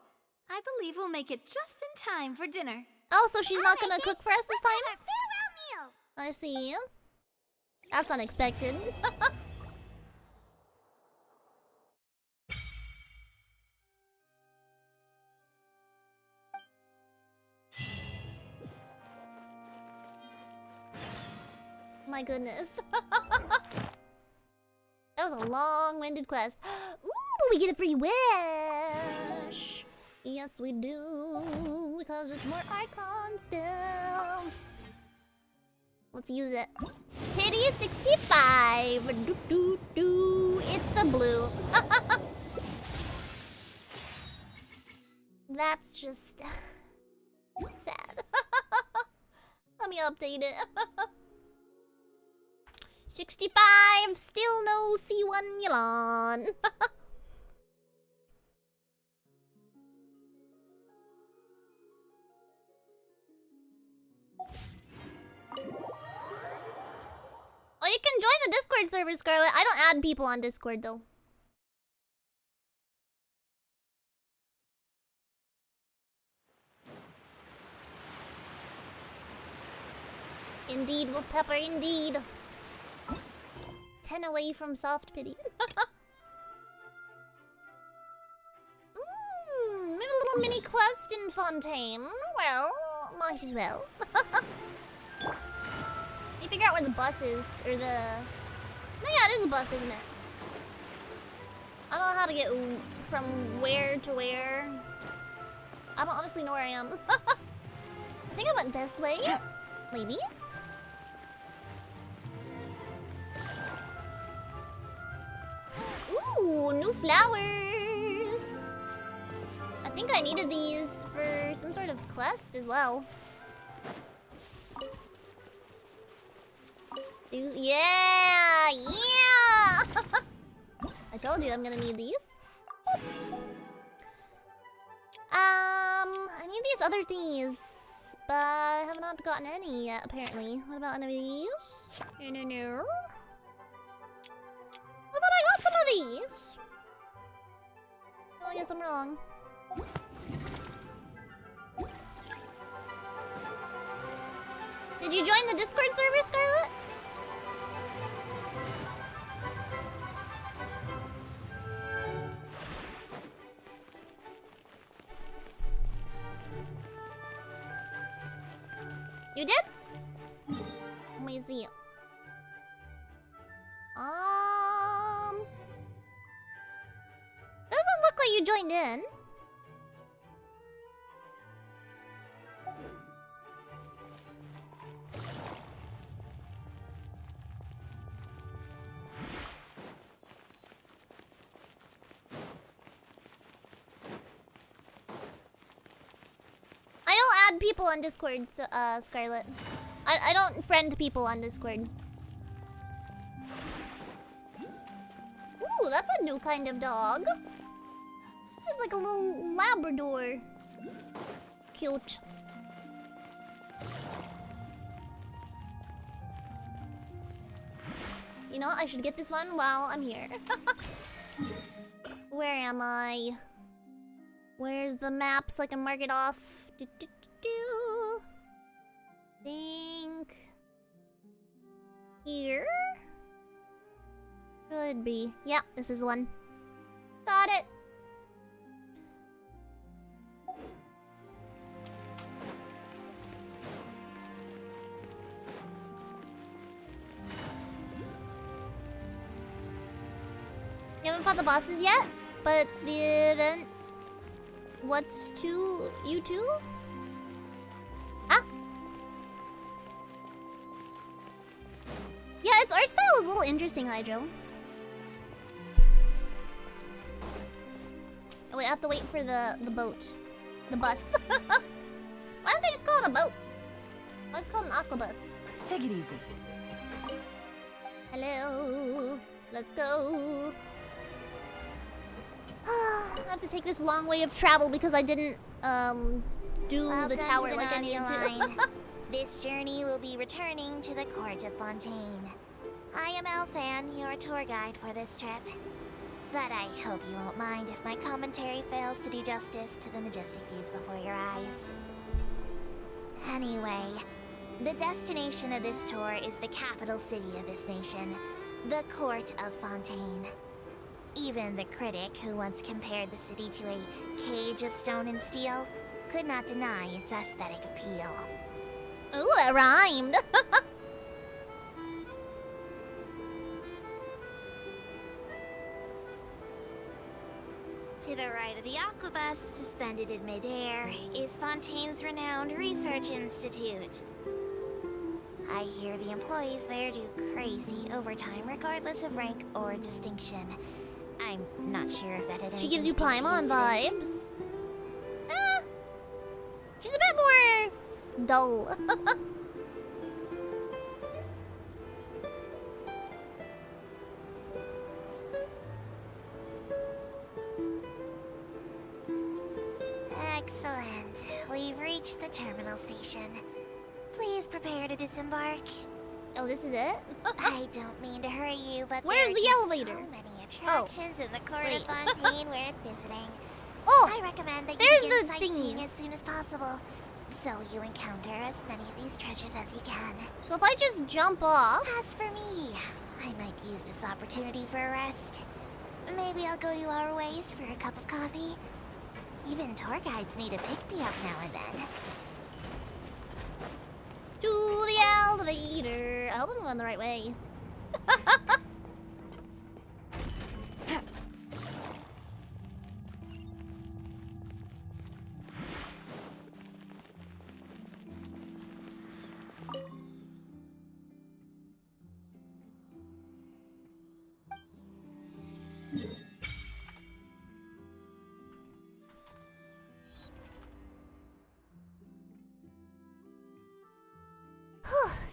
I believe we'll make it just in time for dinner. Oh, so she's not gonna cook for us this time? Our farewell meal. I see. That's unexpected. My goodness. That was a long-winded quest. Ooh, but we get a free wish. Yes, we do. Because it's more icons still. Let's use it. Pity 65. Do, do, do. It's a blue. That's just sad. Let me update it. 65, still no C1 Milan. Oh, you can join the Discord server, Scarlet. I don't add people on Discord, though. Indeed, Wolf Pepper, indeed. 10 away from soft pity. Maybe a little mini quest in Fontaine. Well, might as well. You figure out where the bus is, or the... No, yeah, it is a bus, isn't it? I don't know how to get from where to where. I don't honestly know where I am. I think I went this way. Maybe? Ooh, new flowers! I think I needed these for some sort of quest as well. Yeah! Yeah! I told you I'm gonna need these. I need these other things, but I have not gotten any yet, apparently. What about any of these? No. I thought I got some of these. Oh, I guess I'm wrong. Did you join the Discord server, Scarlet? You did? Let me see. Doesn't look like you joined in. I don't add people on Discord, Scarlet. I don't friend people on Discord. Ooh, that's a new kind of dog. It's like a little Labrador. Cute. You know, I should get this one while I'm here. Where am I? Where's the map so I can mark it off? Think here? Could be. Yeah, this is one. Got it. You haven't fought the bosses yet, but the event. What's to you two? Ah. Yeah, its art style is a little interesting, Hydro. Oh, wait, I have to wait for the boat. The bus. Why don't they just call it a boat? Why is it called an aquabus? Take it easy. Hello. Let's go. I have to take this long way of travel because I didn't do the tower to the like I needed line. to. This journey will be returning to the court of Fontaine. I am Elfan, your tour guide for this trip. But I hope you won't mind if my commentary fails to do justice to the majestic views before your eyes. Anyway, the destination of this tour is the capital city of this nation, the court of Fontaine. Even the critic who once compared the city to a cage of stone and steel could not deny its aesthetic appeal. Ooh, that rhymed. To the right of the aquabus, suspended in midair, is Fontaine's renowned research institute. I hear the employees there do crazy overtime regardless of rank or distinction. I'm not sure if that had anything She gives you to do with the Paimon incident. vibes. She's a bit more dull. Excellent. We've reached the terminal station. Please prepare to disembark. Oh, this is it? I don't mean to hurry you, but Where's there are the just elevator? so many attractions in the court of Fontaine worth visiting. Oh, I recommend that you there's begin the sightseeing thingy. as soon as possible, so you encounter as many of these treasures as you can. So if I just jump off... As for me, I might use this opportunity for a rest. Maybe I'll go to our ways for a cup of coffee. Even tour guides need a pick-me-up now and then. To the elevator. I hope I'm going the right way.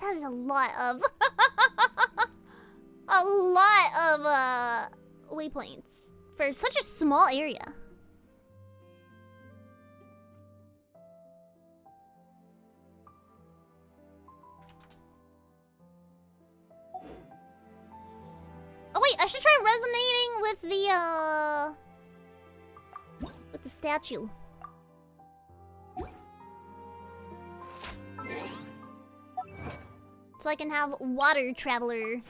That is a lot of waypoints for such a small area. Oh wait, I should try resonating with the statue. So I can have water traveler.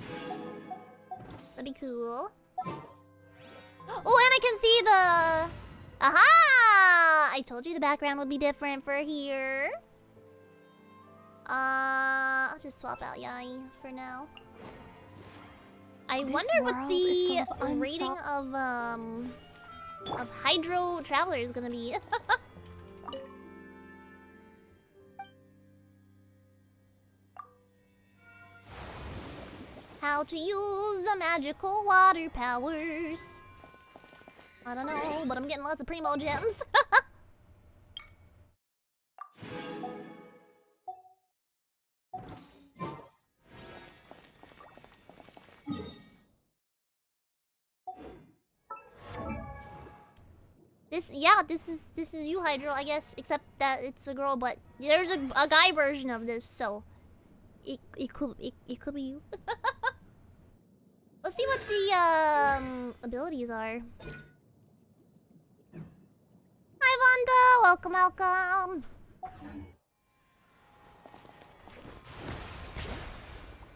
That'd be cool. Oh, and I can see the... Aha! I told you the background would be different for here. I'll just swap out Yai for now. I This wonder what world the is full of rating of Hydro Traveler is gonna be. How to use the magical water powers. I don't know, but I'm getting lots of primo gems. This is you, Hydro, I guess, except that it's a girl, but there's a guy version of this, so it could be you. Let's see what the abilities are. Hi Vonda, welcome.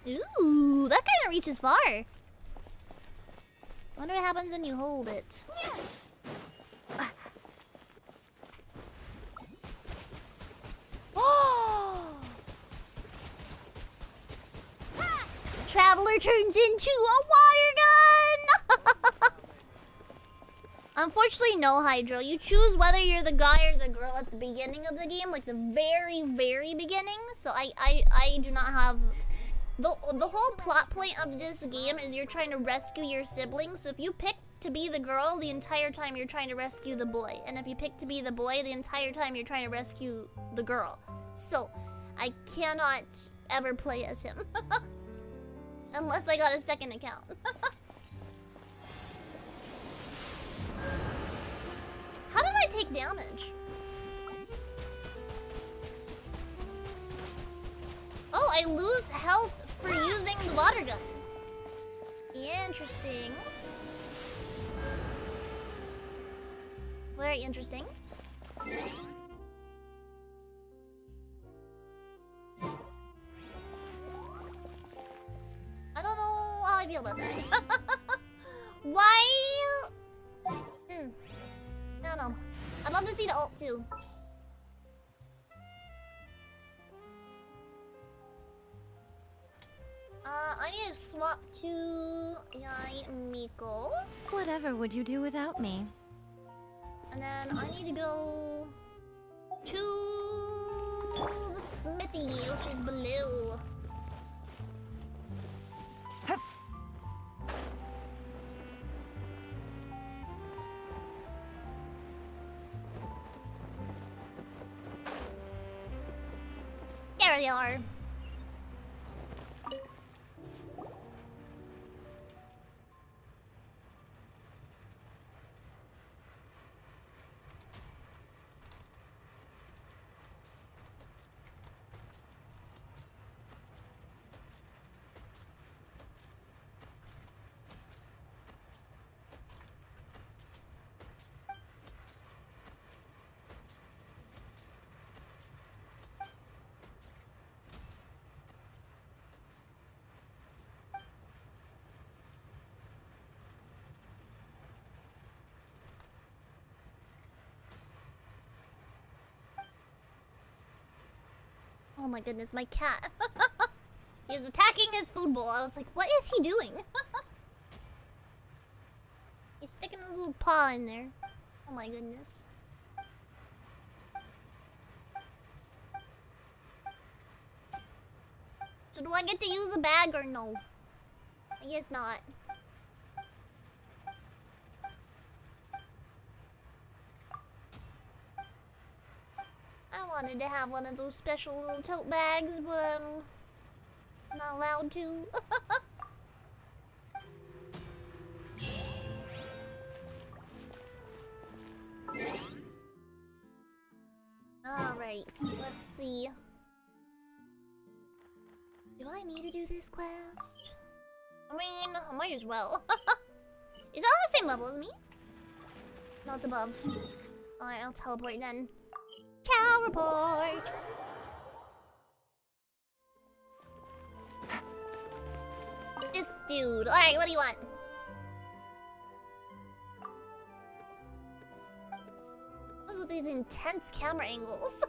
Ooh, that kind of reaches far. Wonder what happens when you hold it. Traveler turns into a water gun! Unfortunately, no, Hydro. You choose whether you're the guy or the girl at the beginning of the game, like the very, very beginning. So I do not have... The whole plot point of this game is you're trying to rescue your siblings. So if you pick to be the girl, the entire time you're trying to rescue the boy. And if you pick to be the boy, the entire time you're trying to rescue the girl. So, I cannot ever play as him. Unless I got a second account. How did I take damage? Oh, I lose health for using the water gun. Interesting. Very interesting. I don't know how I feel about that. Why? I don't know. I'd love to see the ult too. I need to swap to Yai Miko. Whatever would you do without me? And then I need to go to the smithy, which is below. There they are. Oh my goodness, my cat. He was attacking his food bowl. I was like, what is he doing? He's sticking his little paw in there. Oh my goodness. So do I get to use a bag or no? I guess not. I wanted to have one of those special little tote bags, but I'm not allowed to. Alright, let's see. Do I need to do this quest? I mean, I might as well. Is that on the same level as me? No, it's above. Alright, I'll teleport then. Cow report! This dude. Alright, what do you want? What's with these intense camera angles?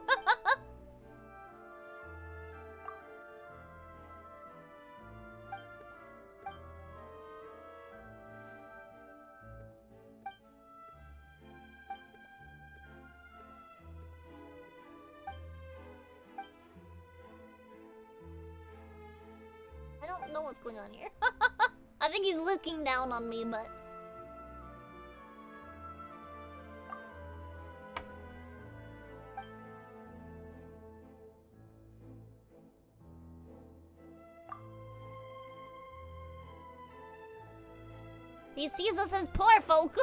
don't know what's going on here. I think he's looking down on me, but... He sees us as poor folk.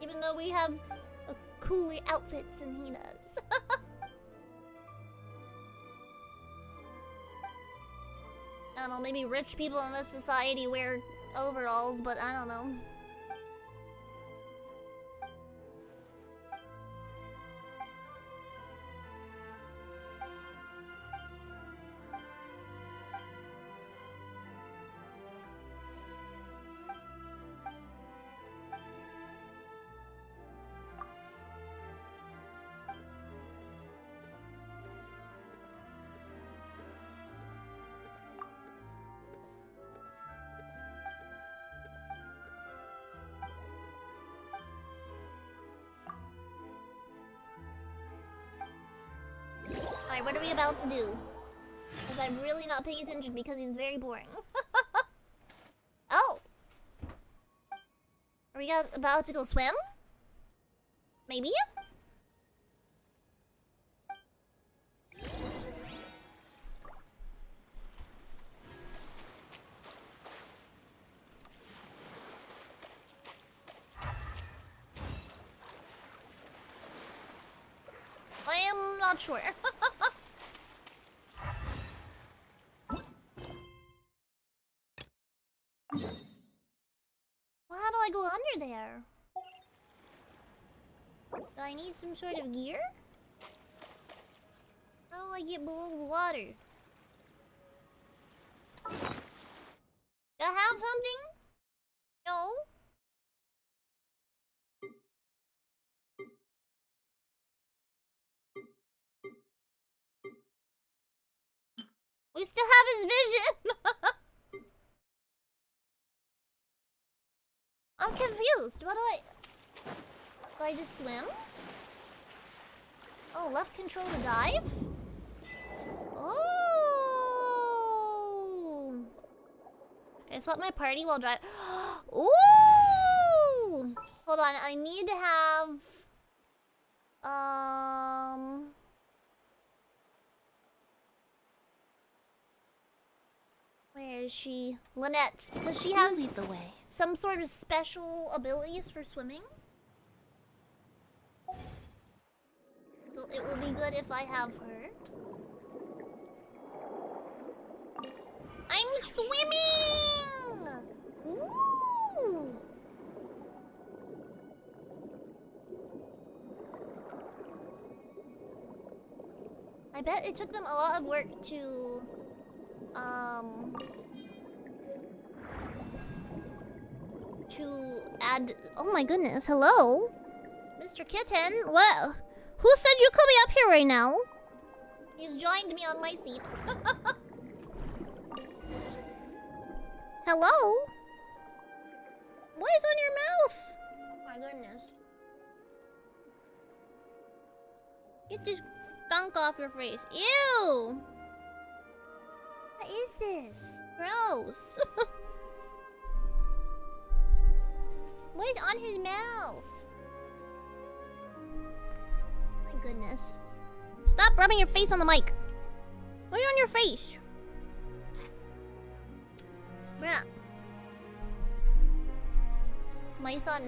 Even though we have cooler outfits than he does. I don't know, maybe rich people in this society wear overalls, but I don't know. Alright, what are we about to do? Because I'm really not paying attention because he's very boring. Oh! Are we about to go swim? Maybe? I am not sure. Well, how do I go under there? Do I need some sort of gear? How do I get below the water? Do I have something? No? We still have his vision! I'm confused. What do I just swim? Oh, left control to dive? Oh! Okay, swap my party while drive. Ooh! Hold on, I need to have... Where is she? Lynette, because she has lead the way. Some sort of special abilities for swimming. So it will be good if I have her. I'm swimming! Woo! I bet it took them a lot of work to add... Oh my goodness, hello? Mr. Kitten, what? Who said you could be up here right now? He's joined me on my seat. Hello? What is on your mouth? Oh my goodness. Get this gunk off your face. Ew! What is this? Gross. What is on his mouth? My goodness. Stop rubbing your face on the mic. What is on your face? Bruh. My son.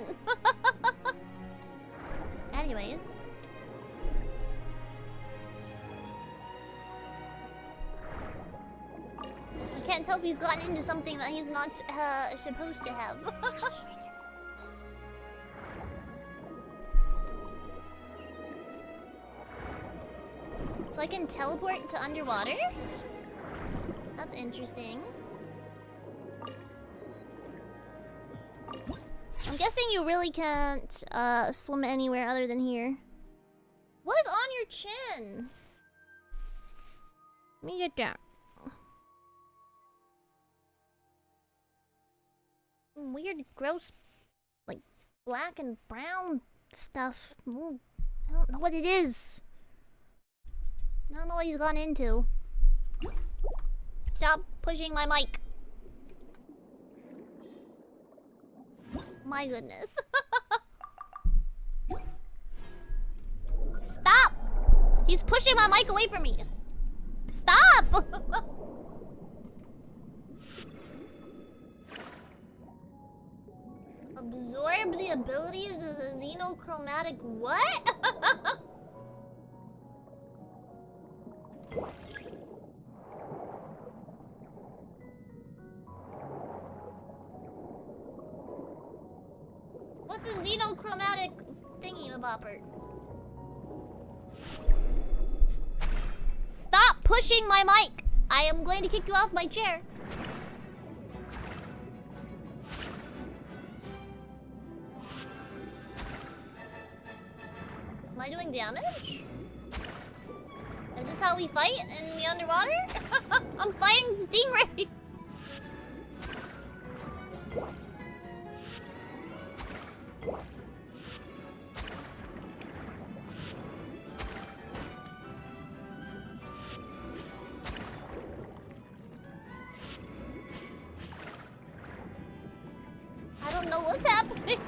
Anyways. I can't tell if he's gotten into something that he's not supposed to have. So I can teleport to underwater? That's interesting. I'm guessing you really can't swim anywhere other than here. What is on your chin? Let me get down. Weird, gross, like black and brown stuff. Ooh, I don't know what it is. I don't know what he's gone into. Stop pushing my mic. My goodness. Stop! He's pushing my mic away from me. Stop! Absorb the abilities of the xenochromatic what? What's a xenochromatic thingy-bopper? Stop pushing my mic! I am going to kick you off my chair. Am I doing damage? Is this how we fight in the underwater? I'm fighting stingrays! I don't know what's happening.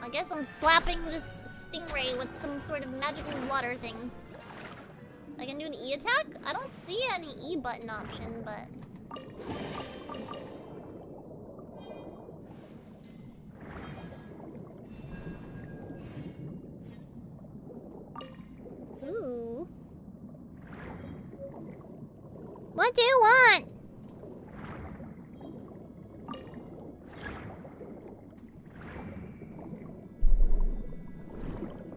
I guess I'm slapping this stingray with some sort of magical water thing. I can do an E attack? I don't see any E button option, but... Ooh. What do you want?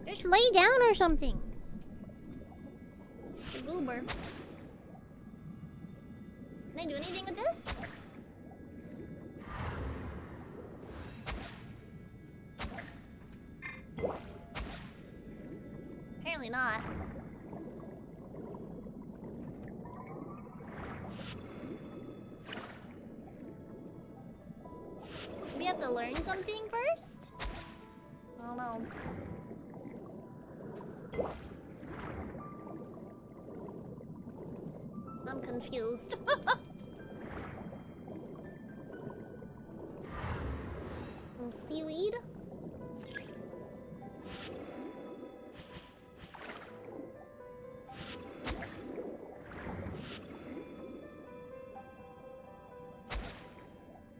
Just lay down or something. Mr. Goober. Can I do anything with this? Apparently not. We have to learn something first? I don't know. I'm confused. Some seaweed?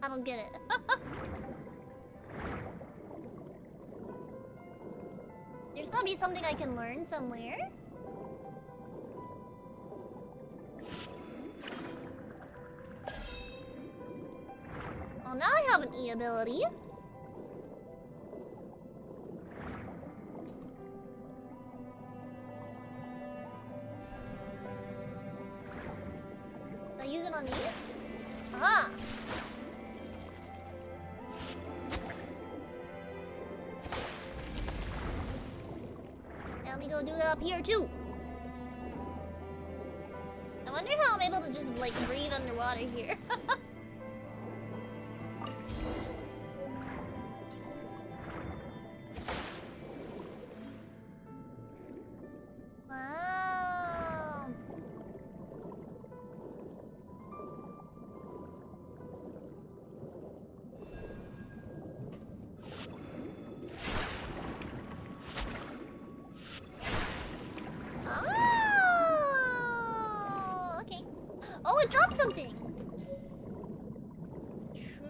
I don't get it. There's gotta be something I can learn somewhere. Oh, now I have an E ability. Can I use it on these? Aha! Let me go do that up here too. I wonder how I'm able to just like breathe underwater here. Wow. Oh, okay. Oh, it dropped something.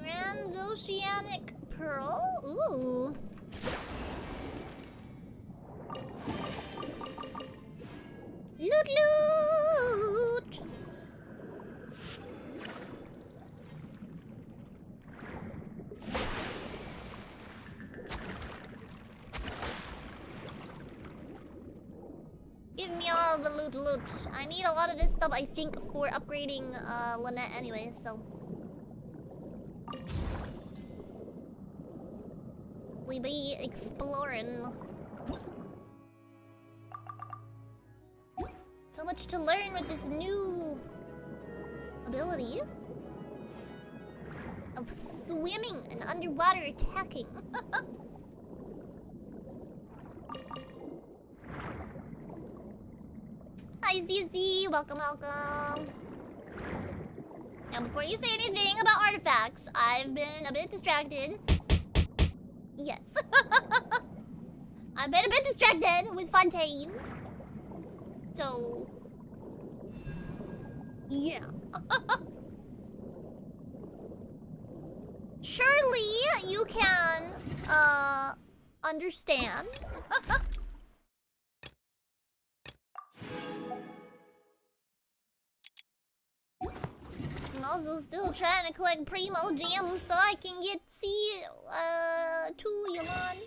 Transoceanic pearl. Ooh. Loot, loot. Give me all the loot, loot. I need a lot of this stuff, I think, for upgrading Lynette anyway, so. We be exploring. So much to learn with this new ability. of swimming and underwater attacking. Hi, ZZ. Welcome, welcome. Now, before you say anything about artifacts, I've been a bit distracted. Yes. I've been a bit distracted with Fontaine. So... yeah. Surely you can, understand. I'm also still trying to collect primo gems so I can get to Yaman.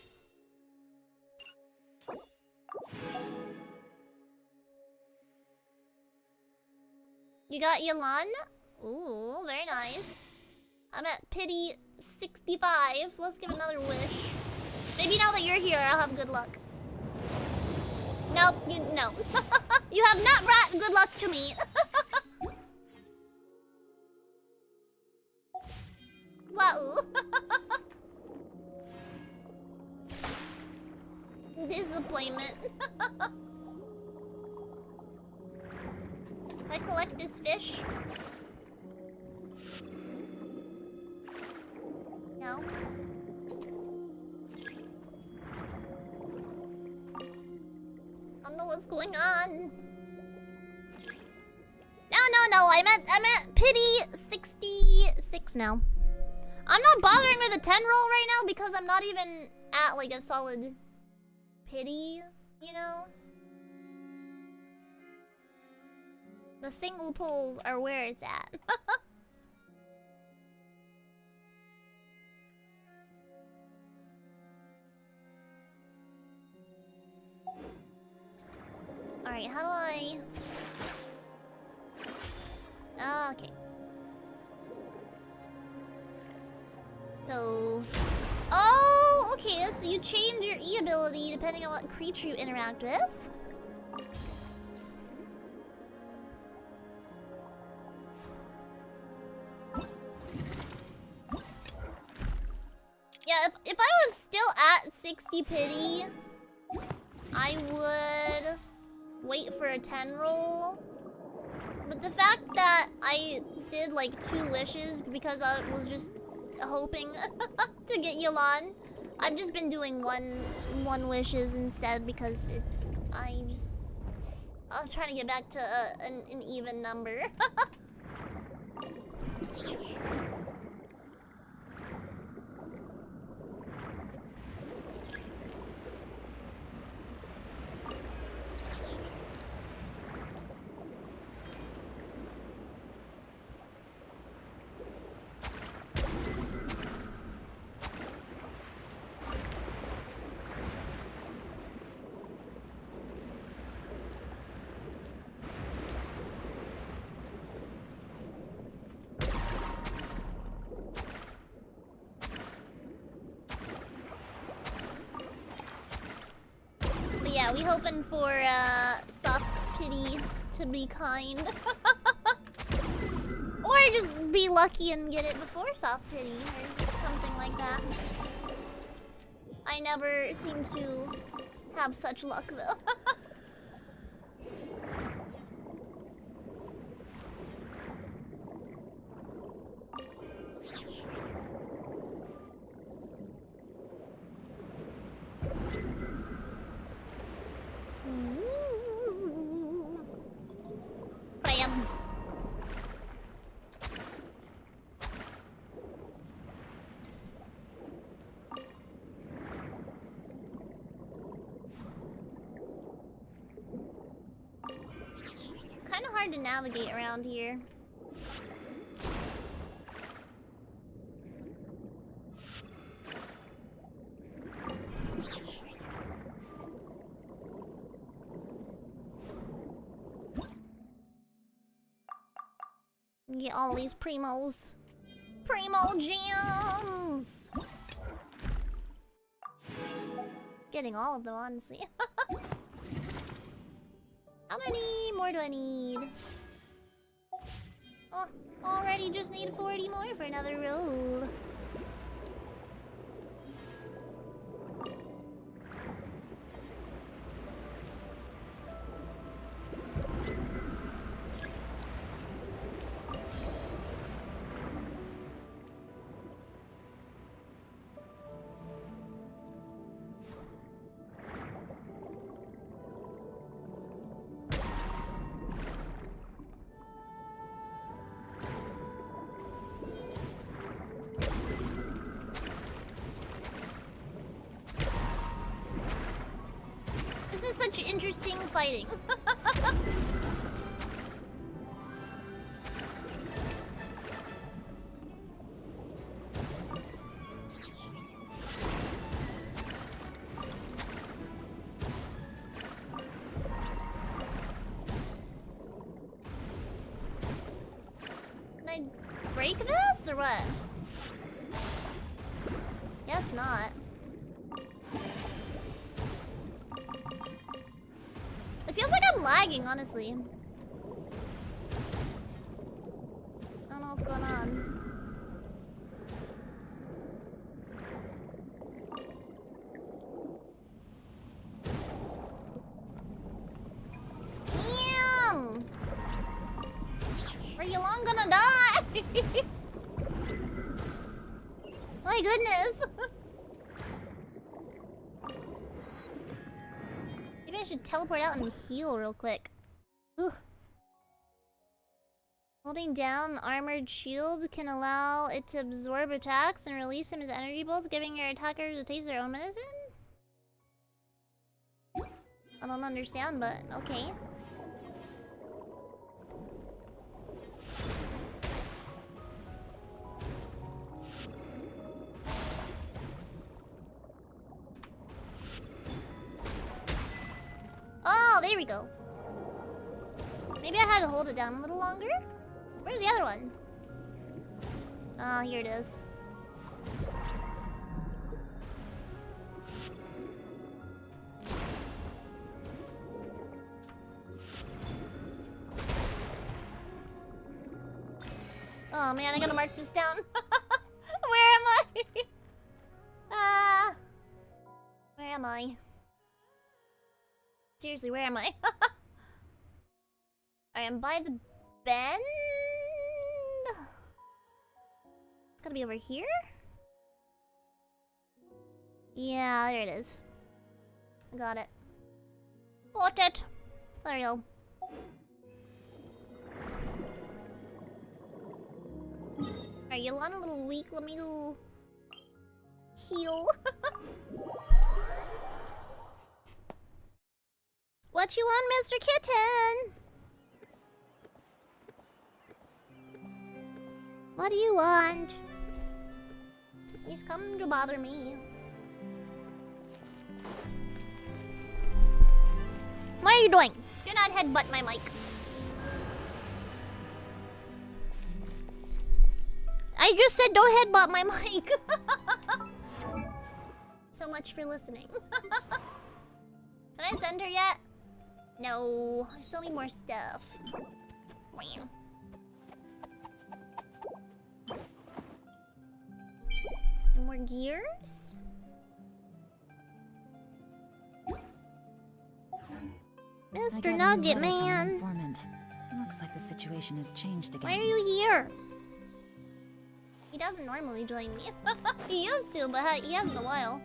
You got Yalan? Ooh, very nice. I'm at pity 65. Let's give another wish. Maybe now that you're here, I'll have good luck. Nope, no. You have not brought good luck to me. Wow. Disappointment. Can I collect this fish? No. I don't know what's going on. No. I'm at pity 66 now. I'm not bothering with a 10 roll right now because I'm not even at like a solid pity, you know? The single pulls are where it's at. Alright, how do I... okay. So... oh, okay, so you change your E ability depending on what creature you interact with. Yeah, if I was still at 60 pity, I would wait for a 10 roll. But the fact that I did like 2 wishes because I was just hoping to get Yolan, I've just been doing one wishes instead because I'm trying to get back to an even number. Yeah, we hoping for soft pity to be kind. Or just be lucky and get it before soft pity or something like that. I never seem to have such luck though. To navigate around here. Get all these primos. Primo gems! Getting all of them, honestly. How many more do I need? Oh, already just need 40 more for another roll. This is such interesting fighting. Can I break this or what? Guess not. It feels like I'm lagging, honestly. I don't know what's going on. Damn! Are you long gonna die? My goodness! Maybe I should teleport out and heal real quick. Ugh. Holding down the armored shield can allow it to absorb attacks and release them as energy bolts, giving your attackers a taste of their own medicine? I don't understand, but okay. Oh, there we go. Maybe I had to hold it down a little longer? Where's the other one? Oh, here it is. Oh man, I gotta mark this down. Where am I? Where am I? Seriously, where am I? I am by the bend. It's gotta be over here? Yeah, there it is. Got it. Got it. There you go. Alright, Yolanda a little weak. Let me go heal. What you want, Mr. Kitten? What do you want? He's come to bother me. What are you doing? Do not headbutt my mic. I just said don't headbutt my mic. So much for listening. Can I send her yet? No, I still need more stuff. Wow. And more gears? Mr. Nugget Man. Looks like the situation has changed again. Why are you here? He doesn't normally join me. He used to, but he hasn't in a while.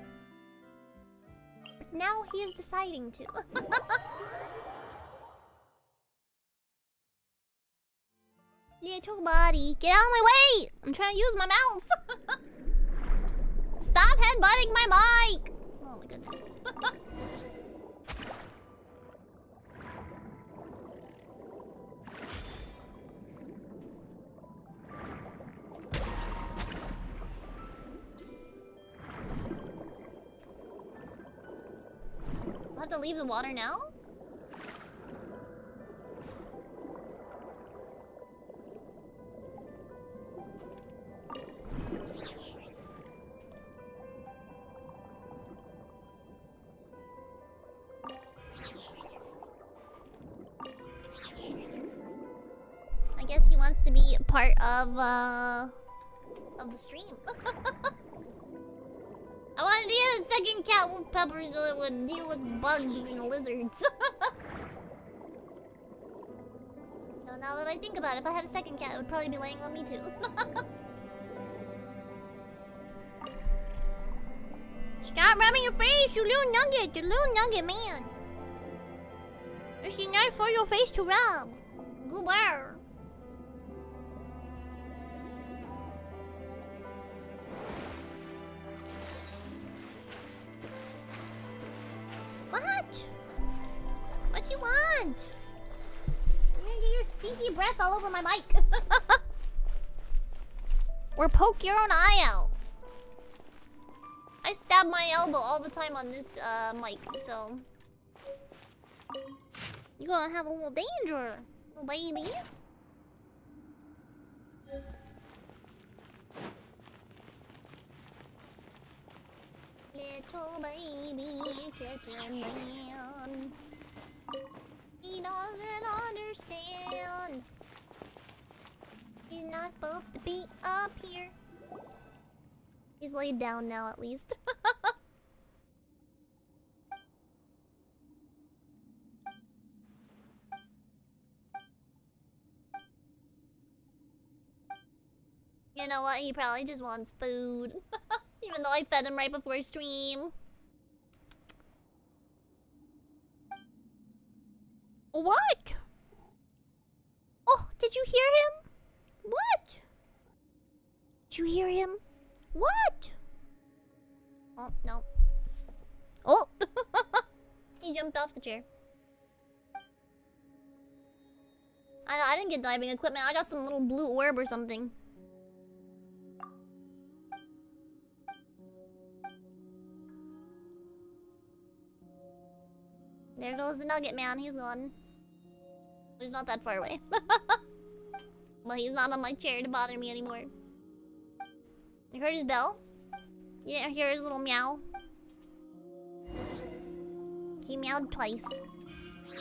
But now he is deciding to. Little body, get out of my way! I'm trying to use my mouse. Stop headbutting my mic! Oh my goodness. I'll have to leave the water now? I guess he wants to be part of the stream. I wanted to get a second cat wolf pepper so it would deal with bugs and lizards. Now that I think about it, if I had a second cat, it would probably be laying on me too. Stop rubbing your face, you little nugget, man. It's nice for your face to rub. Goober. What? What you want? You're gonna get your stinky breath all over my mic. Or poke your own eye out. I stab my elbow all the time on this mic, so you're gonna have a little danger, little baby. Little baby kitchen man. He doesn't understand. He's not supposed to be up here. He's laid down now, at least. You know what? He probably just wants food. Even though I fed him right before stream. What? Oh, did you hear him? What? Did you hear him? What? Oh, no. Oh! He jumped off the chair. I didn't get diving equipment. I got some little blue orb or something. There goes the nugget man. He's gone. He's not that far away. Well, he's not on my chair to bother me anymore. You heard his bell? Yeah, I hear his little meow. He meowed twice. I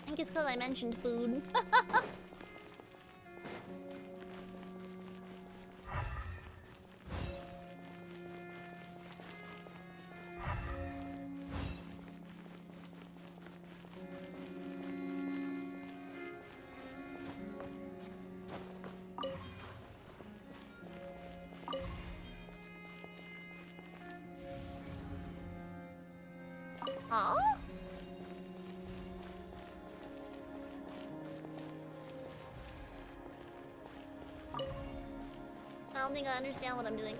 think it's because I mentioned food. Huh? I don't think I understand what I'm doing.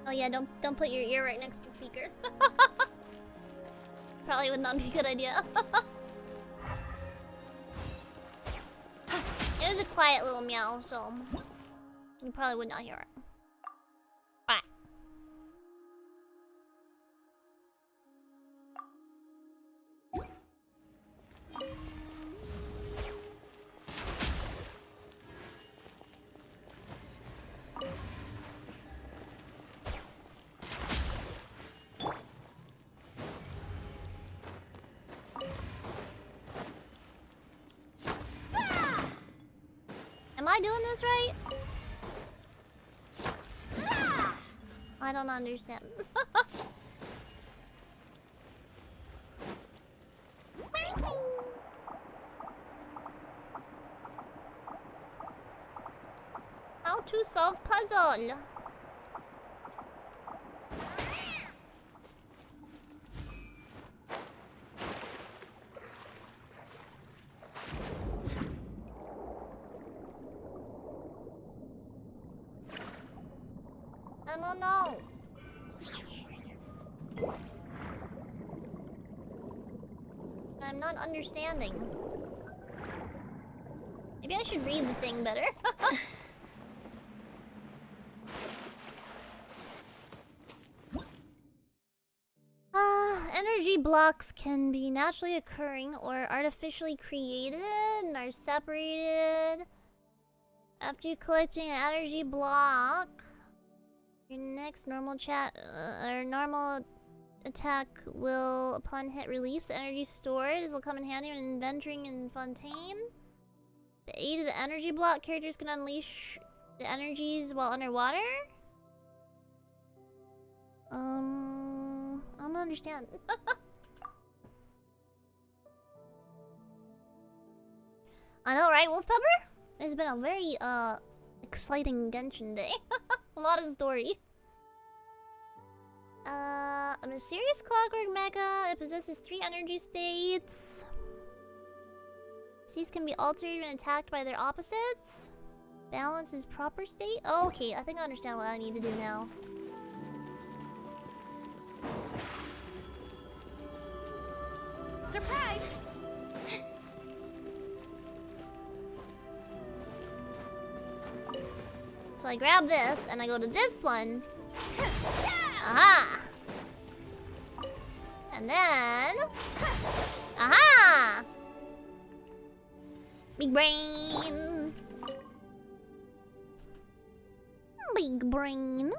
Oh yeah, don't put your ear right next to the speaker. Probably would not be a good idea. It was a quiet little meow, so you probably would not hear it. Bye. Am I doing this right? I don't understand. How to solve puzzle? I don't know. I'm not understanding. Maybe I should read the thing better. Energy blocks can be naturally occurring or artificially created and are separated. After you collecting an energy block, Your next normal chat or normal attack will, upon hit, release the energy stored. This will come in handy when venturing in Fontaine. The aid of the energy block, characters can unleash the energies while underwater. I don't understand. I know, right, Wolf Pepper? It's been a very exciting Genshin day. A lot of story. A mysterious clockwork mecha. It possesses 3 energy states. These can be altered when attacked by their opposites. Balance is proper state. Oh, okay, I think I understand what I need to do now. Surprise! So I grab this and I go to this one. Aha! And then... Aha! Big brain! Big brain.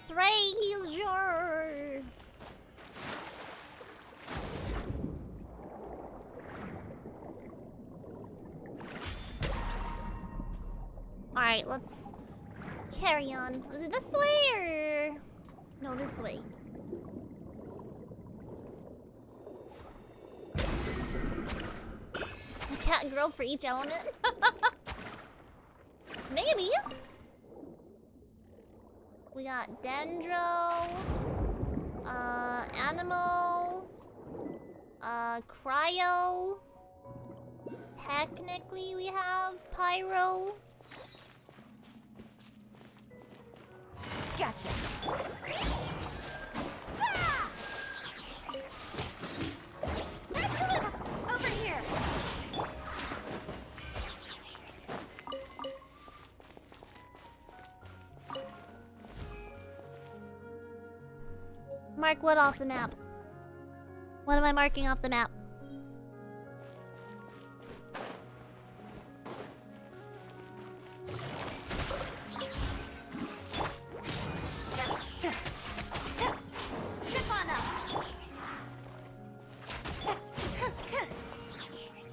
Treasure! Alright, let's carry on. Is it this way or... No, this way. A cat girl for each element? Maybe. We got Dendro, Animal, Cryo. Technically we have Pyro. Gotcha. Over here. Mark what off the map? What am I marking off the map?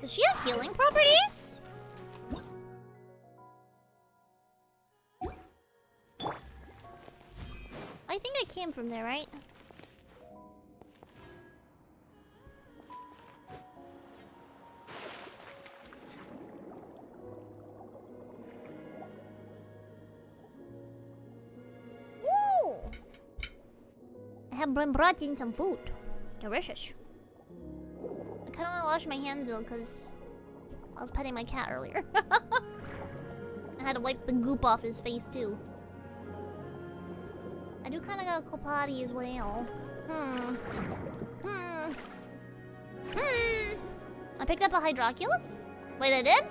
Does she have healing properties? I think I came from there, right? Woo! I have been brought in some food. Delicious. I kind of want to wash my hands though, because I was petting my cat earlier. I had to wipe the goop off his face too. I do kind of got a cool potty as well. I picked up a hydroculus? Wait, I did?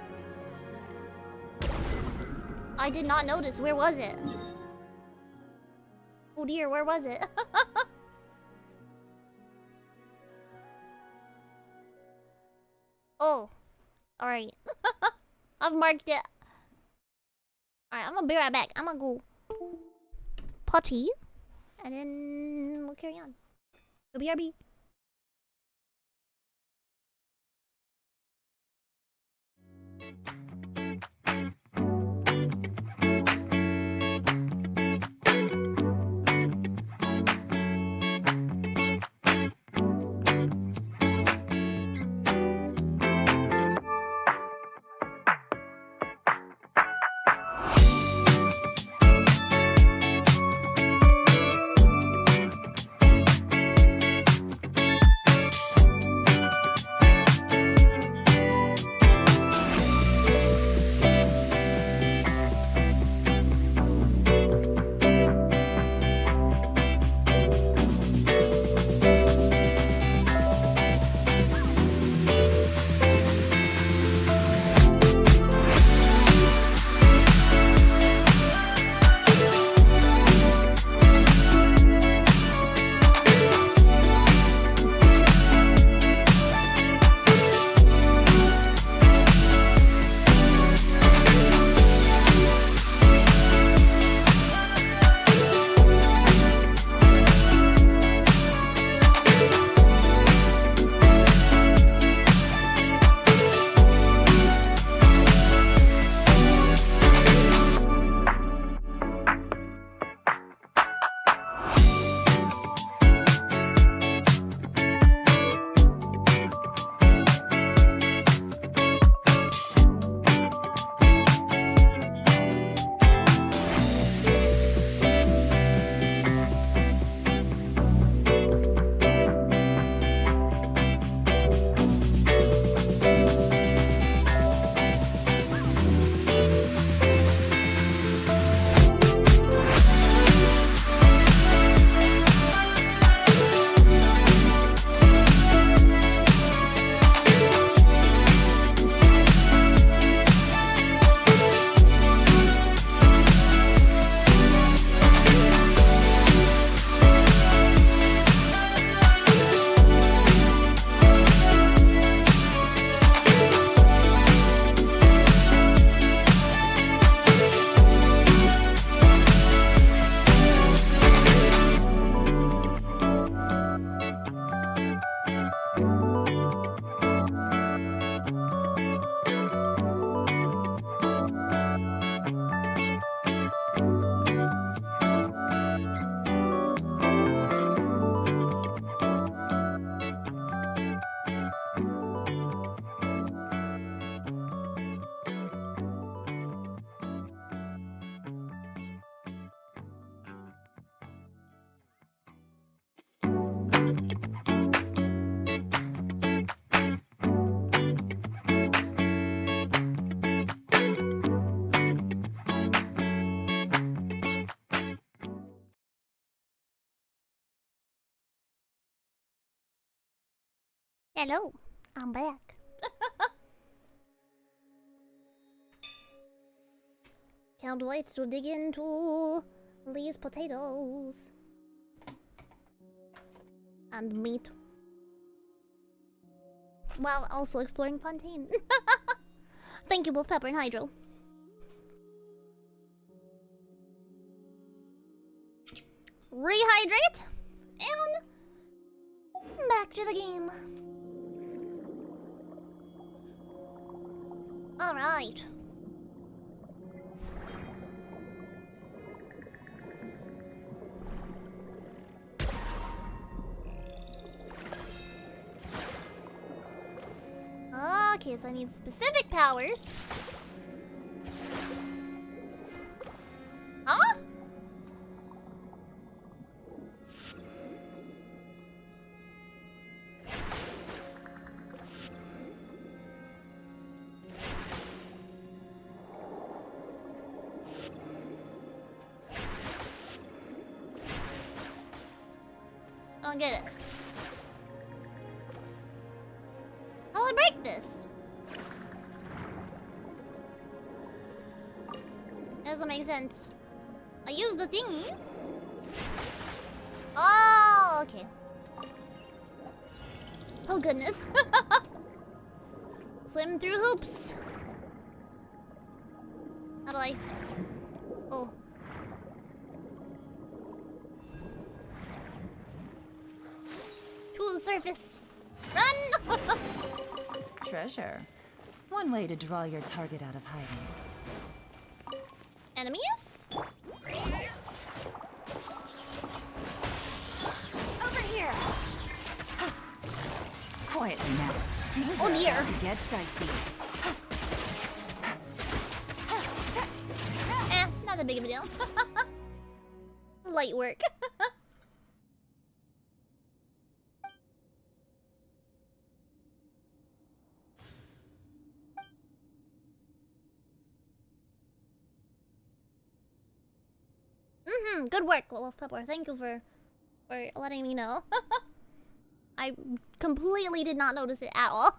I did not notice. Where was it? Oh dear, where was it? Oh. Alright. I've marked it. Alright, I'm gonna be right back. I'm gonna go potty. And then we'll carry on. Go BRB. Hello, I'm back. Can't wait to dig into these potatoes. And meat. While also exploring Fontaine. Thank you both, Pepper and Hydro. Rehydrate. And back to the game. Alright. Okay, so I need specific powers. Huh? I don't get it. How will I break this? Doesn't make sense. I use the thingy. Oh, okay. Oh goodness. Swim through hoops. How do I? Oh. To the surface. Run! Treasure. One way to draw your target out of hiding. Enemies? Over here! Quietly now. Things Oh are dear. about to get dicey. Not that big of a deal. Light work. Good work, Wolf Pepper. Thank you for letting me know. I completely did not notice it at all.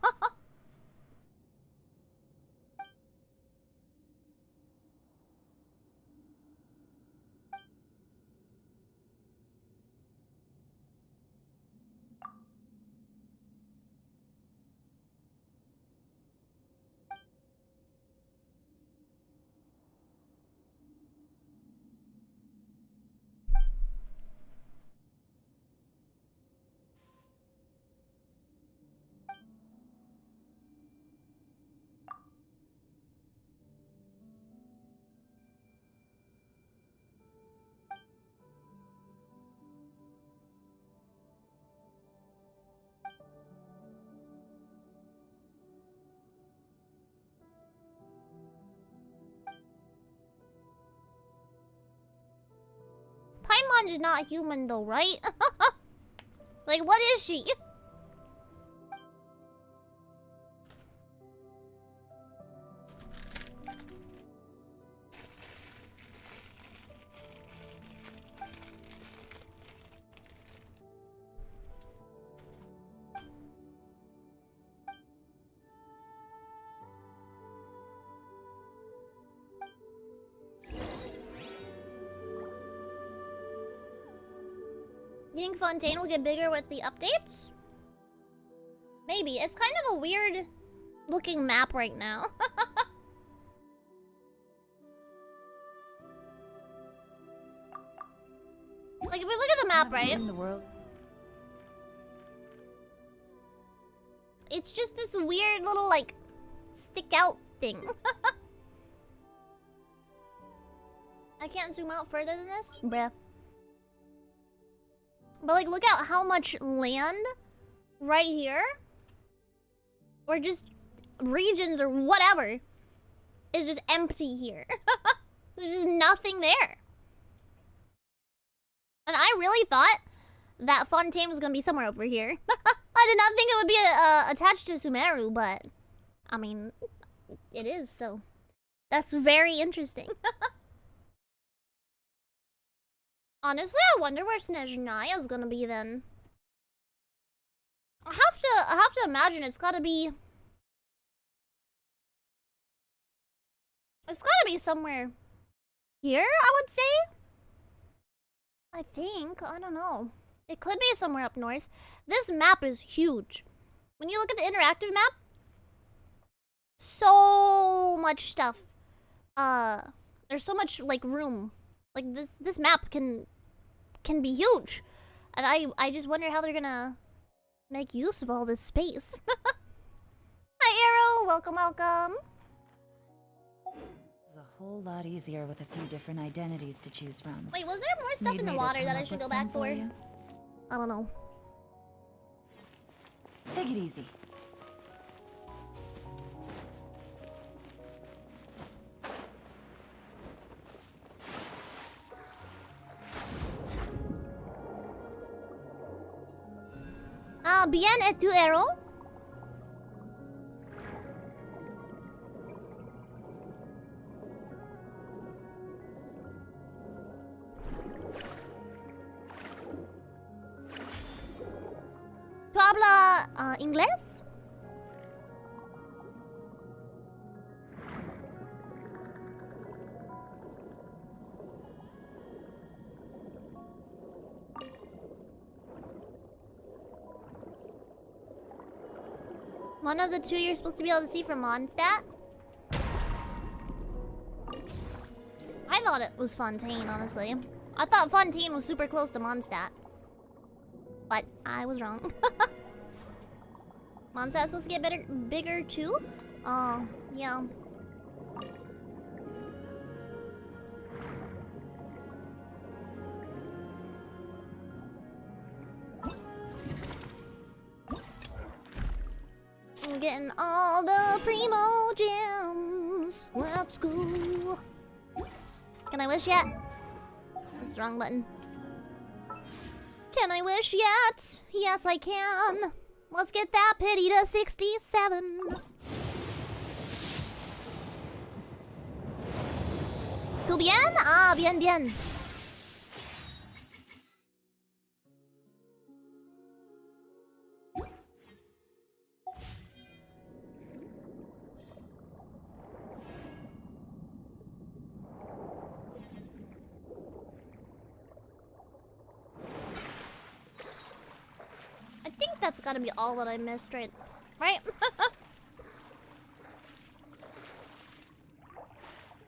Paimon's not human though, right? Like, what is she? You think Fontaine will get bigger with the updates? Maybe. It's kind of a weird looking map right now. Like, if we look at the map, right? In the world. It's just this weird little, like, stick out thing. I can't zoom out further than this? Bruh. But, like, look at how much land right here, or just regions or whatever, is just empty here. There's just nothing there. And I really thought that Fontaine was gonna be somewhere over here. I did not think it would be attached to Sumeru, but I mean, it is, so that's very interesting. Honestly, I wonder where Snezhnaya is gonna be then. I have to imagine it's gotta be somewhere here, I would say. I think. I don't know. It could be somewhere up north. This map is huge. When you look at the interactive map, so much stuff. There's so much like room. Like this map can be huge. And I just wonder how they're gonna make use of all this space. Hi Arrow, welcome, welcome. It's a whole lot easier with a few different identities to choose from. Wait, was there more stuff Need in the me to water come that I up should with go back some for? you? I don't know. Take it easy. Bien et tu Arrow? ¿Tu habla inglés? One of the two you're supposed to be able to see from Mondstadt? I thought it was Fontaine, honestly. I thought Fontaine was super close to Mondstadt. But I was wrong. Mondstadt's supposed to get bigger too? Oh, yeah. I'm getting all the primo gems. Let's go. Can I wish yet? That's the wrong button. Can I wish yet? Yes, I can. Let's get that pity to 67. Tout bien? Ah, bien, bien. I think that's gotta be all that I missed, right?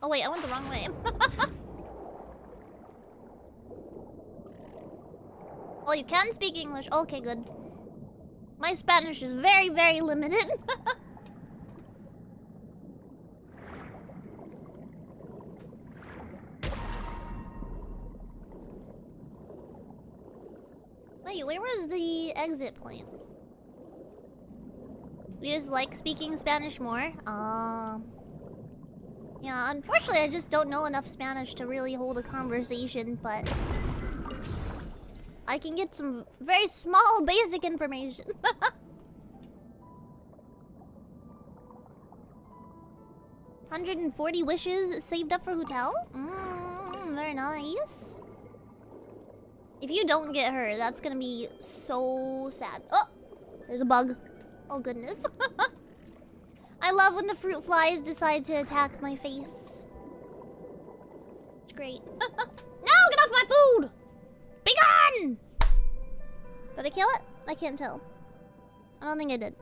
Oh wait, I went the wrong way. Oh, you can speak English. Okay, good. My Spanish is very, very limited. Wait, where was the exit point? You just like speaking Spanish more? Yeah, unfortunately I just don't know enough Spanish to really hold a conversation, but I can get some very small basic information. 140 wishes saved up for hotel? Very nice. If you don't get her, that's gonna be so sad. Oh! There's a bug. Oh goodness. I love when the fruit flies decide to attack my face. It's great. No! Get off my food! Be gone! Did I kill it? I can't tell. I don't think I did.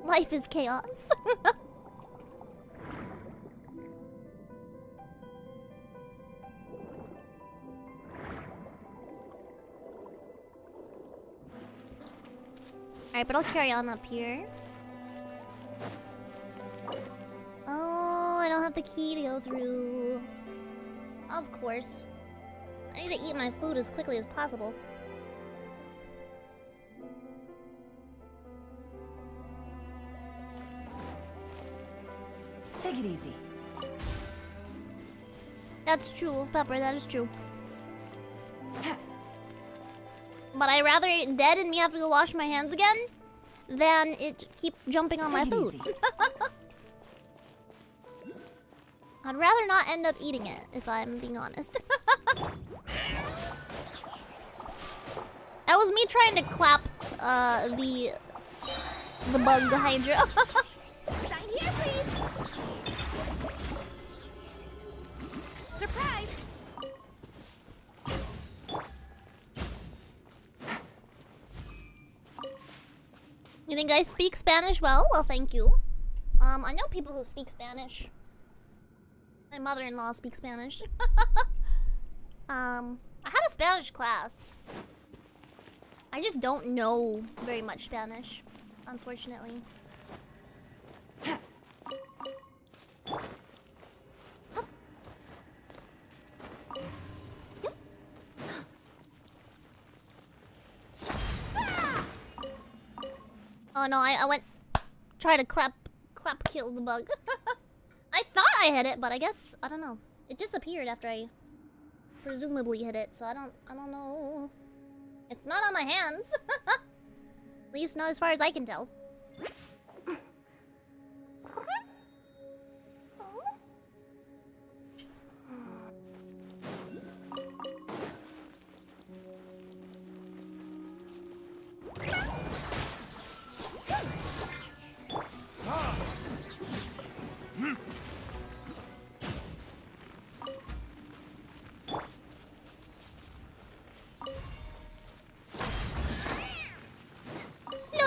Life is chaos. Alright, but I'll carry on up here. Oh, I don't have the key to go through. Of course. I need to eat my food as quickly as possible. Take it easy. That's true, Pepper, that is true. But I'd rather eat dead and me have to go wash my hands again than it keep jumping on my food. I'd rather not end up eating it, if I'm being honest. That was me trying to clap the bug hydra. Sign here, please. Surprise! You think I speak Spanish well? Well, thank you. I know people who speak Spanish. My mother-in-law speaks Spanish. I had a Spanish class. I just don't know very much Spanish, unfortunately. Oh no, I went try to clap kill the bug. I thought I hit it, but I guess I don't know. It disappeared after I presumably hit it, so I don't know. It's not on my hands. At least not as far as I can tell.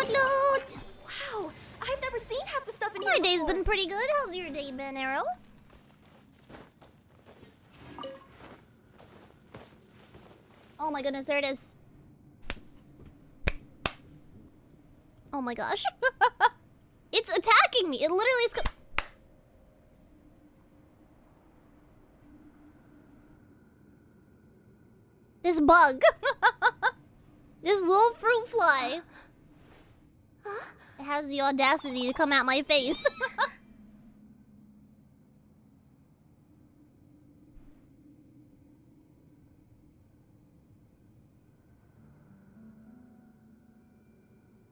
Loot! Wow, I've never seen half the stuff in here. My day's been pretty good. How's your day been, Arrow? Oh my goodness, there it is. Oh my gosh. It's attacking me. It literally is. This bug. This little fruit fly. It has the audacity to come at my face.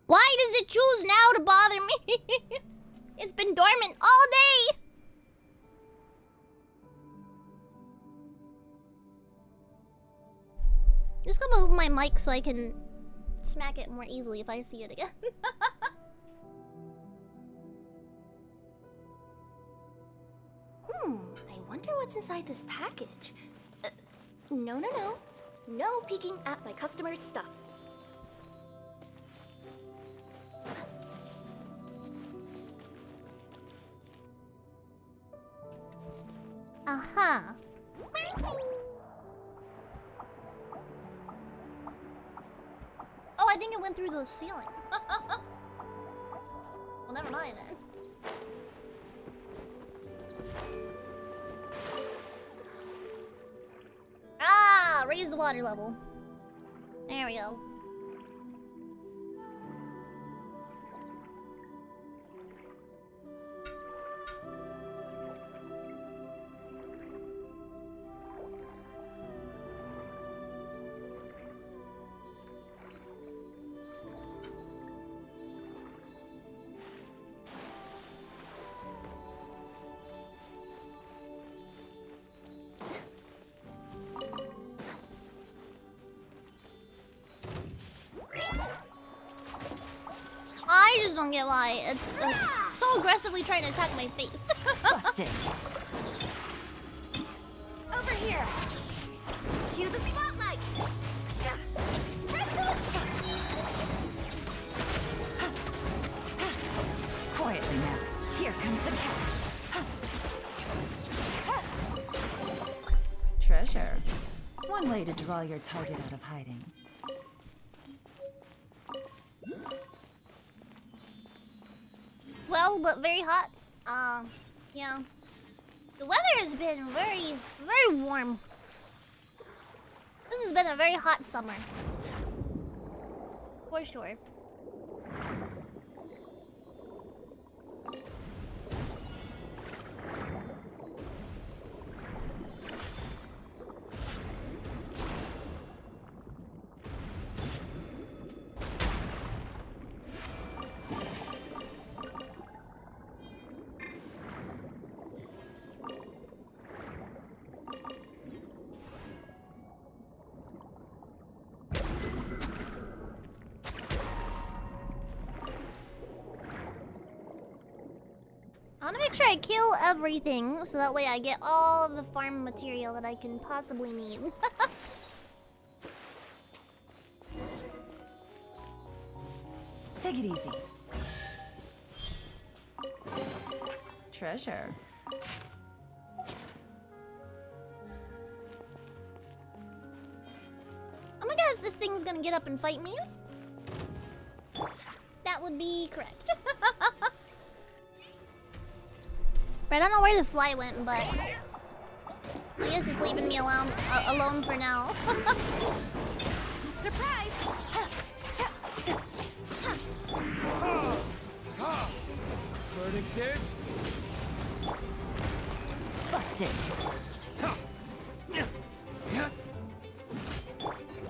Why does it choose now to bother me? It's been dormant all day. Just gonna move my mic so I can smack it more easily if I see it again. I wonder what's inside this package. No. No peeking at my customer's stuff. Uh-huh. Oh, I think it went through the ceiling. Well, never mind then. Ah, raise the water level. There we go. I just don't get why it's so aggressively trying to attack my face. Busted. Over here. Cue the spotlight. Quietly now. Here comes the catch. Treasure. One way to draw your target out of hiding. Well, but very hot. Yeah. The weather has been very warm. This has been a very hot summer. For sure. I wanna make sure I kill everything so that way I get all of the farm material that I can possibly need. Take it easy. Treasure. I'm gonna guess this thing's gonna get up and fight me. That would be correct. But I don't know where the fly went, but I guess it's leaving me alone for now. Surprise! Verdictus? Busted.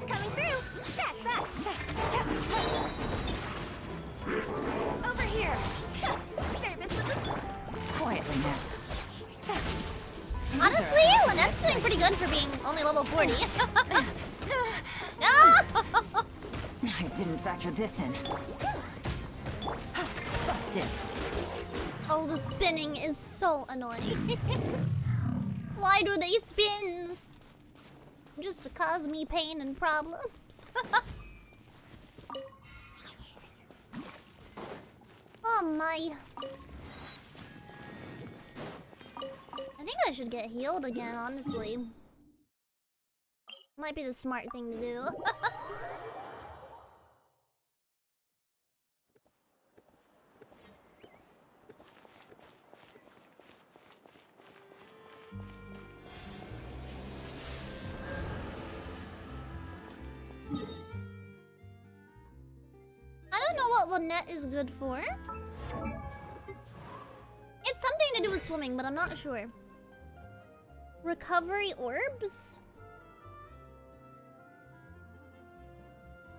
Coming through! That! Over here! Service with the... Quietly now. Honestly, Lynette's doing pretty good for being only level 40. No! I didn't factor this in. Busted. Oh, the spinning is so annoying. Why do they spin? Just to cause me pain and problems. Oh my. I think I should get healed again, honestly. Might be the smart thing to do. I don't know what Lynette is good for. It's something to do with swimming, but I'm not sure. Recovery orbs?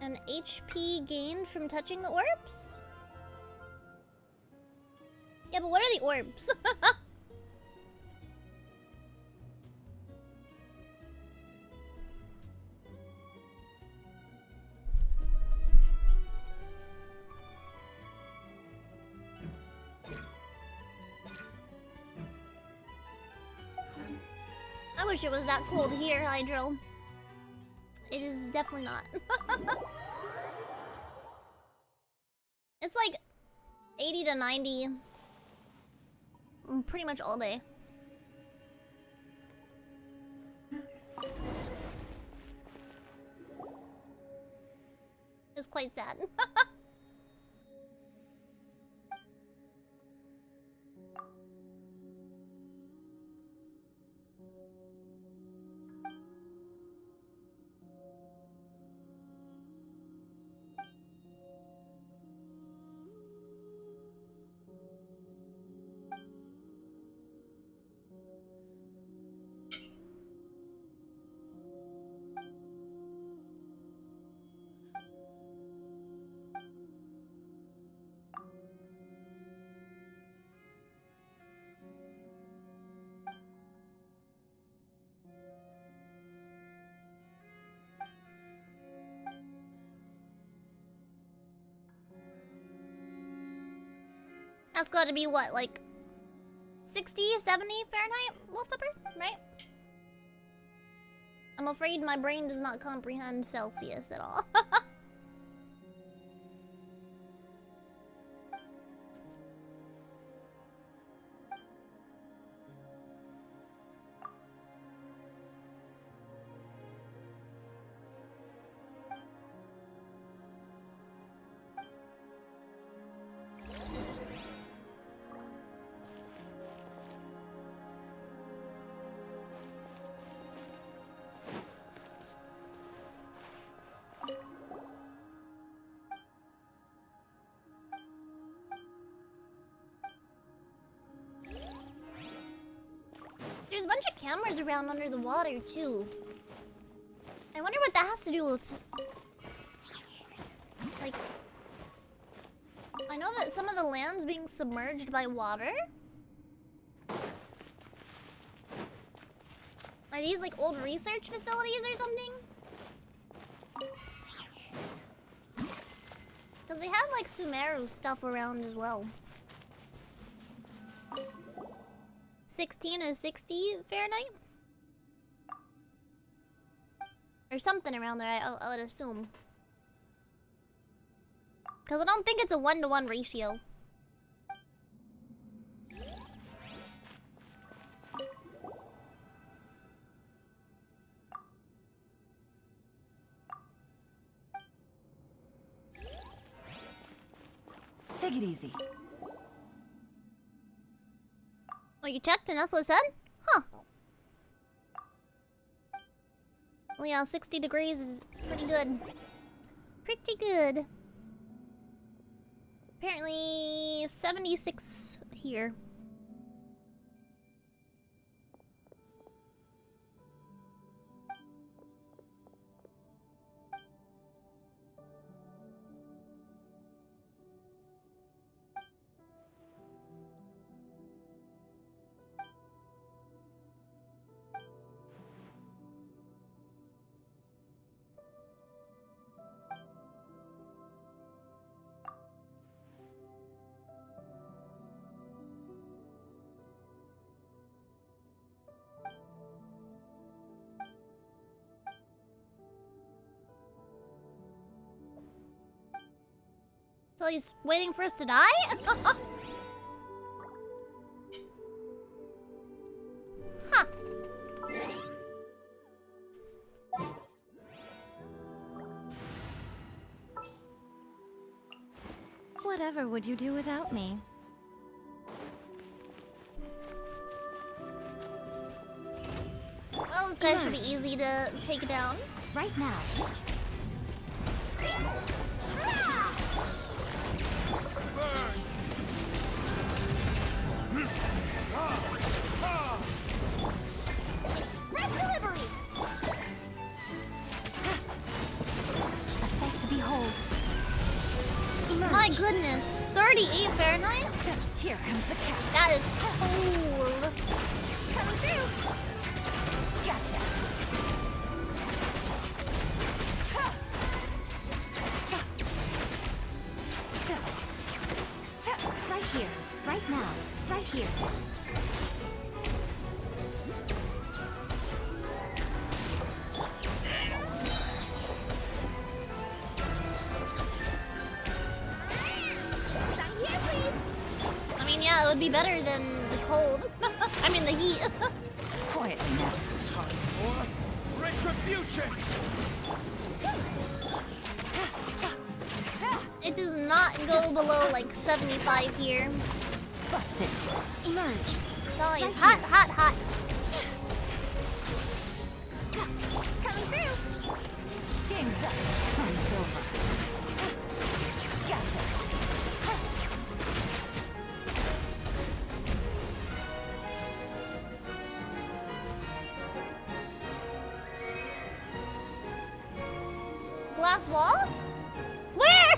An HP gained from touching the orbs? Yeah, but what are the orbs? I wish it was that cold here, Hydro. It is definitely not. It's like 80 to 90 pretty much all day. It's quite sad. That's gotta be what, like 60, 70 Fahrenheit, Wolf Pepper, right? I'm afraid my brain does not comprehend Celsius at all. There's a bunch of cameras around under the water, too. I wonder what that has to do with... Like... I know that some of the land's being submerged by water. Are these, like, old research facilities or something? Because they have, like, Sumeru stuff around as well. 16 is 60 Fahrenheit? Or something around there, I would assume. Because I don't think it's a 1-to-1 ratio. Take it easy. Oh, you checked and that's what it said? Huh. Well, yeah, 60 degrees is pretty good. Pretty good. Apparently 76 here. So he's waiting for us to die? Huh. Whatever would you do without me? Well, this guy should be easy to take down. Right now. Express delivery! A sight to behold. Emerge. My goodness, 38 Fahrenheit? Here comes the cat. That is cold. Coming through. Gotcha. Right here, right now, right here. I mean, yeah, it would be better than the cold. I mean, the heat. Quietly now. Time for retribution! It does not go below like 75 here. Busted. Emerge. It's always hot, hot, hot. Coming through. Game's up. Fun's over. Gotcha. Glass wall? Where?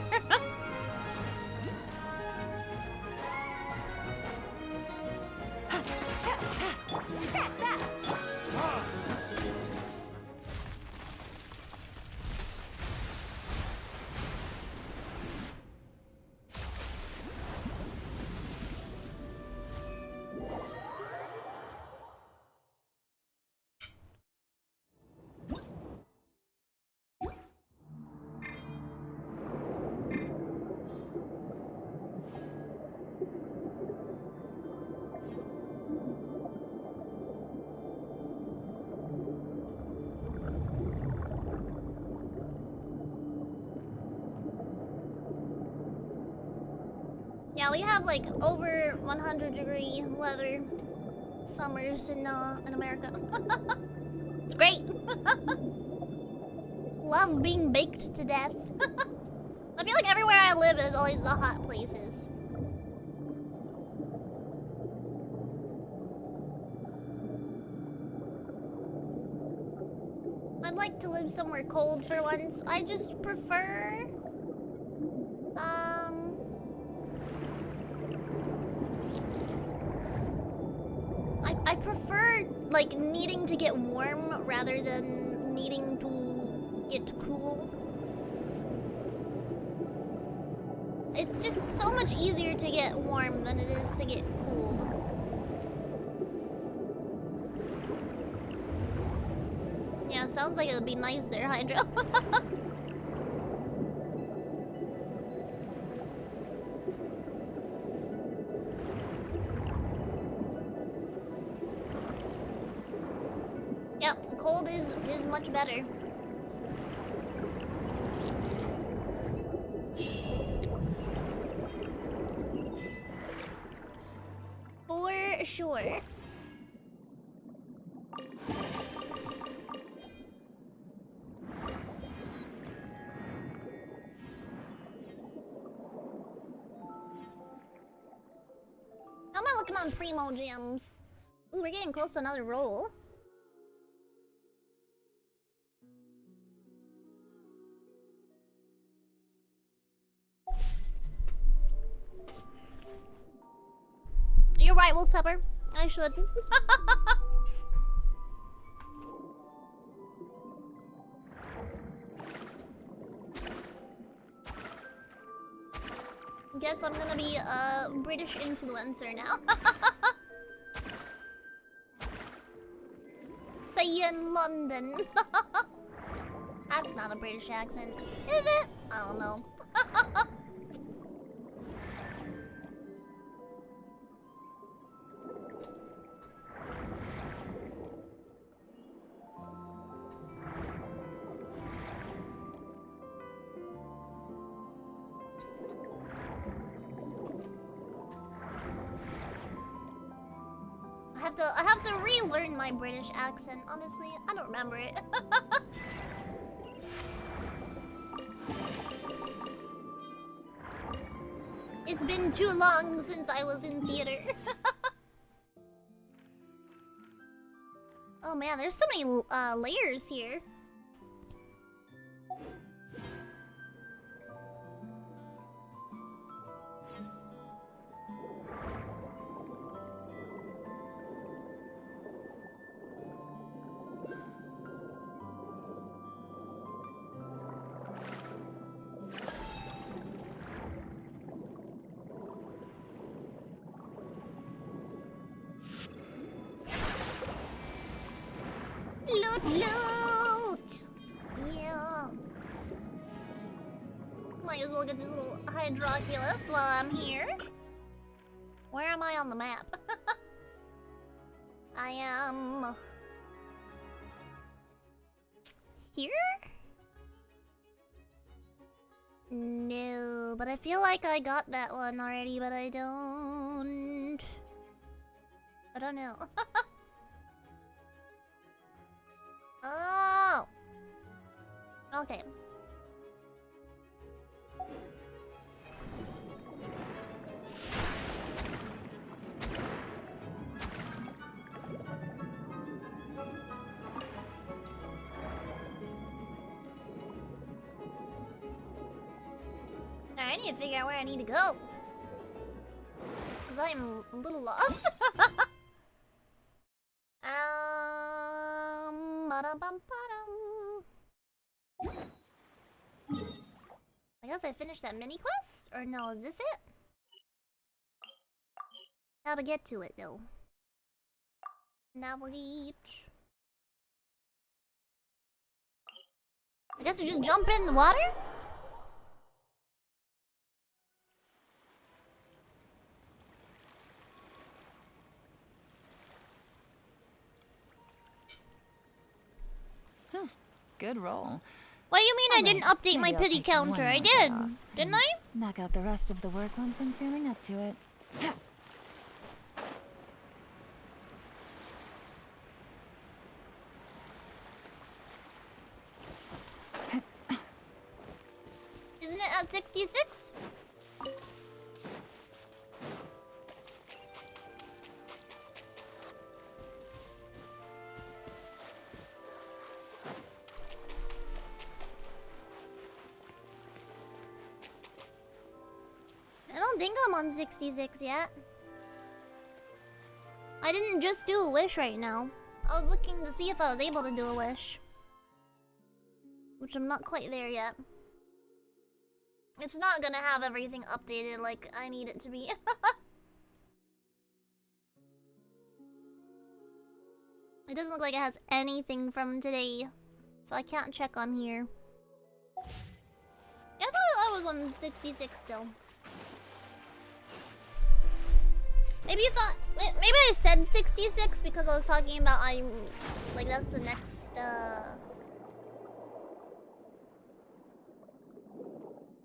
Yeah, we have like over 100-degree weather summers in America. It's great. Love being baked to death. I feel like everywhere I live is always the hot places. I'd like to live somewhere cold for once. I just prefer I prefer, like, needing to get warm rather than needing to get cool. It's just so much easier to get warm than it is to get cooled. sounds like it would be nice there, Hydra. Yep, cold is much better. For sure. How am I looking on Primo Gems? Ooh, we're getting close to another roll. You're right, Wolf Pepper. I should. Guess I'm gonna be a British influencer now. Say in London. That's not a British accent, is it? I don't know. I have to relearn my British accent, honestly. I don't remember it. It's been too long since I was in theater. Oh man, there's so many layers here. Loot! Yeah. Might as well get this little Hydroculus while I'm here. Where am I on the map? I am... here? No, but I feel like I got that one already, but I don't know. Oh! Okay. I need to figure out where I need to go. Because I'm a little lost. I guess I finished that mini quest? Or no, is this it? How to get to it though. Navigate. I guess I just jump in the water? Good roll. What do you mean I didn't update my pity counter? I did, didn't I? Knock out the rest of the work once I'm feeling up to it. Isn't it at 66? I don't think I'm on 66 yet. I didn't just do a wish right now. I was looking to see if I was able to do a wish. Which I'm not quite there yet. It's not gonna have everything updated like I need it to be. It doesn't look like it has anything from today So I can't check on here. Yeah, I thought I was on 66 still. Maybe you thought... Maybe I said 66 because I was talking about like, that's the next, the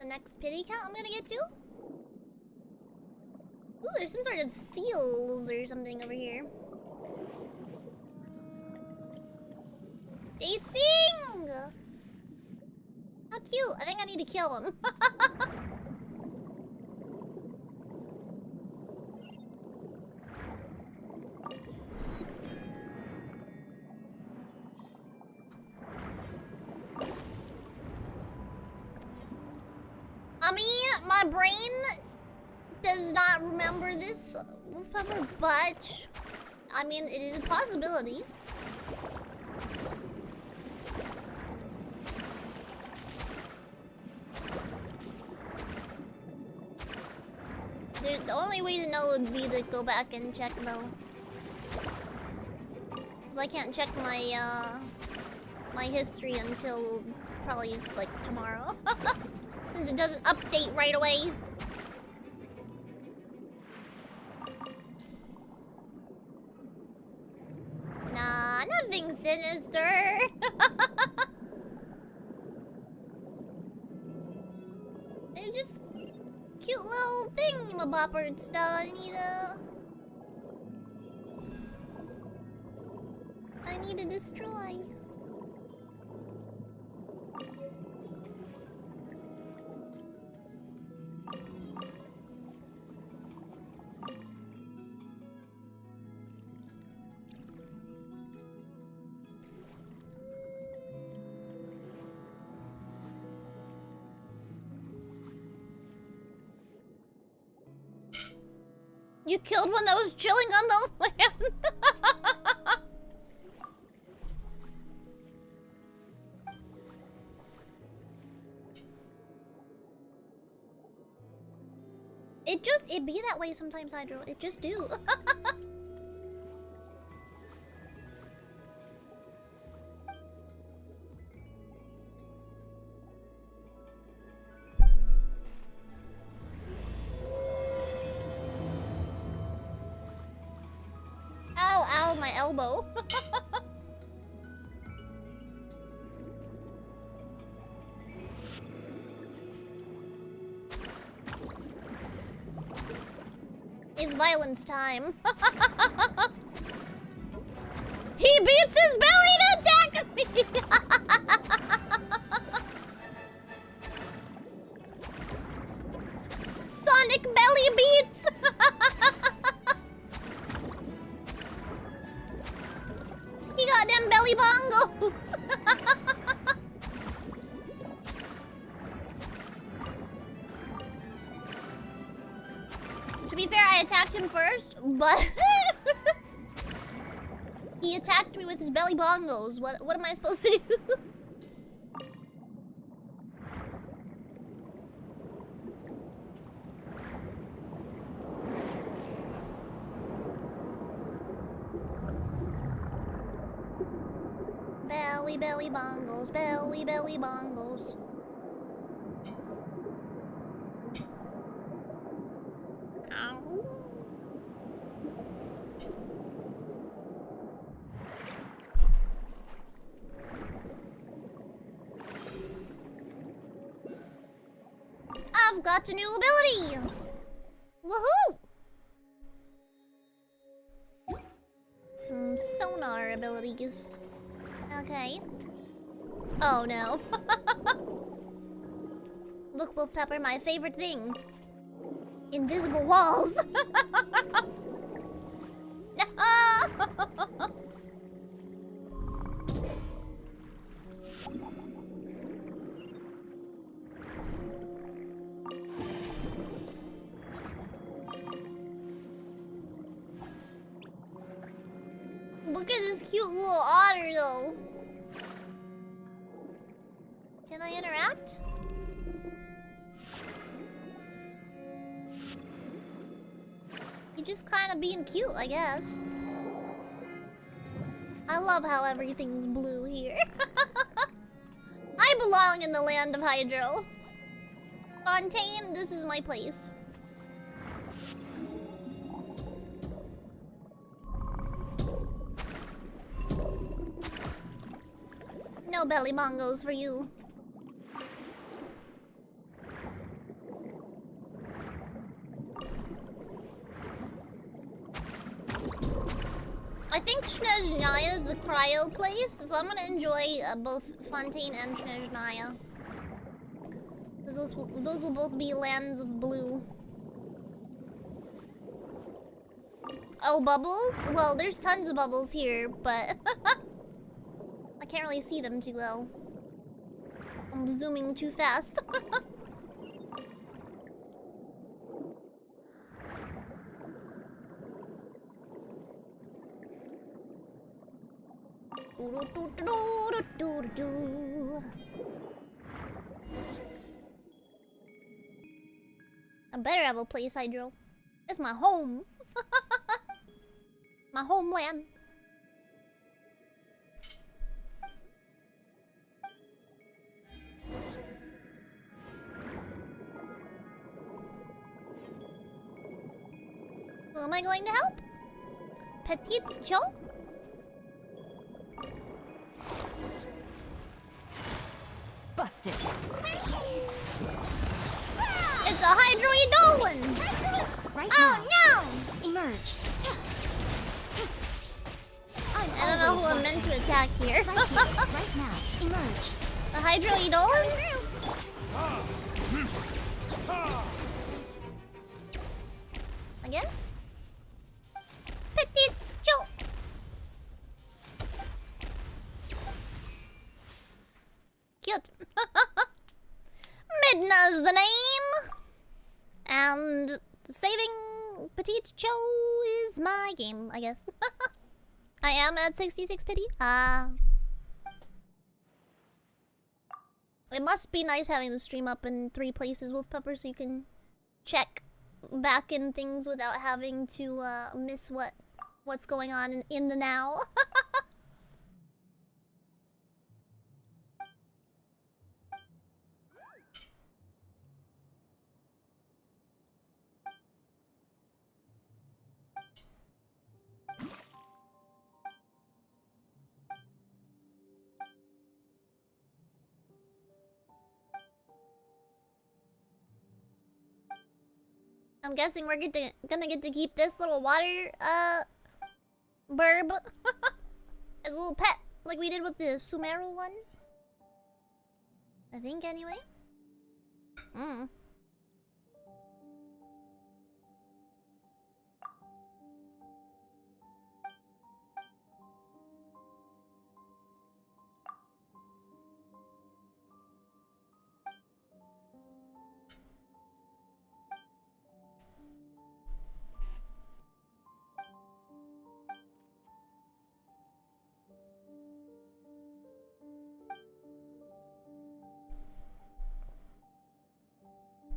next pity count I'm gonna get to? Ooh, there's some sort of seals or something over here. They sing! How cute. I think I need to kill him. I mean, my brain does not remember this, Wolf Pepper, but I mean, it is a possibility. The only way to know would be to go back and check though. Cause I can't check my my history until probably like tomorrow. Since it doesn't update right away. Nah, nothing sinister. They're just cute little thingamaboppers that I need to destroy. You killed one that was chilling on the land. It be that way sometimes, Hydro. It just do. Ow, my elbow. It's violence time. He beats his belly to attack me. Sonic belly beats. He got them belly bongos. To be fair, I attacked him first, but he attacked me with his belly bongos. What am I supposed to do? Belly bongos, belly bongos. Ow. I've got a new ability! Woohoo! Some sonar abilities. Okay. Oh no. Look, Wolf Pepper, my favorite thing. Invisible walls. No! Look at this cute little otter, though. Can I interact? You're just kind of being cute, I guess. I love how everything's blue here. belong in the land of Hydro. Fontaine, this is my place. No belly bongos for you. I think Snezhnaya is the cryo place, so I'm gonna enjoy both Fontaine and Snezhnaya. Those will both be lands of blue. Oh, bubbles? Well, there's tons of bubbles here, but I can't really see them too well. I'm zooming too fast. I better have a place, Hydro. It's my home. My homeland. Who am I going to help? Petite Cho? Busted. It's a Hydroidolin! Right oh now. no! Emerge. I don't know who I'm meant to attack here. Right now. Emerge. The Hydroidolin? I guess? Petite Cho! Cute. Midna's the name! And saving Petite Cho is my game, I guess. I am at 66 pity. It must be nice having the stream up in 3 places, Wolf Pepper, so you can check back in things without having to miss what's going on in the now. I'm guessing we're gonna get to keep this little water, burb as a little pet, like we did with the Sumeru one. I think, anyway.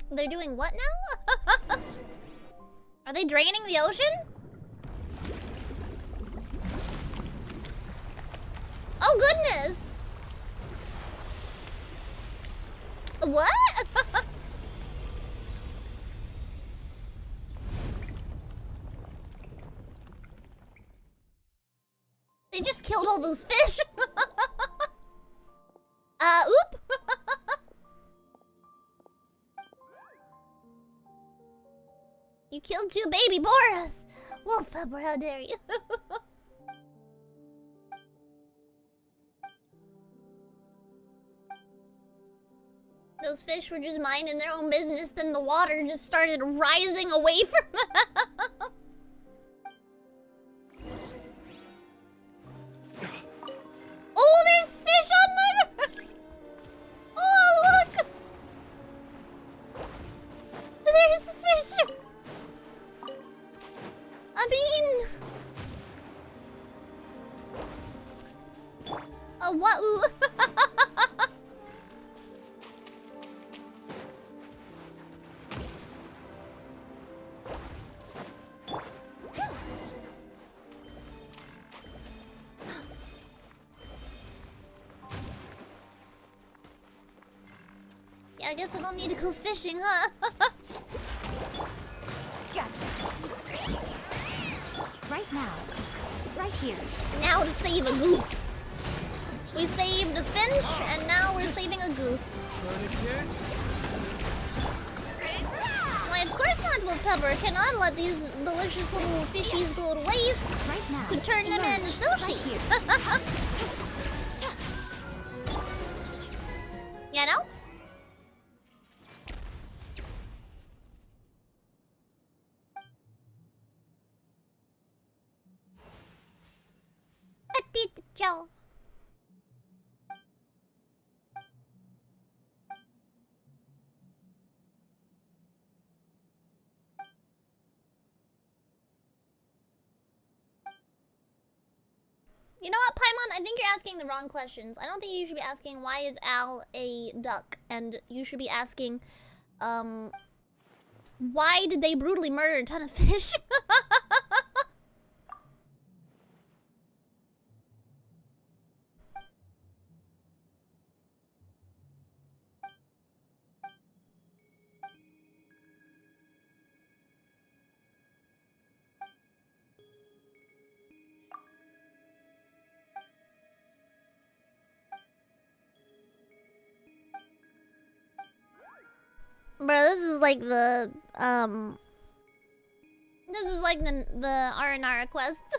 They're doing what now? Are they draining the ocean? Oh goodness! What? They just killed all those fish. Oop. You killed 2 baby Boras! Wolf Pepper, how dare you? Those fish were just minding their own business, then the water just started rising away from them. Oh, there's fish on there! Oh, look! There's fish! I mean... what? I guess I don't need to go fishing, huh? Gotcha. Right now. Right here. Now to save a goose. We saved a finch, and now we're saving a goose. Why, of course not, Wilpepper. Cannot let these delicious little fishies go to waste. Right now. Could turn them into sushi. You know? Joe. You know what, Paimon? I think you're asking the wrong questions. I don't think you should be asking why is Al a duck, and you should be asking, why did they brutally murder a ton of fish? Bro, this is like the R&R quests.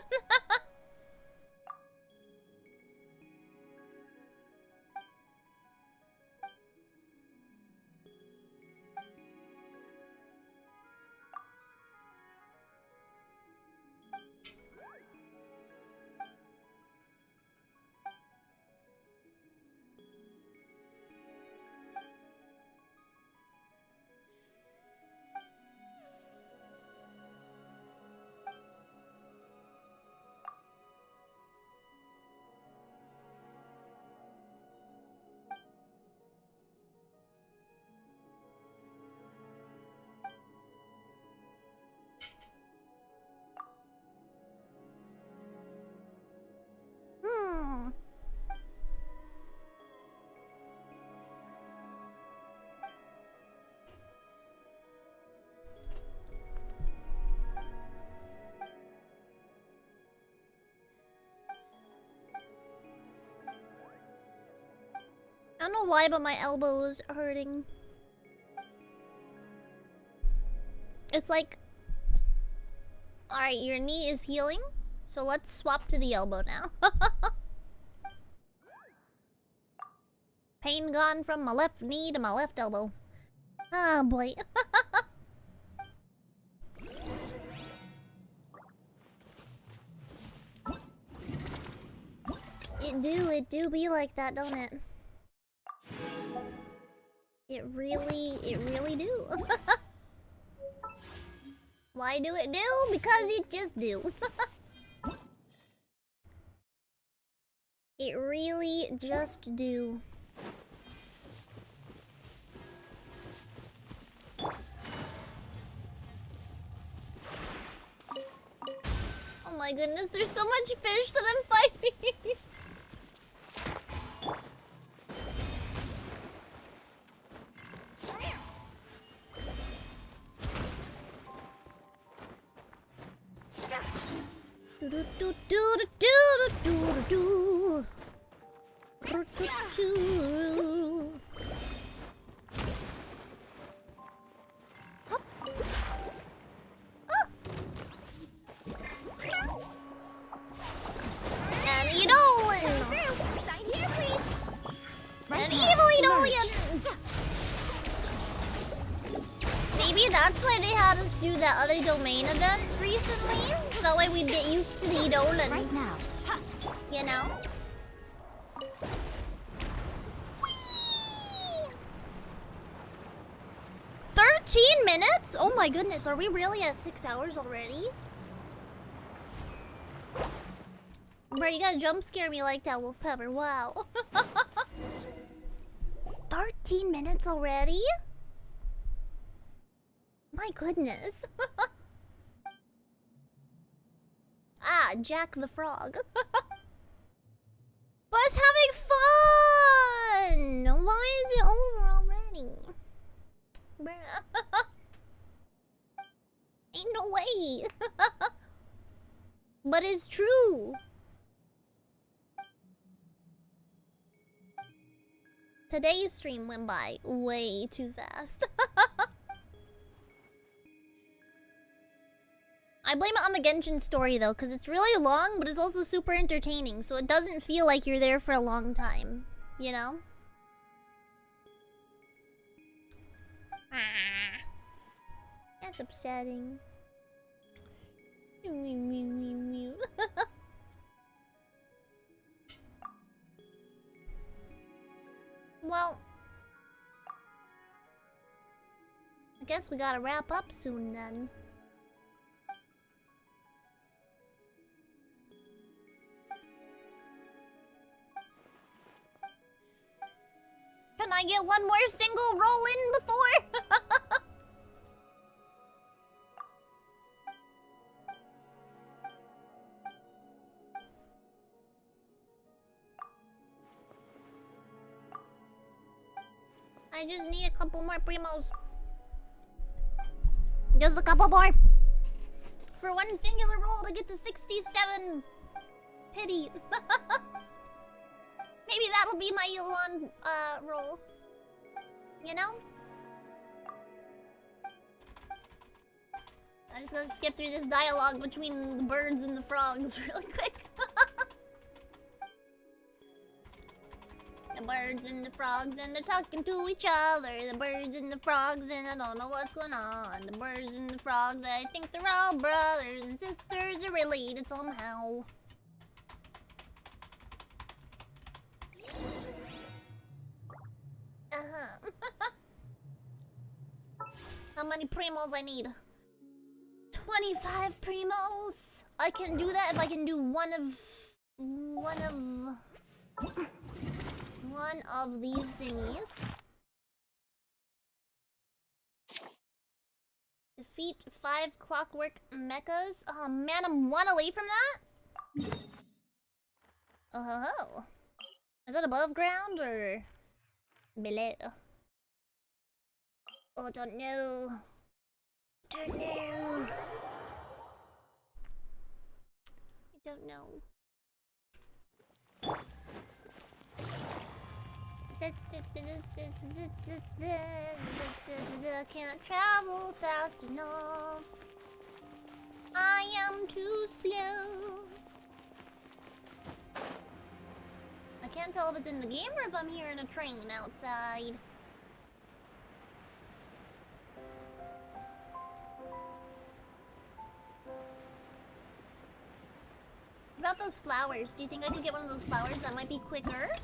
I don't know why, but my elbow is hurting. It's like... Alright, your knee is healing, so let's swap to the elbow now. Pain gone from my left knee to my left elbow. Oh boy. It do be like that, don't it? It really do. Why do it do? Because it just do. It really just do. Oh my goodness, there's so much fish that I'm fighting. Maybe that's why they had us do that other domain event recently, so that way we'd get used to the Edolans. Right now. You know? Whee! 13 minutes? Oh my goodness, are we really at 6 hours already? Bro, you gotta jump scare me like that, Wolf Pepper. Wow. 13 minutes already? My goodness. Ah, Jack the Frog. But it's having fun! Why is it over already? way. But it's true. Today's stream went by way too fast. I blame it on the Genshin story though, because it's really long, but it's also super entertaining, so it doesn't feel like you're there for a long time, you know? Ah, that's upsetting. Well, I guess we gotta wrap up soon then. Can I get one more single roll in before? I just need a couple more primos. Just a couple more. For one singular roll to get to 67 pity. Maybe that'll be my Elon roll. You know? I'm just gonna skip through this dialogue between the birds and the frogs really quick. The birds and the frogs and they're talking to each other. The birds and the frogs and I don't know what's going on. The birds and the frogs, I think they're all brothers and sisters are related somehow. How many primos I need? 25 primos. I can do that if I can do one of these thingies. Defeat 5 clockwork mechas. Oh man, I'm one away from that. Oh, is that above ground or below? Oh, don't know. Don't know. I don't know. Can't travel fast enough. I am too slow. I can't tell if it's in the game or if I'm hearing a train outside. What about those flowers? Do you think I could get one of those flowers that might be quicker?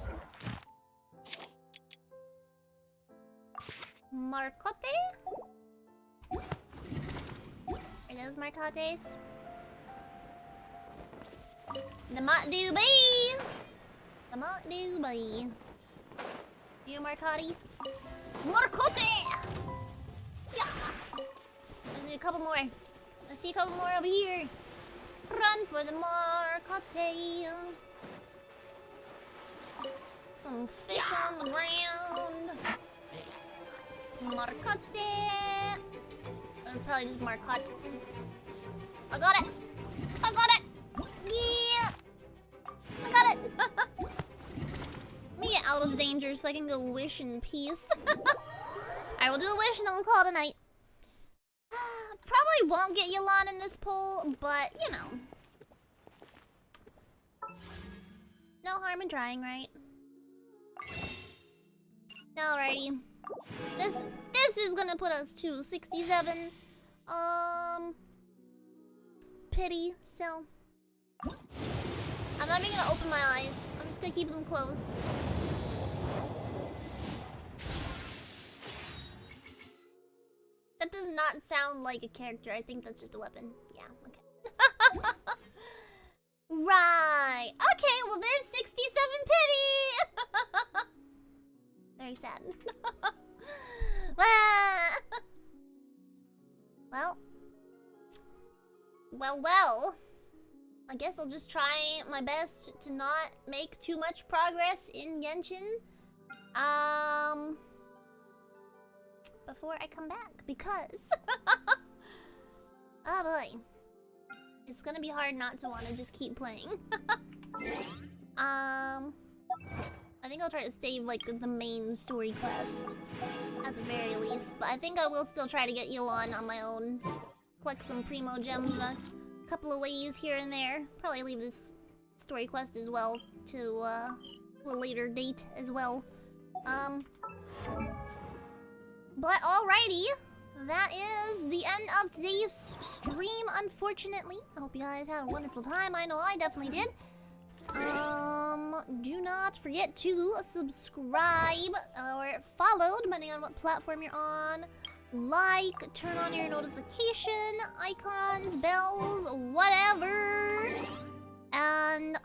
Marcote? Are those marcotes? The might do be. The might do be. You marcotti? Marcote! Yeah! There's a couple more. I see a couple more over here. Run for the marcote. Some fish on the ground. Marcote. Probably just marcotte. I got it. I got it. Yeah. I got it. Let me get out of danger so I can go wish in peace. I will do a wish and then we'll call it a night. Probably won't get Yelan in this poll, but you know. No harm in trying, right? Alrighty. This is gonna put us to 67. Pity, so I'm not even gonna open my eyes. I'm just gonna keep them closed. That does not sound like a character. I think that's just a weapon. Yeah, okay. Right. Okay, well there's 67 pity. Very sad. Well. I guess I'll just try my best to not make too much progress in Genshin. Before I come back, because Oh boy. It's gonna be hard not to want to just keep playing. I think I'll try to save like the main story quest at the very least, but I think I will still try to get Elon on my own. Collect some primo gems in a couple of ways here and there. Probably leave this story quest as well to a later date as well. But alrighty, that is the end of today's stream, unfortunately. I hope you guys had a wonderful time. I know I definitely did. Do not forget to subscribe or follow, depending on what platform you're on. Like, turn on your notification icons, bells, whatever. And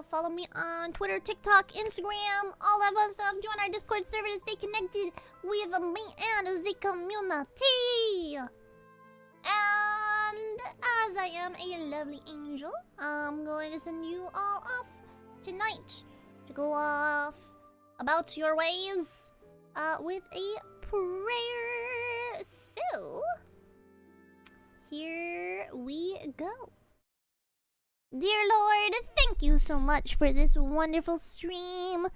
follow me on Twitter, TikTok, Instagram, all that fun stuff. Join our Discord server to stay connected with me and the community. And as I am a lovely angel, I'm going to send you all off tonight to go off about your ways with a prayer. So, here we go. Dear Lord, thank you so much for this wonderful stream.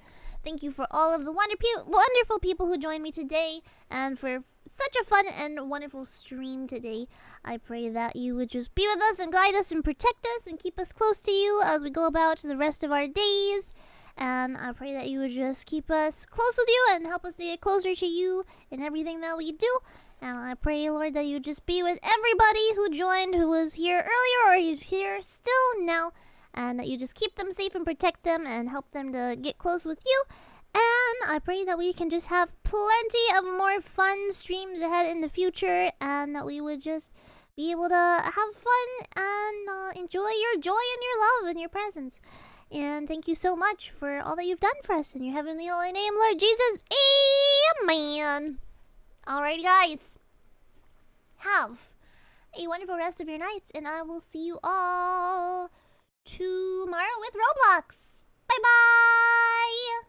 Thank you for all of the wonderful people who joined me today, and for such a fun and wonderful stream today. I pray that you would just be with us and guide us and protect us and keep us close to you as we go about the rest of our days. And I pray that you would just keep us close with you and help us to get closer to you in everything that we do. And I pray, Lord, that you would just be with everybody who joined, who was here earlier or who's here still now, and that you just keep them safe and protect them and help them to get close with you. And I pray that we can just have plenty of more fun streams ahead in the future, and that we would just be able to have fun and enjoy your joy and your love and your presence. And thank you so much for all that you've done for us in your heavenly holy name, Lord Jesus. Amen. Alrighty, guys. Have a wonderful rest of your nights, and I will see you all tomorrow with Roblox. Bye-bye!